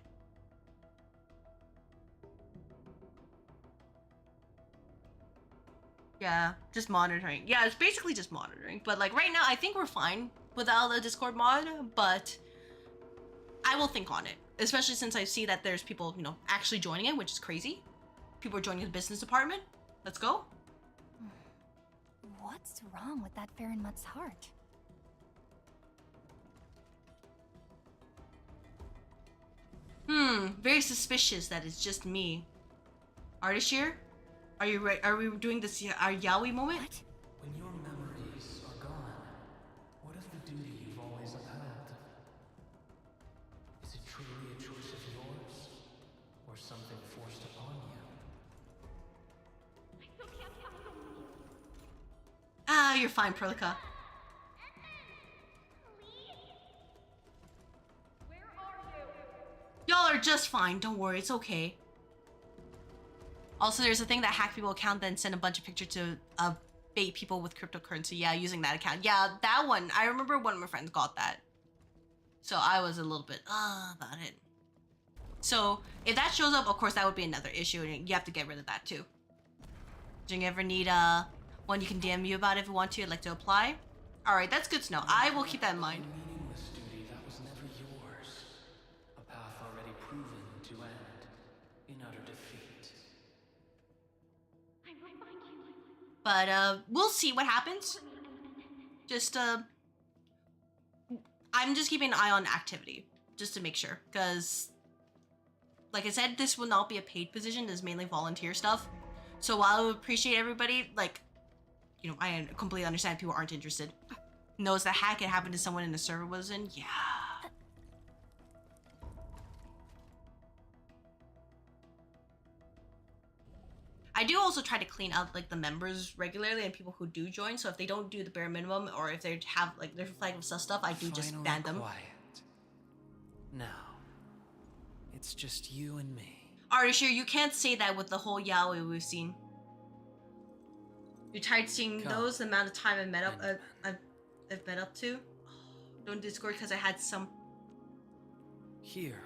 Yeah, just monitoring. Yeah, it's basically just monitoring. But like right now, I think we're fine without the Discord mod, but I will think on it. Especially since I see that there's people, actually joining it, which is crazy. People are joining the business department. Let's go. What's wrong with that Farinmutt's heart? Very suspicious that it's just me. Ardashir? Are you right? Are we doing this our Yaoi moment? What? When your memories are gone, what of the duty you've always upheld? Is it truly a choice of yours, or something forced upon you? Ah, you're fine, Perlica. Y'all are just fine. Don't worry, it's okay. Also, there's a thing that hack people account, then send a bunch of pictures to bait people with cryptocurrency. Yeah, using that account. Yeah, that one. I remember one of my friends got that. So I was a little bit about it. So if that shows up, of course, that would be another issue, and you have to get rid of that too. Do you ever need one you can DM me about if you want to? I'd like to apply. All right, that's good to know. I will keep that in mind. Meaningless duty that was never yours. A path already proven to end in utter defeat. But we'll see what happens. Just I'm just keeping an eye on activity just to make sure, because like I said, this will not be a paid position. This is mainly volunteer stuff. So while I would appreciate everybody, like, I completely understand people aren't interested. Knows that hack it happened to someone in the server was in. Yeah. I do also try to clean out like the members regularly and people who do join. So if they don't do the bare minimum, or if they have like their flag of sus stuff, I do just ban them. Quiet. Now, it's just you and me. Artishir, you can't say that with the whole yaoi we've seen. You're tired of seeing those, the amount of time I've met up to? Don't Discord because I had some. Here,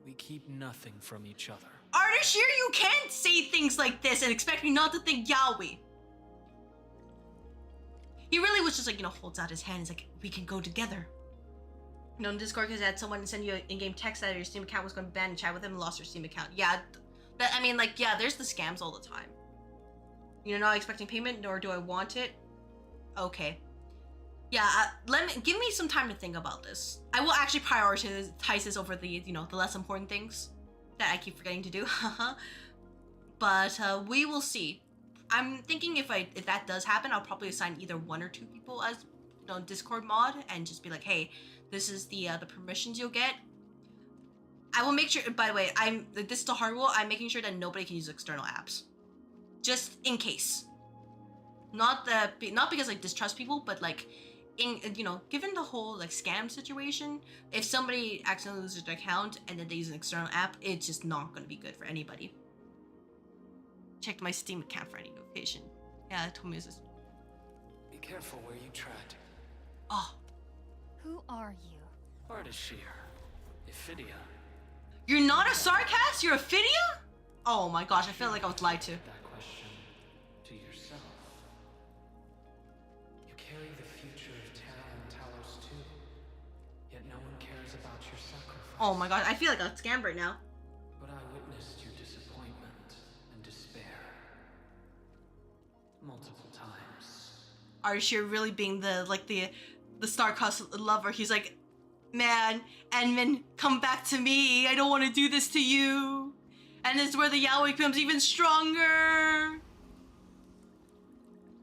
we keep nothing from each other. Artishir, you can't say things like this and expect me not to think yaoi. He really was just like, holds out his hand. He's like, we can go together. On Discord because I had someone send you an in-game text that your Steam account was going to ban and chat with him and lost your Steam account. Yeah, there's the scams all the time. You're not expecting payment, nor do I want it. Okay. Yeah, give me some time to think about this. I will actually prioritize this over the, the less important things that I keep forgetting to do. But we will see. I'm thinking if that does happen, I'll probably assign either 1 or 2 people as Discord mod and just be like, hey, this is the permissions you'll get. I will make sure. By the way, this is the hard rule. I'm making sure that nobody can use external apps, just in case. Not because I distrust people, but like, given the whole like scam situation, if somebody accidentally loses their account and then they use an external app, it's just not going to be good for anybody. Checked my Steam account for any notification. Yeah, it told me it was. Be careful where you tread. Oh. Who are you? Ardashir. Iphidia. You're not a Sarkast? You're a Iphidia? Oh my gosh, I feel like I was lied to. That question to yourself. You carry the future of Terra and Talos II, yet no one cares about your sacrifice. Oh my god, I feel like I'm scammed right now. But I witnessed your disappointment and despair. Multiple times. Ardashir really being the Starcast lover. He's like, man, Enmin, come back to me. I don't want to do this to you. And this is where the yaoi becomes even stronger.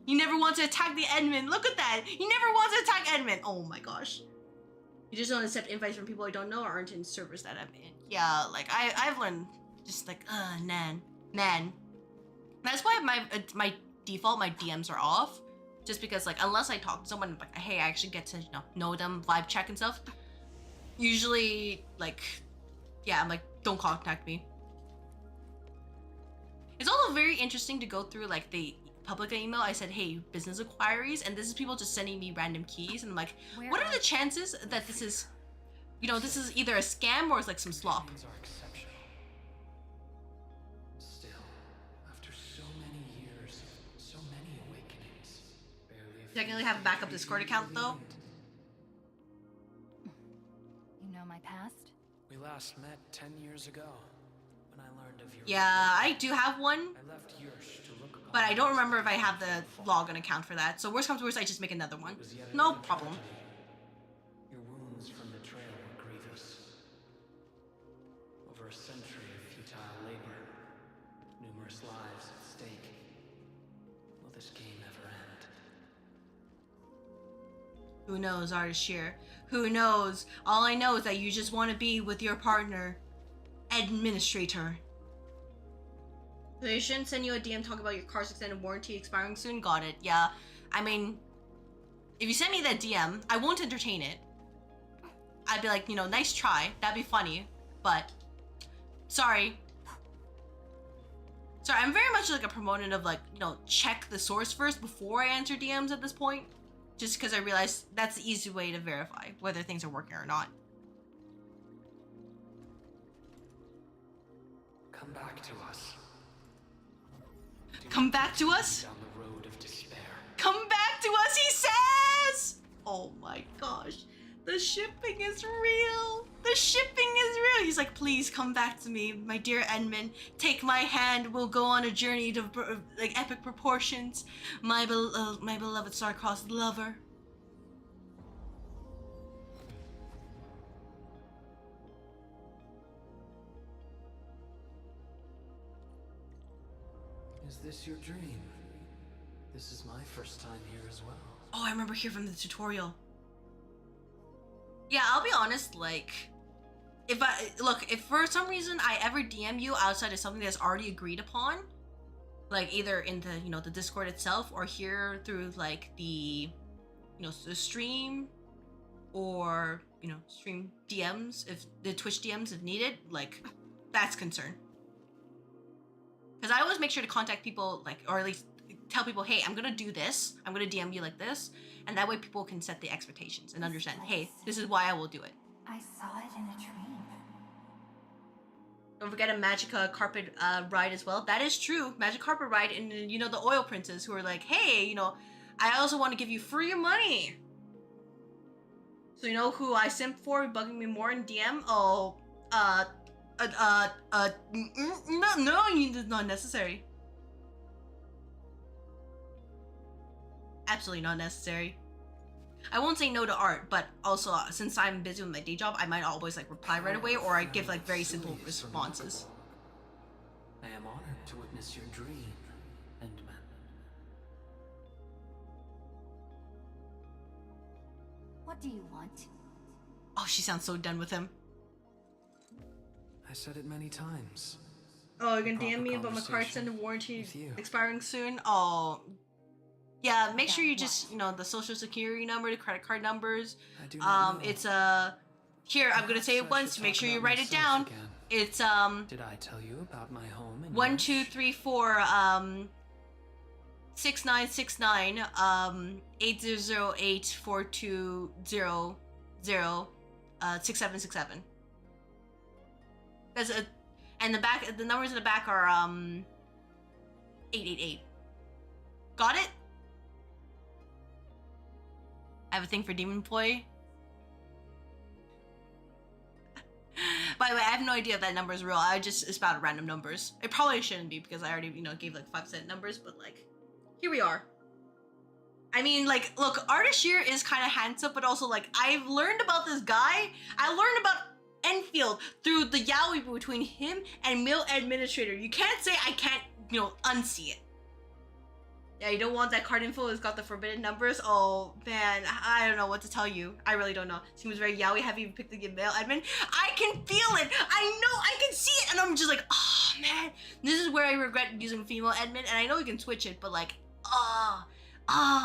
You never want to attack the Enmin. Look at that. You never want to attack Enmin. Oh my gosh. You just don't accept invites from people I don't know or aren't in servers that I'm in. Yeah, like I've learned just like, man. That's why my default, my DMs are off. Just because, like, unless I talk to someone, like, hey, I actually get to, know them, vibe check and stuff. Usually, like, yeah, I'm like, don't contact me. It's also very interesting to go through, like, the public email. I said, hey, business inquiries, and this is people just sending me random keys, and I'm like, what are the chances that this is, this is either a scam or it's, like, some slop? Technically have a backup Discord account though. You know my past? We last met 10 years ago when I learned of your. Yeah, I do have one. I left Yursh to look upon. But I don't remember if I have the login account for that. So worst comes to worst, I just make another one. No problem. Your wounds from betrayal were grievous. Over a century of futile labor, numerous lives at stake. Will this game ever end? Who knows, Ardashir? Who knows? All I know is that you just want to be with your partner, administrator. They shouldn't send you a DM talk about your car's extended warranty expiring soon. Got it. Yeah. I mean, if you send me that DM, I won't entertain it. I'd be like, nice try. That'd be funny. But, sorry. Sorry, I'm very much like a proponent of like, check the source first before I answer DMs at this point. Just because I realized that's the easy way to verify whether things are working or not. Come back to us. Come back to us? Down the road of despair. Come back to us, he says! Oh my gosh. The shipping is real. The shipping is real. He's like, please come back to me, my dear Enmin. Take my hand. We'll go on a journey to like epic proportions. My beloved Starcross lover. Is this your dream? This is my first time here as well. Oh, I remember here from the tutorial. Yeah, I'll be honest, like, if for some reason I ever DM you outside of something that's already agreed upon, like either in the, the Discord itself or here through like the, the stream or, stream DMs, if the Twitch DMs if needed, like, that's concern. Because I always make sure to contact people, like, or at least tell people, hey, I'm gonna do this. I'm gonna DM you like this, and that way people can set the expectations and understand, hey, this is why I will do it. I saw it in a dream. Don't forget a Magica carpet ride as well. That is true. Magic carpet ride, and you know the oil princes who are like, hey, you know, I also want to give you free money. So you know who I simp for, bugging me more in DM? Oh, no, it's not necessary. Absolutely not necessary. I won't say no to art, but also since I'm busy with my day job, I might always like reply right away, or I give like very simple responses. I am honored to witness your dream, Endman. What do you want? Oh, she sounds so done with him. I said it many times. Oh, you're gonna DM me about my card extended warranty expiring soon? Oh. Yeah, make sure you just, you know, the social security number, the credit card numbers. It's here, I'm gonna say it once to make sure you write it down. Again. It's Did I tell you about my home and 1 2 3 4 6969 8008 4200 6767. That's a, and the back, the numbers in the back are 888. Got it? I have a thing for demon boy. By the way, I have no idea if that number is real. I just spout random numbers. It probably shouldn't be because I already, you know, gave like 5-cent numbers, but like, here we are. I mean, like, look, Ardashir is kind of handsome, but also like, I've learned about this guy. I learned about Endfield through the yaoi between him and Mill Administrator. You can't say I can't, you know, unsee it. Yeah, you don't want that card info. It's got the forbidden numbers. Oh, man. I don't know what to tell you. I really don't know. Seems very yaoi heavy. You picked the male admin. I can feel it. I know. I can see it. And I'm just like, oh, man. This is where I regret using female admin. And I know you can switch it, but like,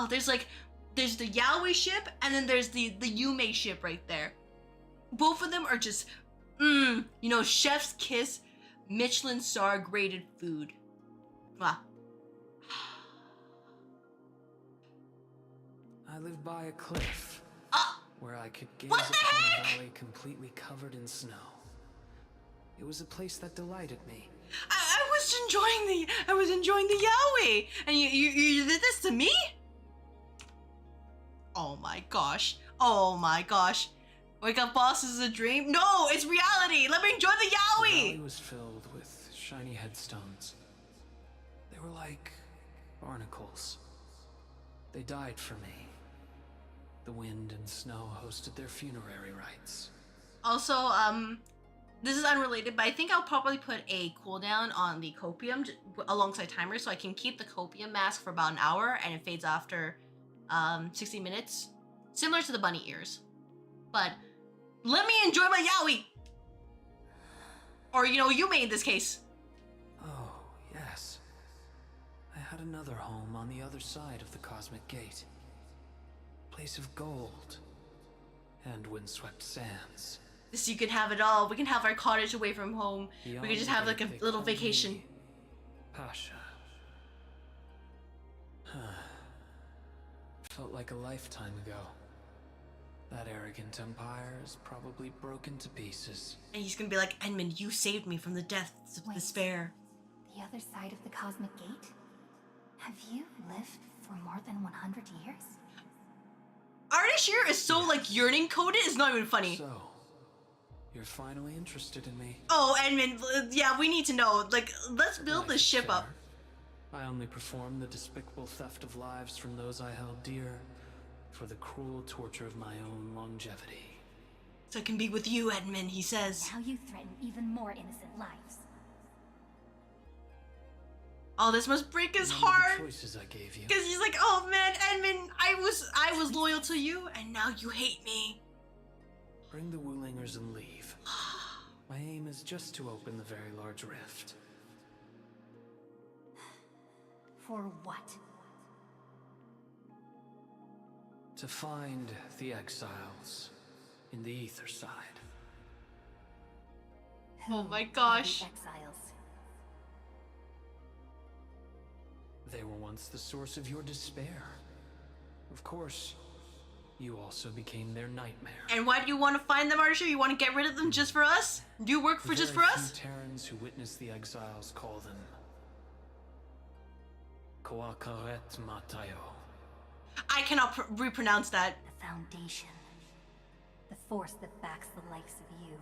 there's like, there's the yaoi ship and then there's the Yume ship right there. Both of them are just, you know, chef's kiss, Michelin star graded food. Wow. I live by a cliff where I could gaze What the upon heck? a valley completely covered in snow. It was a place that delighted me. I was enjoying the yaoi, and you did this to me? Oh my gosh. Oh my gosh. Wake up, boss, this is a dream? No, it's reality. Let me enjoy the yaoi. The valley was filled with shiny headstones. They were like barnacles. They died for me. The wind and snow hosted their funerary rites. Also, this is unrelated, but I think I'll probably put a cooldown on the copium alongside timer so I can keep the copium mask for about an hour and it fades after 60 minutes. Similar to the bunny ears. But let me enjoy my yaoi! Or, you know, Yume in this case. Oh, yes. I had another home on the other side of the cosmic gate. Place of gold and windswept sands. This, you can have it all. We can have our cottage away from home. We can just have like a little vacation. Pasha. Felt like a lifetime ago. That arrogant empire is probably broken to pieces. And he's gonna be like, Edmund, you saved me from the depths of despair. The other side of the cosmic gate? Have you lived for more than 100 years? Ardashir is so like yearning coded, it's not even funny. So, you're finally interested in me. Oh, Edmund, yeah, we need to know. Like, let's build this ship up. I only performed the despicable theft of lives from those I held dear for the cruel torture of my own longevity. So it can be with you, Edmund, he says. Now you threaten even more innocent lives. Oh, this must break his heart. The choices I gave you. Because he's like, oh man, Edmund, I was loyal to you, and now you hate me. Bring the Wulingers and leave. My aim is just to open the very large rift. For what? To find the exiles in the ether side. Oh my gosh. Exiles. They were once the source of your despair. Of course, you also became their nightmare. And why do you want to find them, Archer? You want to get rid of them just for us? Do you work for just for us? Very few Terrans who witnessed the exiles call them Koakaret Matayo. I cannot repronounce that. The Foundation. The force that backs the likes of you.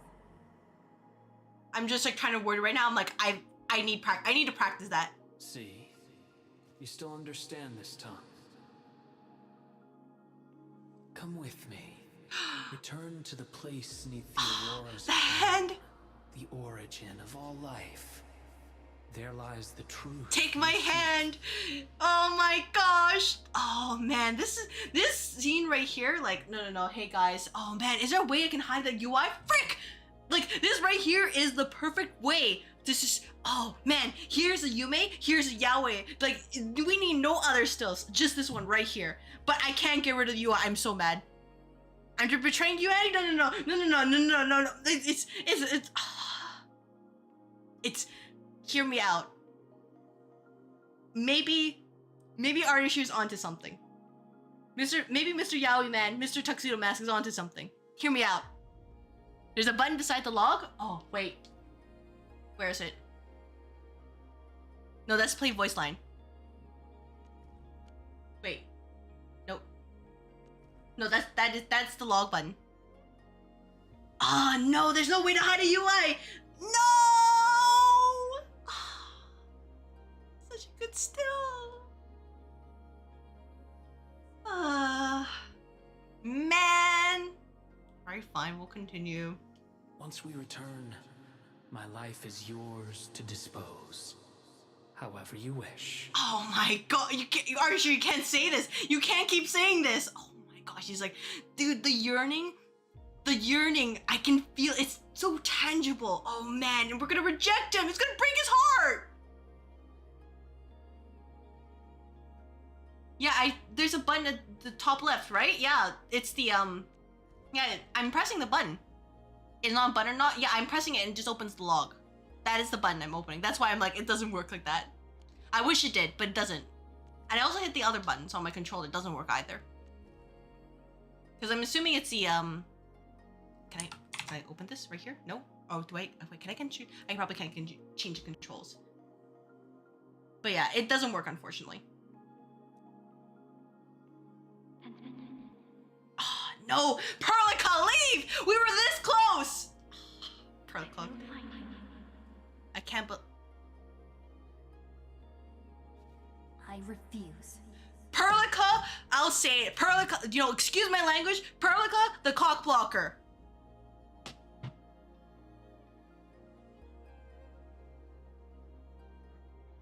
I'm just like kind of worried right now. I'm like, I need to practice that. See, you still understand this tongue. Come with me. Return to the place neath the aurora's the hand. The origin of all life. There lies the truth. Take my hand. Oh my gosh. Oh man, this scene right here. Like, no. Hey guys. Oh man, is there a way I can hide the UI? Frick! Like this right here is the perfect way. This is. Oh man, here's a Yume. Here's a Yahweh. Like we need no other stills. Just this one right here. But I can't get rid of the UI. I'm so mad. I'm just betraying you, Eddie. No. It's. Hear me out. Maybe Artishu's onto something. Maybe Mr. Yaoi Man, Mr. Tuxedo Mask is onto something. Hear me out. There's a button beside the log. Oh wait, where is it? No, that's play voice line. Wait, nope. No, that's the log button. Ah, no, there's no way to hide a UI. No. Such a good still. Man. Alright, fine, we'll continue. Once we return, my life is yours to dispose. However you wish. Oh my god, are you sure you can't say this? You can't keep saying this. Oh my gosh, he's like, dude, the yearning, I can feel it's so tangible. Oh man, and we're gonna reject him. It's gonna break his heart. Yeah, there's a button at the top left, right? Yeah, it's the yeah, I'm pressing the button. It's not a button or not? Yeah, I'm pressing it and it just opens the log. That is the button I'm opening. That's why I'm like, it doesn't work like that. I wish it did, but it doesn't. And I also hit the other buttons on my controller. It doesn't work either. Because I'm assuming it's the Can I open this right here? No. Oh, do I? Oh, wait, can I? I probably can't change the controls. But yeah, it doesn't work unfortunately. Oh, no, Perlica, leave! We were this close. Perlica. I can't. I refuse. Perlica, I'll say it. Perlica, excuse my language. Perlica, the cock blocker.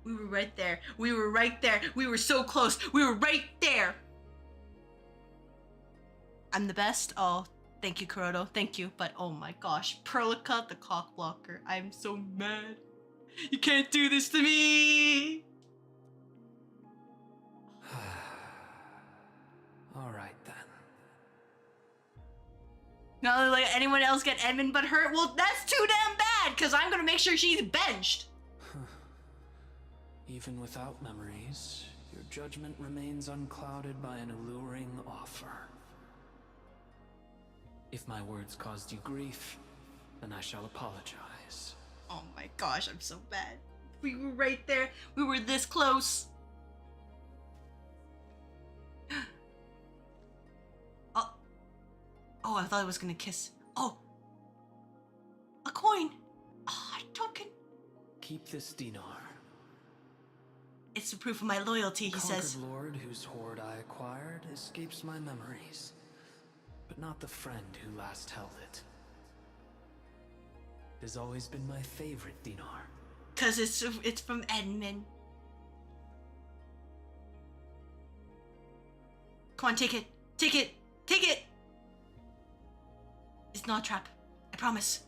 We were right there. We were right there. We were so close. We were right there. I'm the best. Oh, thank you, Kuroto. Thank you. But oh my gosh, Perlica, the cock blocker. I'm so mad. You can't do this to me. All right then. Not like anyone else get Edmund but her. Well, that's too damn bad. Cause I'm gonna make sure she's benched. Even without memories, your judgment remains unclouded by an alluring offer. If my words caused you grief, then I shall apologize. Oh my gosh, I'm so bad. We were right there. We were this close. Oh, I thought I was gonna kiss. Oh, a coin. Oh, a token. Keep this dinar. It's the proof of my loyalty, he says. The lord whose hoard I acquired escapes my memories, but not the friend who last held it. It has always been my favorite dinar. Cause it's from Edmund. Come on, take it. Take it. Take it. It's not a trap. I promise.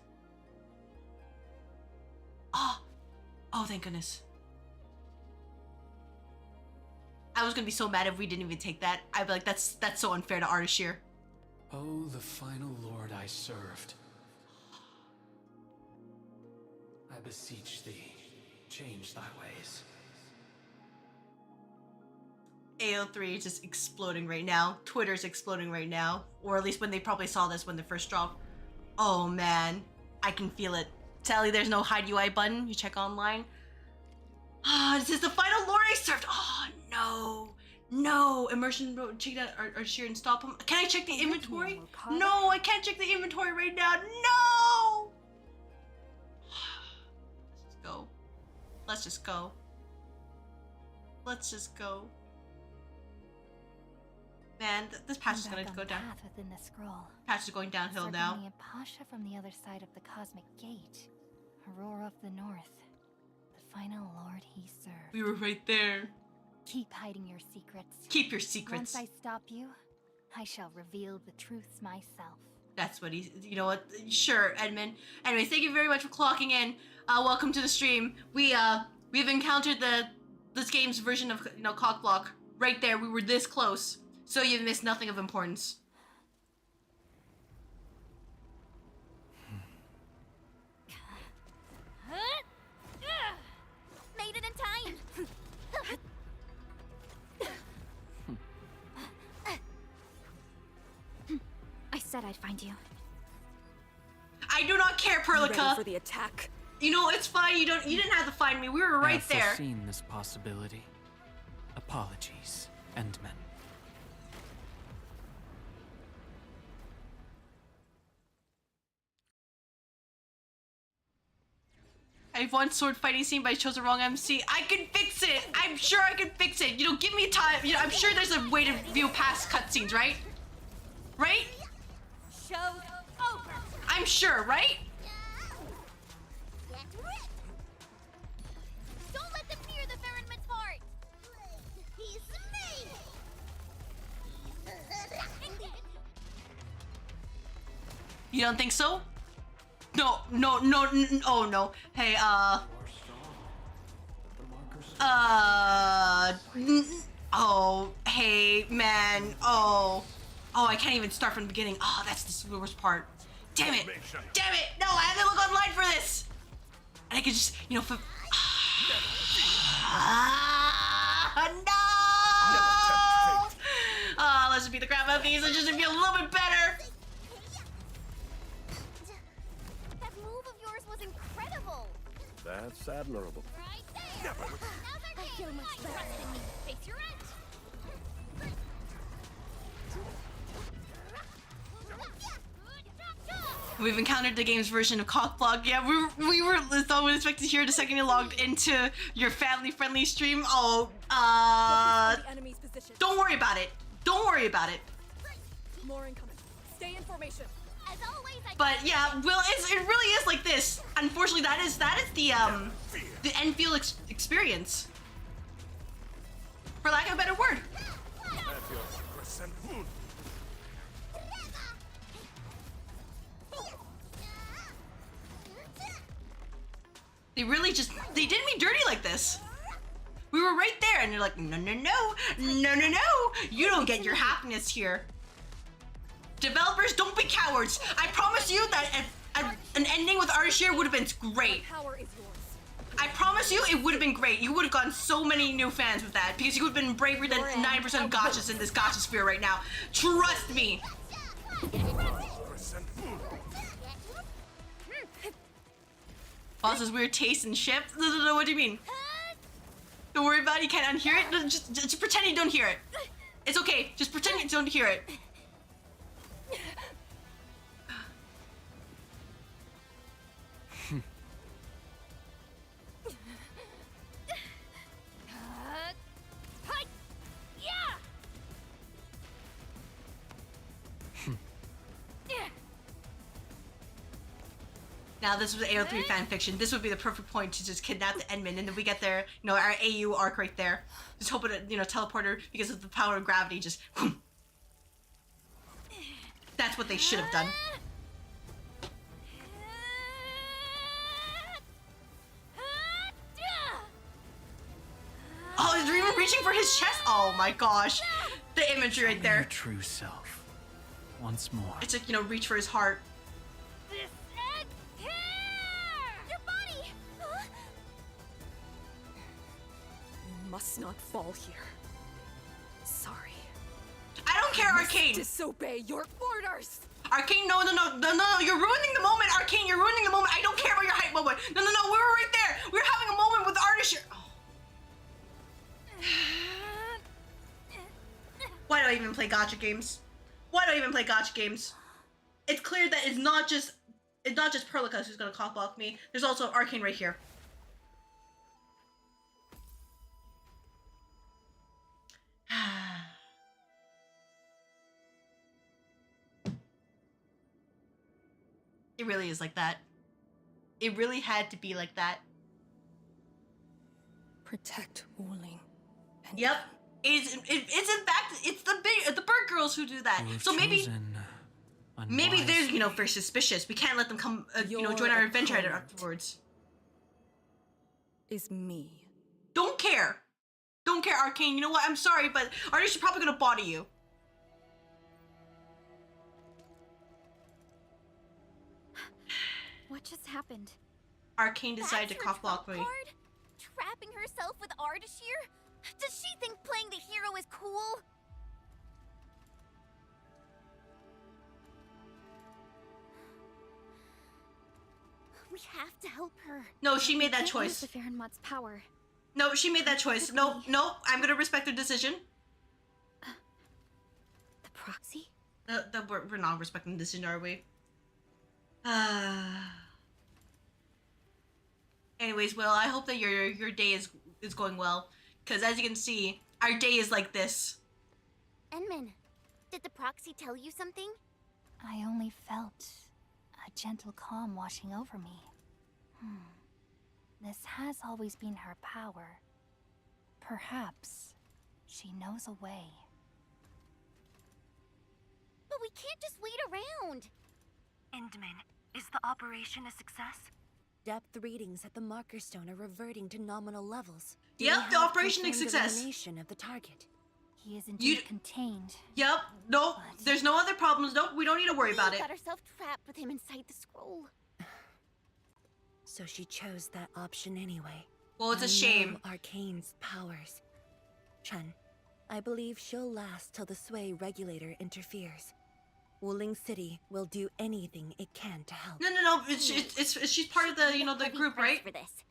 Oh, thank goodness. I was gonna be so mad if we didn't even take that. I'd be like, that's so unfair to Ardashir. Oh, the final lord I served. I beseech thee, change thy ways. AO3 is just exploding right now. Twitter's exploding right now. Or at least when they probably saw this when they first dropped. Oh man, I can feel it. Sadly, there's no hide UI button. You check online. Ah, this is the final lore I served. Oh no. No, immersion mode, check that or sheer and stop him. Can I check the inventory? No, I can't check the inventory right now. No! Let's just go. Let's just go. Let's just go. Man, this patch is gonna go down. Path within the scroll. Patch is going downhill Start now. bringing in Pasha from the other side of the cosmic gate. Aurora of the North. The final lord he served. We were right there. Keep hiding your secrets. Keep your secrets. Once I stop you, I shall reveal the truths myself. That's what he's, you know what, sure, Edmund. Anyways, thank you very much for clocking in. Welcome to the stream. We've encountered this game's version of, you know, Cockblock. Right there, we were this close. So you've missed nothing of importance. Made it in time! I said I'd find you. I do not care, Perlica. Ready for the attack? You know, it's fine. You didn't have to find me. We were right there. I have foreseen this possibility. Apologies, Endmen. I've won sword fighting scene, but I chose the wrong MC. I can fix it. I'm sure I can fix it. You know, give me time. You know, I'm sure there's a way to view past cutscenes, right? Right? Show's over! I'm sure, right? Don't let them near the Baronman's heart! He's me! You don't think so? No, oh no. Hey, oh, hey, man, oh, I can't even start from the beginning. Oh, that's the worst part. Damn it, no, I have to look online for this. And I could just, you know, no! Let's just beat the crap out of these and just feel a little bit better. That move of yours was incredible! That's admirable. Right there! Now's our chance! I feel much better. Trust in me. Face your edge! We've encountered the game's version of Cockblock. Yeah, we were thought we'd expect to hear the second you logged into your family-friendly stream. Oh, don't worry about it. Don't worry about it. More incoming. Stay in formation. As always, But yeah, well, it really is like this. Unfortunately, that is the Endfield experience. For lack of a better word. They did me dirty like this. We were right there and they're like, no, you don't get your happiness here. Developers, don't be cowards. I promise you that an ending with Artishir would have been great. Power is yours. I promise you it would have been great. You would have gotten so many new fans with that because you would have been braver than 9% of gotchas in this gotcha sphere right now. Trust me. Boss's weird taste in ship? No, what do you mean? Don't worry about it, you can't unhear it? No, just pretend you don't hear it. It's okay, just pretend you don't hear it. Now, this was AO3 fanfiction. This would be the perfect point to just kidnap the Endman, and then we get their, you know, our AU arc right there. Just hoping to, you know, teleport her because of the power of gravity. Just, whoom. That's what they should have done. Oh, is Dreamer reaching for his chest? Oh my gosh, the imagery right there. Your true self, once more. It's like, you know, reach for his heart. You must not fall here. Arcane. Disobey your orders. Arcane, no, you're ruining the moment, Arcane, you're ruining the moment. I don't care about your hype moment. No, we were right there. We were having a moment with Artist here. Oh. Why do I even play gacha games? It's clear that it's not just Perlicus who's gonna cock block me. There's also Arcane right here. It really is like that. It really had to be like that. Protect Wuling. Yep. It's in fact, it's the bird girls who do that. So maybe there's, you know, very suspicious. We can't let them come, you know, join our adventure afterwards. Is me. Don't care, Arcane. You know what? I'm sorry, but Artist is probably gonna body you. What just happened? Arcane decided to cock block me. Trapping herself with Ardashir? Does she think playing the hero is cool? We have to help her. No, she made that choice. The Farenmot's power. No, she made that choice. No, I'm gonna respect her decision. The proxy? We're not respecting the decision, are we? Anyways, Will, I hope that your day is going well, because as you can see, our day is like this. Enmin, did the proxy tell you something? I only felt a gentle calm washing over me. This has always been her power. Perhaps she knows a way. But we can't just wait around. Endman, is the operation a success? Depth readings at the marker stone are reverting to nominal levels. Yep, the operation is a success. Elimination of the target. He is indeed contained. Yep, nope, there's no other problems. Nope, we don't need to worry about it. We got ourselves trapped with him inside the scroll. So she chose that option anyway. Well, it's a shame. Arcane's powers. Chen, I believe she'll last till the Sway regulator interferes. Wuling City will do anything it can to help. No. She's part of the, you know, the group, right? For this.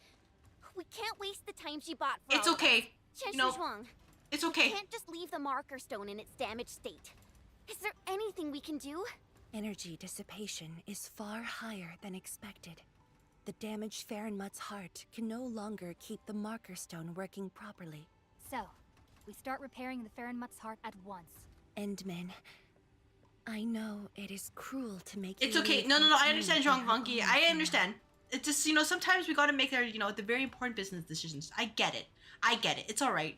We can't waste the time she bought for It's all okay. Of us. You know, Zhuang, it's okay. We can't just leave the marker stone in its damaged state. Is there anything we can do? Energy dissipation is far higher than expected. The damaged Farenmut's heart can no longer keep the marker stone working properly. So, we start repairing the Farenmut's heart at once. Endman, I know it is cruel to make It's you okay. No. I understand, Zhuang Fangyi. I understand. It's just, you know, sometimes we gotta make our, you know, the very important business decisions. I get it. It's all right.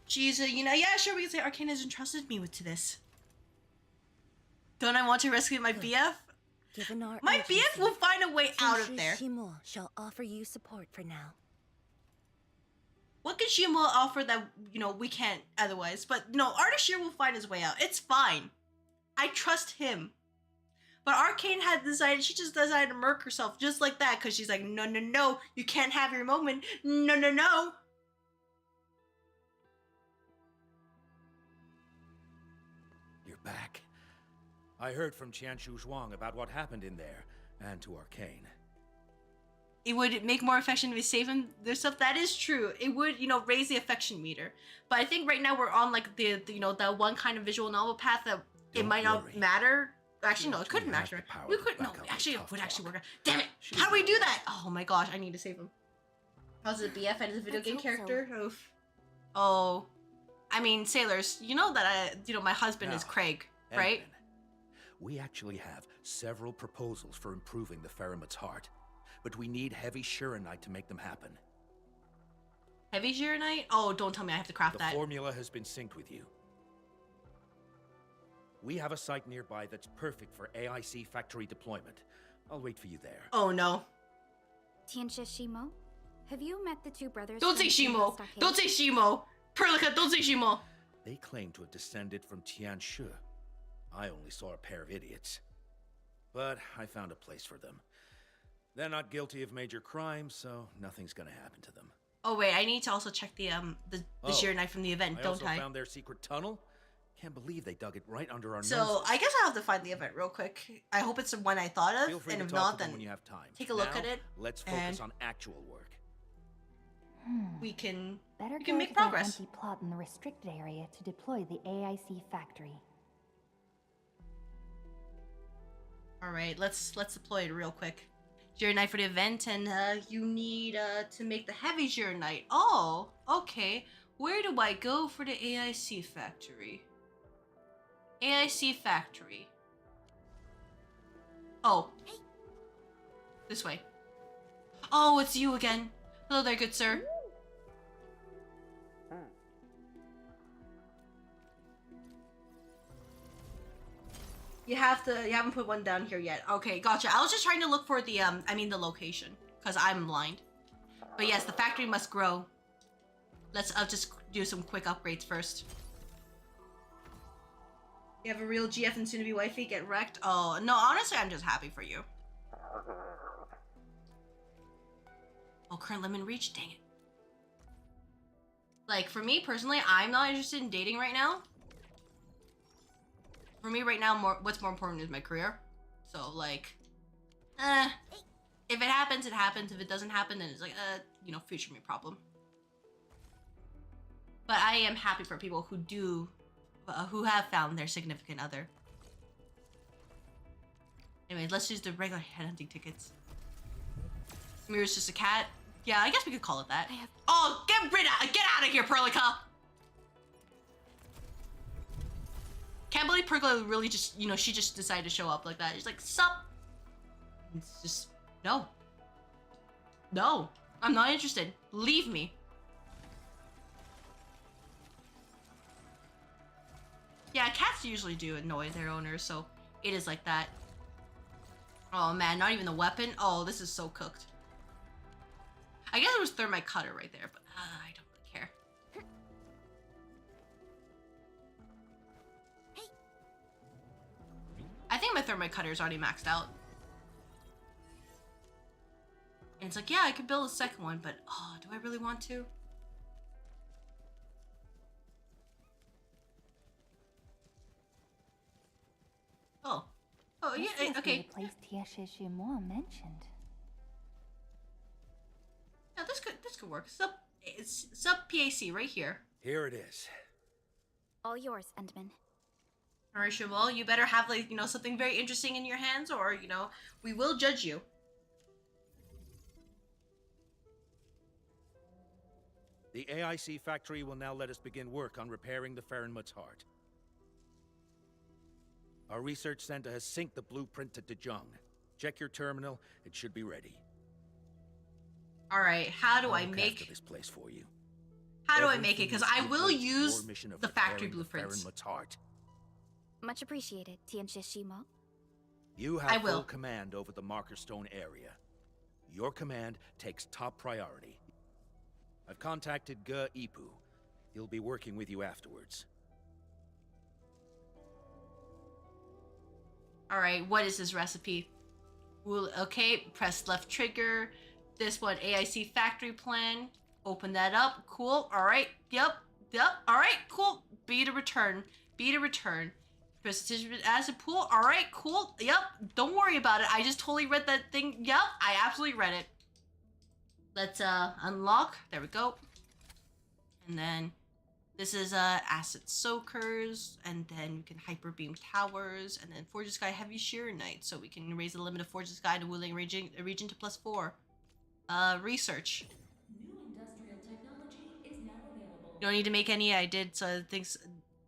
Jeez, you know, yeah, sure, we can say Arcane has entrusted me to this. Don't I want to rescue my BF? Given our My BF will find a way out of there. Shimo shall offer you support for now. What can Shimo offer that, you know, we can't otherwise? But no, Ardashir will find his way out. It's fine. I trust him. But Arcane she just decided to murk herself just like that, because she's like, no, you can't have your moment. No. You're back. I heard from Qianshu Zhuang about what happened in there, and to Arcane. It would make more affection if we save him. There's stuff that is true. It would, you know, raise the affection meter. But I think right now we're on like the you know, that one kind of visual novel path that it might not matter. Actually, no, it couldn't matter. We could actually it would actually work. Damn it! How do we do that? Oh my gosh, I need to save him. How's the BF and his video game character? Oof. Oh, I mean, sailors, you know that my husband is Craig, right? We actually have several proposals for improving the Farenmut's heart, but we need heavy Shurenite to make them happen. Heavy Shurenite? Oh, don't tell me I have to craft that. The formula has been synced with you. We have a site nearby that's perfect for AIC factory deployment. I'll wait for you there. Oh no. Tianxia Shimo, have you met the two brothers? Don't say Shimo. Don't say Shimo. Perlica, don't say Shimo. They claim to have descended from Tianshu. I only saw a pair of idiots. But I found a place for them. They're not guilty of major crimes, so nothing's gonna happen to them. Oh wait, I need to also check the Shurenite from the event, don't I? I also found their secret tunnel. Can't believe they dug it right under our So noses. I guess I have to find the event real quick. I hope it's the one I thought Feel of, free and to if talk not, to them then when you have time. take a look Now, at it. let's focus and on actual work. we can Better we go can make to progress. that empty plot in the restricted area to deploy the AIC factory. All right, let's deploy it real quick. Jira Knight for the event, and you need to make the heavy Jira Knight. Oh, okay. Where do I go for the AIC factory? AIC factory. Oh, this way. Oh, it's you again. Hello there, good sir. You haven't put one down here yet. Okay, gotcha. I was just trying to look for the the location, because I'm blind. But yes, the factory must grow. I'll just do some quick upgrades first. You have a real GF and soon to be wifey get wrecked? Oh, no, honestly, I'm just happy for you. Oh, current limit reached? Dang it. Like, for me personally, I'm not interested in dating right now. For me right now, what's more important is my career. So, like, if it happens, it happens. If it doesn't happen, then it's like, future me problem. But I am happy for people who have found their significant other. Anyways, let's use the regular headhunting tickets. Mirror's just a cat. Yeah, I guess we could call it that. Oh, get out of here, Perlica! Can't believe Perlica really just, she just decided to show up like that. She's like, sup? It's just, no. No, I'm not interested. Leave me. Yeah, cats usually do annoy their owners, so it is like that. Oh man, not even the weapon. Oh, this is so cooked. I guess it was thermite cutter right there, but I don't really care. I think my thermite cutter is already maxed out. And it's like, yeah, I could build a second one, but oh, do I really want to? Oh yeah, okay. The place Tianshi mentioned. Yeah, this could work. Sub PAC right here. Here it is. All yours, Endman. All right, Cheval, you better have something very interesting in your hands, or we will judge you. The AIC factory will now let us begin work on repairing the Farenmut's heart. Our research center has synced the blueprint to Zhuang. Check your terminal; it should be ready. All right, how do I make this place for you? How do I make it? Because I will use the factory blueprints. Much appreciated, Tianshi. You have full command over the Marker Stone area. Your command takes top priority. I've contacted Ge Ipu. He'll be working with you afterwards. All right, what is this recipe? Okay, press left trigger. This one, AIC factory plan. Open that up. Cool. All right. Yep. All right. Cool. B to return. Precipitation acid pool. All right. Cool. Yep. Don't worry about it. I just totally read that thing. Yep. I absolutely read it. Let's unlock. There we go. And then this is acid soakers, and then you can hyper beam towers, and then Forge Sky heavy sheer knight, so we can raise the limit of Forge Sky to Wuling region to +4. Research. New industrial technology is now available. You don't need to make any. I did so things.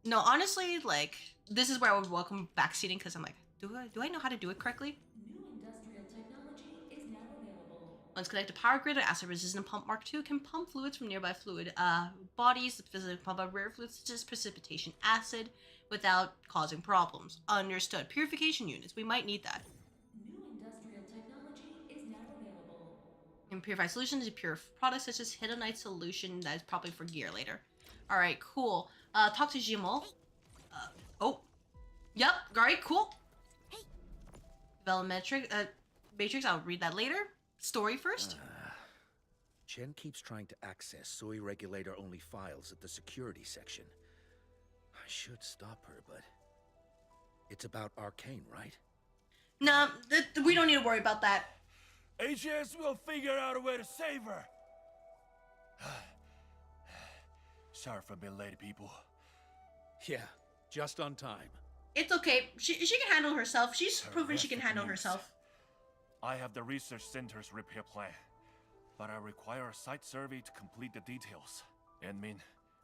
No, honestly, like this is where I would welcome backseating, because I'm like, do I know how to do it correctly? New industrial technology is now available. Once connected to power grid, an acid resistant pump Mark II can pump fluids from nearby fluid bodies. The physically pump out rare fluids such as precipitation acid without causing problems. Understood. Purification units. We might need that. New industrial technology is now available. And purified solutions to pure products such as Hiddenite solution. That is probably for gear later. All right, cool. Talk to Jimol. Oh, yep. All right, cool. Development matrix. I'll read that later. Story first. Chen keeps trying to access Soy regulator-only files at the security section. should stop her, but it's about Arcane, right? No, we don't need to worry about that. HS will figure out a way to save her. Sorry for being late, people. Yeah, just on time. It's okay. She can handle herself. She's proven she can handle herself. I have the research center's repair plan, but I require a site survey to complete the details. Admin,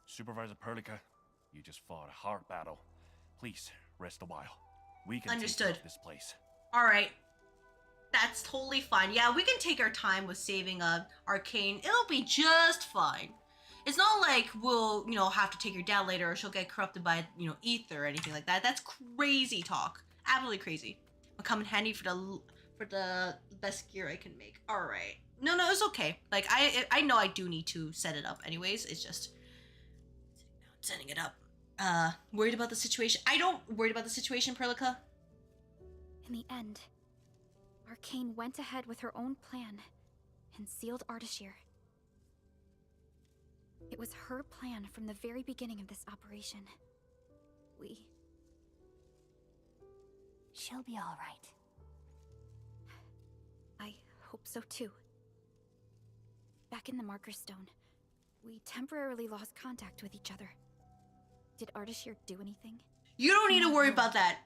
Supervisor Perlica, you just fought a hard battle. Please, rest a while. We can take care of this place. Alright. That's totally fine. Yeah, we can take our time with saving Arcane. It'll be just fine. It's not like we'll, you know, have to take her down later or she'll get corrupted by, you know, ether or anything like that. That's crazy talk. Absolutely crazy. Will come in handy for the best gear I can make. Alright. No, it's okay. Like, I know I do need to set it up anyways. It's just setting it up. Worried about the situation? I don't worried about the situation, Perlica. In the end, Arcane went ahead with her own plan and sealed Ardashir. It was her plan from the very beginning of this operation. She'll be all right. I hope so too. Back in the Marker Stone, we temporarily lost contact with each other. Did Ardashir do anything? You don't need to worry about that.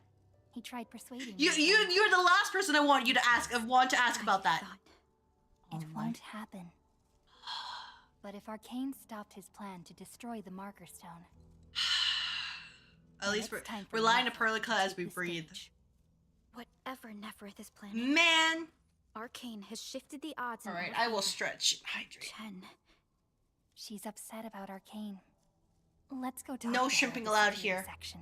He tried persuading you're the last person I want to ask about that. It won't happen. But if Arcane stopped his plan to destroy the Marker Stone, at least we're relying on Perlica as we breathe. Whatever Nefereth is planning, man, Arcane has shifted the odds. All right, I will stretch. Hydrate. Chen. She's upset about Arcane. Let's go talk. No shrimping allowed here. Section.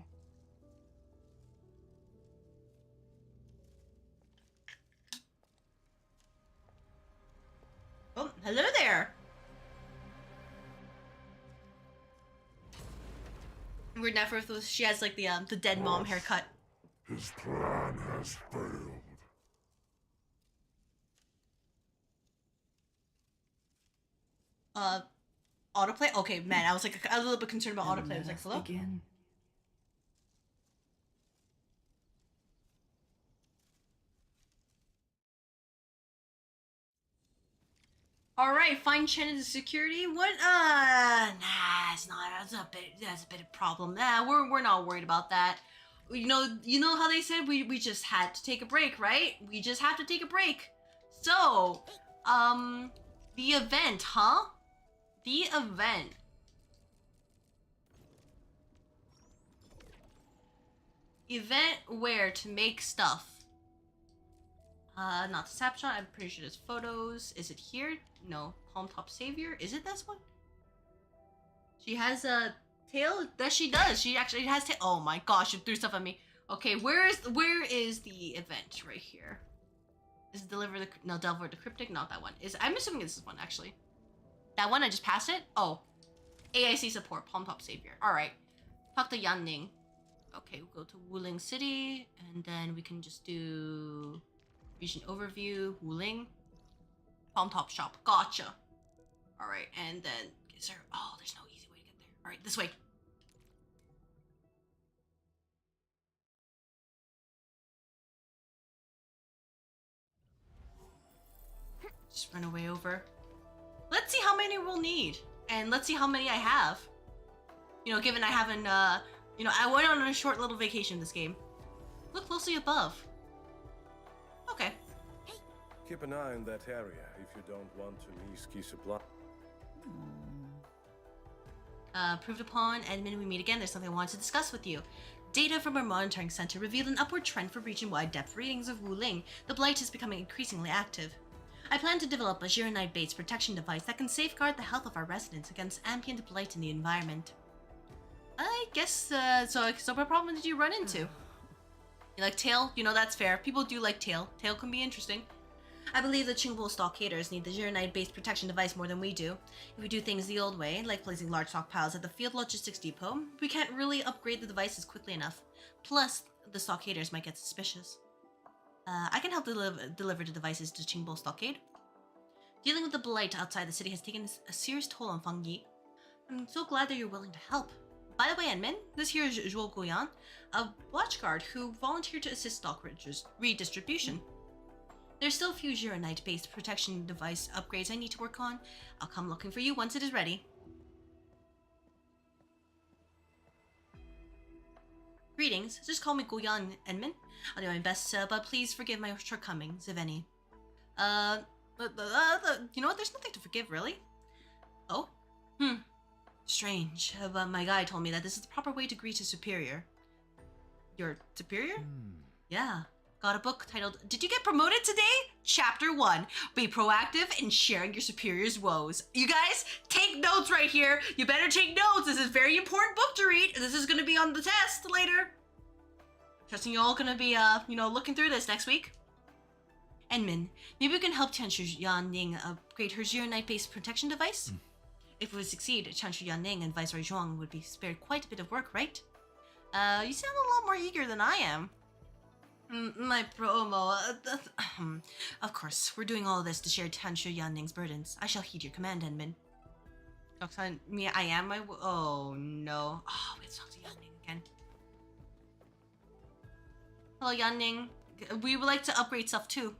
Oh, hello there. Where Nefereth was, she has like the dead mom haircut. His plan has failed. Autoplay? Okay, man, I was a little bit concerned about autoplay. I was like, hello? Begin. Alright, find Chen in security. What? Nah, it's not. That's a bit of problem. Nah, we're not worried about that. You know how they said we just had to take a break, right? We just have to take a break. So, the event, huh? The event. Event where to make stuff. Not the snapshot. I'm pretty sure there's photos. Is it here? No. Palm Top Savior. Is it this one? She has a tail. That she does. She actually has tail. Oh my gosh! It threw stuff at me. Okay, where is the event right here? Is it Delver the Cryptic? Not that one. I'm assuming it's this one actually. That one I just passed it. Oh, AIC support. Palm Top Savior. All right. Talk to Yan Ning. Okay, we'll go to Wuling City, and then we can just do region overview. Wuling. Palm Top Shop. Gotcha. All right, and then is there? Oh, there's no easy way to get there. All right, this way. Just run away over. Let's see how many we'll need, and let's see how many I have. You know, given I haven't, you know, I went on a short little vacation this game. Look closely above. Okay. Keep an eye on that area if you don't want to miss key supply. Proved upon, admin, we meet again. There's something I wanted to discuss with you. Data from our monitoring center revealed an upward trend for region-wide depth readings of Wuling. The Blight is becoming increasingly active. I plan to develop a Jiranite-based protection device that can safeguard the health of our residents against ambient blight in the environment. I guess, so what problem did you run into? You like tail? You know, that's fair. People do like tail. Tail can be interesting. I believe the Qingbo stockaders need the Jiranite-based protection device more than we do. If we do things the old way, like placing large stockpiles at the field logistics depot, we can't really upgrade the devices quickly enough. Plus, the stockaders might get suspicious. I can help deliver the devices to Qingbo stockade. Dealing with the blight outside the city has taken a serious toll on Fangyi. I'm so glad that you're willing to help. By the way, Enmin, this here is Zhuang, a watchguard who volunteered to assist stock redistribution. There's still a few Zhuang-based protection device upgrades I need to work on. I'll come looking for you once it is ready. Greetings, just call me Guyan, Enmin. I'll do my best, but please forgive my shortcomings, if any. You know what? There's nothing to forgive, really. Oh? Strange, but my guy told me that this is the proper way to greet a superior. Your superior? Yeah. Got a book titled, Did You Get Promoted Today? Chapter 1. Be proactive in sharing your superior's woes. You guys, take notes right here. You better take notes. This is a very important book to read. This is going to be on the test later. Trusting you all going to be, looking through this next week. Enmin, maybe we can help Tianshu Yanning upgrade her Zero-Night-based protection device? If we succeed, Tianshu Yanning and Viceroy Zhuang would be spared quite a bit of work, right? You sound a lot more eager than I am. My promo. Of course, we're doing all this to share Tianshu Yanning's burdens. I shall heed your command, Enmin. Me, I am my. Oh no. Oh, we have to talk to Yanning again. Hello, Yanning. We would like to upgrade stuff too.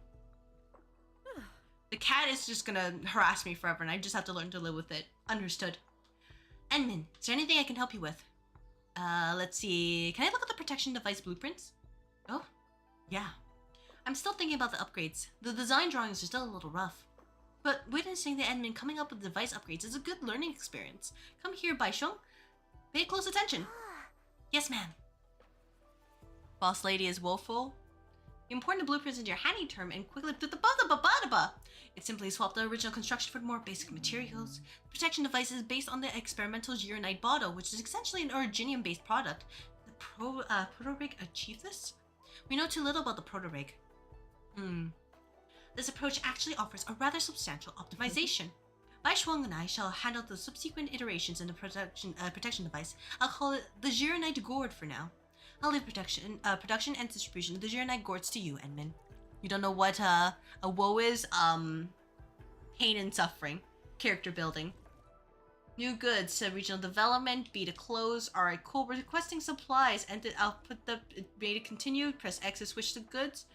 The cat is just gonna harass me forever, and I just have to learn to live with it. Understood. Enmin, is there anything I can help you with? Let's see. Can I look at the protection device blueprints? Oh. Yeah. I'm still thinking about the upgrades. The design drawings are still a little rough. But witnessing the admin coming up with device upgrades is a good learning experience. Come here, Baisheng. Pay close attention. Yes, ma'am. Boss lady is woeful. Important blueprints into your handy term and quickly It simply swapped the original construction for more basic materials. The protection device is based on the experimental Zero-Night bottle, which is essentially an originium-based product. The proto-rig achieved this? We know too little about the proto-rig. This approach actually offers a rather substantial optimization. Bai Shuang and I shall handle the subsequent iterations in the protection device. I'll call it the Zero-Night Gourd for now. I'll leave production and distribution of the Zero-Night Gourds to you, Enmin. You don't know what a woe is? Pain and suffering. Character building. New goods, regional development, B to close. Alright, cool. We're requesting supplies. And I'll put the B to continue. Press X to switch to goods.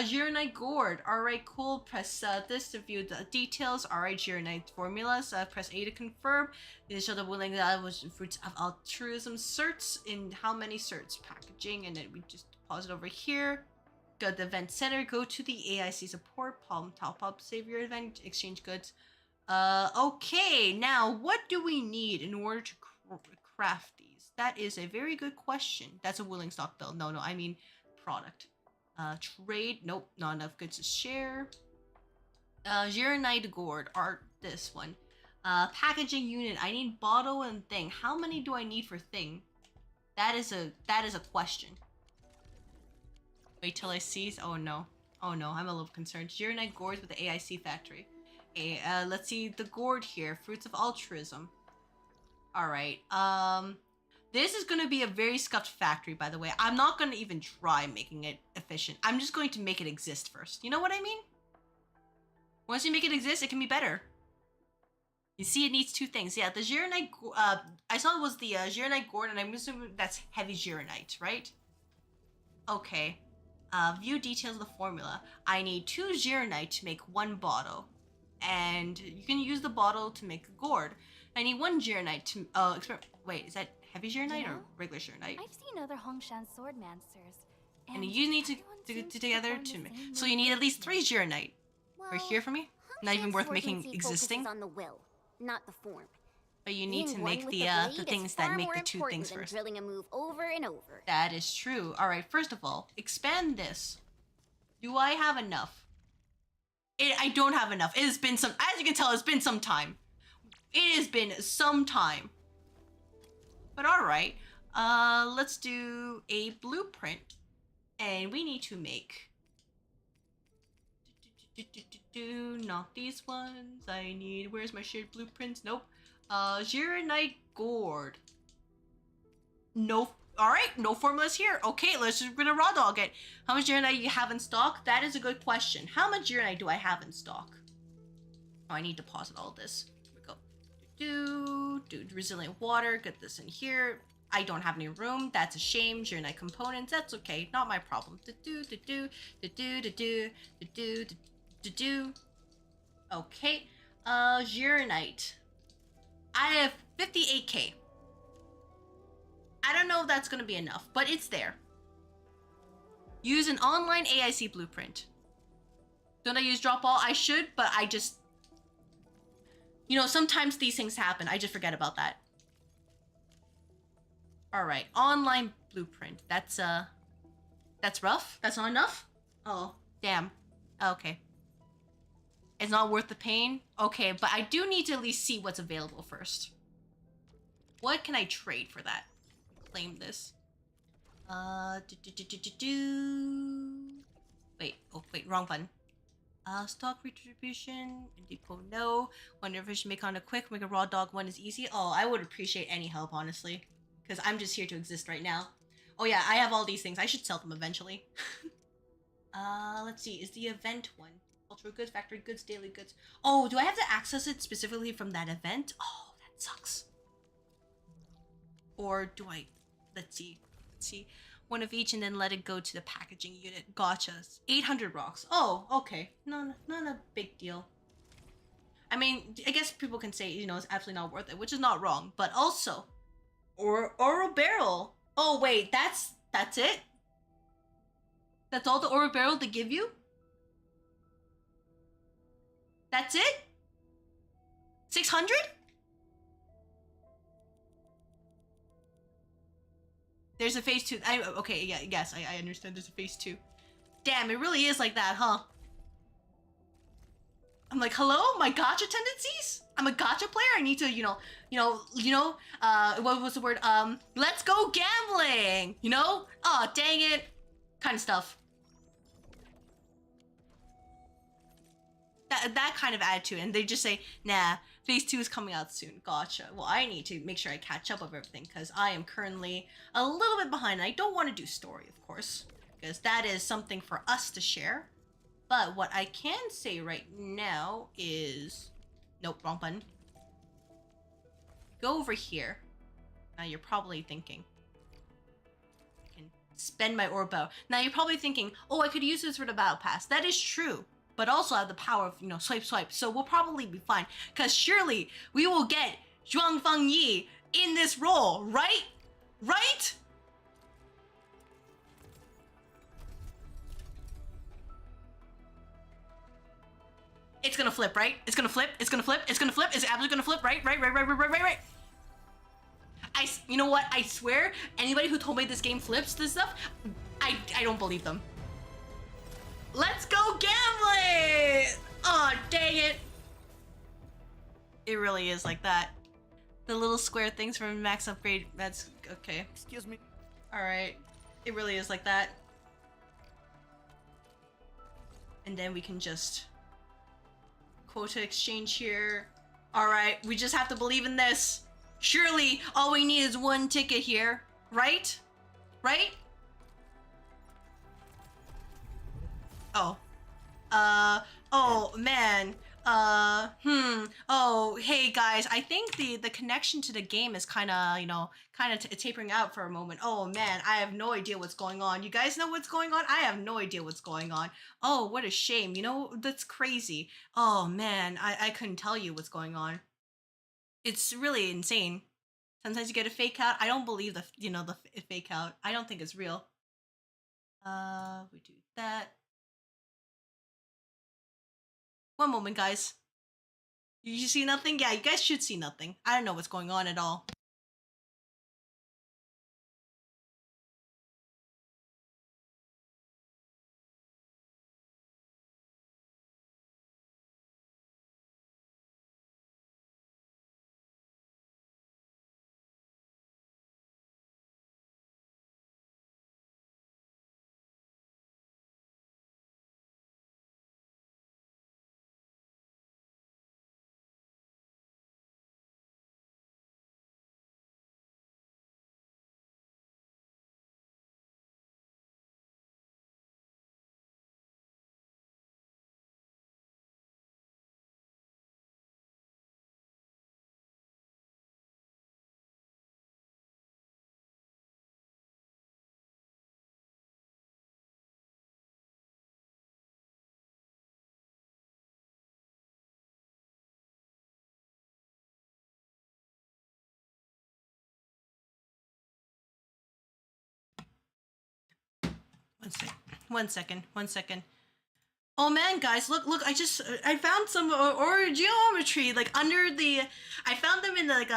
Zero-Night Gourd. Alright, cool. Press this to view the details. Alright, Zero-Night formulas. Press A to confirm. These show the willing was fruits of altruism. Certs. In how many certs? Packaging. And then we just pause it over here. Go to the event center. Go to the AIC support. Palm top up. Save your event. Exchange goods. Okay, now what do we need in order to craft these? That is a very good question. That's a willing stock bill. No, I mean product. Trade. Nope, not enough goods to share. Zero-Night Gourd. Art. This one. Packaging unit. I need bottle and thing. How many do I need for thing? That is a question. Wait till I see. Oh no, I'm a little concerned. Zero-Night Gourds with the AIC factory. Let's see the gourd here. Fruits of altruism. Alright, this is gonna be a very scuffed factory, by the way. I'm not gonna even try making it efficient. I'm just going to make it exist first. You know what I mean? Once you make it exist, it can be better. You see, it needs two things. Yeah, the Zero-Night, I saw it was the Zero-Night Gourd, and I'm assuming that's heavy Zero-Night, right? Okay. View details of the formula. I need 2 Zero-Night to make 1 bottle. And you can use the bottle to make a gourd. I need 1 Zero-Night to wait, is that heavy Zero-Night or regular Zero-Night? I've seen other Hongshan swordmancers. And you need to together to make. So you need at least 3 Zero-Night. Right here for me? Not even worth making existing. On the will, not the form. But you need to make the things that make the 2 things first. Drilling a move over and over. That is true. All right, first of all, expand this. Do I have enough? I don't have enough. It has been some, as you can tell, it's been some time. It has been some time. But all right, let's do a blueprint, and we need to make. Not these ones. I need. Where's my shared blueprints? Nope. Zero-Night Gourd. No. All right, no formulas here. Okay, let's just gonna raw dog it. How much Zero-Night you have in stock? That is a good question. How much Zero-Night do I have in stock? Oh, I need to pause all this. Here we go. Do resilient water. Get this in here. I don't have any room. That's a shame. Zero Knight components. That's okay. Not my problem. Okay. Zero Knight. I have 58k. I don't know if that's gonna be enough, but it's there. Use an online AIC blueprint. Don't I use drop all? I should, but I just... You know, sometimes these things happen. I just forget about that. Alright, online blueprint. That's rough? That's not enough? Oh, damn. Okay. It's not worth the pain? Okay, but I do need to at least see what's available first. What can I trade for that? Claim this. Wait, oh wait, wrong button. Stock redistribution, depot no. Wonder if I should make on a quick, make a raw dog one is easy. Oh, I would appreciate any help, honestly. Because I'm just here to exist right now. Oh yeah, I have all these things. I should sell them eventually. Let's see, is the event one? Cultural goods, factory goods, daily goods. Oh, do I have to access it specifically from that event? Oh, that sucks. Or do I, let's see. One of each and then let it go to the packaging unit. Gotcha. 800 rocks. Oh, okay. No, not a big deal. I mean, I guess people can say, you know, it's absolutely not worth it, which is not wrong. But also, Oro Barrel. Oh, wait, that's it? That's all the Oro Barrel they give you? That's it? 600? There's a phase 2. Okay, yeah, yes, I understand there's a phase 2. Damn, it really is like that, huh? I'm like, hello, my gacha tendencies? I'm a gacha player. I need to, what was the word? Let's go gambling, you know? Oh, dang it, kind of stuff. That kind of attitude, and they just say, nah, phase 2 is coming out soon. Gotcha. Well, I need to make sure I catch up with everything because I am currently a little bit behind. I don't want to do story, of course, because that is something for us to share. But what I can say right now is... Nope, wrong button. Go over here. Now you're probably thinking, I can spend my Orbo. Now you're probably thinking, oh, I could use this for the battle pass. That is true. But also have the power of, you know, swipe. So we'll probably be fine. Because surely we will get Zhuang Fangyi in this role, right? Right? It's gonna flip, right? It's gonna flip. It's gonna flip. It's gonna flip. It's absolutely gonna flip, right? Right. You know what? I swear, anybody who told me this game flips this stuff, I don't believe them. Let's go gambling! Oh, dang it. It really is like that. The little square things from max upgrade, that's okay. Excuse me. Alright. It really is like that. And then we can just... Quota exchange here. Alright, we just have to believe in this. Surely, all we need is one ticket here. Right? Right? Oh. Oh, man. Oh, hey, guys. I think the connection to the game is kind of, you know, tapering out for a moment. Oh, man. I have no idea what's going on. You guys know what's going on? I have no idea what's going on. Oh, what a shame. You know, that's crazy. Oh, man. I couldn't tell you what's going on. It's really insane. Sometimes you get a fake out. I don't believe the fake out. I don't think it's real. We do that. One moment, guys. You see nothing? Yeah, you guys should see nothing. I don't know what's going on at all. One second. Oh man, guys, look, I found some geometry like under the, I found them in the, like,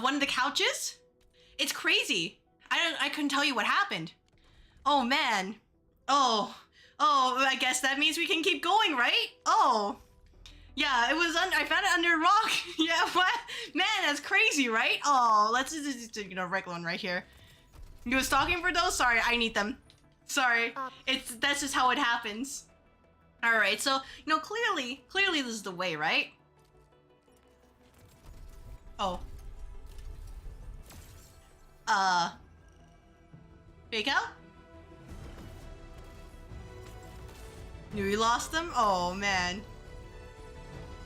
one of the couches. It's crazy. I couldn't tell you what happened. Oh man. Oh, I guess that means we can keep going, right? Oh. Yeah, it was I found it under a rock. Yeah, what? Man, that's crazy, right? Oh, let's just, regular one right here. You was stalking for those? Sorry, I need them. Sorry. That's just how it happens. Alright, so, clearly this is the way, right? Oh. Fake out? Knew we lost them? Oh, man.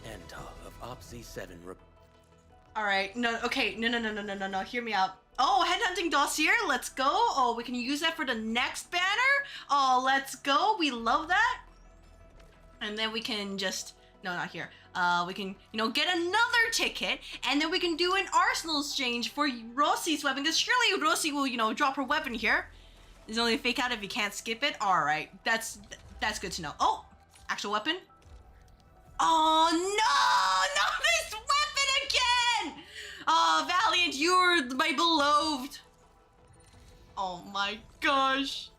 End of OPC 7. Alright, no, okay, no, hear me out. Oh, headhunting dossier, let's go. Oh, we can use that for the next banner. Oh, let's go, we love that. And then we can just, no, not here. We can, get another ticket, and then we can do an arsenal exchange for Rossi's weapon, because surely Rossi will, drop her weapon here. There's only a fake out if you can't skip it. Alright, that's good to know. Oh, actual weapon. Oh, no, not this weapon again! Oh, Valiant, you're my beloved. Oh my gosh.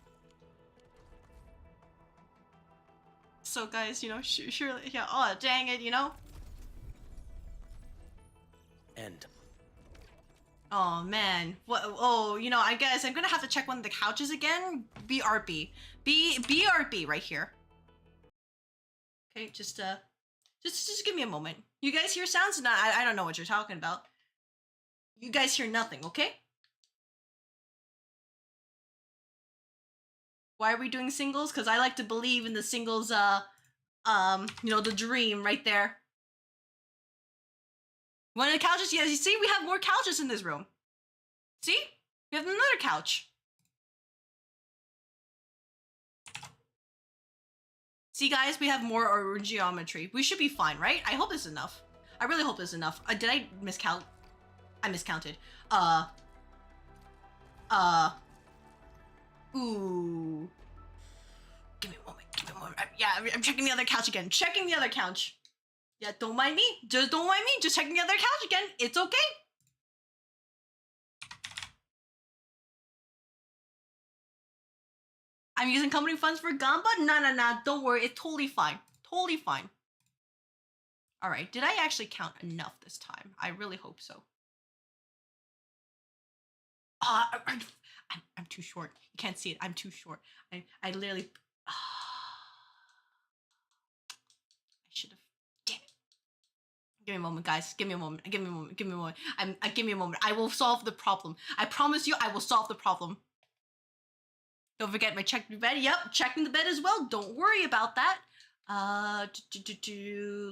So guys, surely, yeah, oh, dang it, End. Oh man, what? Oh, I guess I'm gonna have to check one of the couches again. BRB, BRB right here. Okay, just give me a moment. You guys hear sounds? No, I don't know what you're talking about. You guys hear nothing, okay? Why are we doing singles? Because I like to believe in the singles, the dream right there. One of the couches? Yeah, you see, we have more couches in this room. See? We have another couch. See, guys, we have more geometry. We should be fine, right? I hope it's enough. I really hope it's enough. Did I miscount? I miscounted. Ooh. Give me a moment. Yeah, I'm checking the other couch again. Checking the other couch. Yeah, don't mind me. Just don't mind me. Just checking the other couch again. It's okay. I'm using company funds for Gamba? Nah. Don't worry. It's totally fine. Totally fine. All right. Did I actually count enough this time? I really hope so. I'm too short. You can't see it. I'm too short. I literally. I should have. Damn it. Give me a moment, guys. Give me a moment. Give me a moment. Give me a moment. Give me a moment. I will solve the problem. I promise you, I will solve the problem. Don't forget my check the bed. Yep, checking the bed as well. Don't worry about that.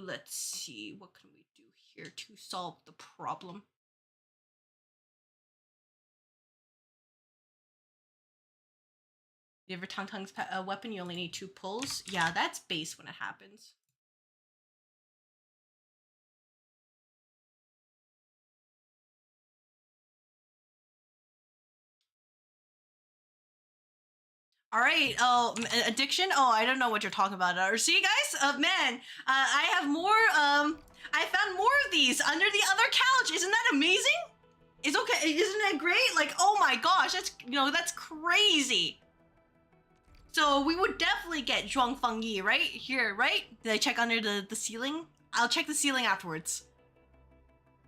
Let's see. What can we do here to solve the problem? You ever Tongue's weapon, you only need 2 pulls? Yeah, that's base when it happens. All right, addiction? Oh, I don't know what you're talking about. Or see, guys? Man, I have more, I found more of these under the other couch. Isn't that amazing? It's okay, isn't that great? Like, oh my gosh, that's, that's crazy. So we would definitely get Zhuang Fangyi right here, right? Did I check under the ceiling? I'll check the ceiling afterwards.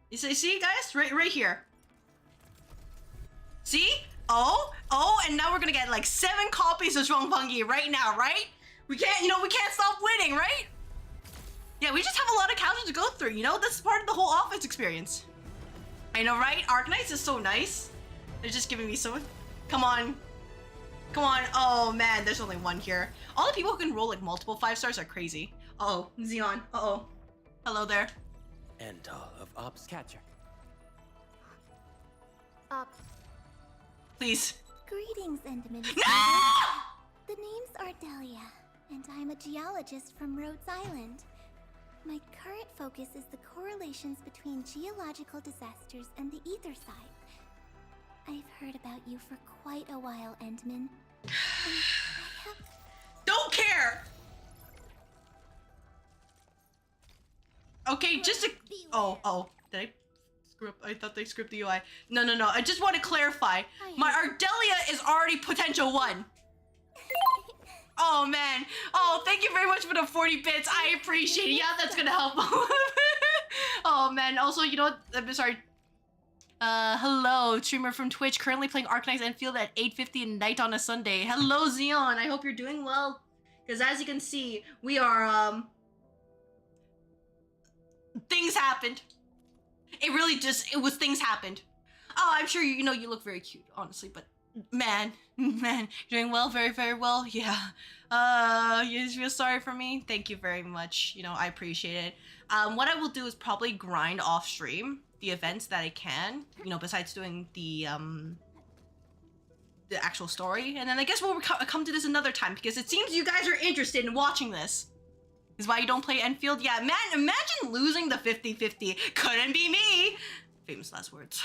You see, guys? Right here. See? Oh, and now we're gonna get like 7 copies of Zhuang Fangyi right now, right? We can't, we can't stop winning, right? Yeah, we just have a lot of couches to go through, This is part of the whole office experience. I know, right? Arknights is so nice. They're just giving me so... Come on. Come on. Oh, man, there's only one here. All the people who can roll like multiple 5 stars are crazy. Uh-oh, Xeon. Uh-oh. Hello there. End of Ops Catcher. Please. Greetings, Enderman. No! The name's Ardelia, and I'm a geologist from Rhodes Island. My current focus is the correlations between geological disasters and the ether side. I've heard about you for quite a while, Endman. And Okay, just to... Oh, did I screw up? I thought they screwed the UI. No. I just want to clarify. My Ardelia is already potential 1. Oh, man. Oh, thank you very much for the 40 bits. I appreciate it. Yeah, that's gonna help. Oh, man. Also, you know what? I'm sorry. Hello, streamer from Twitch, currently playing Arknights Endfield at 8:50 at night on a Sunday. Hello, Xeon. I hope you're doing well. Because as you can see, we are, things happened. It was things happened. Oh, I'm sure you know you look very cute, honestly, but man, you're doing well, very, very well. Yeah. You feel sorry for me? Thank you very much. You know, I appreciate it. What I will do is probably grind off stream the events that I can, you know, besides doing the actual story. And then I guess we'll come to this another time because it seems you guys are interested in watching this. Is why you don't play Endfield? Yeah, man, imagine losing the 50-50. Couldn't be me. Famous last words.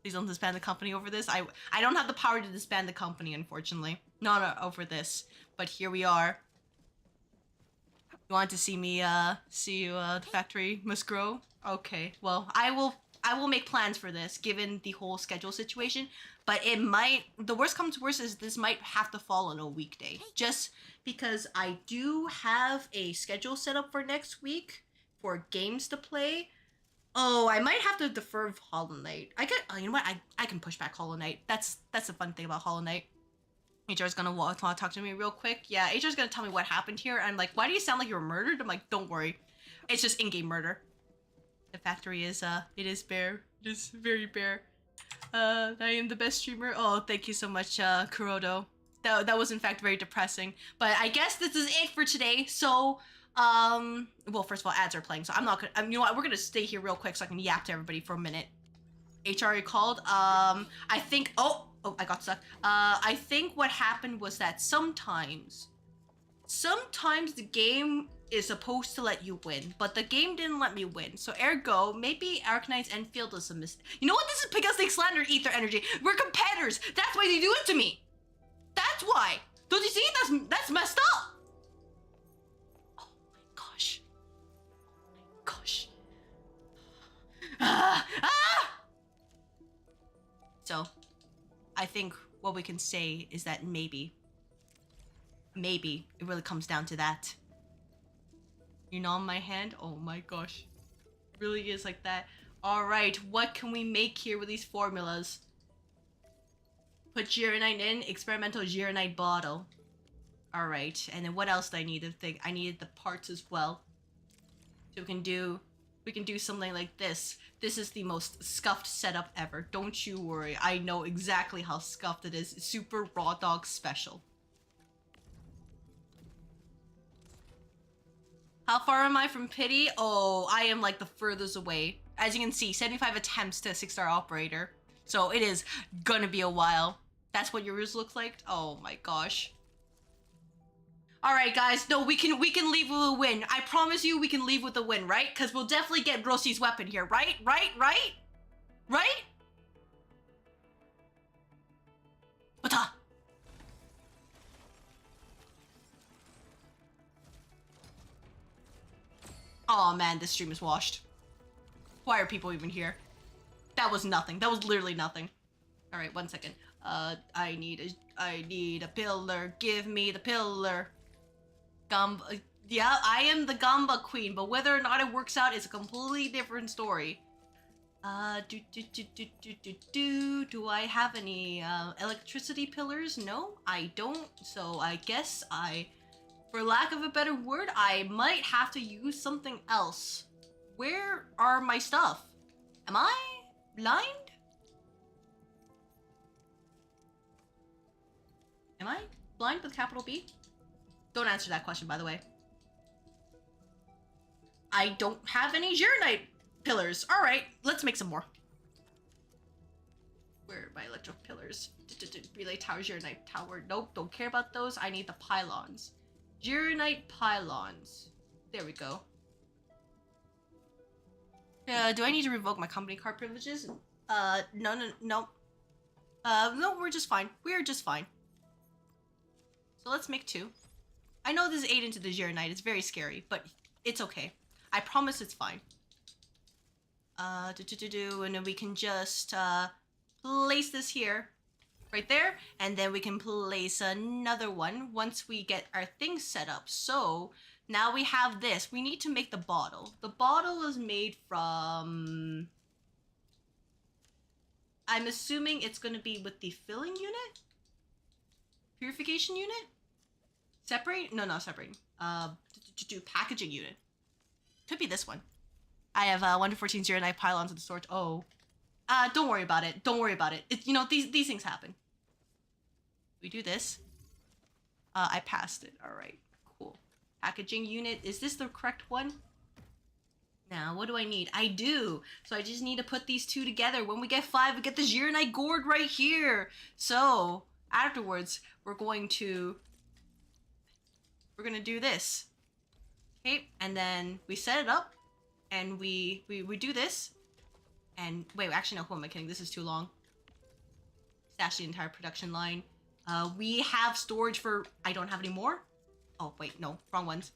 Please don't disband the company over this. I don't have the power to disband the company, unfortunately. Not over this. But here we are. You want to see me, the factory must grow? Okay, well, I will make plans for this, given the whole schedule situation. But it might, the worst comes to worst is this might have to fall on a weekday. Just because I do have a schedule set up for next week for games to play. Oh, I might have to defer Hollow Knight. You know what? I can push back Hollow Knight. That's the fun thing about Hollow Knight. HR's gonna want to talk to me real quick. Yeah, HR's gonna tell me what happened here. I'm like, why do you sound like you were murdered? I'm like, don't worry. It's just in-game murder. The factory is, it is bare. It is very bare. I am the best streamer. Oh, thank you so much, Kurodo. That was in fact very depressing. But I guess this is it for today. So, well, first of all, ads are playing, so I'm not gonna, you know what, we're gonna stay here real quick so I can yap to everybody for a minute. HR called, I think, oh, I got stuck. I think what happened was that sometimes the game is supposed to let you win, but the game didn't let me win. So ergo, maybe Arknights Endfield is a mistake. You know what? This is Pigustic slander, Ether Energy. We're competitors. That's why they do it to me. That's why. Don't you see? That's messed up. Oh my gosh. Oh my gosh. So, I think what we can say is that maybe it really comes down to that. You know, my hand? Oh my gosh. It really is like that. Alright, what can we make here with these formulas? Put Gyronite in, experimental Gyronite bottle. Alright, and then what else do I need to think? I needed the parts as well. So we can do something like this. This is the most scuffed setup ever. Don't you worry. I know exactly how scuffed it is. Super raw dog special. How far am I from pity? Oh, I am like the furthest away. As you can see, 75 attempts to 6-star operator. So it is gonna be a while. That's what yours looks like? Oh my gosh. Alright guys, no, we can leave with a win. I promise you we can leave with a win, right? Because we'll definitely get Rossi's weapon here, right? Right? Bata! Oh man, this stream is washed. Why are people even here? That was nothing. That was literally nothing. Alright, 1 second. I need a pillar. Give me the pillar. Gamba. Yeah, I am the Gamba queen, but whether or not it works out is a completely different story. Do I have any electricity pillars? No, I don't. So I guess for lack of a better word, I might have to use something else. Where are my stuff? Am I blind? Am I blind with capital B? Don't answer that question, by the way. I don't have any Gyronite pillars. Alright, let's make some more. Where are my electric pillars? Relay tower, Gyronite tower. Nope, don't care about those. I need the pylons. Gyronite pylons. There we go. Do I need to revoke my company card privileges? No. No, we're just fine. We're just fine. So let's make 2. I know this ate into the Gyronite. It's very scary, but it's okay. I promise it's fine. And then we can just place this here, right there, and then we can place another one once we get our things set up. So now we have this. We need to make the bottle. The bottle is made from, I'm assuming it's going to be with the filling unit, purification unit, separate, no, not separating, packaging unit. Could be this one. I have 1 to 14 0 and I pile onto the storage. Oh, don't worry about it. Don't worry about it. You know, these things happen. We do this. I passed it. All right, cool. Packaging unit. Is this the correct one? Now, what do I need? I do. So I just need to put these two together. When we get 5, we get the Zhuang gourd right here. So afterwards, we're going to do this. Okay, and then we set it up. And we do this, and wait, actually no, who am I kidding? This is too long. Stash the entire production line. We have storage for, I don't have any more. Oh wait, no, wrong ones.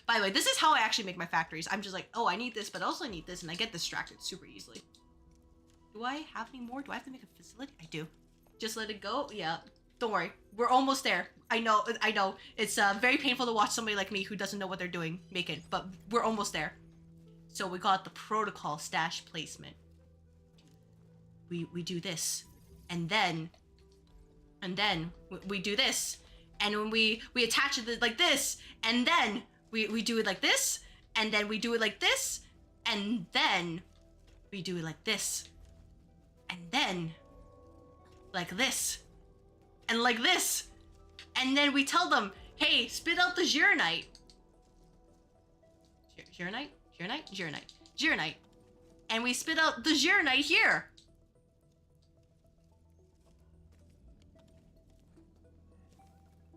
By the way, this is how I actually make my factories. I'm just like, oh, I need this, but also I need this, and I get distracted super easily. Do I have any more? Do I have to make a facility? I do. Just let it go. Yeah, don't worry, we're almost there. I know. It's very painful to watch somebody like me who doesn't know what they're doing make it, but we're almost there. So we got the protocol stash placement. We do this, and then we do this, and when we attach it like this, and then we do it like this, and then we do it like this, and then we do it like this, and then like this, and like this, and then we tell them, hey, spit out the Zhuang. Zhuang. And we spit out the Zhuang here.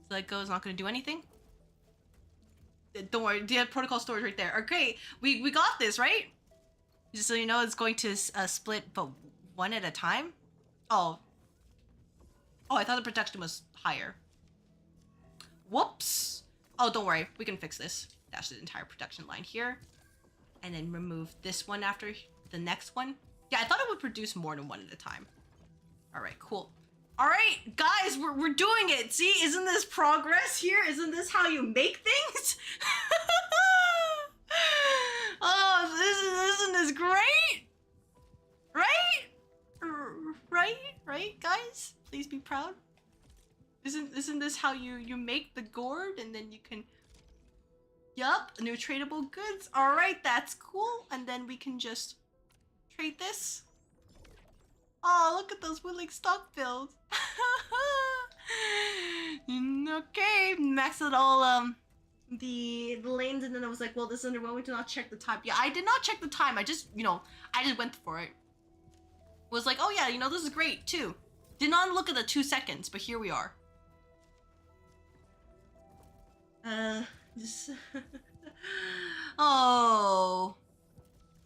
So that goes, not gonna do anything. Don't worry, the protocol storage right there. Okay, we got this, right? Just so you know, it's going to split, but one at a time. Oh, I thought the production was higher. Whoops. Oh, don't worry, we can fix this. Dash the entire production line here. And then remove this one after the next one. Yeah, I thought it would produce more than one at a time. All right, cool. All right, guys, we're doing it. See, isn't this progress here? Isn't this how you make things? Oh, isn't this great? Right, guys? Please be proud. Isn't this how you make the gourd and then you can... Yup, new tradable goods. All right, that's cool. And then we can just trade this. Oh, look at those wood-like stock builds. Okay, max it all the lanes, and then I was like, well, this is underwhelming to not check the time. Yeah, I did not check the time. I just, I just went for it. Was like, oh yeah, this is great too. Did not look at the 2 seconds, but here we are. Oh,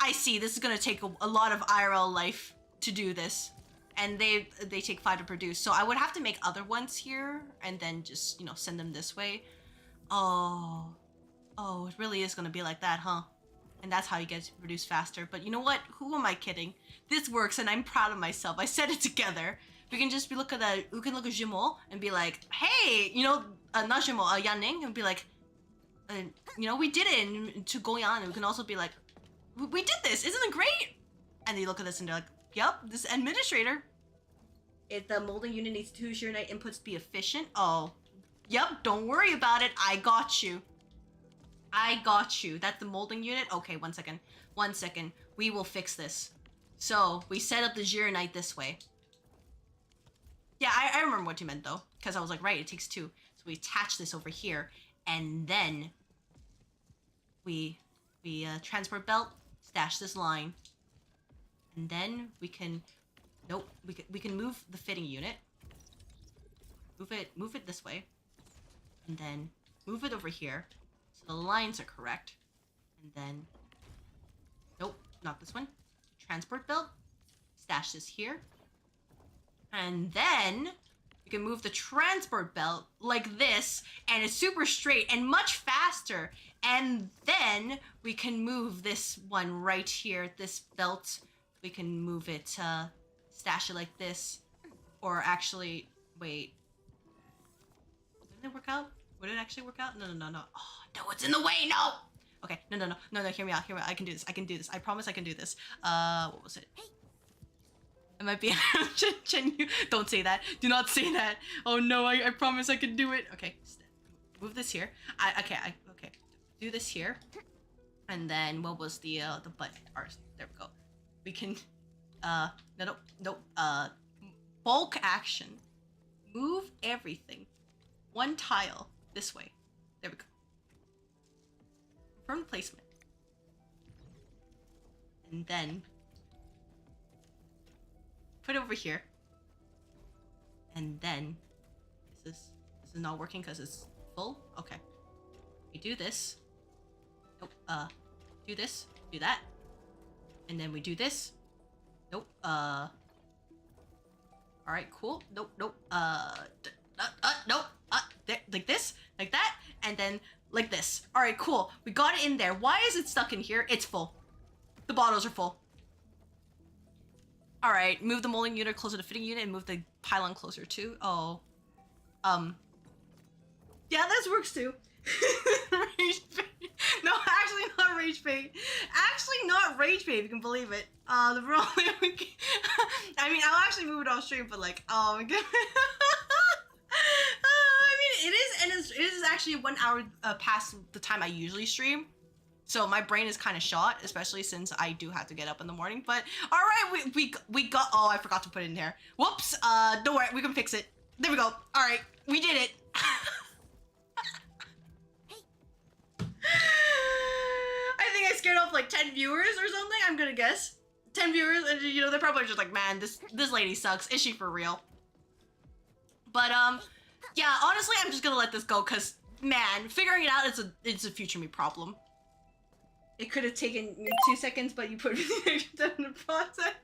I see. This is gonna take a lot of IRL life to do this, and they take 5 to produce. So I would have to make other ones here, and then just send them this way. Oh, it really is gonna be like that, huh? And that's how you get to produce faster. But you know what? Who am I kidding? This works, and I'm proud of myself. I said it together. We can just look at Jimo and be like, hey, not Jimo, Yanning, and be like, we did it, and to Goyan, and we can also be like, we did this, isn't it great? And they look at this and they're like, yep, this administrator. If the molding unit needs 2 Zhuang inputs to be efficient, oh, yep, don't worry about it, I got you. That's the molding unit. Okay, 1 second, we will fix this. So we set up the Zhuang this way. Yeah, I remember what you meant though, because I was like, right, it takes 2. So we attach this over here, and then we transport belt, stash this line, and then we can, we can move the fitting unit, move it this way, and then move it over here, so the lines are correct, and then, nope, not this one, transport belt, stash this here, and then you can move the transport belt like this, and it's super straight and much faster faster. And then we can move this one right here, this belt. We can move it, stash it like this. Or actually, wait. Didn't it work out? Would it actually work out? No. Oh, no, it's in the way, no! Okay, no, hear me out. I can do this. I promise I can do this. What was it? Hey. It might be you. Don't say that. Do not say that. Oh no, I promise I can do it. Okay, move this here. Okay. Do this here. And then what was the button? There we go. We can, no, bulk action. Move everything. One tile this way. There we go. Confirm placement. And then put it over here. And then this is not working because it's full. Okay. We do this. Nope. Do this. Do that. And then we do this. Nope. All right. Cool. Nope. Nope. Nope. There, like this, like that, and then like this. All right. Cool. We got it in there. Why is it stuck in here? It's full. The bottles are full. All right, move the molding unit closer to fitting unit and move the pylon closer too. Oh. Yeah, this works too. Rage bait. No, actually not rage bait. Actually not rage bait, if you can believe it. The problem I mean, I'll actually move it off stream, but like, oh my god. I mean, it is, and it is actually 1 hour past the time I usually stream. So my brain is kind of shot, especially since I do have to get up in the morning. But all right, we got. Oh, I forgot to put it in there. Whoops. Don't worry, we can fix it. There we go. All right, we did it. I think I scared off like 10 viewers or something. I'm gonna guess 10 viewers, and you know they're probably just like, man, this lady sucks. Is she for real? But yeah, honestly, I'm just gonna let this go because man, figuring it out it's a future me problem. It could have taken me 2 seconds, but you put me in the process.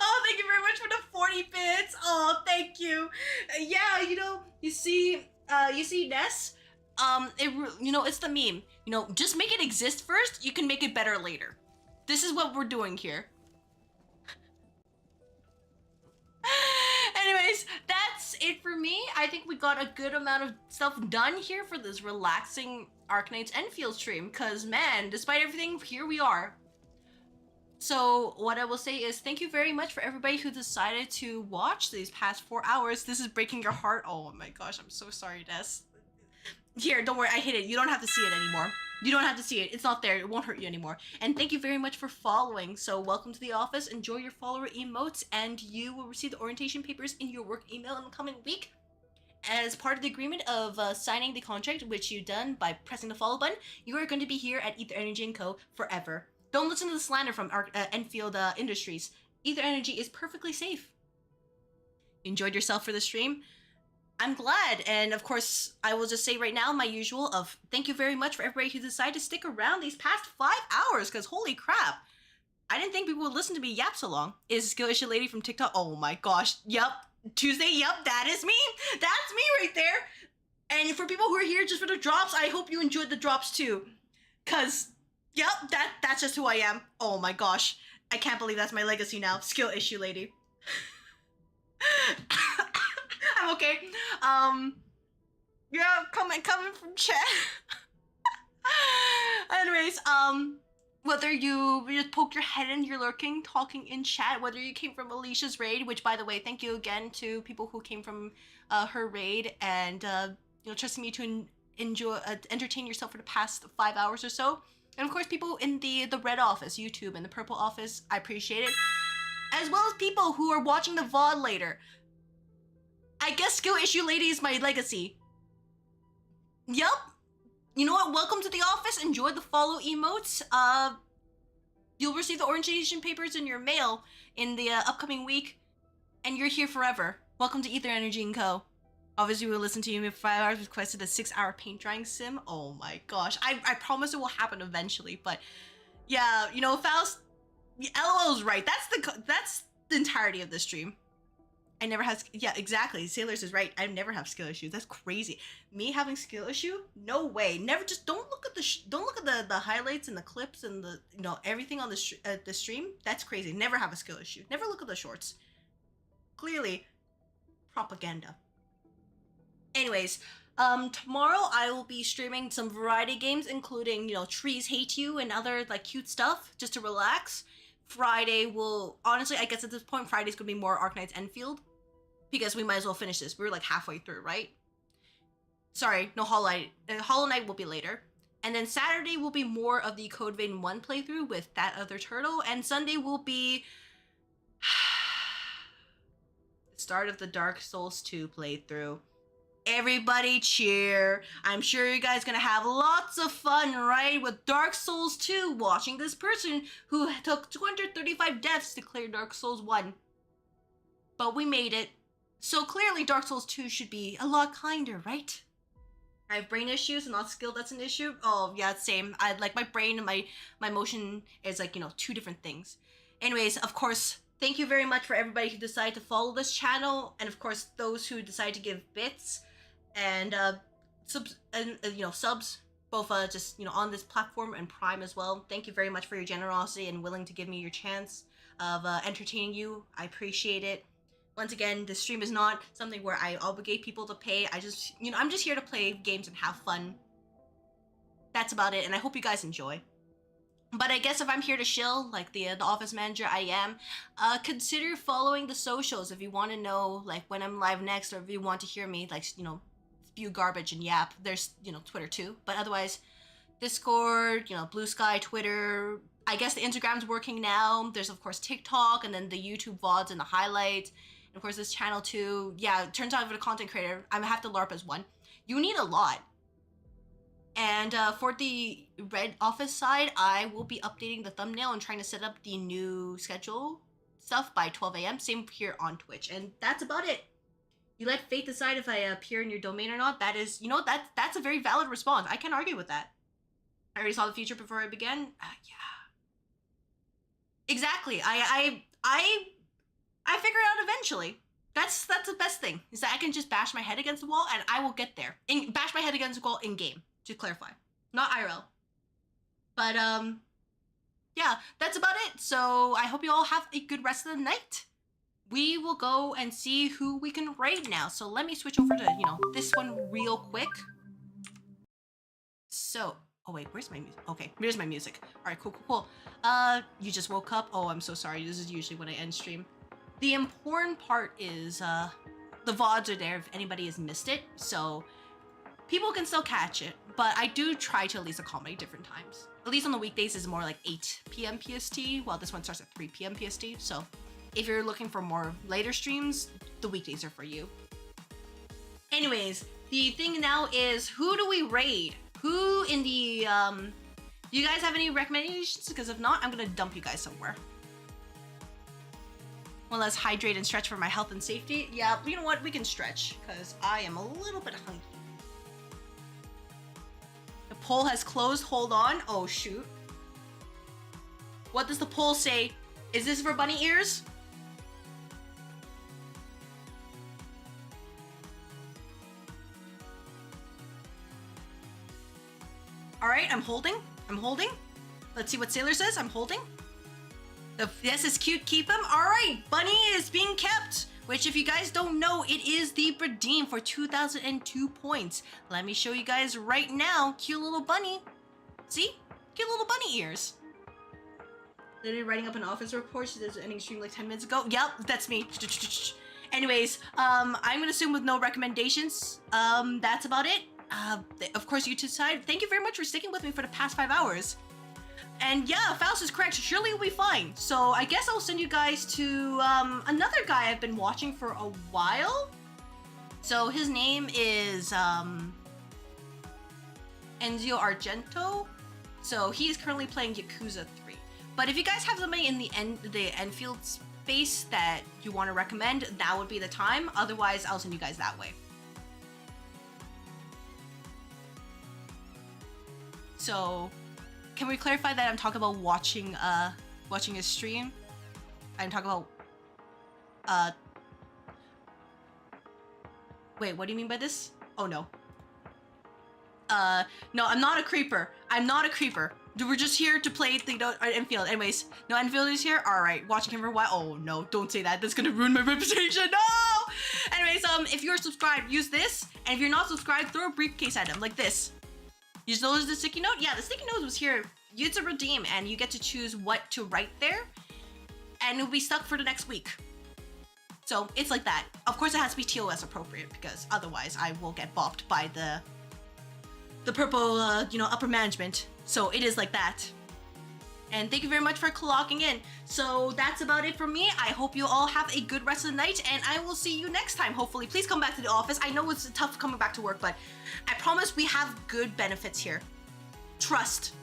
Oh, thank you very much for the 40 bits. Oh, thank you. Yeah, you know, you see Ness. It's the meme. You know, just make it exist first. You can make it better later. This is what we're doing here. Anyways, that's it for me. I think we got a good amount of stuff done here for this relaxing Arknights Endfield stream, because man, despite everything, here we are. So what I will say is thank you very much for everybody who decided to watch these past 4 hours. This is breaking your heart. Oh my gosh, I'm so sorry, Des. Here, don't worry, I hid it. You don't have to see it anymore. You don't have to see it. It's not there. It won't hurt you anymore. And thank you very much for following. So welcome to the office. Enjoy your follower emotes, and you will receive the orientation papers in your work email in the coming week. As part of the agreement of signing the contract, which you've done by pressing the follow button, you are going to be here at Ether Energy & Co. forever. Don't listen to the slander from Enfield Industries. Ether Energy is perfectly safe. You enjoyed yourself for the stream? I'm glad, and of course, I will just say right now my usual of thank you very much for everybody who decided to stick around these past 5 hours, because holy crap, I didn't think people would listen to me yap so long. Is Skill Issue Lady from TikTok? Oh my gosh, yep. Tuesday, yep, that is me. That's me right there. And for people who are here just for the drops, I hope you enjoyed the drops too. Cause, yep, that's just who I am. Oh my gosh, I can't believe that's my legacy now. Skill Issue Lady. I'm okay. Yeah, coming from chat. Anyways, whether you just poked your head in, you're lurking, talking in chat, whether you came from Alicia's raid, which by the way, thank you again to people who came from her raid and trusting me to entertain yourself for the past 5 hours or so. And of course, people in the red office, YouTube, and the purple office, I appreciate it. As well as people who are watching the VOD later. I guess Skill Issue Lady is my legacy. Yup. You know what? Welcome to the office. Enjoy the follow emotes. You'll receive the orientation papers in your mail in the upcoming week, and you're here forever. Welcome to Ether Energy & Co. Obviously, we'll listen to you in 5 hours. Requested a 6-hour paint drying sim. Oh my gosh. I promise it will happen eventually, but yeah, you know, Faust, LOL's right. That's the entirety of this stream. I never have, yeah, exactly. Sailors is right. I never have skill issues. That's crazy. Me having skill issue? No way. Never. Just don't look at don't look at the highlights and the clips and the everything on the stream. That's crazy. Never have a skill issue. Never look at the shorts. Clearly, propaganda. Anyways, tomorrow I will be streaming some variety games, including Trees Hate You and other like cute stuff, just to relax. Friday will, honestly, I guess at this point, Friday's gonna be more Arknights Endfield, because we might as well finish this. We're like halfway through, right? Sorry, no Hollow Knight. Hollow Knight will be later. And then Saturday will be more of the Code Vein 1 playthrough with that other turtle, and Sunday will be the start of the Dark Souls 2 playthrough. Everybody cheer. I'm sure you guys gonna have lots of fun, right? With Dark Souls 2, watching this person who took 235 deaths to clear Dark Souls 1. But we made it. So clearly Dark Souls 2 should be a lot kinder, right? I have brain issues and not skill, that's an issue. Oh yeah, same. I like my brain and my motion is like, two different things. Anyways, of course, thank you very much for everybody who decided to follow this channel, and of course those who decide to give bits and subs, and subs, both just on this platform and Prime as well. Thank you very much for your generosity and willing to give me your chance of entertaining you. I appreciate it. Once again, this stream is not something where I obligate people to pay. I just, I'm just here to play games and have fun. That's about it, and I hope you guys enjoy. But I guess if I'm here to shill, like the office manager I am, consider following the socials if you want to know like when I'm live next, or if you want to hear me like spew garbage and yap. There's Twitter too, but otherwise Discord, Blue Sky, Twitter. I guess the Instagram's working now. There's of course TikTok, and then the YouTube VODs and the highlights, and of course this channel too. Yeah, it turns out if you're a content creator, I'm gonna have to LARP as one. You need a lot. And for the Red Office side, I will be updating the thumbnail and trying to set up the new schedule stuff by 12 a.m. Same here on Twitch. And that's about it. You let fate decide if I appear in your domain or not. That is, that's a very valid response. I can't argue with that. I already saw the future before I began. Yeah. Exactly. I figure it out eventually. That's the best thing, is that I can just bash my head against the wall and I will get there. Bash my head against the wall in game, to clarify. Not IRL. But yeah, that's about it. So I hope you all have a good rest of the night. We will go and see who we can raid now. So let me switch over to, this one real quick. So, oh wait, where's my music? Okay, here's my music. All right, cool. You just woke up? Oh, I'm so sorry. This is usually when I end stream. The important part is the VODs are there if anybody has missed it. So people can still catch it, but I do try to at least accommodate different times. At least on the weekdays is more like 8 p.m. PST, while this one starts at 3 p.m. PST. So if you're looking for more later streams, the weekdays are for you. Anyways, the thing now is, who do we raid? Who in the, do you guys have any recommendations? Because if not, I'm gonna dump you guys somewhere. Well, let's hydrate and stretch for my health and safety. Yeah, you know what? We can stretch, because I am a little bit hungry. The poll has closed. Hold on. Oh, shoot. What does the poll say? Is this for bunny ears? All right, I'm holding. Let's see what Sailor says. I'm holding. Yes, it's cute. Keep him. All right, Bunny is being kept. Which, if you guys don't know, it is the redeem for 2002 points. Let me show you guys right now. Cute little bunny. See? Cute little bunny ears. Literally writing up an office report. She did an ending stream like 10 minutes ago. Yep, that's me. Anyways, I'm gonna assume with no recommendations. That's about it. Of course, YouTube side, thank you very much for sticking with me for the past 5 hours. And yeah, Faust is correct. Surely we'll be fine. So I guess I'll send you guys to another guy I've been watching for a while. So his name is Enzio Argento. So he's currently playing Yakuza 3. But if you guys have somebody in the Endfield space that you want to recommend, that would be the time. Otherwise, I'll send you guys that way. So, can we clarify that I'm talking about watching his stream? I'm talking about Wait, what do you mean by this? Oh no. No, I'm not a creeper. I'm not a creeper. We're just here to play the Endfield. Anyways, no, Endfield is here. All right, watching him for a while. Oh no, don't say that. That's gonna ruin my reputation. No. Anyways, if you're subscribed, use this, and if you're not subscribed, throw a briefcase at him like this. You just notice the sticky note? Yeah, the sticky note was here. Use a redeem, and you get to choose what to write there, and it'll be stuck for the next week. So it's like that. Of course, it has to be TOS appropriate because otherwise, I will get bopped by the purple, upper management. So it is like that. And thank you very much for clocking in. So that's about it from me. I hope you all have a good rest of the night, and I will see you next time, hopefully. Please come back to the office. I know it's tough coming back to work, but I promise we have good benefits here. Trust.